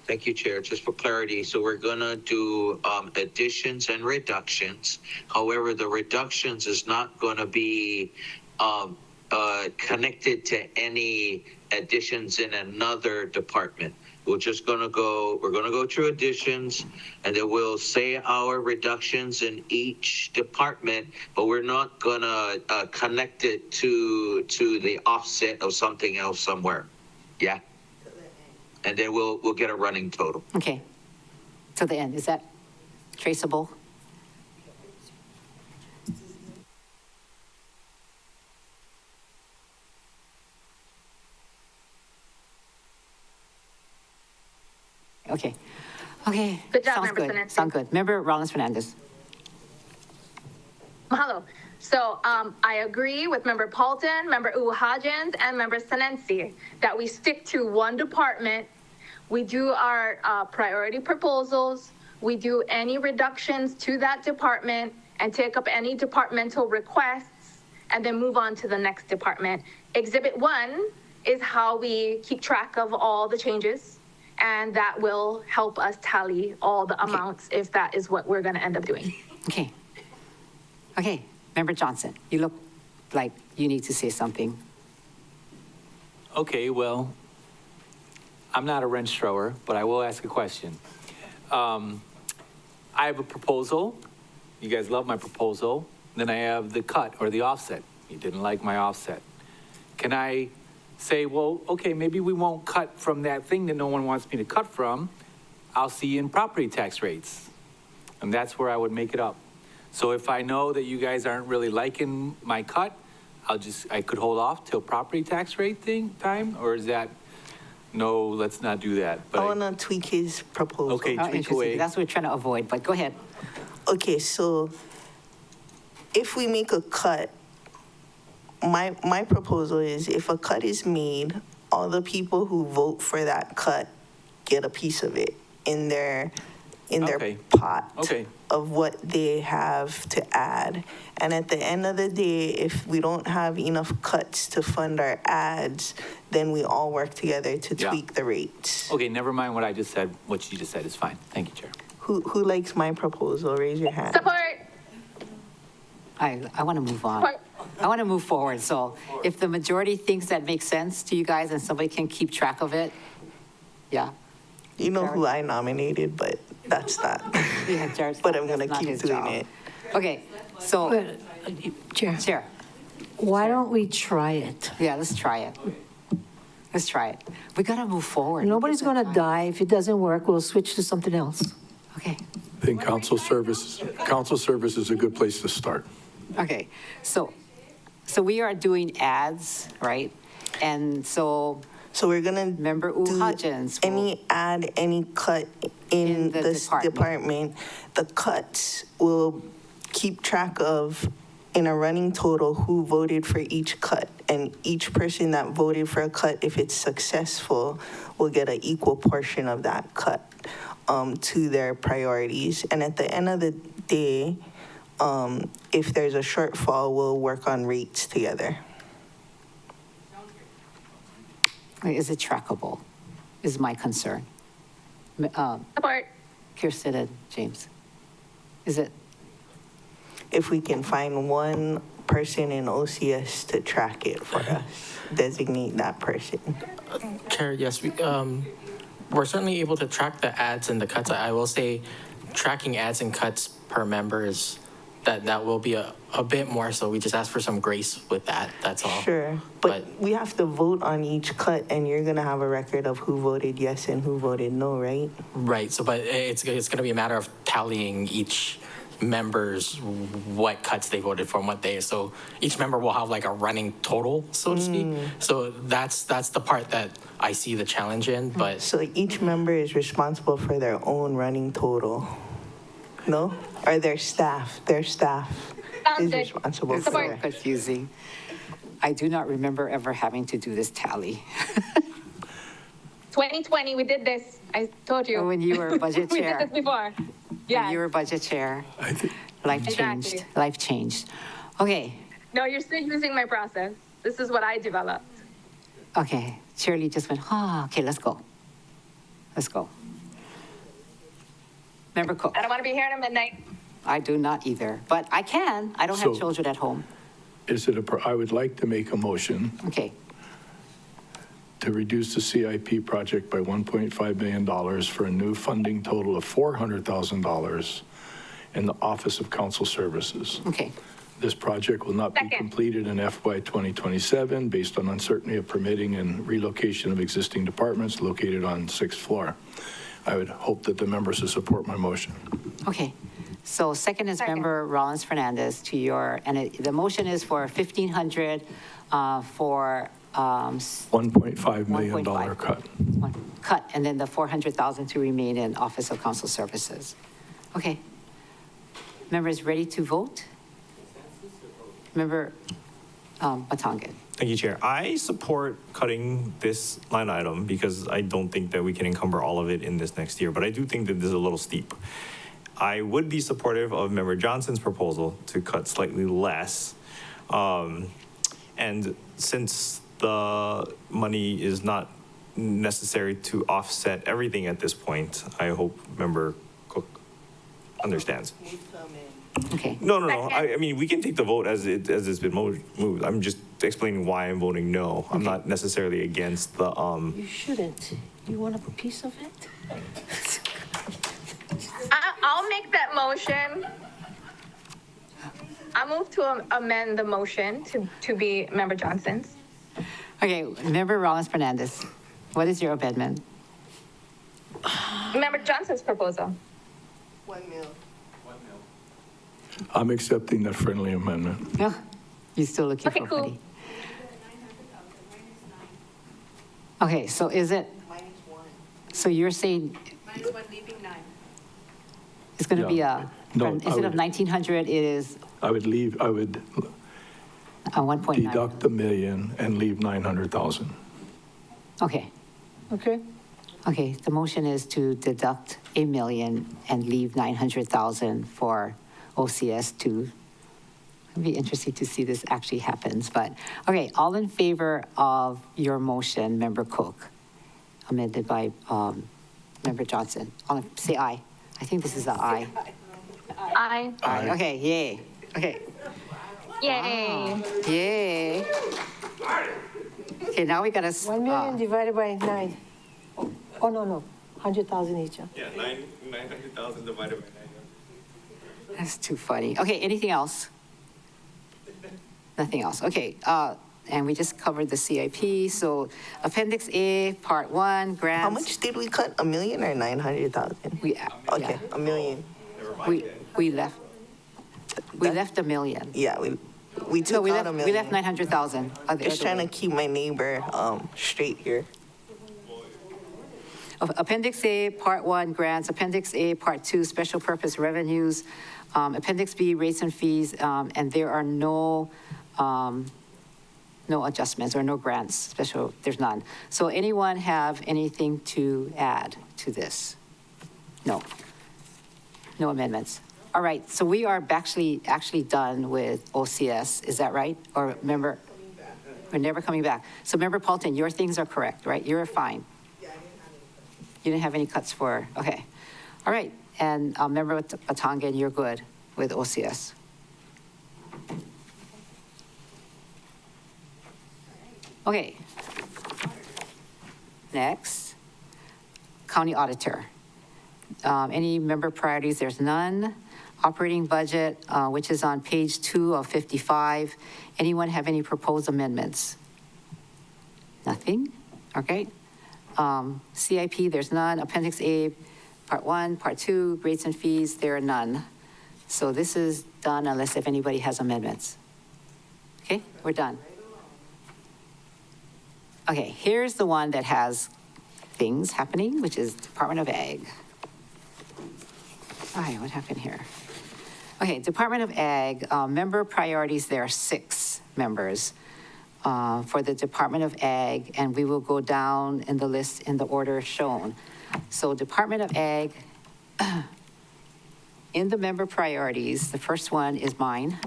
thank you, Chair. Just for clarity, so we're gonna do additions and reductions. However, the reductions is not gonna be connected to any additions in another department. We're gonna go through additions, and then we'll say our reductions in each department, but we're not gonna connect it to the offset of something else somewhere. Yeah? And then we'll get a running total. Okay. To the end, is that traceable? Okay. Okay. Good job, Sounds Member good. Sinensi. Sound good. Member Rollins Fernandez. Mahalo. So I agree with Member Paulton, Member Uwahajans, and Member Sinensi that we stick to one department. We do our priority proposals. We do any reductions to that department and take up any departmental requests and then move on to the next department. Exhibit 1 is how we keep track of all the changes, and that will help us tally all the amounts if that is what we're going to end up doing. Okay. Okay. Member Johnson, you look like you need to say something. Okay, well, I'm not a wrench thrower, but I will ask a question. I have a proposal. You guys love my proposal. Then I have the cut or the offset. You didn't like my offset. Can I say, well, okay, maybe we won't cut from that thing that no one wants me to cut from. I'll see you in property tax rates. And that's where I would make it up. So if I know that you guys aren't really liking my cut, I could hold off till property tax rate time, or is that, no, let's not do that. But I want to tweak his proposal. Okay, tweak Interesting. away. That's what we're trying to avoid, but go ahead. Okay, so if we make a cut, my proposal is if a cut is made, all the people who vote for that cut get a piece of it in their Okay. pot Okay. of what they have to add. And at the end of the day, if we don't have enough cuts to fund our ads, then we all work together to Yeah. tweak the rates. Okay, never mind what I just said. What you just said is fine. Thank you, Chair. Who likes my proposal? Raise your hand. Support. I want to move on. Support. I want to move forward. So if the majority thinks that makes sense to you guys and somebody can keep track of it, yeah, You know who I nominated, but that's not. Yeah, Jared's But not- I'm gonna that's not keep his doing job. it. Okay, so, Chair, Chair, why don't we try it? yeah, let's try it. Let's try it. We gotta move forward. Nobody's going to die. If it doesn't work, we'll switch to something else. Okay, I think council service is a good place to start. okay, so we are doing ads, right? And so So we're gonna Member do Hodgins will- any add, any cut in the this department. The cuts will keep track of, in a running total, who voted for each cut. And each person that voted for a cut, if it's successful, will get an equal portion of that cut to their priorities. And at the end of the day, if there's a shortfall, we'll work on rates together. is it trackable, is my concern. Support. Kirsten and James, is it? If we can find one person in OCS to track it for us, designate that person. Chair, yes, we're certainly able to track the ads and the cuts. I will say tracking ads and cuts per member is, that will be a bit more, so we just ask for some grace with that, that's all. Sure, but we have to vote on each cut, and you're gonna have a record of who voted yes and who voted no, right? Right, so, but it's going to be a matter of tallying each member's, what cuts they voted for and what they, so each member will have like a running total, so to speak. So that's the part that I see the challenge in, but. So each member is responsible for their own running total, no? Or their staff is responsible It's for so it. confusing. I do not remember ever having to do this tally. 2020, we did this. I told you. When you were budget We chair. did this before. When Yeah. you were budget chair, life changed, Exactly. life changed. Okay, No, you're still using my process. This is what I developed. okay, Shirley just went, okay, let's go. Let's go. Member Cook, I don't want to be here at midnight. I do not either, but I can, I don't have So- children at home. I would like to make a motion Okay, to reduce the CIP project by $1.5 million for a new funding total of $400,000 in the Office of Council Services. okay, This project will not be Second. completed in FY 2027 based on uncertainty of permitting and relocation of existing departments located on 6th floor. I would hope that the members will support my motion. okay. So second is Member Rollins Fernandez to your, and the motion is for 1,500 for $1.5 million 1.5. cut. cut, and then the 400,000 to remain in Office of Council Services. Okay. Members ready to vote? Member Matangan. Thank you, Chair. I support cutting this line item because I don't think that we can encumber all of it in this next year, but I do think that this is a little steep. I would be supportive of Member Johnson's proposal to cut slightly less. And since the money is not necessary to offset everything at this point, I hope Member Cook understands. Okay. No. I mean, we can take the vote as it's been moved. I'm just explaining why I'm voting no. I'm not necessarily against the, You shouldn't. You want a piece of it? I'll make that motion. I move to amend the motion to be Member Johnson's. Okay, Member Rollins Fernandez, what is your amendment? Member Johnson's proposal. 1 mil. I'm accepting that friendly amendment. No, you're still looking Okay, for cool. money. Okay, so is it, so you're saying Minus one, leaving 9. it's going to be Yeah. a, No, I instead of would- 1,900, it is I would a 1.9? deduct $1 million and leave $900,000. Okay, Okay. okay, the motion is to deduct $1 million and leave 900,000 for OCS to, it'd be interesting to see this actually happens, but, okay, all in favor of your motion, Member Cook, amended by Member Johnson, say aye. I think this is an aye. Aye. Aye, okay, yay, okay. Yay. Yay. Okay, now we gotta. 1 million divided by 9. Oh, no. 100,000 each. Yeah, 900,000 divided by 900. That's too funny. Okay, anything else? Nothing else. Okay, and we just covered the CIP. So Appendix A, Part 1, grants. How much did we cut? 1 million or 900,000? We, Okay, 1 million. we left, we left 1 million. Yeah, we took No, we out left, 1 we million. left 900,000. Just trying to keep my neighbor straight here. Appendix A, Part 1, grants. Appendix A, Part 2, special purpose revenues. Appendix B, rates and fees, and there are no adjustments or no grants, special, there's none. So anyone have anything to add to this? No. No amendments. All right, so we are actually done with OCS, is that right? Or member, we're never coming back. So Member Paulton, your things are correct, right? You're fine. You didn't have any cuts for, okay. All right, and Member Batangan, you're good with OCS. Okay. Next, County Auditor. Any member priorities? There's none. Operating budget, which is on page 2 of 55. Anyone have any proposed amendments? Nothing? Okay. CIP, there's none. Appendix A, Part 1, Part 2, rates and fees, there are none. So this is done unless if anybody has amendments. Okay, we're done. Okay, here's the one that has things happening, which is Department of Ag. All right, what happened here? Okay, Department of Ag, member priorities, there are 6 members for the Department of Ag, and we will go down in the list in the order shown. So Department of Ag, in the member priorities, the first one is mine,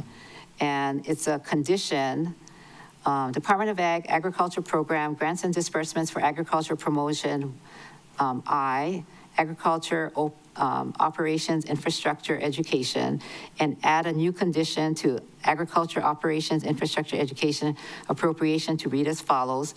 and it's a condition. Department of Ag, Agriculture Program, Grants and Disbursements for Agriculture Promotion, Agriculture Operations, Infrastructure, Education, and add a new condition to Agriculture Operations, Infrastructure, Education appropriation to read as follows.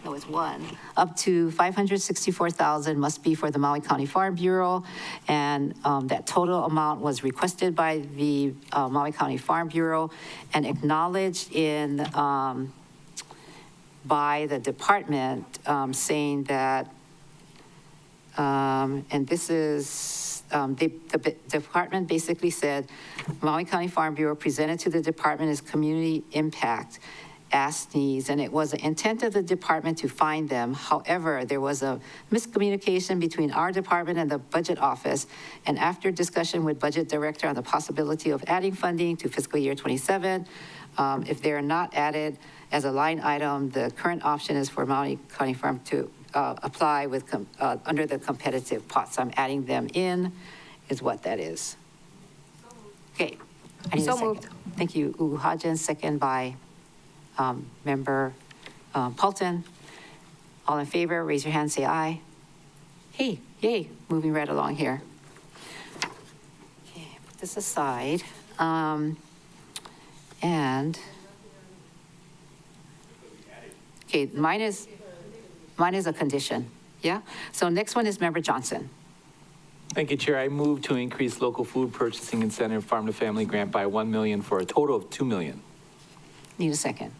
That was 1, up to $564,000 must be for the Maui County Farm Bureau, and that total amount was requested by the Maui County Farm Bureau and acknowledged in by the department, saying that, and this is, the department basically said, Maui County Farm Bureau presented to the department as community impact asked needs, and it was the intent of the department to find them. However, there was a miscommunication between our department and the budget office, and after discussion with budget director on the possibility of adding funding to fiscal year 27, if they're not added as a line item, the current option is for Maui County Farm to apply with under the competitive pots. I'm adding them in, is what that is. Okay. I need a second. Moved. Thank you, Uhajan, second by Member Paulton. All in favor, raise your hand, say aye. Hey, yay, moving right along here. Okay, put this aside. And, okay, mine is a condition, yeah? So next one is Member Johnson. Thank you, Chair. I move to increase local food purchasing incentive farm to family grant by 1 million for a total of 2 million. Need a second.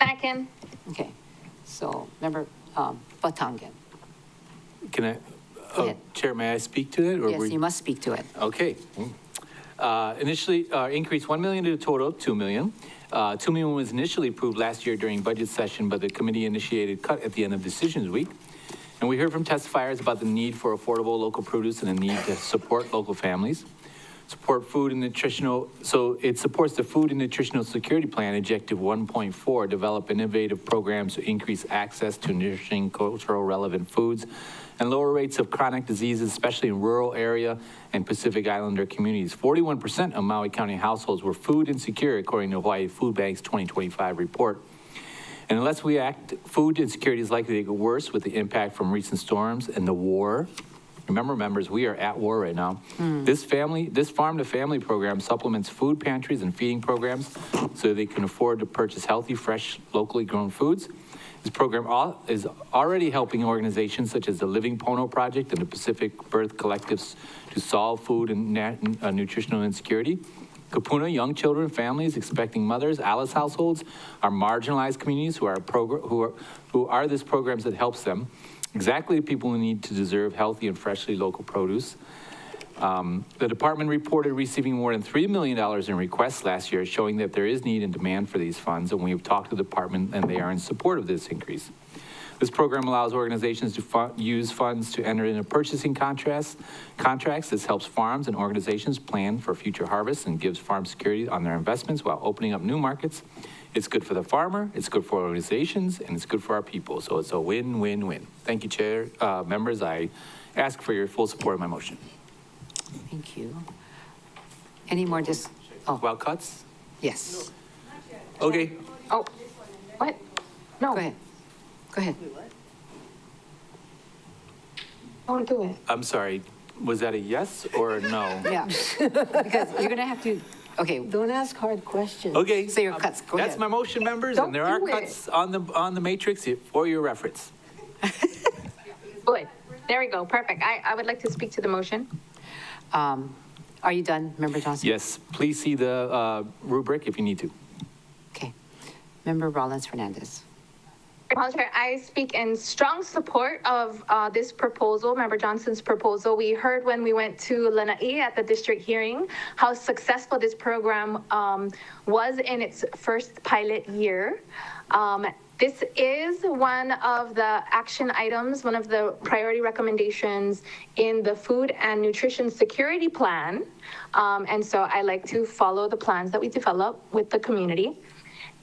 Second. Okay, so Member Batangan. Can I, Go ahead. Chair, may I speak to it? Or Yes, you must speak to it. Okay. Initially, increased 1 million to a total of 2 million. 2 million was initially approved last year during budget session, but the committee initiated cut at the end of decisions week. And we heard from testifiers about the need for affordable local produce and the need to support local families. Support food and nutritional, so it supports the Food and Nutritional Security Plan, Objective 1.4, develop innovative programs to increase access to nourishing cultural relevant foods and lower rates of chronic diseases, especially in rural area and Pacific Islander communities. 41% of Maui County households were food insecure, according to Hawaii Food Bank's 2025 report. And unless we act, food insecurity is likely to get worse with the impact from recent storms and the war. Remember, members, we are at war right now. This farm-to-family program supplements food pantries and feeding programs so they can afford to purchase healthy, fresh, locally grown foods. This program is already helping organizations such as the Living Pono Project and the Pacific Birth Collectives to solve food and nutritional insecurity. Kapuna, young children, families, expecting mothers, Alice households are marginalized communities who are this programs that helps them. Exactly the people who need to deserve healthy and freshly local produce. The department reported receiving more than $3 million in requests last year, showing that there is need and demand for these funds, and we've talked to the department and they are in support of this increase. This program allows organizations to use funds to enter into purchasing contracts. This helps farms and organizations plan for future harvests and gives farm security on their investments while opening up new markets. It's good for the farmer, it's good for organizations, and it's good for our people. So it's a win-win-win. Thank you, Chair. Members, I ask for your full support of my motion. Thank you. Any more Well, cuts? Yes. Okay. Oh, what? No. Go ahead. Go ahead. Don't do it. I'm sorry, was that a yes or a no? Yeah, because you're gonna have to, okay. Don't ask hard questions. Okay. Say your cuts, go ahead. That's my motion, members, Don't and there are do it. cuts on the matrix for your reference. Good. There we go. Perfect. I would like to speak to the motion. Are you done, Member Johnson? Yes, please see the rubric if you need to. Okay. Member Rollins Fernandez. I speak in strong support of this proposal, Member Johnson's proposal. We heard when we went to Lanai at the district hearing how successful this program was in its first pilot year. This is one of the action items, one of the priority recommendations in the Food and Nutrition Security Plan. And so I like to follow the plans that we develop with the community.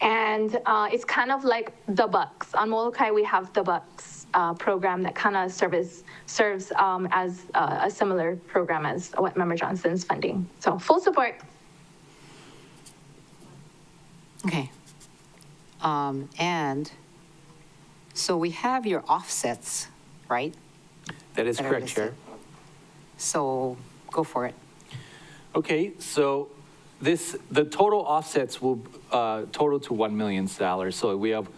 And it's kind of like the Bucks. On Molokai, we have the Bucks program that kind of serves as a similar program as what Member Johnson's funding. So full support. Okay. And so we have your offsets, right? That is That are correct, listed. Chair. So go for it. Okay, so the total offsets will total to $1 million. So we have,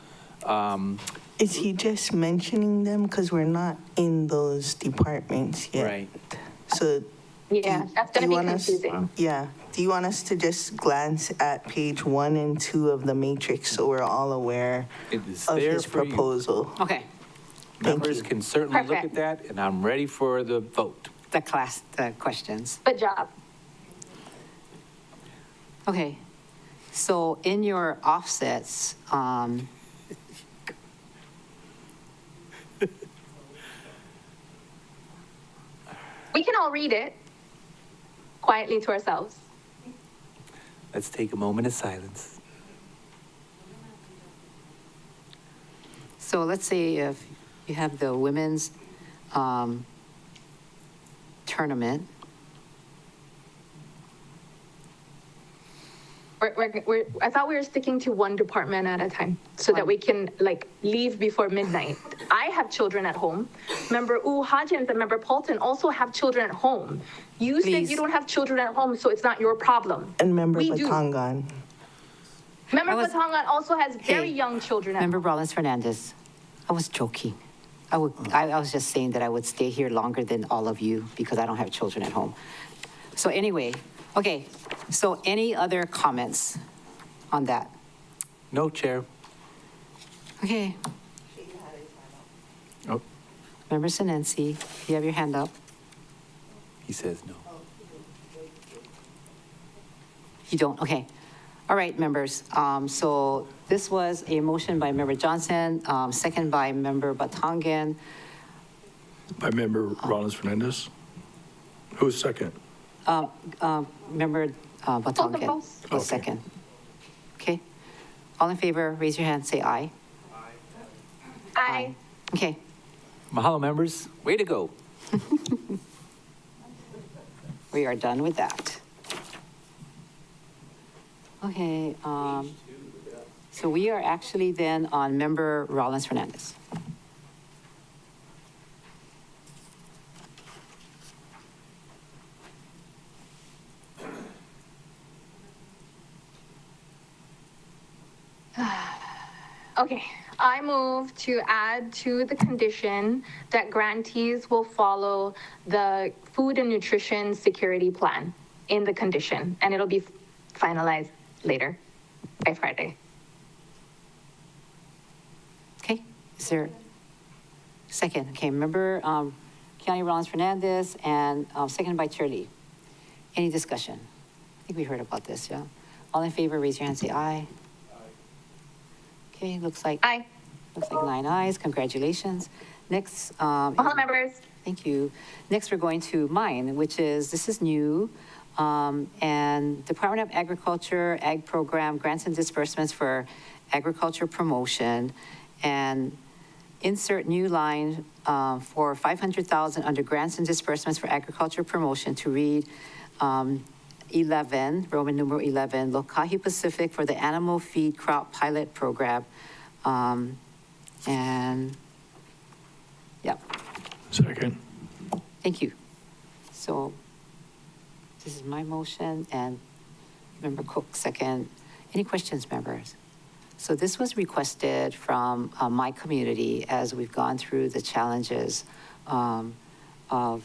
Is he just mentioning them because we're not in those departments yet? Right. So Yeah, that's do going you to be want us- confusing. Yeah. Do you want us to just glance at page 1 and 2 of the matrix so we're all aware it is of there his for you. proposal? Okay. Members can certainly look at Perfect. that, and I'm ready for the vote. The questions. Good job. Okay. So in your offsets, We can all read it quietly to ourselves. Let's take a moment of silence. so let's say if you have the women's tournament, I thought we were sticking to one department at a time so that we can like leave before midnight. I have children at home. Member Hodgins and Member Paulton also have children at home. You said Please. you don't have children at home, so it's not your problem. And Member We do. Batangan. Member I was- Batangan also has very Hey, young children at Member home. Rollins Fernandez, I was joking. I was just saying that I would stay here longer than all of you because I don't have children at home. So anyway, okay, so any other comments on that? No, Chair. Okay. Oh, Member Sinensi, you have your hand up. he says no. You don't, okay. All right, members, so this was a motion by Member Johnson, second by Member Batangan. By Member Rollins Fernandez? Who's second? Member Batangan was Okay. second. Okay, all in favor, raise your hand, say aye. Aye. Okay, Mahalo, members. Way to go. we are done with that. Okay, so we are actually then on Member Rollins Fernandez. Okay. I move to add to the condition that grantees will follow the food and nutrition security plan in the condition, and it'll be finalized later by Friday. Okay, is there second? Okay, member Keani Rollins Fernandez and seconded by Chair Lee. Any discussion? I think we heard about this, yeah? All in favor, raise your hand, say aye. Okay, looks like. Aye. Looks like 9 ayes, congratulations. Next. All members. Thank you. Next, we're going to mine, which is, this is new. And Department of Agriculture, Ag Program, grants and disbursements for agriculture promotion. And insert new line for $500,000 under grants and disbursements for agriculture promotion to read 11, Roman numeral 11, Lokahi Pacific for the Animal Feed Crop Pilot Program. And, yeah. Second. Thank you. So this is my motion and Member Cook second. Any questions, members? So this was requested from my community as we've gone through the challenges of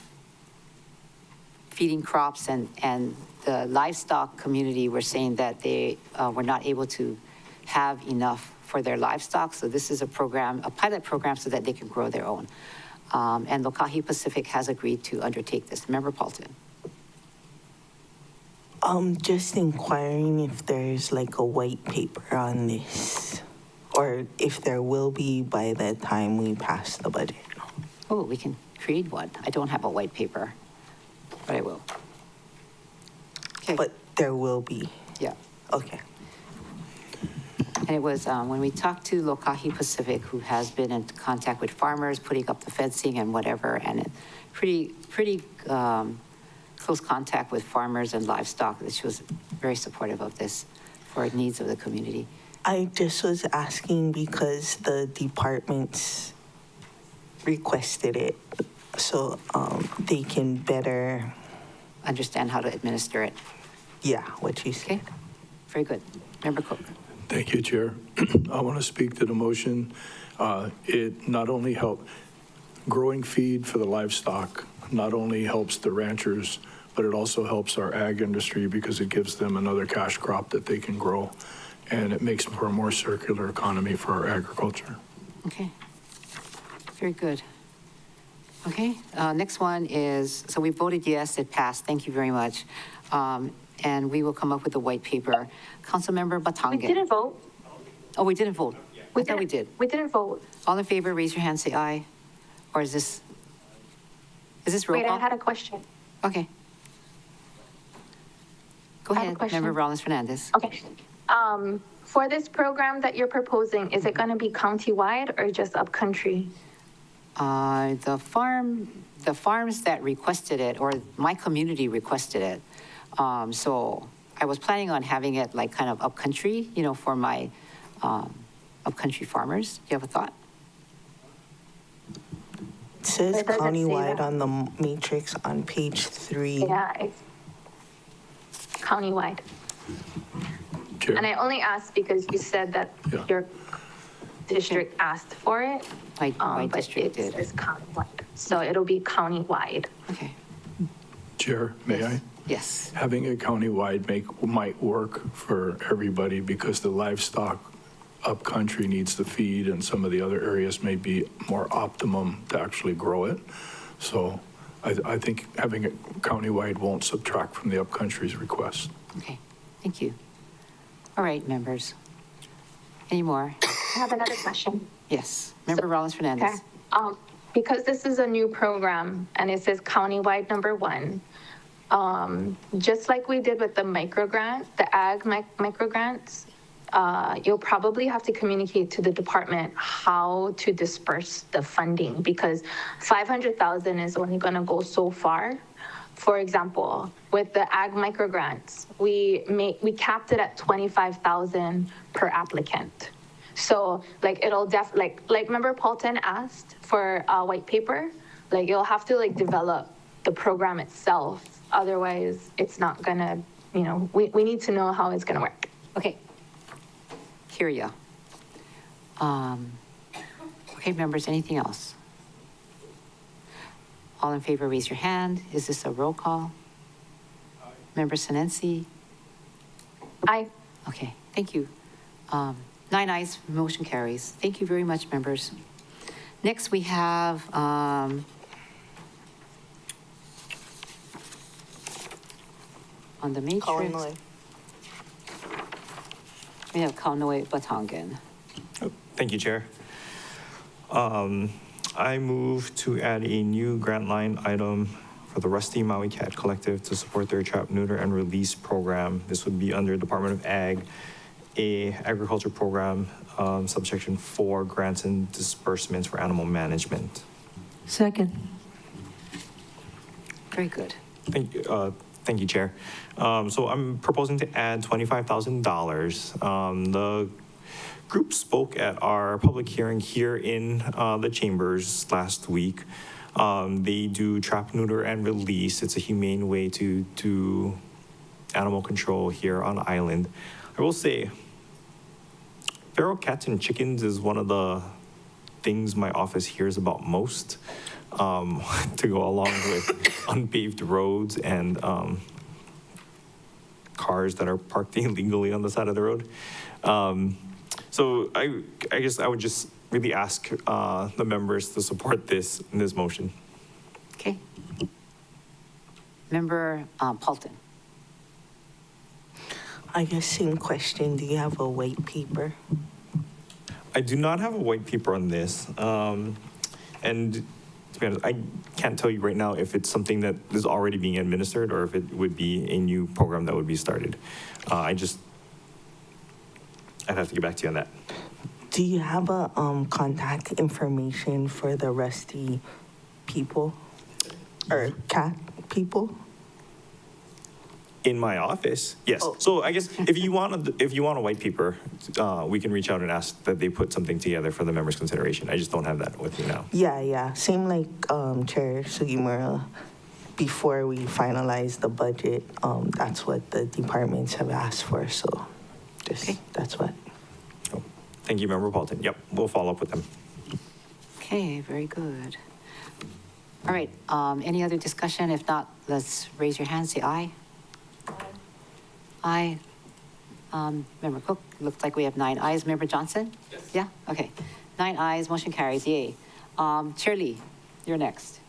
feeding crops, and the livestock community were saying that they were not able to have enough for their livestock. So this is a program, a pilot program, so that they can grow their own. And Lokahi Pacific has agreed to undertake this. Member Paulton. Just inquiring if there's like a white paper on this, or if there will be by the time we pass the budget. Oh, we can create one. I don't have a white paper, but I will. Okay. But there will be. Yeah. Okay. And it was when we talked to Lokahi Pacific, who has been in contact with farmers, putting up the fencing and whatever, and it pretty close contact with farmers and livestock. She was very supportive of this for needs of the community. I just was asking because the departments requested it, so they can better understand how to administer it. Yeah, what you said. Okay, very good. Member Cook. Thank you, Chair. I want to speak to the motion. It not only helps growing feed for the livestock, not only helps the ranchers, but it also helps our ag industry because it gives them another cash crop that they can grow, and it makes for a more circular economy for our agriculture. Okay, very good. Okay, next one is, so we voted yes, it passed. Thank you very much. And we will come up with a white paper. Councilmember Batangan. We didn't vote. Oh, we didn't vote. I thought we did. We didn't vote. All in favor, raise your hand, say aye. Or is this roll Wait, call? I had a question. Okay. Go I have a ahead, question. Member Rollins Fernandez. Okay. For this program that you're proposing, is it going to be countywide or just upcountry? The farms that requested it, or my community requested it. So I was planning on having it like kind of upcountry, for my upcountry farmers. Do you have a thought? It says It doesn't say countywide that. on the matrix on page 3. Yeah, it's countywide. Chair. And I only asked because you said that Yeah. your district asked for it. My but district it's, did. it's countywide. So it'll be countywide. Okay. Chair, may I? Yes. Having it countywide might work for everybody because the livestock upcountry needs the feed and some of the other areas may be more optimum to actually grow it. So I think having it countywide won't subtract from the upcountry's request. Okay. Thank you. All right, members. Any more? I have another question. Yes. Member Rollins Fernandez. Okay. Because this is a new program and it says countywide number 1, just like we did with the microgrant, the ag microgrants, you'll probably have to communicate to the department how to disperse the funding because $500,000 is only going to go so far. For example, with the ag microgrants, we capped it at $25,000 per applicant. So it'll like Member Paulton asked for a white paper, you'll have to develop the program itself. Otherwise, it's not gonna, we need to know how it's gonna work. Okay. Hear ya. Okay, members, anything else? All in favor, raise your hand. Is this a roll call? Member Sinensi? Aye. Okay, thank you. 9 ayes, motion carries. Thank you very much, members. Next, we have on the matrix. Kaunoi. We have Kaunoi Batongan. Thank you, Chair. I move to add a new grant line item for the Rusty Maui Cat Collective to support their trap, neuter, and release program. This would be under Department of Ag, Agriculture Program, subsection 4, grants and disbursements for animal management. Second. Very good. Thank you, Chair. So I'm proposing to add $25,000. The group spoke at our public hearing here in the chambers last week. They do trap, neuter, and release. It's a humane way to do animal control here on island. I will say, feral cats and chickens is one of the things my office hears about most, to go along with unpaved roads and cars that are parked illegally on the side of the road. So I guess I would just really ask the members to support this motion. Okay. Member Paulton. I guess same question. Do you have a white paper? I do not have a white paper on this. And to be honest, I can't tell you right now if it's something that is already being administered or if it would be a new program that would be started. I'd have to get back to you on that. Do you have a contact information for the Rusty people or cat people? In my office, yes. Oh. So I guess if you want a white paper, we can reach out and ask that they put something together for the members' consideration. I just don't have that with me now. Yeah. Same like Chair Sugimura. Before we finalize the budget, that's what the departments have asked for. So that's what. Thank you, Member Paulton. Yep, we'll follow up with them. Okay, very good. All right, any other discussion? If not, let's raise your hand, say aye. Aye. Member Cook, looks like we have 9 ayes. Member Johnson? Yes. Yeah, okay. 9 ayes, motion carries, yay. Chair Lee, you're next.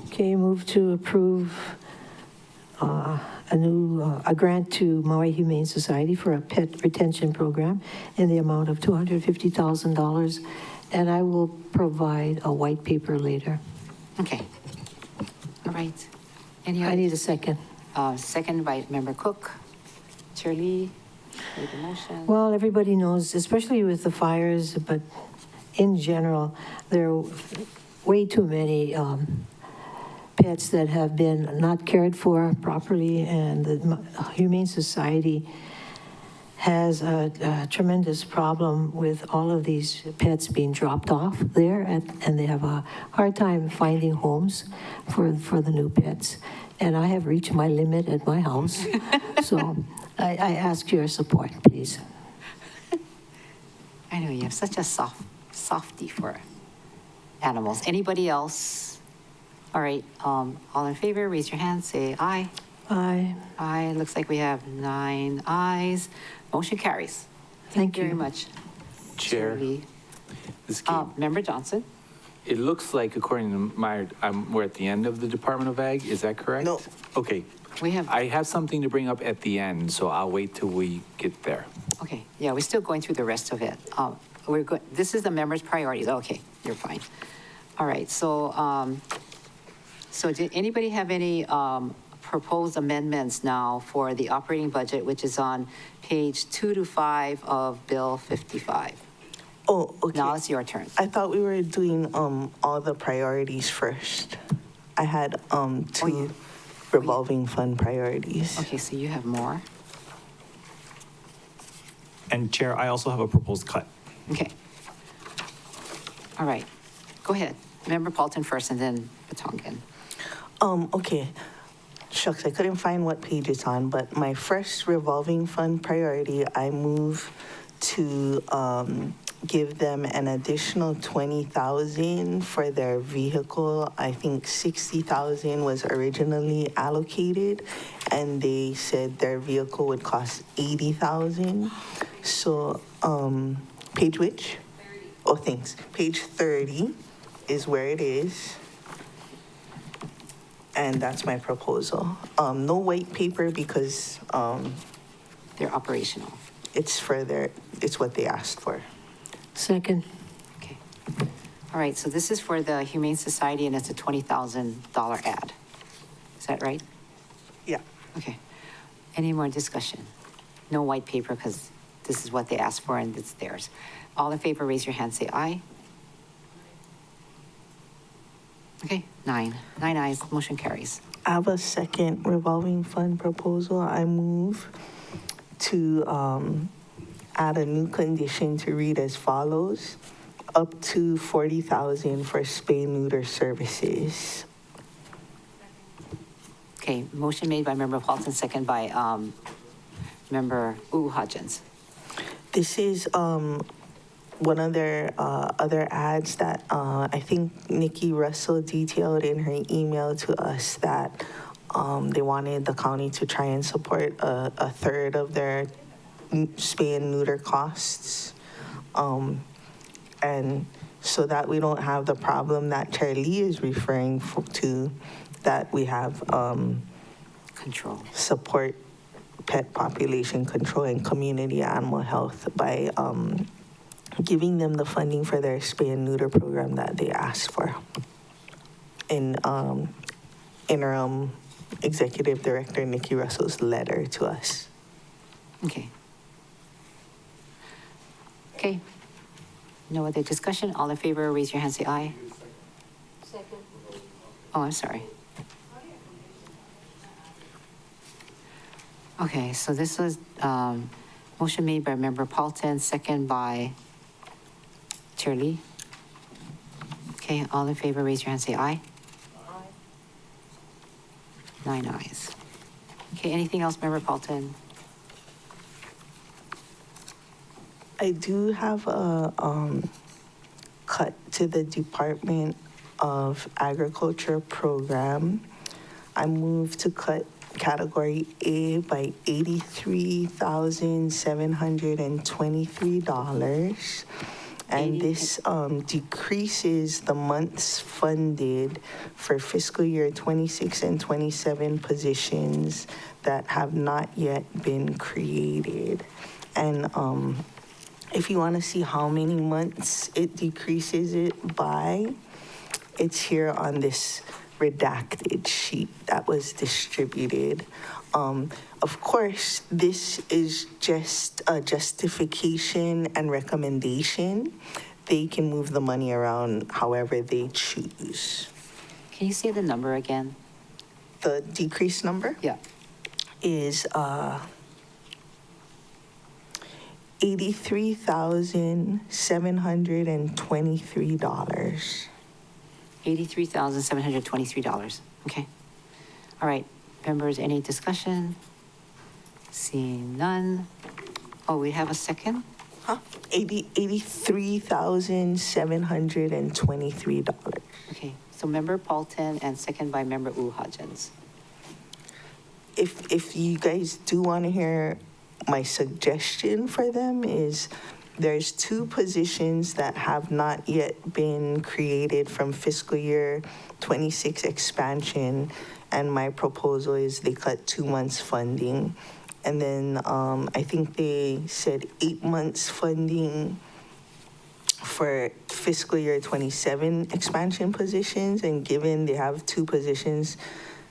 Okay, move to approve a grant to Maui Humane Society for a pet retention program in the amount of $250,000, and I will provide a white paper later. Okay. All right. I need a second. Second by Member Cook. Chair Lee, made the motion. Well, everybody knows, especially with the fires, but in general, there are way too many pets that have been not cared for properly, and the Humane Society has a tremendous problem with all of these pets being dropped off there, and they have a hard time finding homes for the new pets. And I have reached my limit at my house, so I ask your support, please. I know you have such a softie for animals. Anybody else? All right, all in favor, raise your hand, say aye. Aye. Aye, looks like we have 9 ayes. Motion carries. Thank you very much. Chair. Lee. This Member Johnson? It looks like, according to my, we're at the end of the Department of Ag, is that correct? No. Okay. I have something to bring up at the end, so I'll wait till we get there. Okay, yeah, we're still going through the rest of it. We're good. This is the members' priorities. Okay, you're fine. All right, so did anybody have any proposed amendments now for the operating budget, which is on page 2 to 5 of Bill 55? Oh, okay. Now it's your turn. I thought we were doing all the priorities first. I had two revolving fund priorities. Okay, so you have more. And Chair, I also have a proposed cut. Okay. All right, go ahead. Member Paulton first and then Batongan. Okay. Shucks, I couldn't find what page it's on, but my first revolving fund priority, I move to give them an additional 20,000 for their vehicle. I think 60,000 was originally allocated, and they said their vehicle would cost 80,000. So, page which? 30. Oh, thanks. Page 30 is where it is. And that's my proposal. No white paper because They're operational. it's what they asked for. Second. Okay. All right, so this is for the Humane Society, and it's a $20,000 ad. Is that right? Yeah. Okay. Any more discussion? No white paper because this is what they asked for and it's theirs. All in favor, raise your hand, say aye. Okay, 9 ayes, motion carries. I have a second revolving fund proposal. I move to add a new condition to read as follows: up to 40,000 for spay-neuter services. Okay, motion made by Member Paulson, second by Member Hodgins. This is one of their other ads that I think Nikki Russell detailed in her email to us that they wanted the county to try and support a third of their spay and neuter costs. And so that we don't have the problem that Charlie is referring to, that we have control, support pet population control and community animal health by giving them the funding for their spay and neuter program that they asked for in interim executive director Nikki Russell's letter to us. Okay. Okay. No other discussion? All in favor, raise your hand, say aye. Second. Oh, I'm sorry. Okay, so this was motion made by Member Paulton, second by Chair Lee. Okay, all in favor, raise your hand, say aye. Aye. 9 ayes. Okay, anything else, Member Paulton? I do have a cut to the Department of Agriculture program. I moved to cut category A by $83,723. And this decreases the months funded for fiscal year 26 and 27 positions that have not yet been created. And if you want to see how many months it decreases it by, it's here on this redacted sheet that was distributed. Of course, this is just a justification and recommendation. They can move the money around however they choose. Can you say the number again? The decreased number? Yeah. Is $83,723. $83,723. Okay. All right. Members, any discussion? Seeing none. Oh, we have a second? Huh? $83,723. Okay. So Member Paulton and second by Member Hodgins. If you guys do want to hear my suggestion for them is there's 2 positions that have not yet been created from fiscal year 26 expansion, and my proposal is they cut 2 months funding. And then I think they said 8 months funding for fiscal year 27 expansion positions, and given they have 2 positions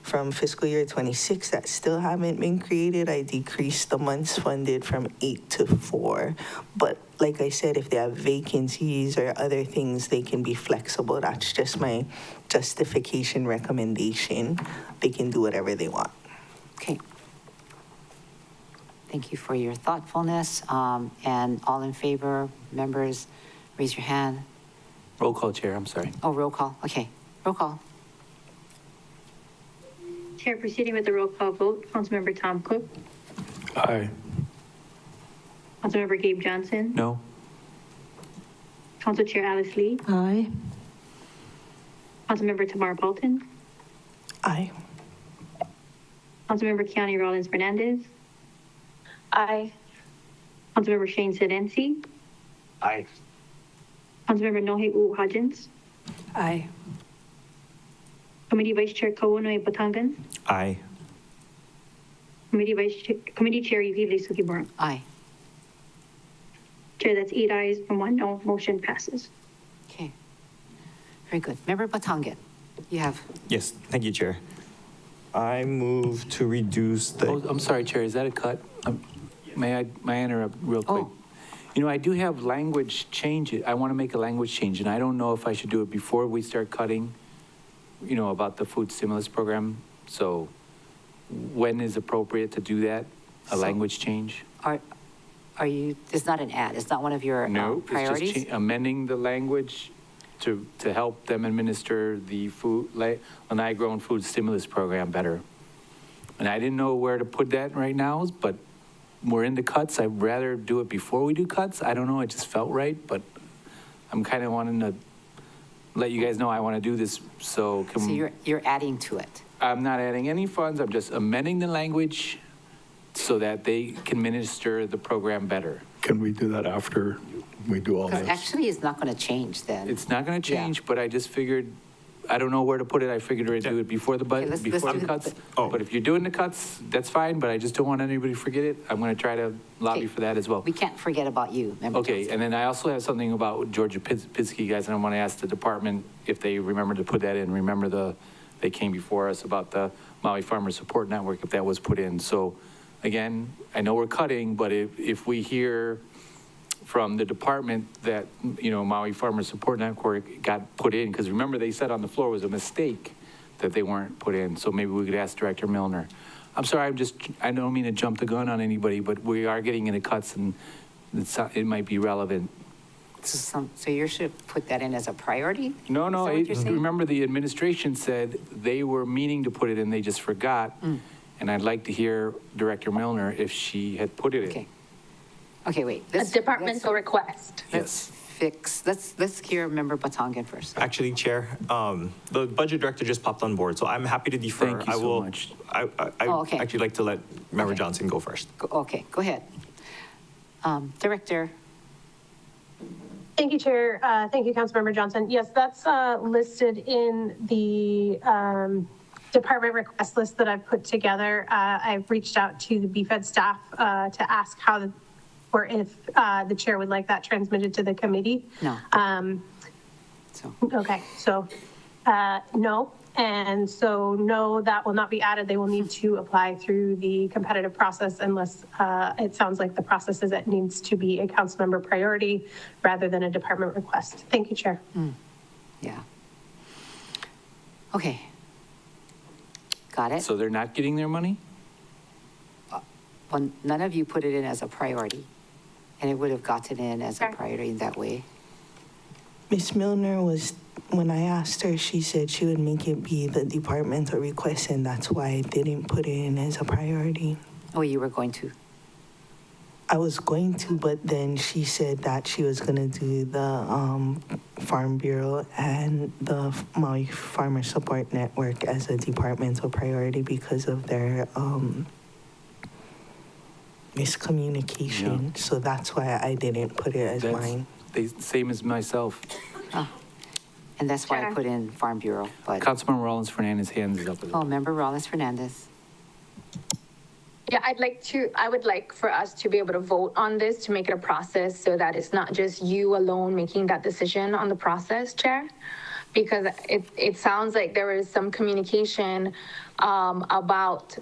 from fiscal year 26 that still haven't been created, I decreased the months funded from 8 to 4. But like I said, if they have vacancies or other things, they can be flexible. That's just my justification recommendation. They can do whatever they want. Okay. Thank you for your thoughtfulness. And all in favor, members, raise your hand. Roll call, Chair, I'm sorry. Oh, roll call. Okay, roll call. Chair, proceeding with the roll call vote, Councilmember Tom Cook, Aye. Councilmember Gabe Johnson, No? Council Chair Alice Lee, Aye. Councilmember Tamara Paulton, Aye. Councilmember Kiani Rollins Fernandez, Aye. Councilmember Shane Sedensi, Aye. Councilmember Nohe U. Hodgins, Aye. Committee Vice Chair Kawonoe Patangan, Aye. Committee Chair Yukili Sukibura. Aye. Chair, that's 8 ayes and 1 no. Motion passes. Okay. Very good. Member Batangan, you have, Yes, thank you, Chair. I move to reduce the. Oh, I'm sorry, Chair, is that a cut? May I interrupt real quick? Oh. You know, I do have language change. I want to make a language change, and I don't know if I should do it before we start cutting, you know, about the food stimulus program. So when is appropriate to do that? A language change? are you, it's not an ad, it's not one of your No, priorities? it's just amending the language to help them administer the food, Lanai-grown food stimulus program better. And I didn't know where to put that right now, but we're into cuts. I'd rather do it before we do cuts. I don't know, it just felt right, but I'm kind of wanting to let you guys know I want to do this, so can So we? you're adding to it. I'm not adding any funds, I'm just amending the language so that they can administer the program better. Can we do that after we do all Because this? actually, it's not going to change then. It's not going to Yeah. change, but I just figured, I don't know where to put it. I figured I'd do it before the budget, let's before do the the- cuts. But if you're doing the cuts, that's fine, but I just don't want anybody to forget it. I'm going to try to lobby Okay. for that as well. We can't forget about you, Member Okay, Johnson. and then I also have something about Georgia Pinsky, guys, and I want to ask the department if they remember to put that in. Remember they came before us about the Maui Farmer Support Network, if that was put in. So again, I know we're cutting, but if we hear from the department that, you know, Maui Farmer Support Network got put in, because remember they said on the floor it was a mistake that they weren't put in. So maybe we could ask Director Milner. I'm sorry, I don't mean to jump the gun on anybody, but we are getting into cuts and it might be relevant. So you should put that in as a priority? No, Is that what you're saying? remember the administration said they were meaning to put it in, they just forgot. And I'd like to hear Director Milner if she had put it in. Okay. Okay, wait. A departmental request. Yes. Let's hear Member Batangan first. Actually, Chair, the budget director just popped on board, so I'm happy to defer. Thank you so I will, much. I Oh, okay. actually like to let Member Okay. Johnson go first. Okay, go ahead. Director, Thank you, Chair. Thank you, Councilmember Johnson. Yes, that's listed in the department request list that I've put together. I've reached out to the BFED staff to ask how or if the chair would like that transmitted to the committee. no. Okay, so no. And so no, that will not be added. They will need to apply through the competitive process unless it sounds like the process is it needs to be a council member priority rather than a department request. Thank you, Chair. Yeah. Okay. Got it? So they're not getting their money? Well, none of you put it in as a priority, and it would have gotten in as a priority in that way. Miss Milner when I asked her, she said she would make it be the departmental request, and that's why I didn't put it in as a priority. Oh, you were going to? I was going to, but then she said that she was going to do the Farm Bureau and the Maui Farmer Support Network as a departmental priority because of their miscommunication. Yeah. So that's why I didn't put it as mine. Same as myself. Oh. And that's why I put in Farm Bureau, but, Councilman Rollins Fernandez hands is up. oh, Member Rollins Fernandez. Yeah, I would like for us to be able to vote on this to make it a process so that it's not just you alone making that decision on the process, Chair. Because it sounds like there is some communication about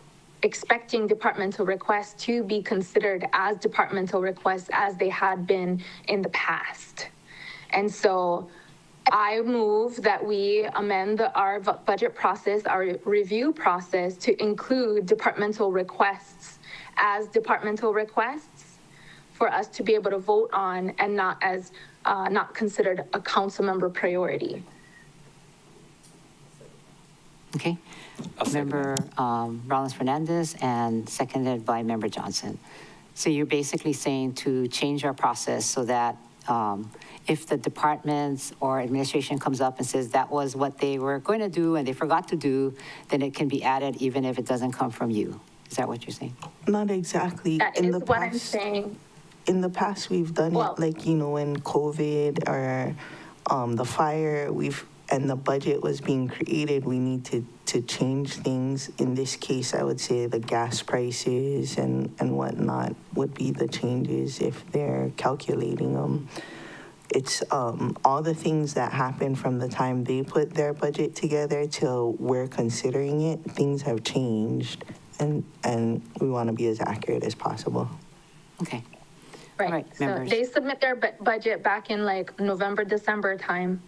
expecting departmental requests to be considered as departmental requests as they had been in the past. And so I move that we amend our budget process, our review process to include departmental requests as departmental requests for us to be able to vote on and not as not considered a council member priority. Okay. Member Rollins Fernandez and seconded by Member Johnson. So you're basically saying to change our process so that if the departments or administration comes up and says that was what they were going to do and they forgot to do, then it can be added even if it doesn't come from you. Is that what you're saying? Not exactly. That In is the what I'm past- saying. In the past, we've done Well- it like, when COVID or the fire, and the budget was being created, we need to change things. In this case, I would say the gas prices and whatnot would be the changes if they're calculating them. It's all the things that happen from the time they put their budget together till we're considering it, things have changed, and we want to be as accurate as possible. Okay. Right. All right, So members. they submit their budget back in like November, December time.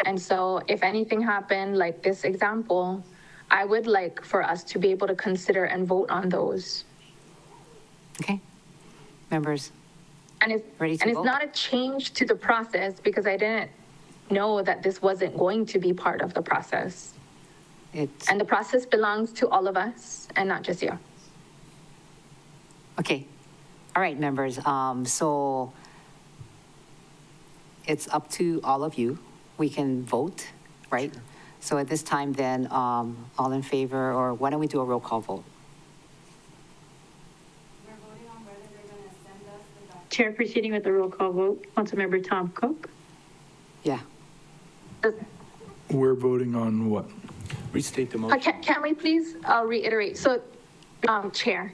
And so if anything happened, like this example, I would like for us to be able to consider and vote on those. Okay. Members, And it's, Ready to and it's vote? not a change to the process because I didn't know that this wasn't going to be part of the process. it's, And the process belongs to all of us and not just you. okay. All right, members, so it's up to all of you. We can vote, right? So at this time then, all in favor, or why don't we do a roll call vote? Chair, proceeding with the roll call vote, Councilmember Tom Cook, Yeah. We're voting on what? Restate the motion. Can we please, I'll reiterate. So, Chair,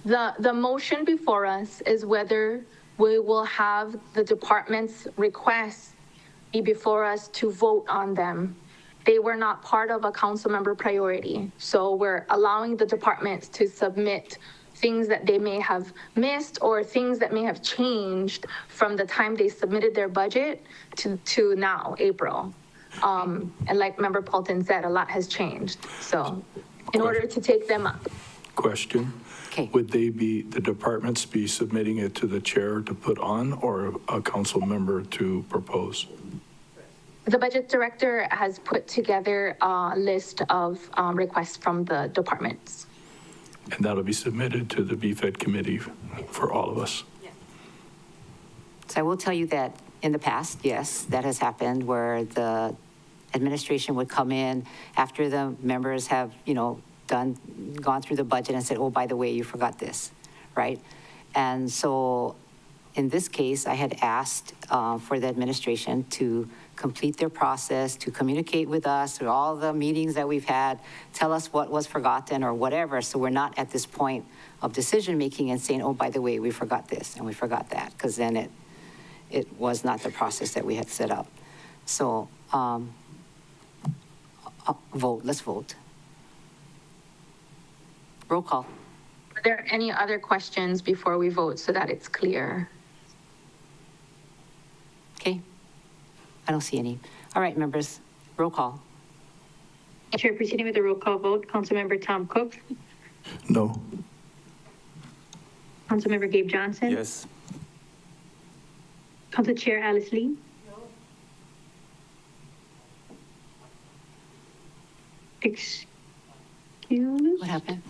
the motion before us is whether we will have the department's requests be before us to vote on them. They were not part of a council member priority. So we're allowing the departments to submit things that they may have missed or things that may have changed from the time they submitted their budget to now, April. And like Member Paulton said, a lot has changed. So in order to take them up. Question? Okay. Would the departments be submitting it to the chair to put on or a council member to propose? The budget director has put together a list of requests from the departments. And that'll be submitted to the BFED committee for all of us. So I will tell you that in the past, yes, that has happened where the administration would come in after the members have, gone through the budget and said, oh, by the way, you forgot this, right? And so in this case, I had asked for the administration to complete their process, to communicate with us through all the meetings that we've had, tell us what was forgotten or whatever, so we're not at this point of decision-making and saying, oh, by the way, we forgot this and we forgot that, because then it was not the process that we had set up. So vote, let's vote. Roll call. Are there any other questions before we vote so that it's clear? Okay. I don't see any. All right, members, roll call. Chair, proceeding with the roll call vote, Councilmember Tom Cook, No. Councilmember Gabe Johnson. Yes. Council Chair Alice Lee. Excuse? What happened?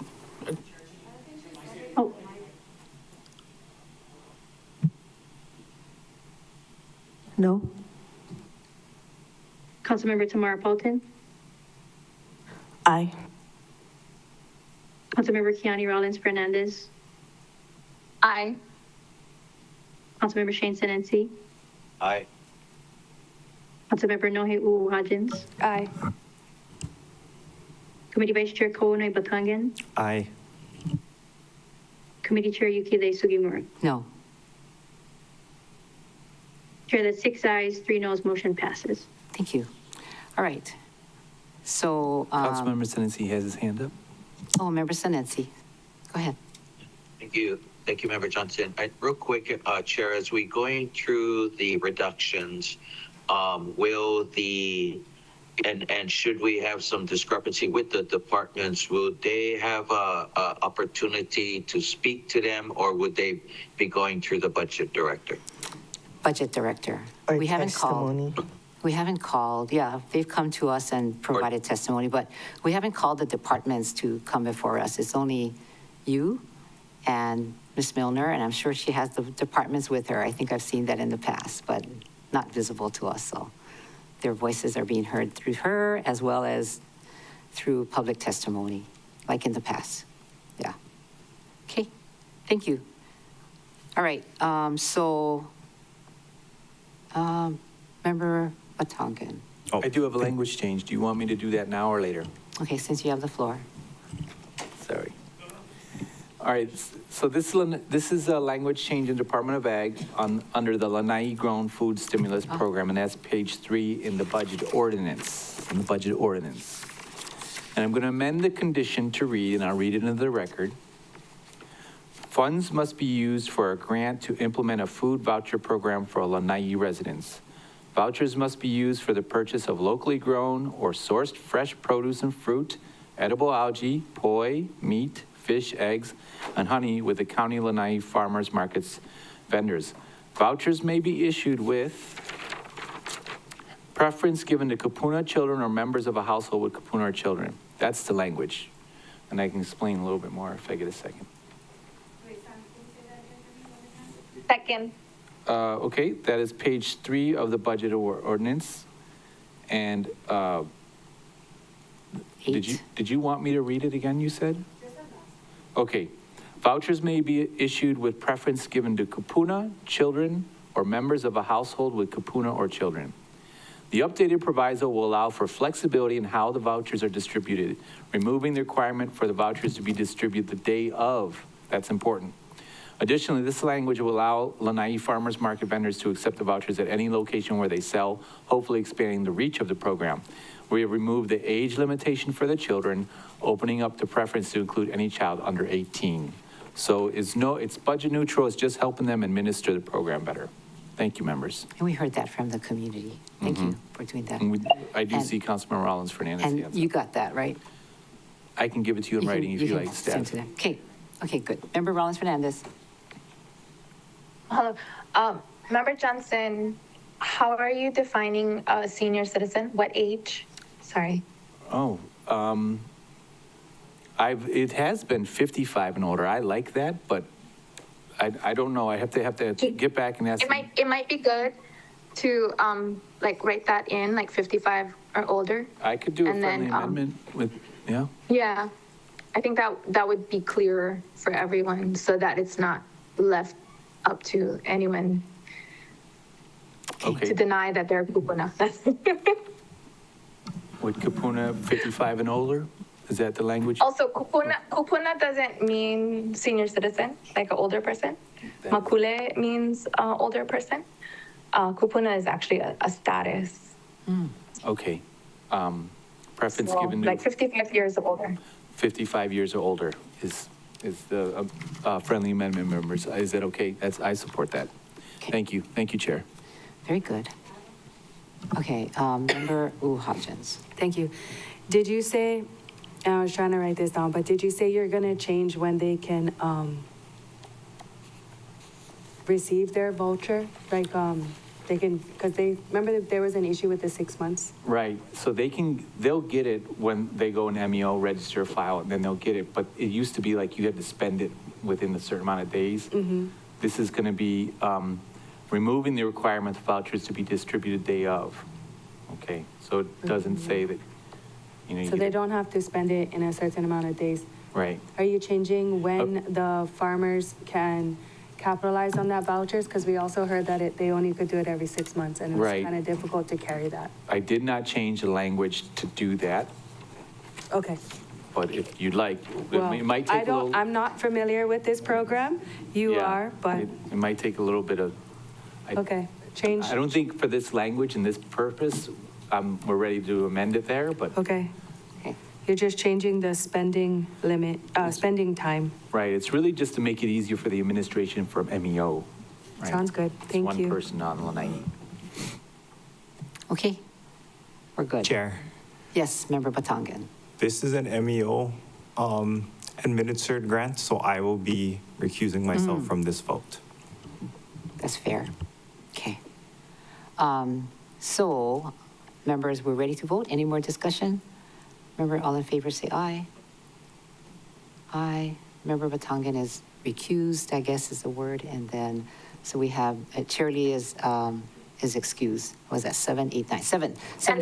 Oh, No? Councilmember Tamara Paulton, Aye. Councilmember Kiani Rollins Fernandez, Aye. Councilmember Shane Senency, Aye. Councilmember Nohe Hodgins, Aye. Committee Vice Chair Koonoi Batangan, Aye. Committee Chair Yukile Sugimura. No. Chair, that's 6 ayes, 3 noes, motion passes. Thank you. All right. So, Councilmember Senency has his hand up. Member Senency, go ahead. Thank you. Thank you, Member Johnson. Real quick, Chair, as we going through the reductions, will and should we have some discrepancy with the departments, will they have a opportunity to speak to them, or would they be going through the budget director? Budget Director. Or We haven't testimony. called. We haven't called, yeah, they've come to us and provided testimony, but we haven't called the departments to come before us. It's only you and Ms. Milner, and I'm sure she has the departments with her. I think I've seen that in the past, but not visible to us, so their voices are being heard through her as well as through public testimony, like in the past. Yeah. Okay, thank you. All right, Member Batangan. I do have a language change. Do you want me to do that now or later? Okay, since you have the floor. Sorry. All right, so this is a language change in Department of Ag under the Lanai Grown Food Stimulus Program, and that's page 3 in the budget ordinance, And I'm going to amend the condition to read, and I'll read it into the record. Funds must be used for a grant to implement a food voucher program for Lanai residents. Vouchers must be used for the purchase of locally grown or sourced fresh produce and fruit, edible algae, poi, meat, fish, eggs, and honey with the County Lanai Farmers Markets vendors. Vouchers may be issued with preference given to kupuna children or members of a household with kupuna children. That's the language. And I can explain a little bit more if I get a second. Second. Okay, that is page 3 of the budget ordinance. And did you want me to read it again, you said? Okay. Vouchers may be issued with preference given to kupuna, children, or members of a household with kupuna or children. The updated proviso will allow for flexibility in how the vouchers are distributed, removing the requirement for the vouchers to be distributed the day of. That's important. Additionally, this language will allow Lanai Farmers Market vendors to accept the vouchers at any location where they sell, hopefully expanding the reach of the program. We have removed the age limitation for the children, opening up the preference to include any child under 18. So it's budget neutral, it's just helping them administer the program better. Thank you, members. And we heard that from the community. Thank you for doing that. And I do see Councilman Rollins Fernandez. And you got that, right? I can give it to you in writing if you like, send staff. to them. Okay, good. Member Rollins Fernandez. Hello. Member Johnson, how are you defining a senior citizen? What age? Sorry. Oh, it has been 55 and older. I like that, but I don't know. I have to get back and ask. It might be good to like write that in, like 55 or older. I could do a friendly amendment with, yeah. Yeah, I think that would be clearer for everyone so that it's not left up to anyone to deny that they're kupuna. With kupuna 55 and older? Is that the language? Also, kupuna doesn't mean senior citizen, like an older person. Makule means older person. Kupuna is actually a status. Okay. Preference So, given to like 55 years or older. 55 years or older is the friendly amendment, members. Is that okay? I support that. Thank you. Thank you, Chair. Very good. Okay, Member Hodgins. Thank you. Did you say, and I was trying to write this down, but did you say you're going to change when they can receive their voucher? Like they can, because remember that there was an issue with the 6 months? Right. So they'll get it when they go in MEO, register, file, and then they'll get it. But it used to be like you had to spend it within a certain amount of days. Mm-hmm. This is going to be removing the requirement of vouchers to be distributed day of. Okay. So it doesn't say that, So they don't have to spend it in a certain amount of days. Right. Are you changing when the farmers can capitalize on that vouchers? Because we also heard that they only could do it every 6 months, and it was Right. kind of difficult to carry that. I did not change the language to do that, Okay. but if you'd like, Well, it might take a little. I'm not familiar with this program. You Yeah, are, but, It might take a little bit of. okay, change. I don't think for this language and this purpose, we're ready to amend it there, but. Okay. You're just changing the spending limit, spending time. Right, it's really just to make it easier for the administration from MEO. right? Sounds good. It's Thank you. one person on Lanai. Okay, we're good. Chair, Yes, Member Batangan. this is an MEO administered grant, so I will be recusing myself from this vote. That's fair. Okay. So, members, we're ready to vote. Any more discussion? Member, all in favor say aye. Aye. Member Batangan is recused, I guess is the word, and then, so we have, Chair Lee is excused. Was that 7, 8, 9, 7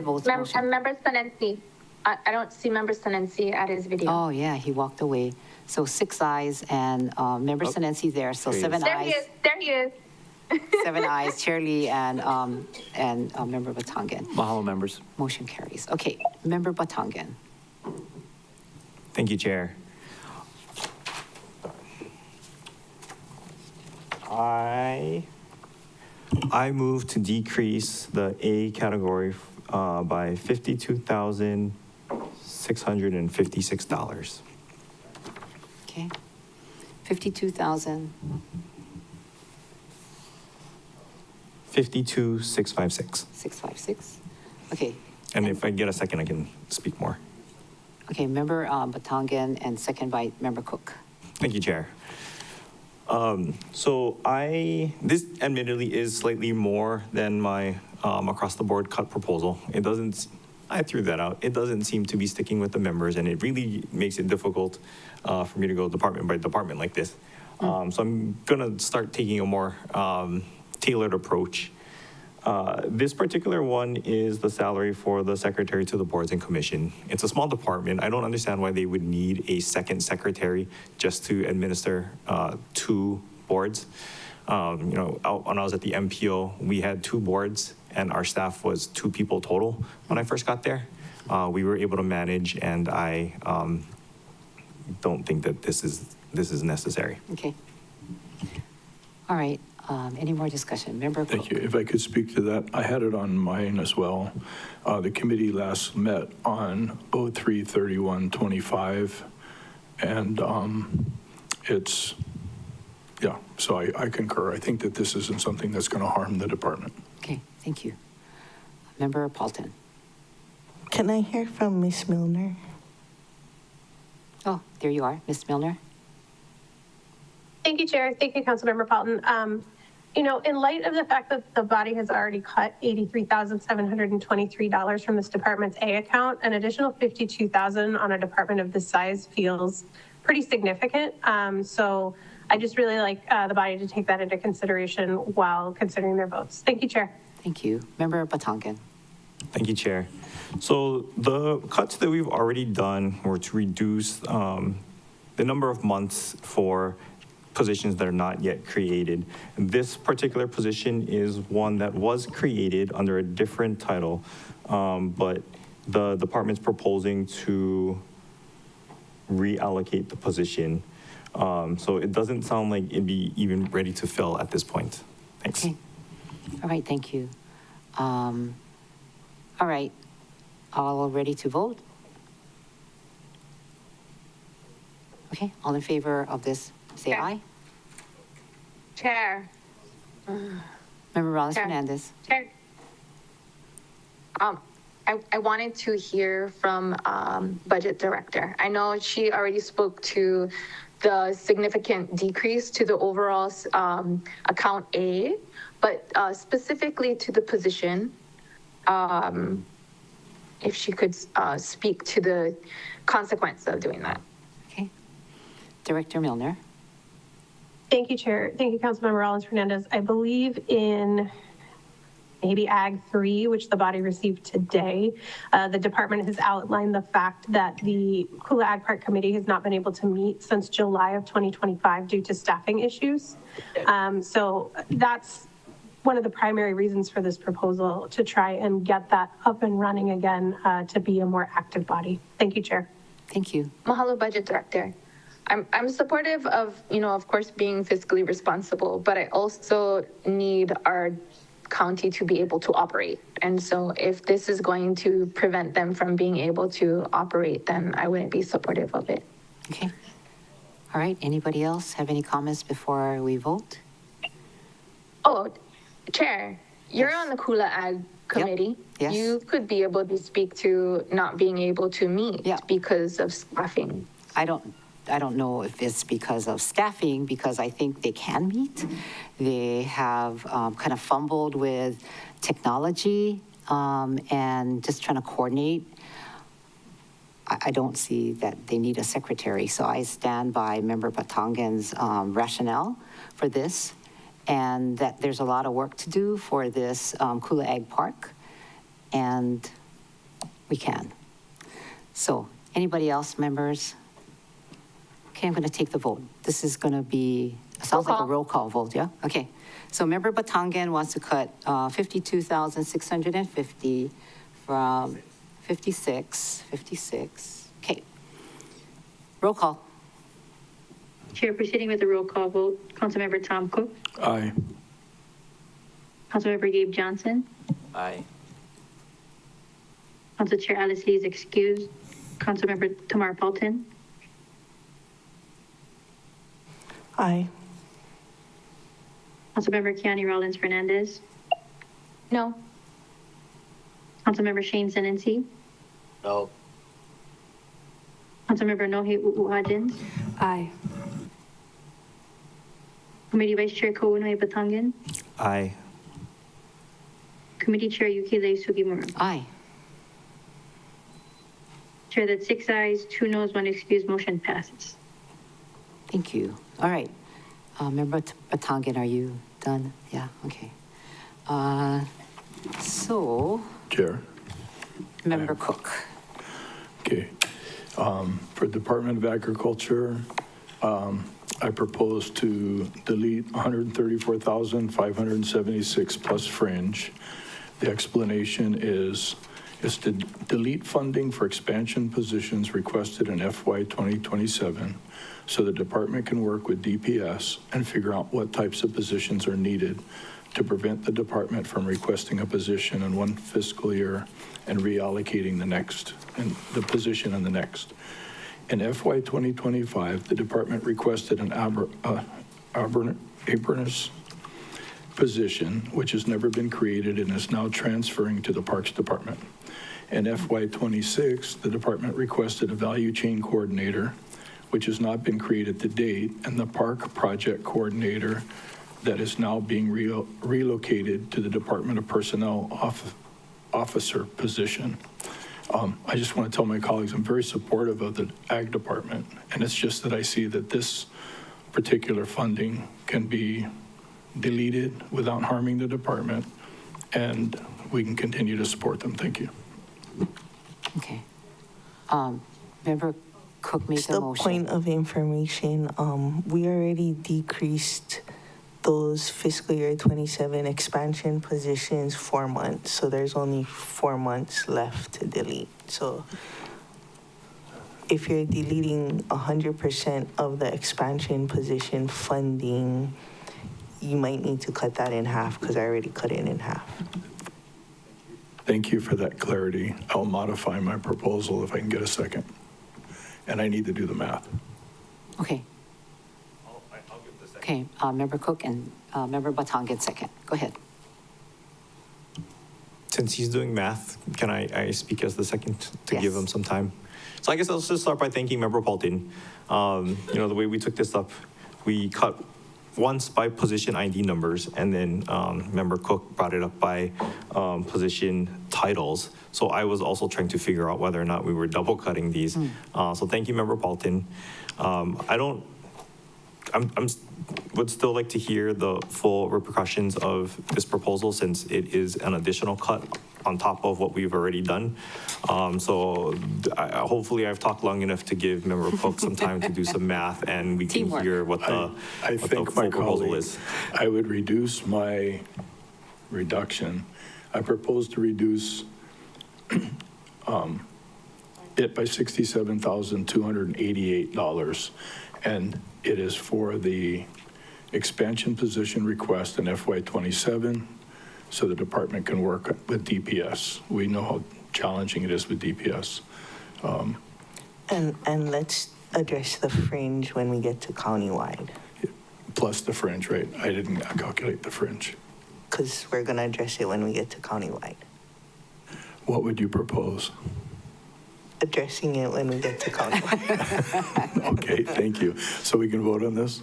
votes. Motion. And Member Senency. I don't see Member Senency at his video. Oh, yeah, he walked away. So 6 ayes and Member Senency there, so 7 There ayes. he is. There he is. 7 ayes, Chair Lee and Member Batangan. Mahalo, members. Motion carries. Okay, Member Batangan. Thank you, Chair. I move to decrease the A category by $52,656. Okay. 52,000. 52,656. 656. Okay. And if I get a second, I can speak more. Okay, Member Batangan and second by Member Cook. Thank you, Chair. This admittedly is slightly more than my across the board cut proposal. I threw that out. It doesn't seem to be sticking with the members, and it really makes it difficult for me to go department by department like this. So I'm gonna start taking a more tailored approach. This particular one is the salary for the secretary to the boards and commission. It's a small department. I don't understand why they would need a second secretary just to administer 2 boards. When I was at the MPO, we had 2 boards and our staff was 2 people total when I first got there. We were able to manage, and I don't think that this is necessary. Okay. All right. Any more discussion? Member Cook. Thank you. If I could speak to that, I had it on mine as well. The committee last met on 03/31/25, and so I concur. I think that this isn't something that's going to harm the department. Okay, thank you. Member Paulton. Can I hear from Ms. Milner? Oh, there you are, Ms. Milner. Thank you, Chair. Thank you, Councilmember Paulton. In light of the fact that the body has already cut $83,723 from this department's A account, an additional $52,000 on a department of this size feels pretty significant. So I just really like the body to take that into consideration while considering their votes. Thank you, Chair. Thank you. Member Batangan. Thank you, Chair. So the cuts that we've already done were to reduce the number of months for positions that are not yet created. This particular position is one that was created under a different title, but the department's proposing to reallocate the position. So it doesn't sound like it'd be even ready to fill at this point. Thanks. Okay. All right, thank you. All right, all ready to vote? Okay, all in favor of this, say aye. Chair. Member Rollins Chair. Fernandez. Chair. I wanted to hear from Budget Director. I know she already spoke to the significant decrease to the overall account A, but specifically to the position, if she could speak to the consequence of doing that. Okay. Director Milner. Thank you, Chair. Thank you, Councilmember Rollins Fernandez. I believe in maybe Ag 3, which the body received today, the department has outlined the fact that the Kula Ag Park Committee has not been able to meet since July of 2025 due to staffing issues. So that's one of the primary reasons for this proposal, to try and get that up and running again, to be a more active body. Thank you, Chair. Thank you. Mahalo, Budget Director. I'm supportive of, of course, being fiscally responsible, but I also need our county to be able to operate. And so if this is going to prevent them from being able to operate, then I wouldn't be supportive of it. Okay. All right, anybody else have any comments before we vote? Oh, Chair, you're on the Kula Ag Committee. Yes. You could be able to speak to not being able to meet because of staffing. I don't know if it's because of staffing, because I think they can meet. They have kind of fumbled with technology and just trying to coordinate. I don't see that they need a secretary. So I stand by Member Batangan's rationale for this, and that there's a lot of work to do for this Kula Ag Park, and we can. So anybody else, members? Okay, I'm going to take the vote. This is going to be, sounds like a roll call vote, yeah? Okay. So Member Batangan wants to cut 52,650 from 56. Okay. Roll call. Chair, proceeding with the roll call vote, Councilmember Tom Cook, Aye. Councilmember Gabe Johnson, Aye. Council Chair Alice Lee is excused, Councilmember Tamar Paulton, Aye. Councilmember Kiani Rollins Fernandez. No. Councilmember Shane Senency. No. Councilmember Nohe Uhajins. Aye. Committee Vice Chair Kounoe Batangan. Aye. Committee Chair Yukile Sugimura. Aye. Chair, that's 6 ayes, 2 noes, 1 excused, motion passes. Thank you. All right. Member Batangan, are you done? Yeah, okay. So, Chair. Member Cook. Okay. For Department of Agriculture, I propose to delete 134,576 plus fringe. The explanation is to delete funding for expansion positions requested in FY 2027 so the department can work with DPS and figure out what types of positions are needed to prevent the department from requesting a position in one fiscal year and reallocating the next, and the position in the next. In FY 2025, the department requested an apprentice position, which has never been created and is now transferring to the Parks Department. In FY 26, the department requested a value chain coordinator, which has not been created to date, and the park project coordinator that is now being relocated to the Department of Personnel officer position. I just want to tell my colleagues I'm very supportive of the Ag Department, and it's just that I see that this particular funding can be deleted without harming the department, and we can continue to support them. Thank you. Okay. Member Cook made Just the a motion. point of information, we already decreased those fiscal year 27 expansion positions 4 months, so there's only 4 months left to delete. So if you're deleting 100% of the expansion position funding, you might need to cut that in half, because I already cut it in half. Thank you for that clarity. I'll modify my proposal if I can get a second. And I need to do the math. Okay. Okay, Member Cook and Member Batangan second. Go ahead. Since he's doing math, can I speak as the second to Yes. give him some time? So I guess I'll just start by thanking Member Paulton. The way we took this up, we cut once by position ID numbers, and then Member Cook brought it up by position titles. So I was also trying to figure out whether or not we were double cutting these. So thank you, Member Paulton. Would still like to hear the full repercussions of this proposal, since it is an additional cut on top of what we've already done. Hopefully I've talked long enough to give Member Cook some time to do some math, and we can hear what the full proposal is. I would reduce my reduction. I propose to reduce it by $67,288, and it is for the expansion position request in FY 27, so the department can work with DPS. We know how challenging it is with DPS. And let's address the fringe when we get to countywide, Plus the fringe, right? I didn't calculate the fringe. because we're going to address it when we get to countywide. What would you propose? Addressing it when we get to countywide. Okay, thank you. So we can vote on this?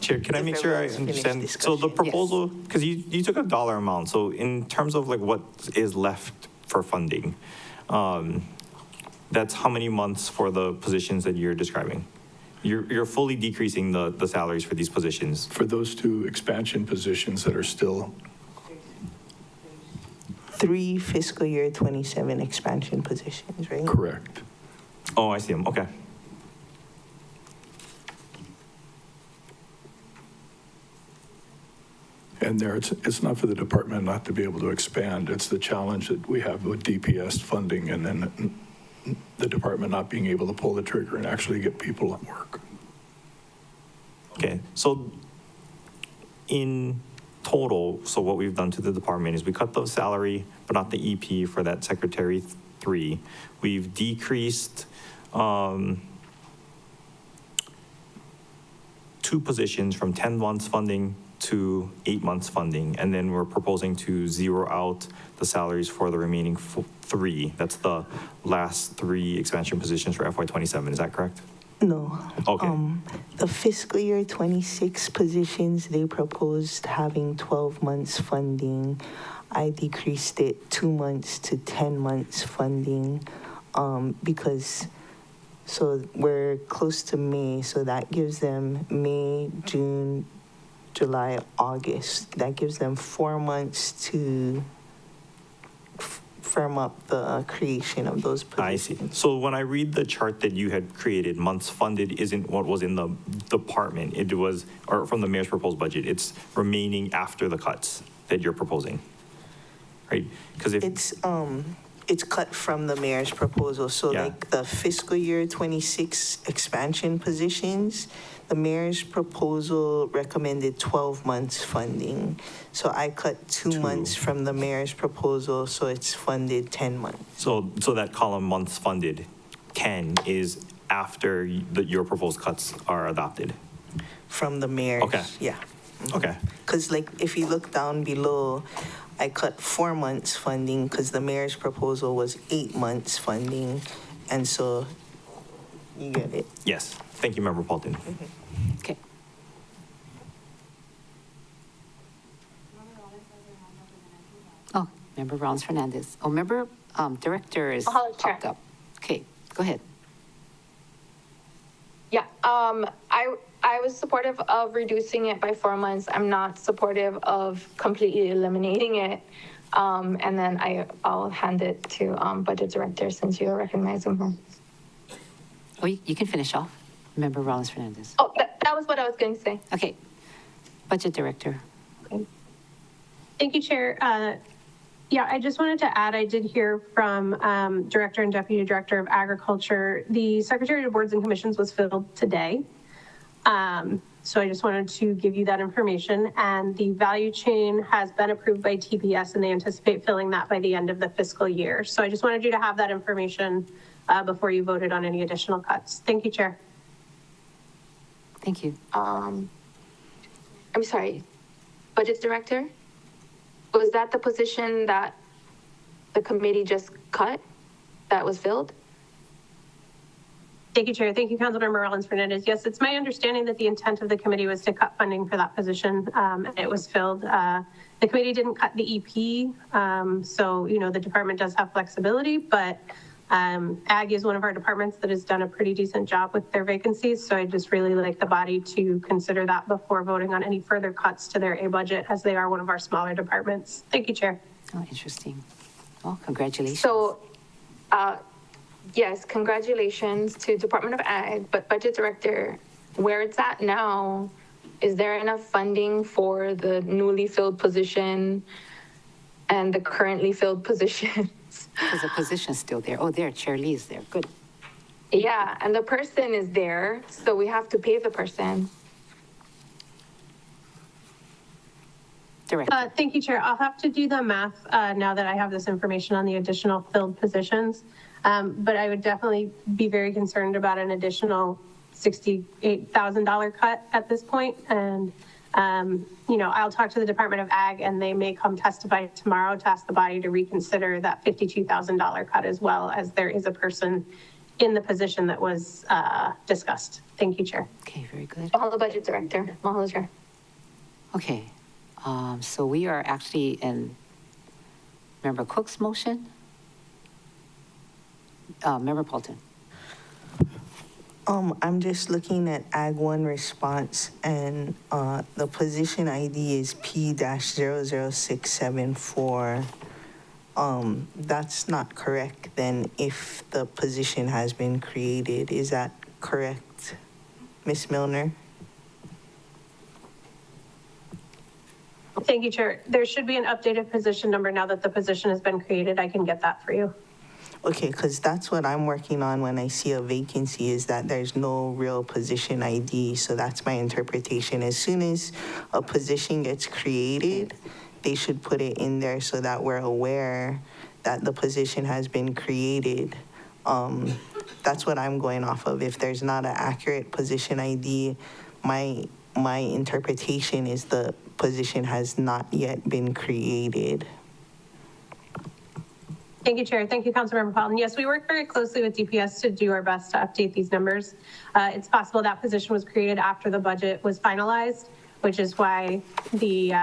Chair, can I make sure I understand? So the proposal, because you took a dollar amount, so in terms of like what is left for funding, That's how many months for the positions that you're describing? You're fully decreasing the salaries for these positions. For those two expansion positions that are still, 3 fiscal year 27 expansion positions, right? correct. Oh, I see them, okay. And there, it's not for the department not to be able to expand. It's the challenge that we have with DPS funding and then the department not being able to pull the trigger and actually get people at work. Okay, so in total, so what we've done to the department is we cut the salary, but not the EP for that Secretary 3. We've decreased 2 positions from 10 months funding to 8 months funding, and then we're proposing to zero out the salaries for the remaining 3. That's the last 3 expansion positions for FY27, is that correct? No. Okay. The fiscal year 26 positions, they proposed having 12 months funding. I decreased it 2 months to 10 months funding because, so we're close to May, so that gives them May, June, July, August. That gives them 4 months to firm up the creation of those positions. I see. So when I read the chart that you had created, months funded isn't what was in the department. It was, or from the mayor's proposed budget, it's remaining after the cuts that you're proposing, right? Because if It's cut from the mayor's proposal. So Yeah. like the fiscal year 26 expansion positions, the mayor's proposal recommended 12 months funding. So I cut 2 months from the mayor's proposal, so it's funded 10 months. So that column months funded 10 is after your proposed cuts are adopted. From the mayor's. Okay. Yeah. Okay. Because like if you look down below, I cut 4 months funding because the mayor's proposal was 8 months funding. And so you get it. Yes. Thank you, Member Paulton. Okay. Oh, Member Rollins Fernandez. Oh, Member Director is popped up. Okay, go ahead. Yeah, I was supportive of reducing it by 4 months. I'm not supportive of completely eliminating it. And then I'll hand it to Budget Director since you're recognizing her. Oh, you can finish off, Member Rollins Fernandez. Oh, that was what I was going to say. Okay, Budget Director. Thank you, Chair. Yeah, I just wanted to add, I did hear from Director and Deputy Director of Agriculture. The Secretary of Boards and Commissions was filled today. So I just wanted to give you that information. And the value chain has been approved by TPS and they anticipate filling that by the end of the fiscal year. So I just wanted you to have that information before you voted on any additional cuts. Thank you, Chair. Thank you. I'm sorry, Budget Director? Was that the position that the committee just cut that was filled? Thank you, Chair. Thank you, Councilmember Rollins Fernandez. Yes, it's my understanding that the intent of the committee was to cut funding for that position, and it was filled. The committee didn't cut the EP, so, you know, the department does have flexibility, but Ag is one of our departments that has done a pretty decent job with their vacancies, so I just really like the body to consider that before voting on any further cuts to their A budget, as they are one of our smaller departments. Thank you, Chair. Oh, interesting. Well, congratulations. So, yes, congratulations to Department of Ag, but Budget Director, where it's at now, is there enough funding for the newly filled position and the currently filled position? Because the position's still there. Oh, there, Chair Lee is there. Good. Yeah, and the person is there, so we have to pay the person. Director. Thank you, Chair. I'll have to do the math now that I have this information on the additional filled positions. But I would definitely be very concerned about an additional $68,000 cut at this point. And, you know, I'll talk to the Department of Ag and they may come testify tomorrow to ask the body to reconsider that $52,000 cut, as well as there is a person in the position that was discussed. Thank you, Chair. Okay, very good. Mahalo, Budget Director. Mahalo, Chair. Okay, so we are actually in Member Cook's motion. Member Paulton. I'm just looking at Ag 1 response, and the position ID is P-00674. That's not correct then if the position has been created. Is that correct, Ms. Milner? Thank you, Chair. There should be an updated position number now that the position has been created. I can get that for you. Okay, because that's what I'm working on when I see a vacancy, is that there's no real position ID. So that's my interpretation. As soon as a position gets created, they should put it in there so that we're aware that the position has been created. That's what I'm going off of. If there's not an accurate position ID, my interpretation is the position has not yet been created. Thank you, Chair. Thank you, Councilmember Paulton. Yes, we work very closely with DPS to do our best to update these numbers. It's possible that position was created after the budget was finalized, which is why the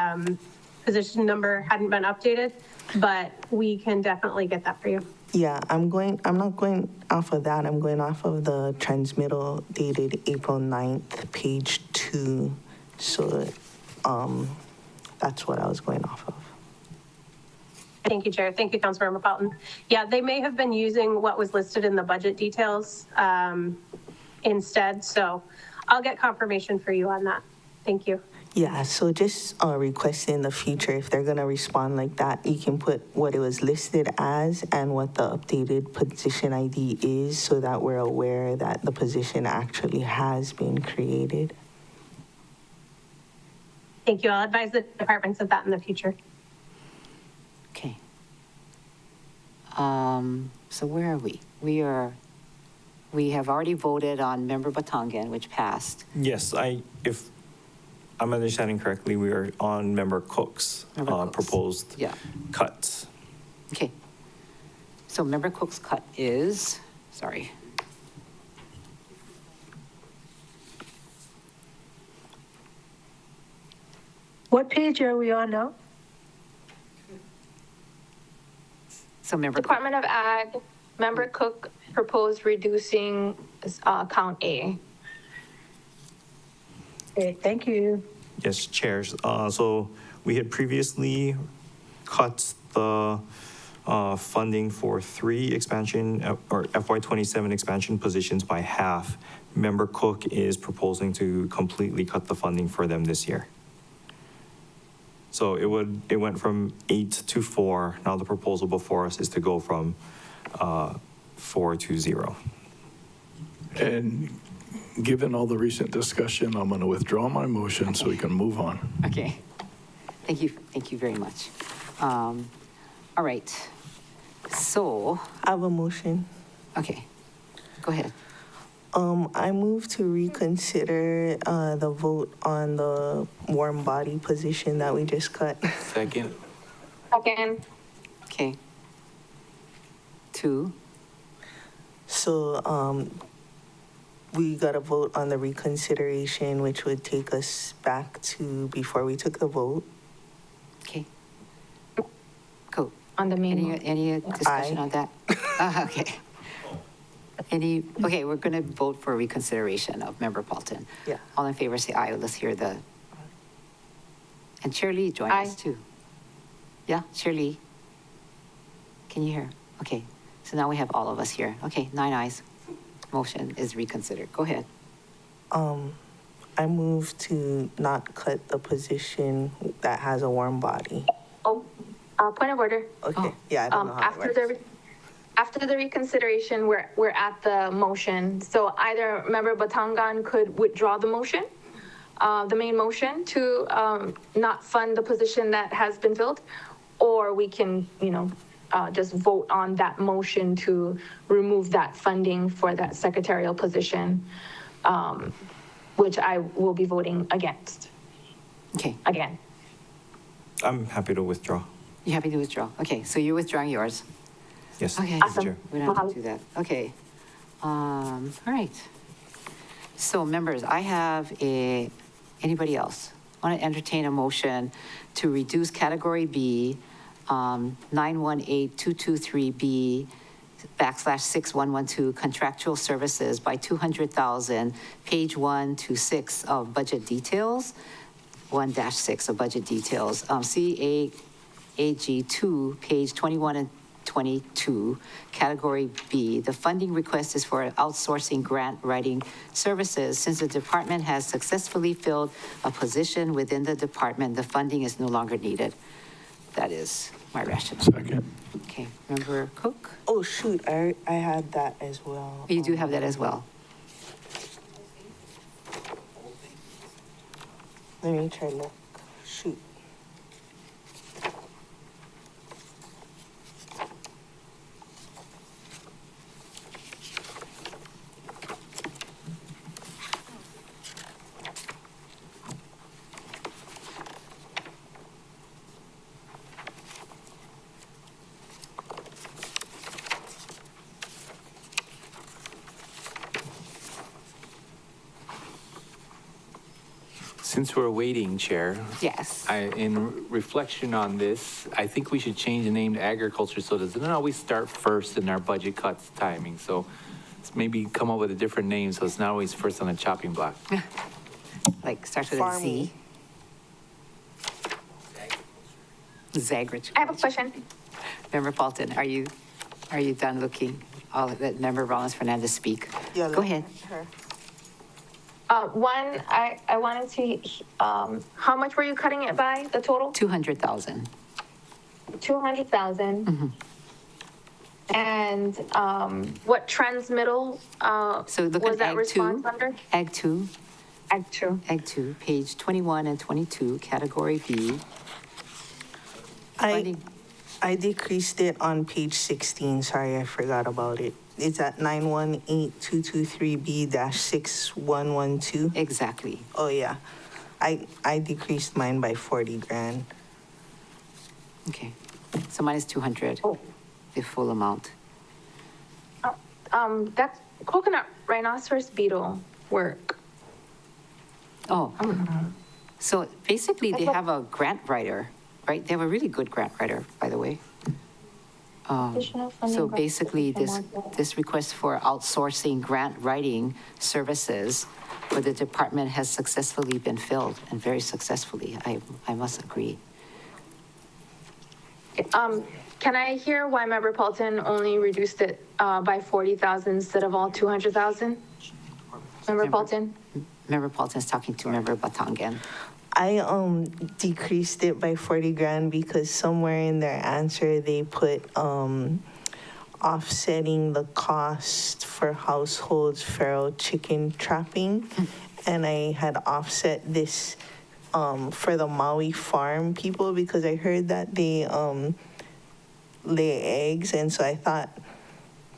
position number hadn't been updated, but we can definitely get that for you. Yeah, I'm not going off of that. I'm going off of the transmittal dated April 9th, page 2. So that's what I was going off of. Thank you, Chair. Thank you, Councilmember Paulton. Yeah, they may have been using what was listed in the budget details instead. So I'll get confirmation for you on that. Thank you. Yeah, so just request in the future, if they're going to respond like that, you can put what it was listed as and what the updated position ID is so that we're aware that the position actually has been created. Thank you. I'll advise the departments of that in the future. Okay. So where are we? We have already voted on Member Batangan, which passed. Yes, if I'm understanding correctly, we are on Member Cook's proposed cuts. Okay. So Member Cook's cut is, sorry. What page are we on now? So Member Department of Ag, Member Cook proposed reducing count A. Okay, thank you. Yes, chairs. So we had previously cut the funding for 3 expansion or FY27 expansion positions by half. Member Cook is proposing to completely cut the funding for them this year. So it went from 8 to 4. Now the proposal before us is to go from 4 to 0. And given all the recent discussion, I'm going to withdraw my motion so we can move on. Okay. Thank you very much. All right. So. I have a motion. Okay. Go ahead. I move to reconsider the vote on the warm body position that we just cut. Second. Second. Okay. 2. So we got to vote on the reconsideration, which would take us back to before we took the vote. Okay. Cool. On the main. Any discussion on that? Okay. Okay, we're going to vote for reconsideration of Member Paulton. Yeah. All in favor, say aye. Let's hear the. And Shirley joined us too. Yeah, Shirley. Can you hear? Okay. So now we have all of us here. Okay, 9 ayes. Motion is reconsidered. Go ahead. I move to not cut the position that has a warm body. Oh, point of order. Okay. Yeah, I don't know how that works. After the reconsideration, we're at the motion. So either Member Batangan could withdraw the motion, the main motion to not fund the position that has been filled, or we can, just vote on that motion to remove that funding for that secretarial position, which I will be voting against. Okay. Again. I'm happy to withdraw. You happy to withdraw? Okay, so you're withdrawing yours. Yes. Okay. Awesome. We don't have to do that. Okay. All right. So members, I have anybody else want to entertain a motion to reduce category B, 918223B, /6112 contractual services by 200,000, page 1 to 6 of budget details, 1-6 of budget details. CAAG2, page 21 and 22, category B. The funding request is for outsourcing grant writing services. Since the department has successfully filled a position within the department, the funding is no longer needed. That is my rationale. Second. Okay, Member Cook? Oh, shoot, I had that as well. You do have that as well. Let me try to look. Shoot. Since we're waiting, Chair, Yes. in reflection on this, I think we should change the name to agriculture so it doesn't always start first in our budget cuts timing. So let's maybe come up with a different name so it's not always first on the chopping block. Like starts with a Z. Zagrich. I have a question. Member Paulton, are you done looking? I'll let Member Rollins Fernandez speak. Yeah, Go ahead. Her. One, I wanted to, how much were you cutting it by, the total? 200,000. 200,000. And what transmittal So look was at that Ag response 2. under? Ag 2. Ag 2. Ag 2, page 21 and 22, category B. I decreased it on page 16. Sorry, I forgot about it. It's at 918223B-6112. Exactly. Oh, yeah. I decreased mine by 40 grand. Okay. So mine is 200, the full amount. That's coconut rhinoceros beetle work. Oh. So basically, they have a grant writer, right? They have a really good grant writer, by the way. Additional funding So for basically, additional this request for outsourcing grant writing services for the department has successfully been filled, and very successfully, I must agree. Can I hear why Member Paulton only reduced it by 40,000 instead of all 200,000? Member Paulton? Member Paulton is talking to Member Batangan. I decreased it by 40 grand because somewhere in their answer they put offsetting the cost for households feral chicken trapping, and I had offset this for the Maui farm people because I heard that they lay eggs, and so I thought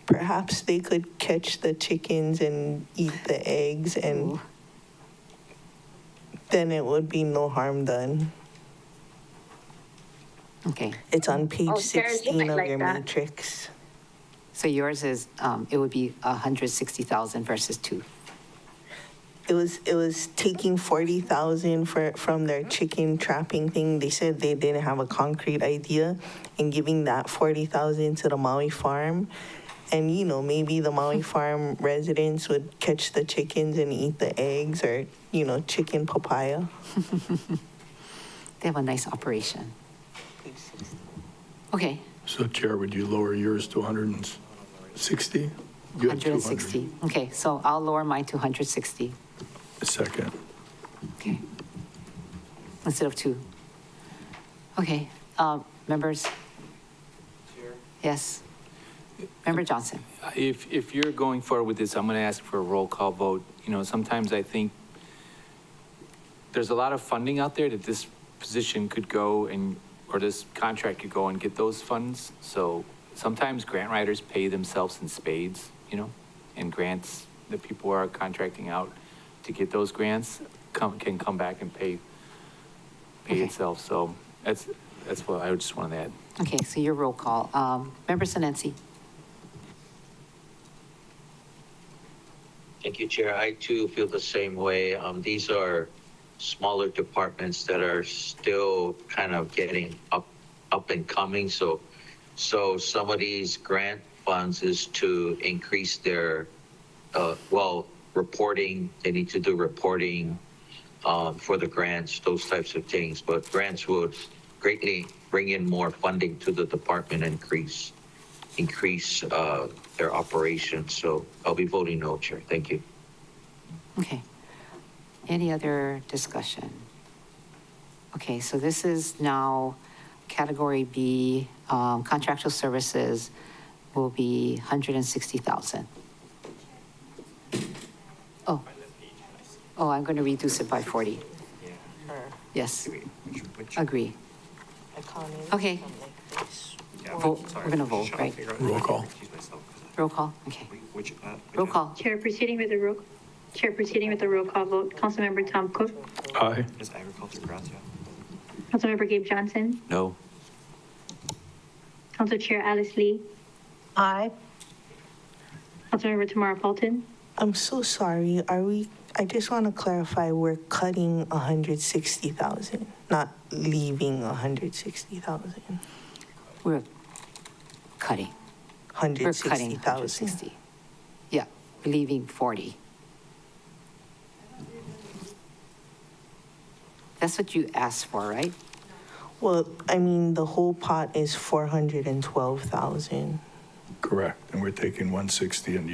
perhaps they could catch the chickens and eat the eggs, and then it would be no harm done. Okay. It's on page Oh, Sarah, you 16 might of like your that. matrix. So yours is, it would be 160,000 versus 2. It was taking 40,000 from their chicken trapping thing. They said they didn't have a concrete idea, and giving that 40,000 to the Maui farm. And, you know, maybe the Maui farm residents would catch the chickens and eat the eggs, or, you know, chicken papaya. They have a nice operation. Okay, So Chair, would you lower yours to 160? You had 200. 160. Okay, so I'll lower mine to 160. Second. Okay. Instead of 2. Okay, members? Yes. Member Johnson? If you're going forward with this, I'm going to ask for a roll call vote. You know, sometimes I think there's a lot of funding out there that this position could go and, or this contract could go and get those funds. So sometimes grant writers pay themselves in spades, you know, and grants that people are contracting out to get those grants can come back and pay itself. So that's what I just wanted to add. Okay, so your roll call. Member Sinensi? Thank you, Chair. I too feel the same way. These are smaller departments that are still kind of getting up and coming. So some of these grant funds is to increase their, reporting. They need to do reporting for the grants, those types of things. But grants would greatly bring in more funding to the department and increase their operations. So I'll be voting no, Chair. Thank you. Okay. Any other discussion? Okay, so this is now category B, contractual services will be 160,000. Oh, I'm going to reduce it by 40. Yes, agree. Okay. Vote. We're going to vote, right? Roll call. Roll call, okay. Roll call. Chair, proceeding with the roll call vote. Councilmember Tom Cook. Aye. Is agriculture grants, yeah? Councilmember Gabe Johnson. No. Council Chair Alice Lee. Aye. Councilmember Tamara Paulton. I'm so sorry. I just want to clarify, we're cutting 160,000, not leaving 160,000. We're cutting. We're cutting 160,000. 160. Yeah, we're leaving 40. That's what you asked for, right? Well, I mean, the whole pot is 412,000. Correct. And we're taking 160 and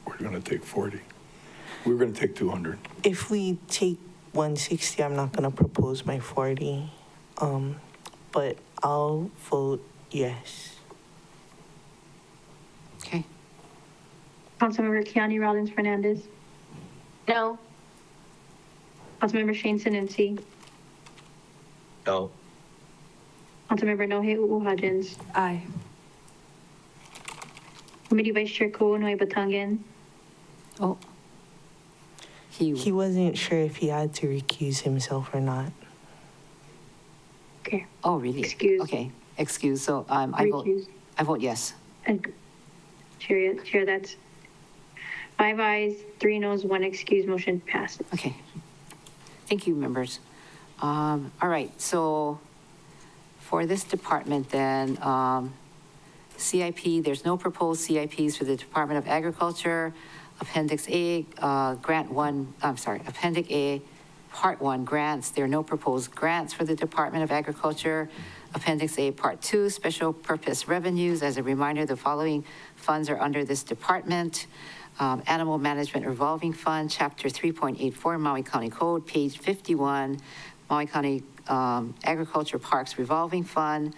we're going to take 40. We're going to take 200. If we take 160, I'm not going to propose my 40. But I'll vote yes. Okay. Councilmember Keani Rollins Fernandez. No. Councilmember Shane Sinensi. No. Councilmember Nohe Uwahadjins. Aye. Committee Vice Chair Ko Noe Batangan. Oh. He wasn't sure if he had to recuse himself or not. Okay. Oh, really? Excuse. Okay, excuse. So I vote yes. And Chair, that's 5 ayes, 3 noes, 1 excuse, motion passed. Okay. Thank you, members. All right, so for this department then, CIP, there's no proposed CIPs for the Department of Agriculture. Appendix A, Appendix A, Part 1, grants. There are no proposed grants for the Department of Agriculture. Appendix A, Part 2, special purpose revenues. As a reminder, the following funds are under this department. Animal Management Revolving Fund, Chapter 3.84, Maui County Code, page 51, Maui County Agriculture Parks Revolving Fund,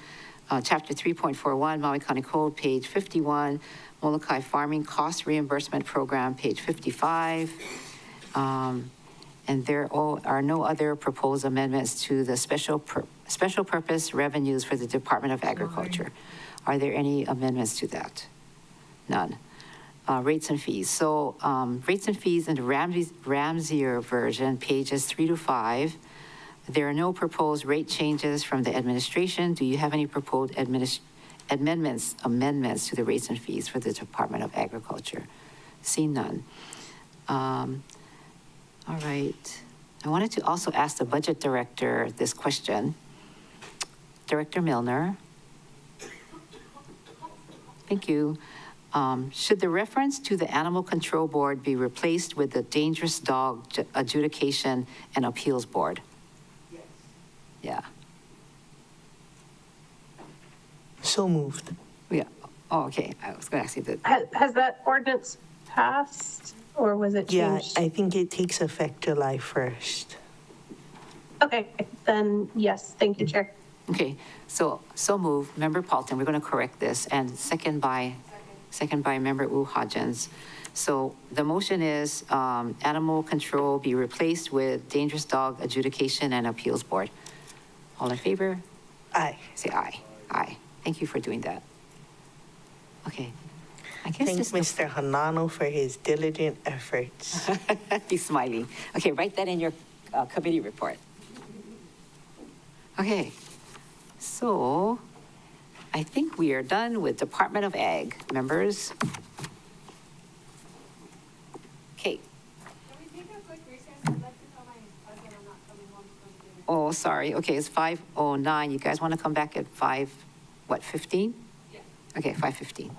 Chapter 3.41, Maui County Code, page 51, Molokai Farming Cost Reimbursement Program, page 55. And there are no other proposed amendments to the special purpose revenues for the Department of Agriculture. Are there any amendments to that? None. Rates and fees. So rates and fees in the Ramsier version, pages 3 to 5. There are no proposed rate changes from the administration. Do you have any proposed amendments to the rates and fees for the Department of Agriculture? See none. All right. I wanted to also ask the budget director this question. Director Milner. Thank you. Should the reference to the Animal Control Board be replaced with the Dangerous Dog Adjudication and Appeals Board? Yes. Yeah. So moved. Yeah. Oh, okay. I was going to ask you that. Has that ordinance passed or was it changed? Yeah, I think it takes effect July 1st. Okay, then yes, thank you, Chair. Okay, so move, Member Paulton, we're going to correct this, and second by Member Uwahadjins. So the motion is Animal Control be replaced with Dangerous Dog Adjudication and Appeals Board. All in favor? Aye. Say aye. Aye. Thank you for doing that. Okay. I guess Thank Mr. Hanano for his diligent efforts. He's smiling. Okay, write that in your committee report. Okay, so I think we are done with Department of Ag, members. Okay. Oh, sorry. Okay, it's 5:09. You guys want to come back at 15? Yeah. Okay, 5:15.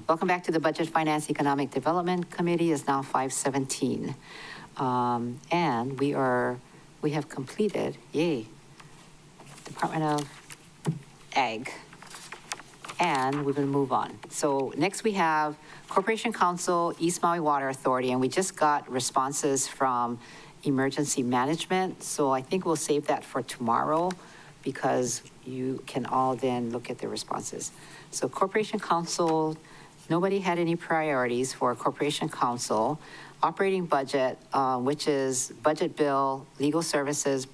Welcome back to the Budget Finance Economic Development Committee. It's now 5:17. And we have completed, yay, Department of Ag. And we're going to move on. So next we have Corporation Council, East Maui Water Authority, and we just got responses from Emergency Management. So I think we'll save that for tomorrow because you can all then look at the responses. So Corporation Council, nobody had any priorities for Corporation Council. Operating budget, which is budget bill, legal services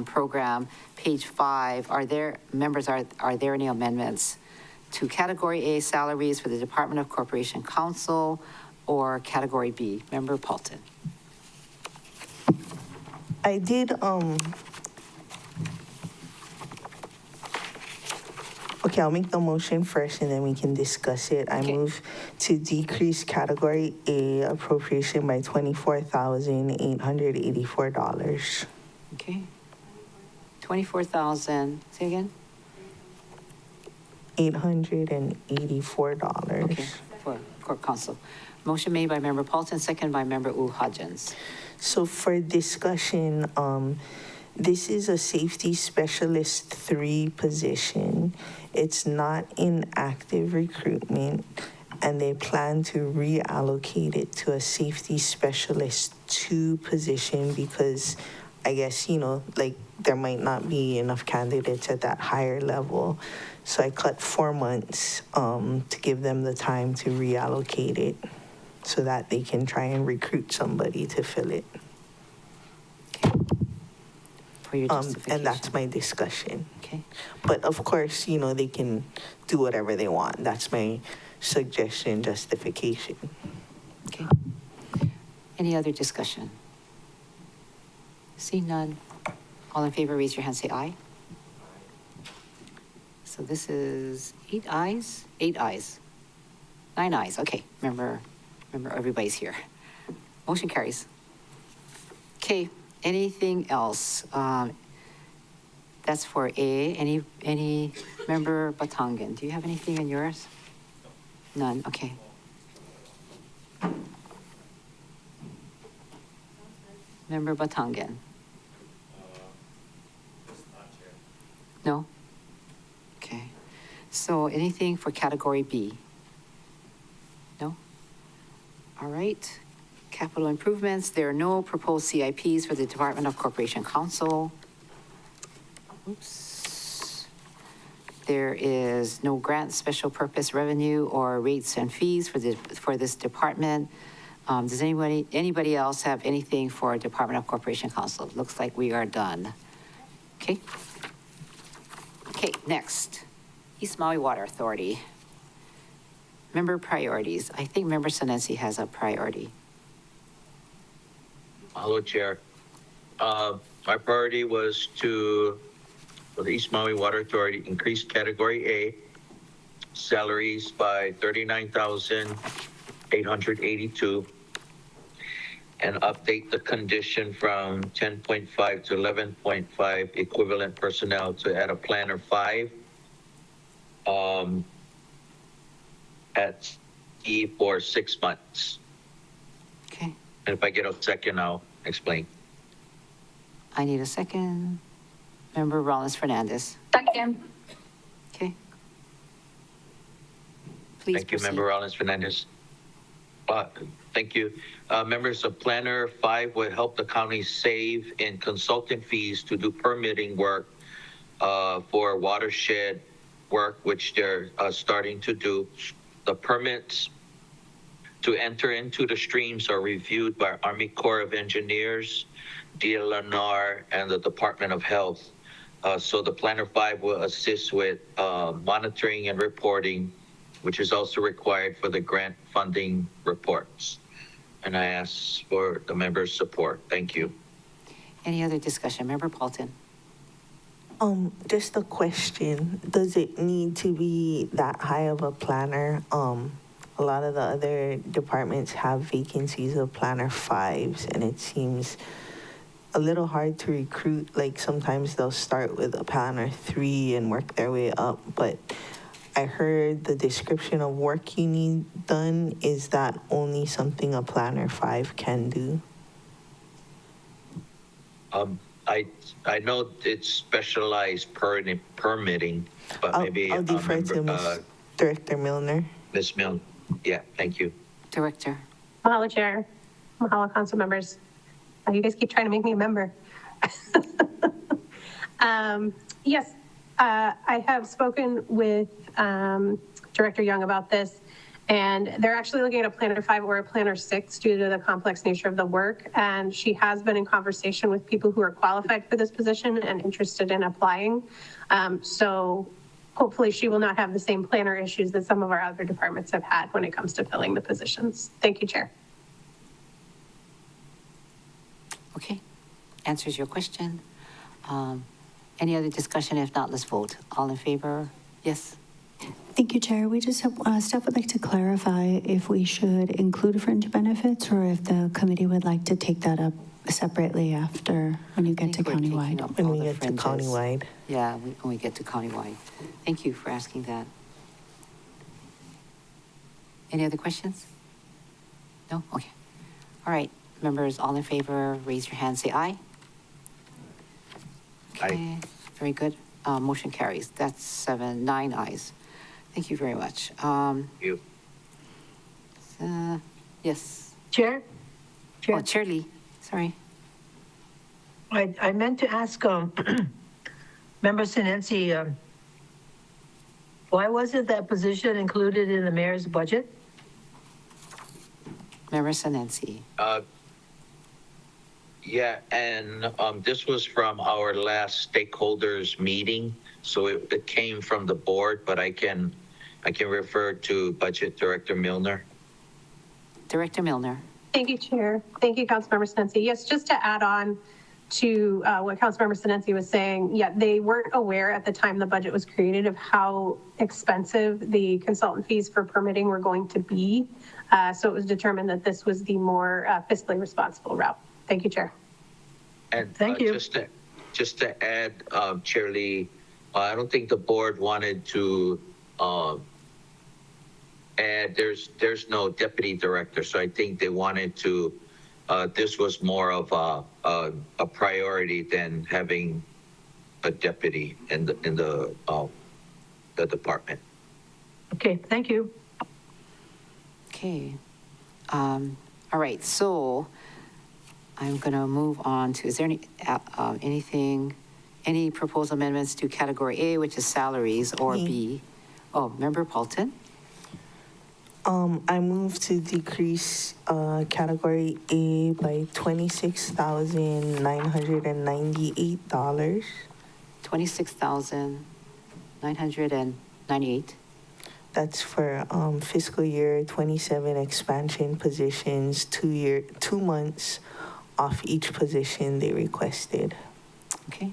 program, page 5. Are there any amendments to Category A salaries for the Department of Corporation Council or Category B? Member Paulton. I did, okay, I'll make the motion first and then we can discuss it. I move to decrease Category A appropriation by $24,884. Okay. 24,000, say again? $884. Okay, for Corp Council. Motion made by Member Paulton, second by Member Hodgins. So for discussion, this is a Safety Specialist 3 position. It's not in active recruitment, and they plan to reallocate it to a Safety Specialist 2 position because I guess, like there might not be enough candidates at that higher level. So I cut 4 months to give them the time to reallocate it so that they can try and recruit somebody to fill it. For your justification. And that's my discussion. Okay. But of course, they can do whatever they want. That's my suggestion, justification. Okay. Any other discussion? See none. All in favor, raise your hand, say aye. So this is 8 ayes? 8 ayes. 9 ayes, okay. Remember, everybody's here. Motion carries. Okay, anything else? That's for A. Any member Batangan? Do you have anything in yours? None, okay. Member Batangan? No? Okay. So anything for Category B? No? All right. Capital improvements, there are no proposed CIPs for the Department of Corporation Council. Oops. There is no grant, special purpose revenue, or rates and fees for this department. Does anybody else have anything for Department of Corporation Council? Looks like we are done. Okay. Okay, next, East Maui Water Authority. Member priorities. I think Member Senensi has a priority. Hello, Chair. My priority was for the East Maui Water Authority, increase Category A salaries by $39,882 and update the condition from 10.5 to 11.5 equivalent personnel to add a planner 5 at E for 6 months. Okay. And if I get a second, I'll explain. I need a second. Member Rollins Fernandez. Second. Okay. Please Thank you, proceed. Member Rollins Fernandez. Thank you. Members of Planner 5 would help the county save in consultant fees to do permitting work for watershed work, which they're starting to do. The permits to enter into the streams are reviewed by Army Corps of Engineers, DLNR, and the Department of Health. So the Planner 5 will assist with monitoring and reporting, which is also required for the grant funding reports. And I ask for the members' support. Thank you. Any other discussion? Member Paulton. Just a question. Does it need to be that high of a planner? A lot of the other departments have vacancies of planner 5s, and it seems a little hard to recruit. Like sometimes they'll start with a planner 3 and work their way up, but I heard the description of work you need done. Is that only something a planner 5 can do? I know it's specialized permitting, but maybe I'll defer to Ms. Director Milner. Ms. Milne. Yeah, thank you. Director. Mahalo, Chair. Mahalo, council members. You guys keep trying to make me a member. Yes, I have spoken with Director Young about this, and they're actually looking at a Planner 5 or a Planner 6 due to the complex nature of the work. And she has been in conversation with people who are qualified for this position and interested in applying. So hopefully she will not have the same planner issues that some of our other departments have had when it comes to filling the positions. Thank you, Chair. Okay, answers your question. Any other discussion? If not, let's vote. All in favor? Yes. Thank you, Chair. We just have, staff would like to clarify if we should include fringe benefits or if the committee would like to take that up separately after when you get to countywide. When we get to countywide. Yeah, when we get to countywide. Thank you for asking that. Any other questions? No? Okay. All right, members, all in favor, raise your hand, say aye. Okay, very good. Motion carries. That's 9 ayes. Thank you very much. Thank you. Yes. Chair? Oh, Chair Lee, sorry. I meant to ask Member Sinensi, why wasn't that position included in the mayor's budget? Member Sinensi. Yeah, and this was from our last stakeholders meeting, so it came from the board, but I can refer to Budget Director Milner. Director Milner. Thank you, Chair. Thank you, Councilmember Sinensi. Yes, just to add on to what Councilmember Sinensi was saying, yeah, they weren't aware at the time the budget was created of how expensive the consultant fees for permitting were going to be. So it was determined that this was the more fiscally responsible route. Thank you, Chair. And thank you. Just to add, Chair Lee, I don't think the board wanted to add, there's no deputy director, so I think they wanted to, this was more of a priority than having a deputy in the department. Okay, thank you. Okay. All right, so I'm going to move on to, is there any proposed amendments to category A, which is salaries, or B? Oh, Member Paulton? I move to decrease category A by $26,998. $26,998. That's for fiscal year 27 expansion positions, 2 months off each position they requested. Okay.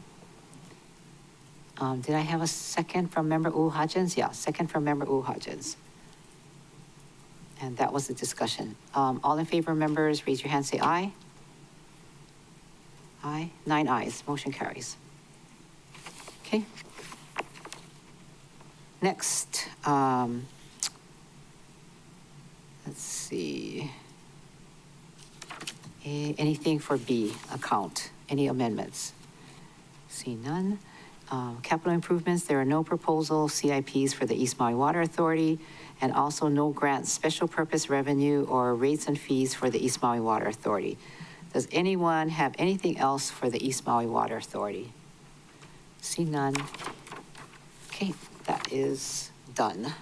Did I have a second from Member Hodgins? Yeah, second from Member Hodgins. And that was the discussion. All in favor, members, raise your hand, say aye. Aye. 9 ayes. Motion carries. Okay. Next, let's see. Anything for B, account? Any amendments? See none. Capital improvements, there are no proposal CIPs for the East Maui Water Authority, and also no grant special purpose revenue or rates and fees for the East Maui Water Authority. Does anyone have anything else for the East Maui Water Authority? See none. Okay, that is done.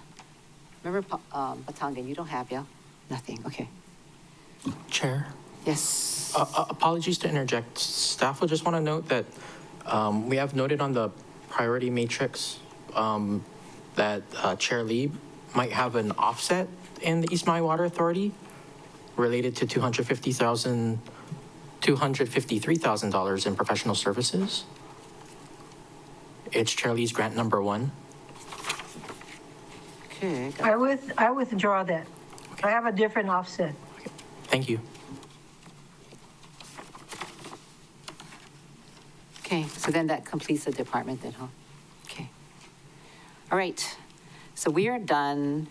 Remember, Batangan, you don't have, yeah? Nothing, okay. Chair? Yes. Apologies to interject. Staff would just want to note that we have noted on the priority matrix that Chair Lee might have an offset in the East Maui Water Authority related to $253,000 in professional services. It's Chair Lee's grant number 1. Okay. I withdraw that. I have a different offset. Thank you. Okay, so then that completes the department then, huh? Okay. All right. So we are done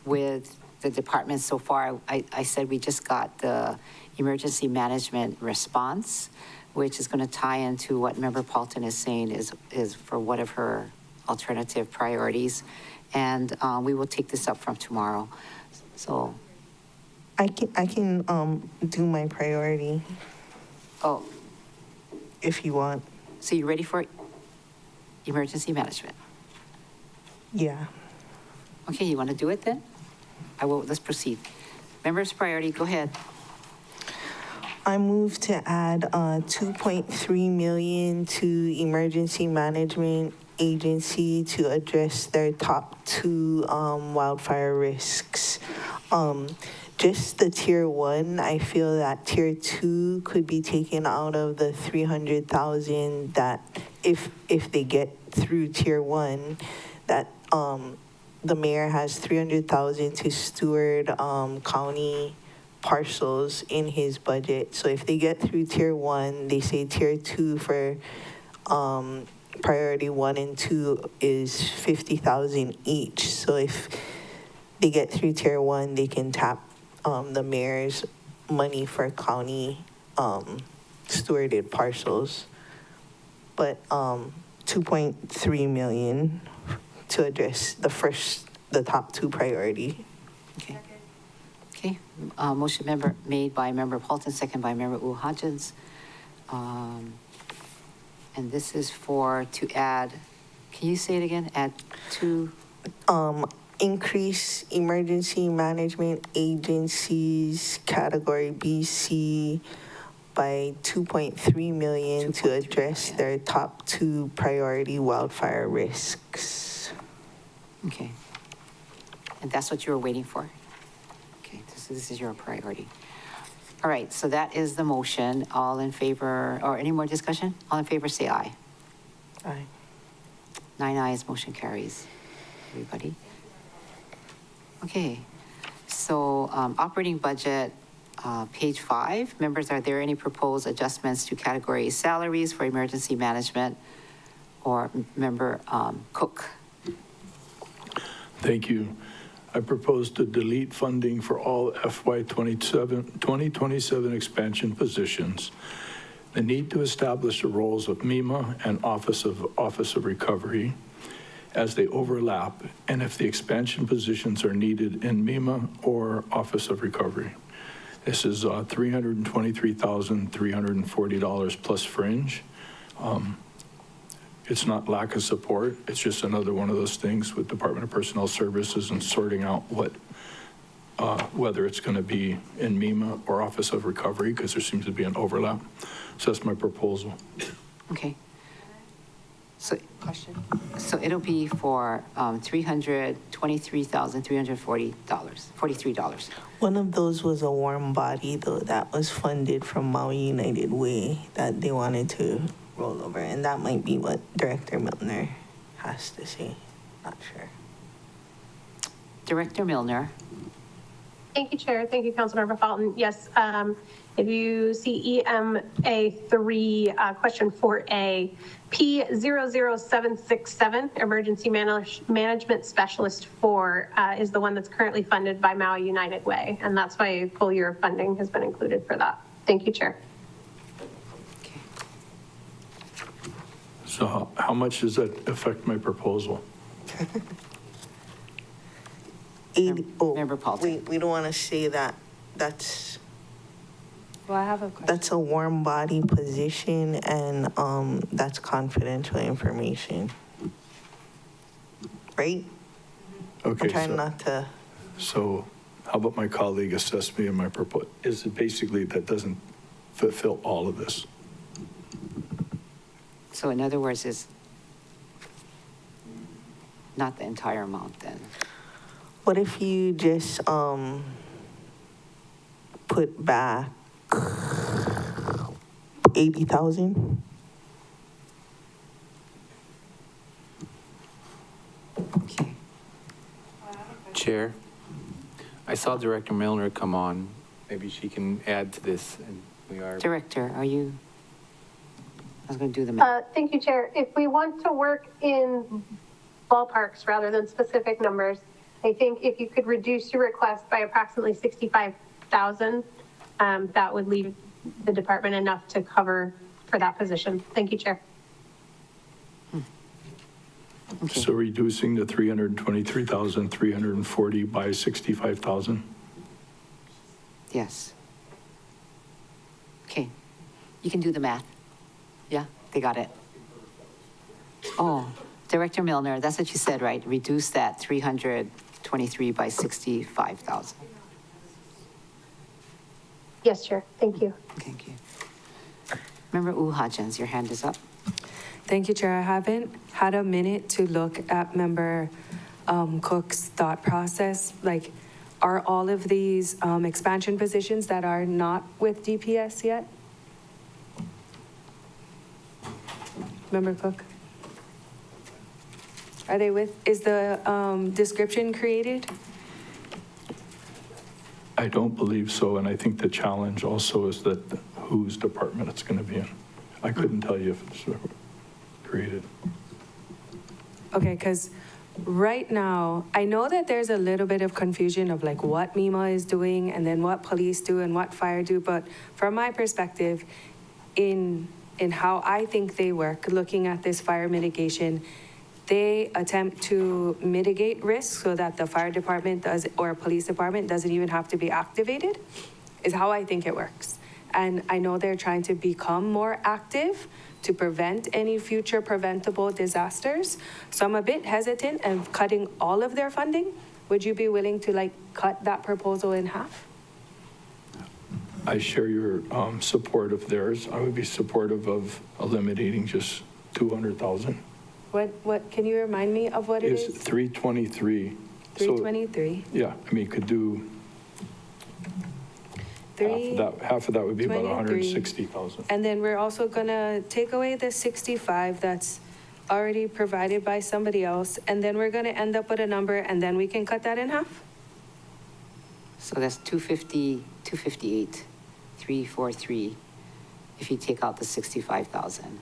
with the departments so far. I said we just got the emergency management response, which is going to tie into what Member Paulton is saying is for one of her alternative priorities. And we will take this up from tomorrow. So, I can do my priority oh, if you want. so you ready for emergency management? Yeah. Okay, you want to do it then? Let's proceed. Members' priority, go ahead. I move to add 2.3 million to emergency management agency to address their top two wildfire risks. Just the tier one, I feel that tier two could be taken out of the 300,000 that if they get through tier one, that the mayor has 300,000 to steward county parcels in his budget. So if they get through tier one, they say tier two for priority 1 and 2 is 50,000 each. So if they get through tier 1, they can tap the mayor's money for county stewarded parcels. But 2.3 million to address the top two priority. Okay. Okay, motion made by Member Paulton, second by Member Hodgins. And this is to add, can you say it again? Add to? Increase emergency management agencies category BC by 2.3 million to address their top two priority wildfire risks. Okay. And that's what you were waiting for? Okay, this is your priority. All right, so that is the motion. All in favor, or any more discussion? All in favor, say aye. Aye. 9 ayes, motion carries. Everybody? Okay, so operating budget, page 5. Members, are there any proposed adjustments to category salaries for emergency management or Member Cook? Thank you. I propose to delete funding for all FY 2027 expansion positions. The need to establish the roles of MEMA and Office of Recovery as they overlap, and if the expansion positions are needed in MEMA or Office of Recovery. This is $323,340 plus fringe. It's not lack of support. It's just another one of those things with Department of Personnel Services and sorting out whether it's going to be in MEMA or Office of Recovery, because there seems to be an overlap. So that's my proposal. Okay. So, question? So it'll be for $323,343. One of those was a warm body, though, that was funded from Maui United Way that they wanted to roll over, and that might be what Director Milner has to say. Not sure. Director Milner. Thank you, Chair. Thank you, Councilmember Fulton. Yes, if you see EMA3, question 4A, P00767, Emergency Management Specialist 4, is the one that's currently funded by Maui United Way, and that's why a full year of funding has been included for that. Thank you, Chair. So how much does that affect my proposal? Member Paulton. We don't want to say that. That's Well, I have a question. a warm body position, and that's confidential information, right? Okay. I'm trying not to. So how about my colleague assess me and my proposal? Is it basically that doesn't fulfill all of this? So in other words, it's not the entire amount then? What if you just put back 80,000? Okay. Chair, I saw Director Milner come on. Maybe she can add to this. And we are. Director, are you? I was going to do the math. Thank you, Chair. If we want to work in ballparks rather than specific numbers. I think if you could reduce your request by approximately 65,000, that would leave the department enough to cover for that position. Thank you, Chair. So reducing the 323,340 by 65,000? Yes. Okay, you can do the math. Yeah, they got it. Oh, Director Milner, that's what you said, right? Reduce that 323 by 65,000. Yes, Chair. Thank you. Thank you. Member Hodgins, your hand is up. Thank you, Chair. I haven't had a minute to look at Member Cook's thought process. Like, are all of these expansion positions that are not with DPS yet? Member Cook? Are they with, is the description created? I don't believe so, and I think the challenge also is that whose department it's going to be in. I couldn't tell you if it's created. Okay, because right now, I know that there's a little bit of confusion of like what MEMA is doing and then what police do and what fire do, but from my perspective, in how I think they work, looking at this fire mitigation, they attempt to mitigate risk so that the fire department does, or police department doesn't even have to be activated, is how I think it works. And I know they're trying to become more active to prevent any future preventable disasters. So I'm a bit hesitant of cutting all of their funding. Would you be willing to like cut that proposal in half? I share your support of theirs. I would be supportive of eliminating just 200,000. What, can you remind me of what it It's is? 323. 323. So, yeah, I mean, could do half of that would be about 160,000. And then we're also gonna take away the 65 that's already provided by somebody else, and then we're gonna end up with a number, and then we can cut that in half? So that's 250, 258, 343, if you take out the 65,000.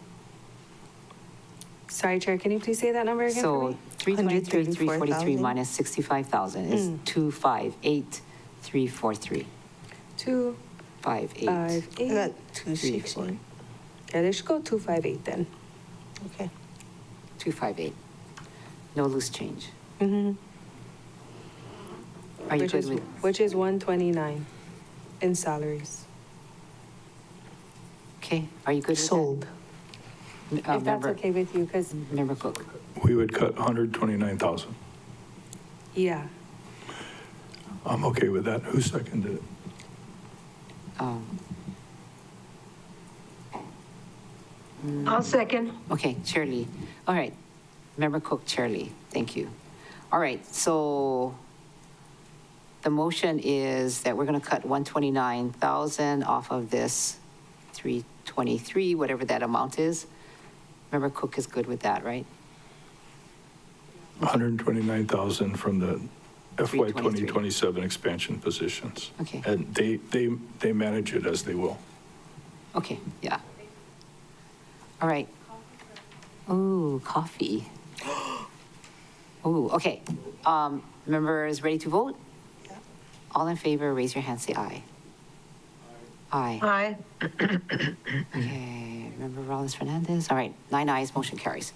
Sorry, Chair, can you please say that number again for So me? 323, 343 134,000. minus 65,000 is 258, 343. 258. 258. I got 260. Yeah, let's go 258 then. Okay. 258. No loose change. Mm-hmm. Are you good with? Which is 129 in salaries. Okay, are you good with that? Sold. If that's okay with you, because, Member Cook. We would cut 129,000. yeah. I'm okay with that. Who seconded it? I'll second. Okay, Chair Lee. All right, Member Cook, Chair Lee, thank you. All right, so the motion is that we're going to cut 129,000 off of this 323, whatever that amount is. Member Cook is good with that, right? 129,000 from the FY 323. 2027 expansion positions. Okay. And they manage it as they will. Okay, yeah. All right. Ooh, coffee. Ooh, okay. Members ready to vote? All in favor, raise your hand, say aye. Aye. Aye. Okay, Member Rollins Fernandez. All right, 9 ayes, motion carries.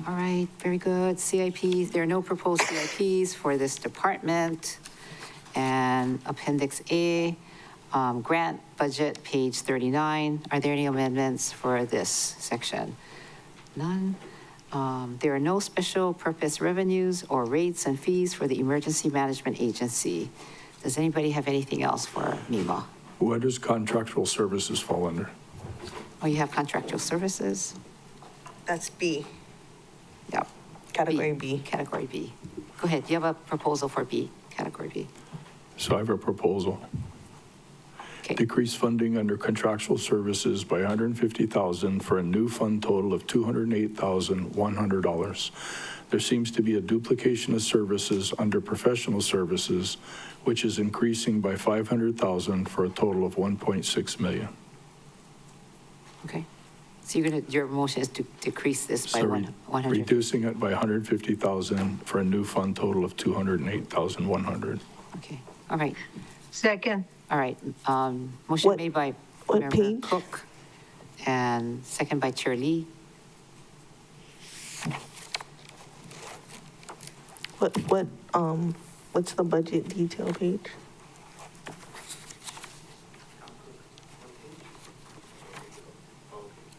All right, very good. CIPs, there are no proposed CIPs for this department. And Appendix A, grant budget, page 39. Are there any amendments for this section? None. There are no special purpose revenues or rates and fees for the Emergency Management Agency. Does anybody have anything else for MEMA? What does contractual services fall under? Oh, you have contractual services? That's B. Yep. Category B. Category B. Go ahead, you have a proposal for B, category B. So I have a proposal. Okay. Decrease funding under contractual services by 150,000 for a new fund total of $208,100. There seems to be a duplication of services under professional services, which is increasing by 500,000 for a total of 1.6 million. Okay. So your motion is to decrease this by So 100. reducing it by 150,000 for a new fund total of 208,100. Okay, all right, Second. all right. Motion made by what Member page? Cook and second by Chair Lee. What's the budget detail page?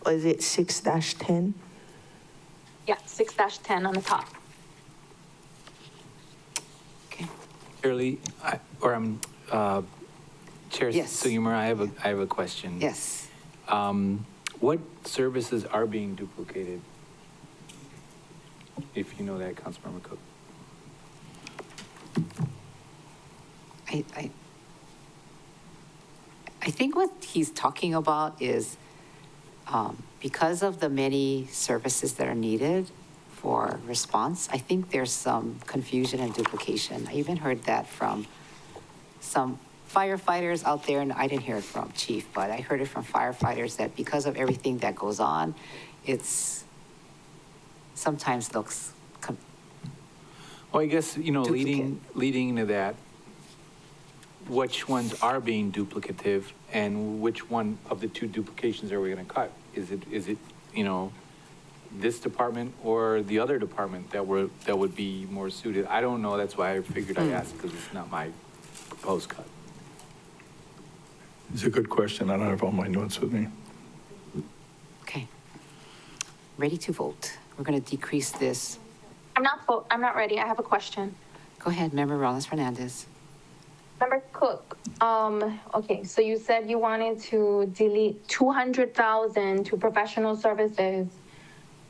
Was it 6-10? Yeah, 6-10 on the top. Shirley, Chair Yes. Sugimura, I have a question. Yes. What services are being duplicated? If you know that, Councilmember Cook. I think what he's talking about is because of the many services that are needed for response, I think there's some confusion and duplication. I even heard that from some firefighters out there, and I didn't hear it from Chief, but I heard it from firefighters that because of everything that goes on, it's sometimes looks Well, I guess, duplicate. leading to that, which ones are being duplicative and which one of the two duplications are we going to cut? Is it, this department or the other department that would be more suited? I don't know. That's why I figured I'd ask, because it's not my proposed cut. It's a good question. I don't have all my notes with me. Okay. Ready to vote. We're going to decrease this. I'm not ready. I have a question. Go ahead, Member Rollins Fernandez. Member Cook, okay, so you said you wanted to delete 200,000 to professional services.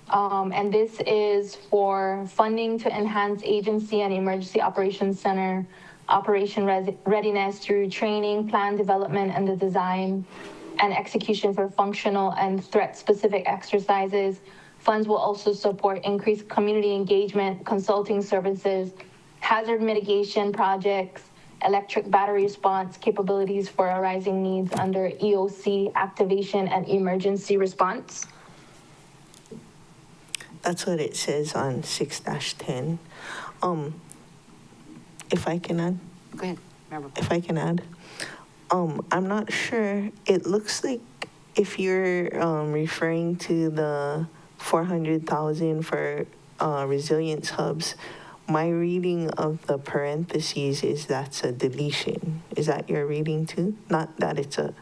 And this is for funding to enhance agency and emergency operations center operation readiness through training, plan development, and the design and execution for functional and threat-specific exercises. Funds will also support increased community engagement, consulting services, hazard mitigation projects, electric battery response capabilities for arising needs under EOC activation and emergency response. That's what it says on 6-10. If I can add? Go ahead, Member. If I can add? I'm not sure. It looks like if you're referring to the 400,000 for resilience hubs, my reading of the parentheses is that's a deletion. Is that your reading too? Not that it's a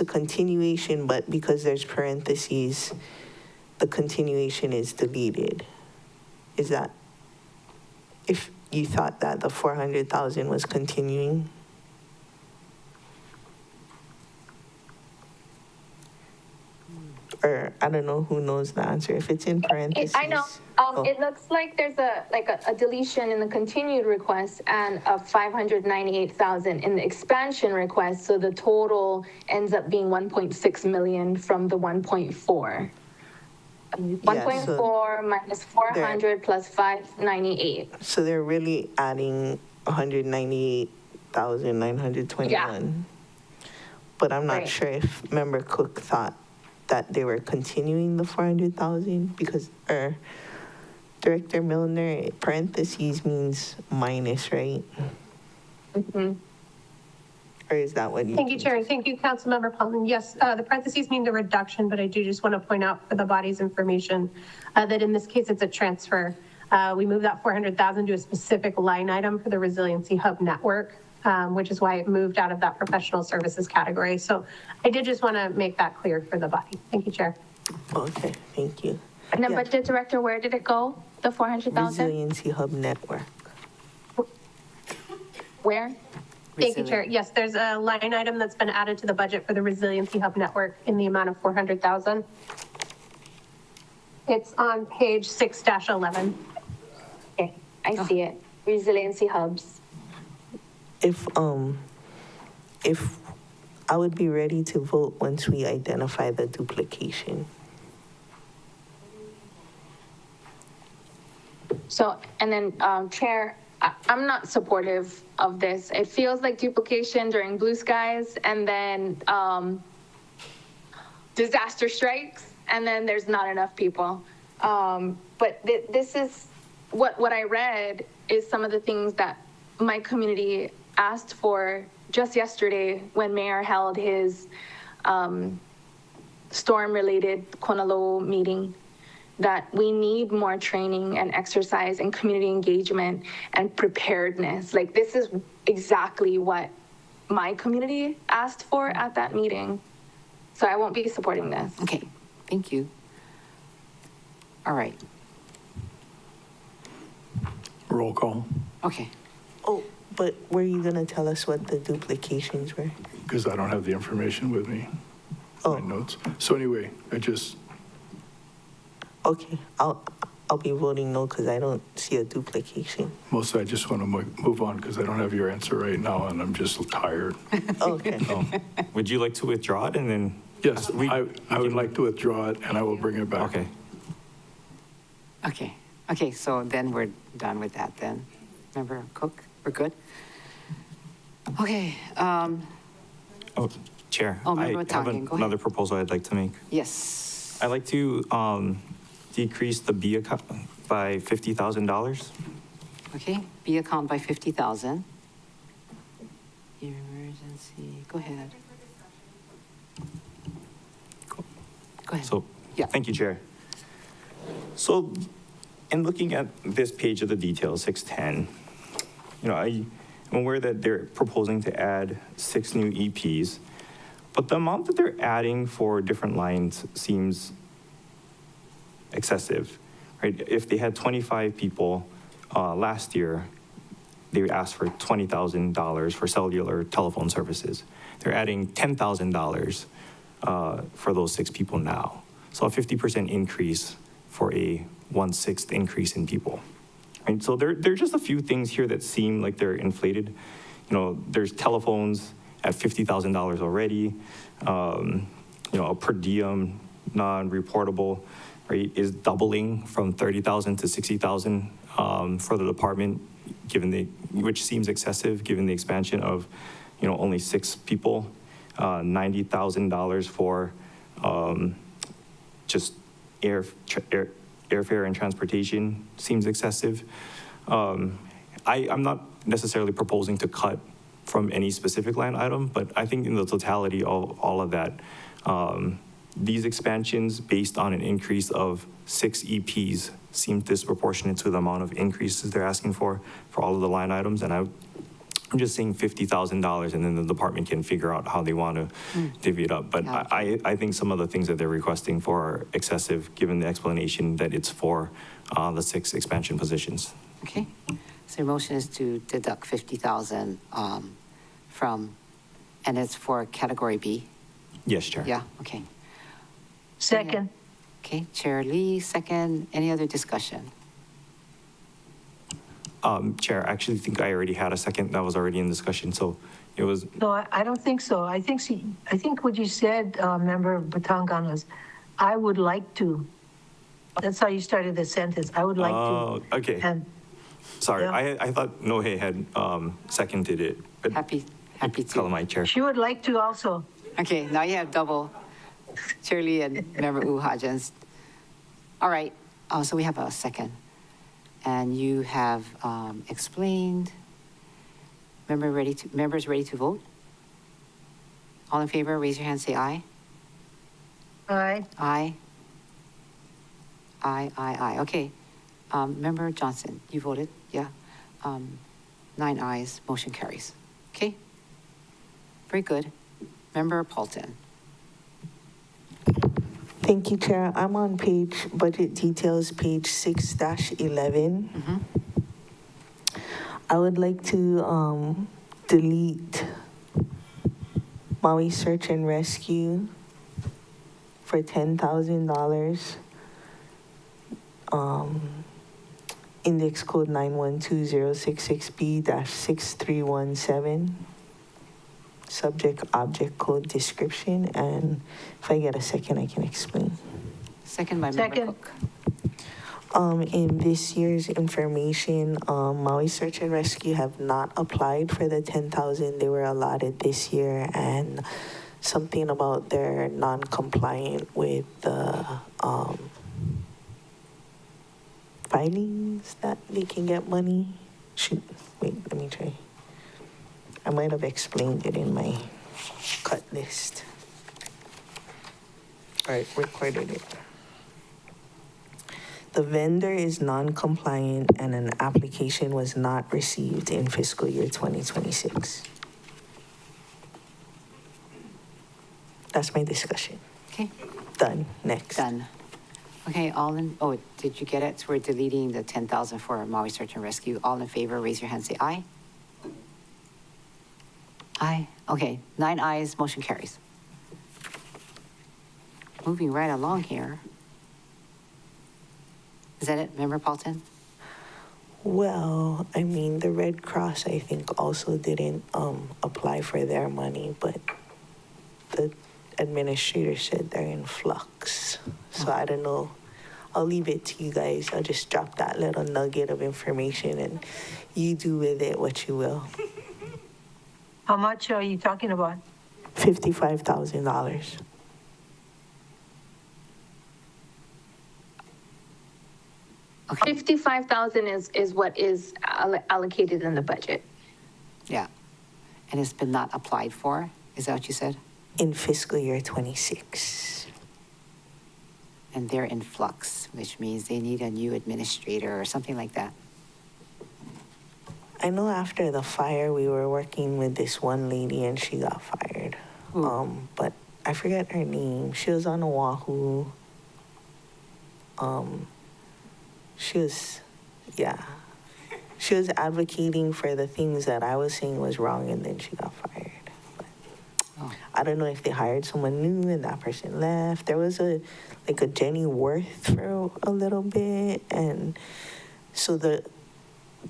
continuation, but because there's parentheses, the continuation is deleted. Is that, if you thought that the 400,000 was continuing? Or I don't know who knows the answer. If it's in parentheses. I know. It looks like there's a deletion in the continued request and a 598,000 in the expansion request. So the total ends up being 1.6 million from the 1.4. 1.4 minus 400 plus 598. So they're really adding 198,921. Yeah. But I'm not Right. sure if Member Cook thought that they were continuing the 400,000 because, or Director Milner, parentheses means minus, right? Mm-hmm. Or is that what you? Thank you, Chair, and thank you, Councilmember Paulin. Yes, the parentheses mean the reduction, but I do just want to point out for the body's information that in this case, it's a transfer. We moved that 400,000 to a specific line item for the Resiliency Hub Network, which is why it moved out of that professional services category. So I did just want to make that clear for the body. Thank you, Chair. Okay, thank you. And then Yeah. Budget Director, where did it go? The 400,000? Resiliency Hub Network. Where? Thank you, Chair. Yes, there's a line item that's been added to the budget for the Resiliency Hub Network in the amount of 400,000. It's on page 6-11. Okay, I see it. Resiliency hubs. If I would be ready to vote once we identify the duplication. So, and then Chair, I'm not supportive of this. It feels like duplication during blue skies and then disaster strikes. and then there's not enough people. But this is what I read is some of the things that my community asked for just yesterday when Mayor held his storm-related Konalo meeting, that we need more training and exercise and community engagement and preparedness. Like, this is exactly what my community asked for at that meeting. So I won't be supporting this. Okay, thank you. All right, Roll call, okay. Oh, but were you gonna tell us what the duplications were? because I don't have the information with me, Oh, my notes. So anyway, okay, I'll be voting no because I don't see a duplication. mostly I just want to move on because I don't have your answer right now and I'm just tired. Okay. Would you like to withdraw it and then? Yes, I would like to withdraw it and I will bring it back. Okay. Okay, so then we're done with that then. Member Cook, we're good? Okay, Oh, Chair. Oh, Member I have Tonkin, go ahead. another proposal I'd like to make. yes. I'd like to decrease the B account by $50,000. Okay, B account by 50,000. Emergency, go ahead. Go ahead. So, Yeah. thank you, Chair. So, in looking at this page of the details, 610, I'm aware that they're proposing to add 6 new EPs, but the amount that they're adding for different lines seems excessive, right? If they had 25 people last year, they would ask for $20,000 for cellular telephone services. They're adding $10,000 for those 6 people now. So a 50% increase for a 1/6 increase in people. Right? So there are just a few things here that seem like they're inflated. There's telephones at $50,000 already. A per diem non-reportable rate is doubling from $30,000 to $60,000 for the department, which seems excessive given the expansion of, only 6 people. $90,000 for just airfare and transportation seems excessive. I'm not necessarily proposing to cut from any specific line item, but I think in the totality of all of that, these expansions based on an increase of 6 EPs seem disproportionate to the amount of increases they're asking for all of the line items. And I'm just saying $50,000, and then the department can figure out how they want to divvy it up. But I think some of the things that they're requesting for are excessive, given the explanation that it's for the 6 expansion positions. Okay, so your motion is to deduct 50,000 from, and it's for category B? Yes, Chair. Yeah, okay. Second. Okay, Chair Lee, second. Any other discussion? Chair, I actually think I already had a second. That was already in discussion, so it was. No, I don't think so. I think what you said, Member Batangan, was, I would like to. That's how you started the sentence. I would like to. Oh, okay. And Sorry, yeah. I thought Nohe had seconded it. But Happy to. Call my chair. she would like to also. Okay, now you have double Chair Lee and Member Uhajans. All right, so we have a second. And you have explained. Members ready to vote? All in favor, raise your hand, say aye. Aye. Aye. Aye. Okay. Member Johnson, you voted? Yeah. 9 ayes, motion carries. Okay. Very good. Member Paulton. Thank you, Chair. I'm on budget details, page 6-11. I would like to delete Maui Search and Rescue for $10,000. Index code 912066B-6317. Subject object code description, and if I get a second, I can explain. Second by Member Cook. In this year's information, Maui Search and Rescue have not applied for the 10,000 they were allotted this year, and something about they're non-compliant with the filings that they can get money. Shoot, wait, let me try. I might have explained it in my cut list. All right, recorded it. The vendor is non-compliant and an application was not received in fiscal year 2026. That's my discussion. Okay, Done. Next. done. Okay, all in, oh, did you get it? So we're deleting the 10,000 for Maui Search and Rescue. All in favor, raise your hand, say aye. Aye. Okay, 9 ayes, motion carries. Moving right along here. Is that it, Member Paulton? Well, I mean, the Red Cross, I think, also didn't apply for their money, but the administrator said they're in flux. So I don't know. I'll leave it to you guys. I'll just drop that little nugget of information and you do with it what you will. How much are you talking about? $55,000. Okay, 55,000 is what is allocated in the budget. yeah. And it's been not applied for? Is that what you said? In fiscal year 26. And they're in flux, which means they need a new administrator or something like that. I know after the fire, we were working with this one lady and she got fired. But I forget her name. She was on Oahu. She was advocating for the things that I was saying was wrong and then she got fired. But I don't know if they hired someone new and that person left. There was a Jenny Worth for a little bit. And so the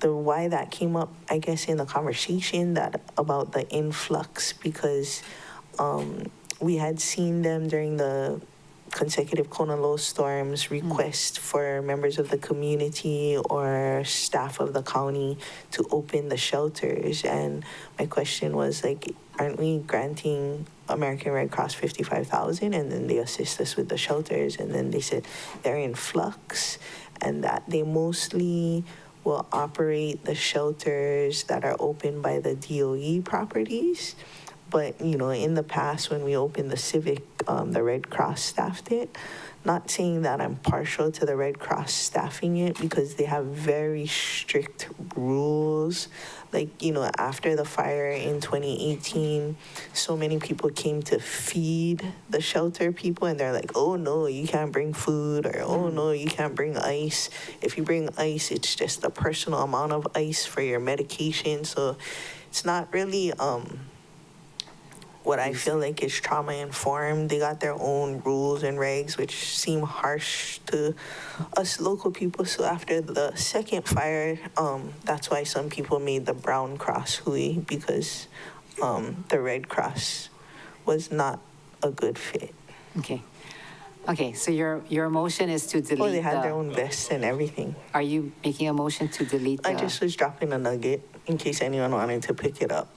why that came up, I guess, in the conversation that about the influx, because we had seen them during the consecutive Kona low storms request for members of the community or staff of the county to open the shelters. And my question was, like, aren't we granting American Red Cross $55,000 and then they assist us with the shelters? And then they said they're in flux and that they mostly will operate the shelters that are opened by the DOE properties. But, you know, in the past when we opened the Civic, the Red Cross staffed it. Not saying that I'm partial to the Red Cross staffing it because they have very strict rules. Like, you know, after the fire in 2018, so many people came to feed the shelter people and they're like, oh no, you can't bring food, or oh no, you can't bring ice. If you bring ice, it's just a personal amount of ice for your medication. So it's not really what I feel like is trauma informed. They got their own rules and regs, which seem harsh to us local people. So after the second fire, that's why some people made the Brown Cross hui, because the Red Cross was not a good fit. Okay. Okay, so your motion is to delete they had their own vests and everything. Are you making a motion to delete the? I just was dropping a nugget in case anyone wanted to pick it up.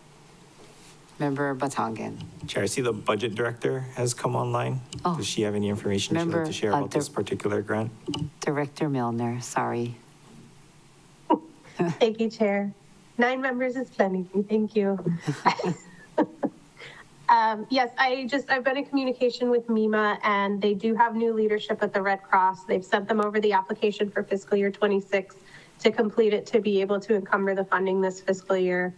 Member Batangan. Chair, I see the budget director has come online. Oh. Does she have any information she'd Member, like to share about this particular grant? Director Milner, sorry. Thank you, Chair. 9 members is plenty. Thank you. Yes, I've been in communication with MEMA and they do have new leadership at the Red Cross. They've sent them over the application for fiscal year 26 to complete it to be able to encumber the funding this fiscal year.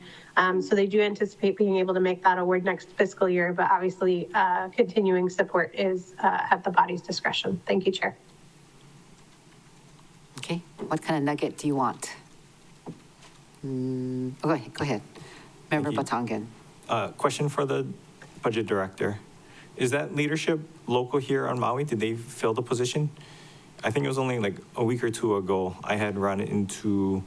So they do anticipate being able to make that award next fiscal year, but obviously continuing support is at the body's discretion. Thank you, Chair. Okay, what kind of nugget do you want? Go ahead. Member Batangan. Question for the budget director. Is that leadership local here on Maui? Did they fill the position? I think it was only like a week or two ago, I had run into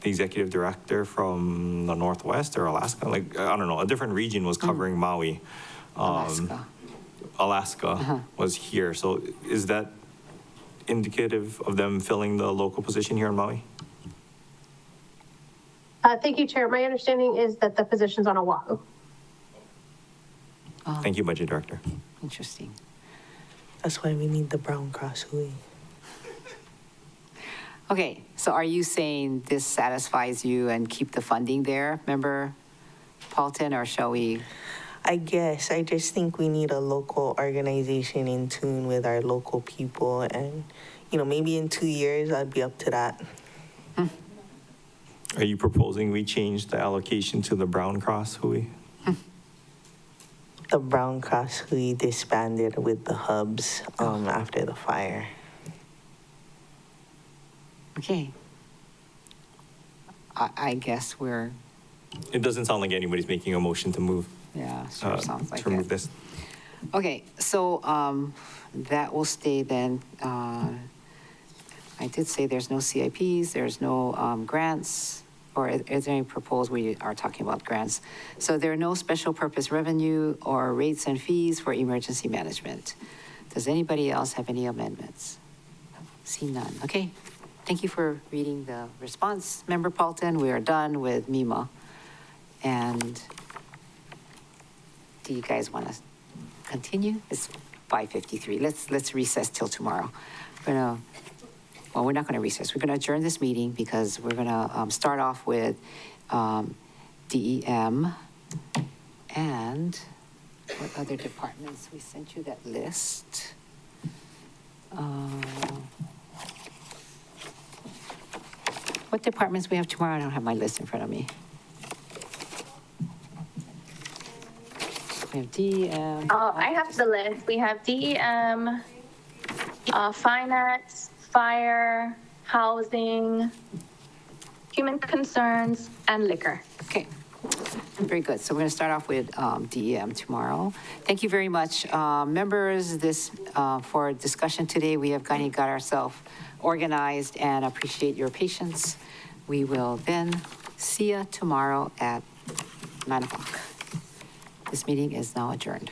the executive director from the Northwest or Alaska, like, I don't know, a different region was covering Maui. Alaska was here. So is that indicative of them filling the local position here in Maui? Thank you, Chair. My understanding is that the position's on Oahu. Thank you, Budget Director. Interesting. That's why we need the Brown Cross Hui. Okay, so are you saying this satisfies you and keep the funding there, Member Paulton, or shall we? I guess. I just think we need a local organization in tune with our local people. And, maybe in 2 years, I'd be up to that. Are you proposing we change the allocation to the Brown Cross Hui? The Brown Cross Hui disbanded with the hubs after the fire. Okay. I guess we're, It doesn't sound like anybody's making a motion to move. yeah, sure sounds like To remove it. this. Okay, so that will stay then. I did say there's no CIPs, there's no grants, or is there any proposed, we are talking about grants. So there are no special purpose revenue or rates and fees for emergency management. Does anybody else have any amendments? See none. Okay, thank you for reading the response, Member Paulton. We are done with MEMA. And do you guys want to continue? It's 5:53. Let's recess till tomorrow. We're not going to recess. We're going to adjourn this meeting because we're going to start off with DEM and what other departments? We sent you that list. What departments we have tomorrow? I don't have my list in front of me. We have DEM. Oh, I have the list. We have DEM, finance, fire, housing, human concerns, and liquor. Okay, very good. So we're going to start off with DEM tomorrow. Thank you very much, members. For discussion today, we have kind of got ourselves organized and appreciate your patience. We will then see you tomorrow at 9 o'clock. This meeting is now adjourned.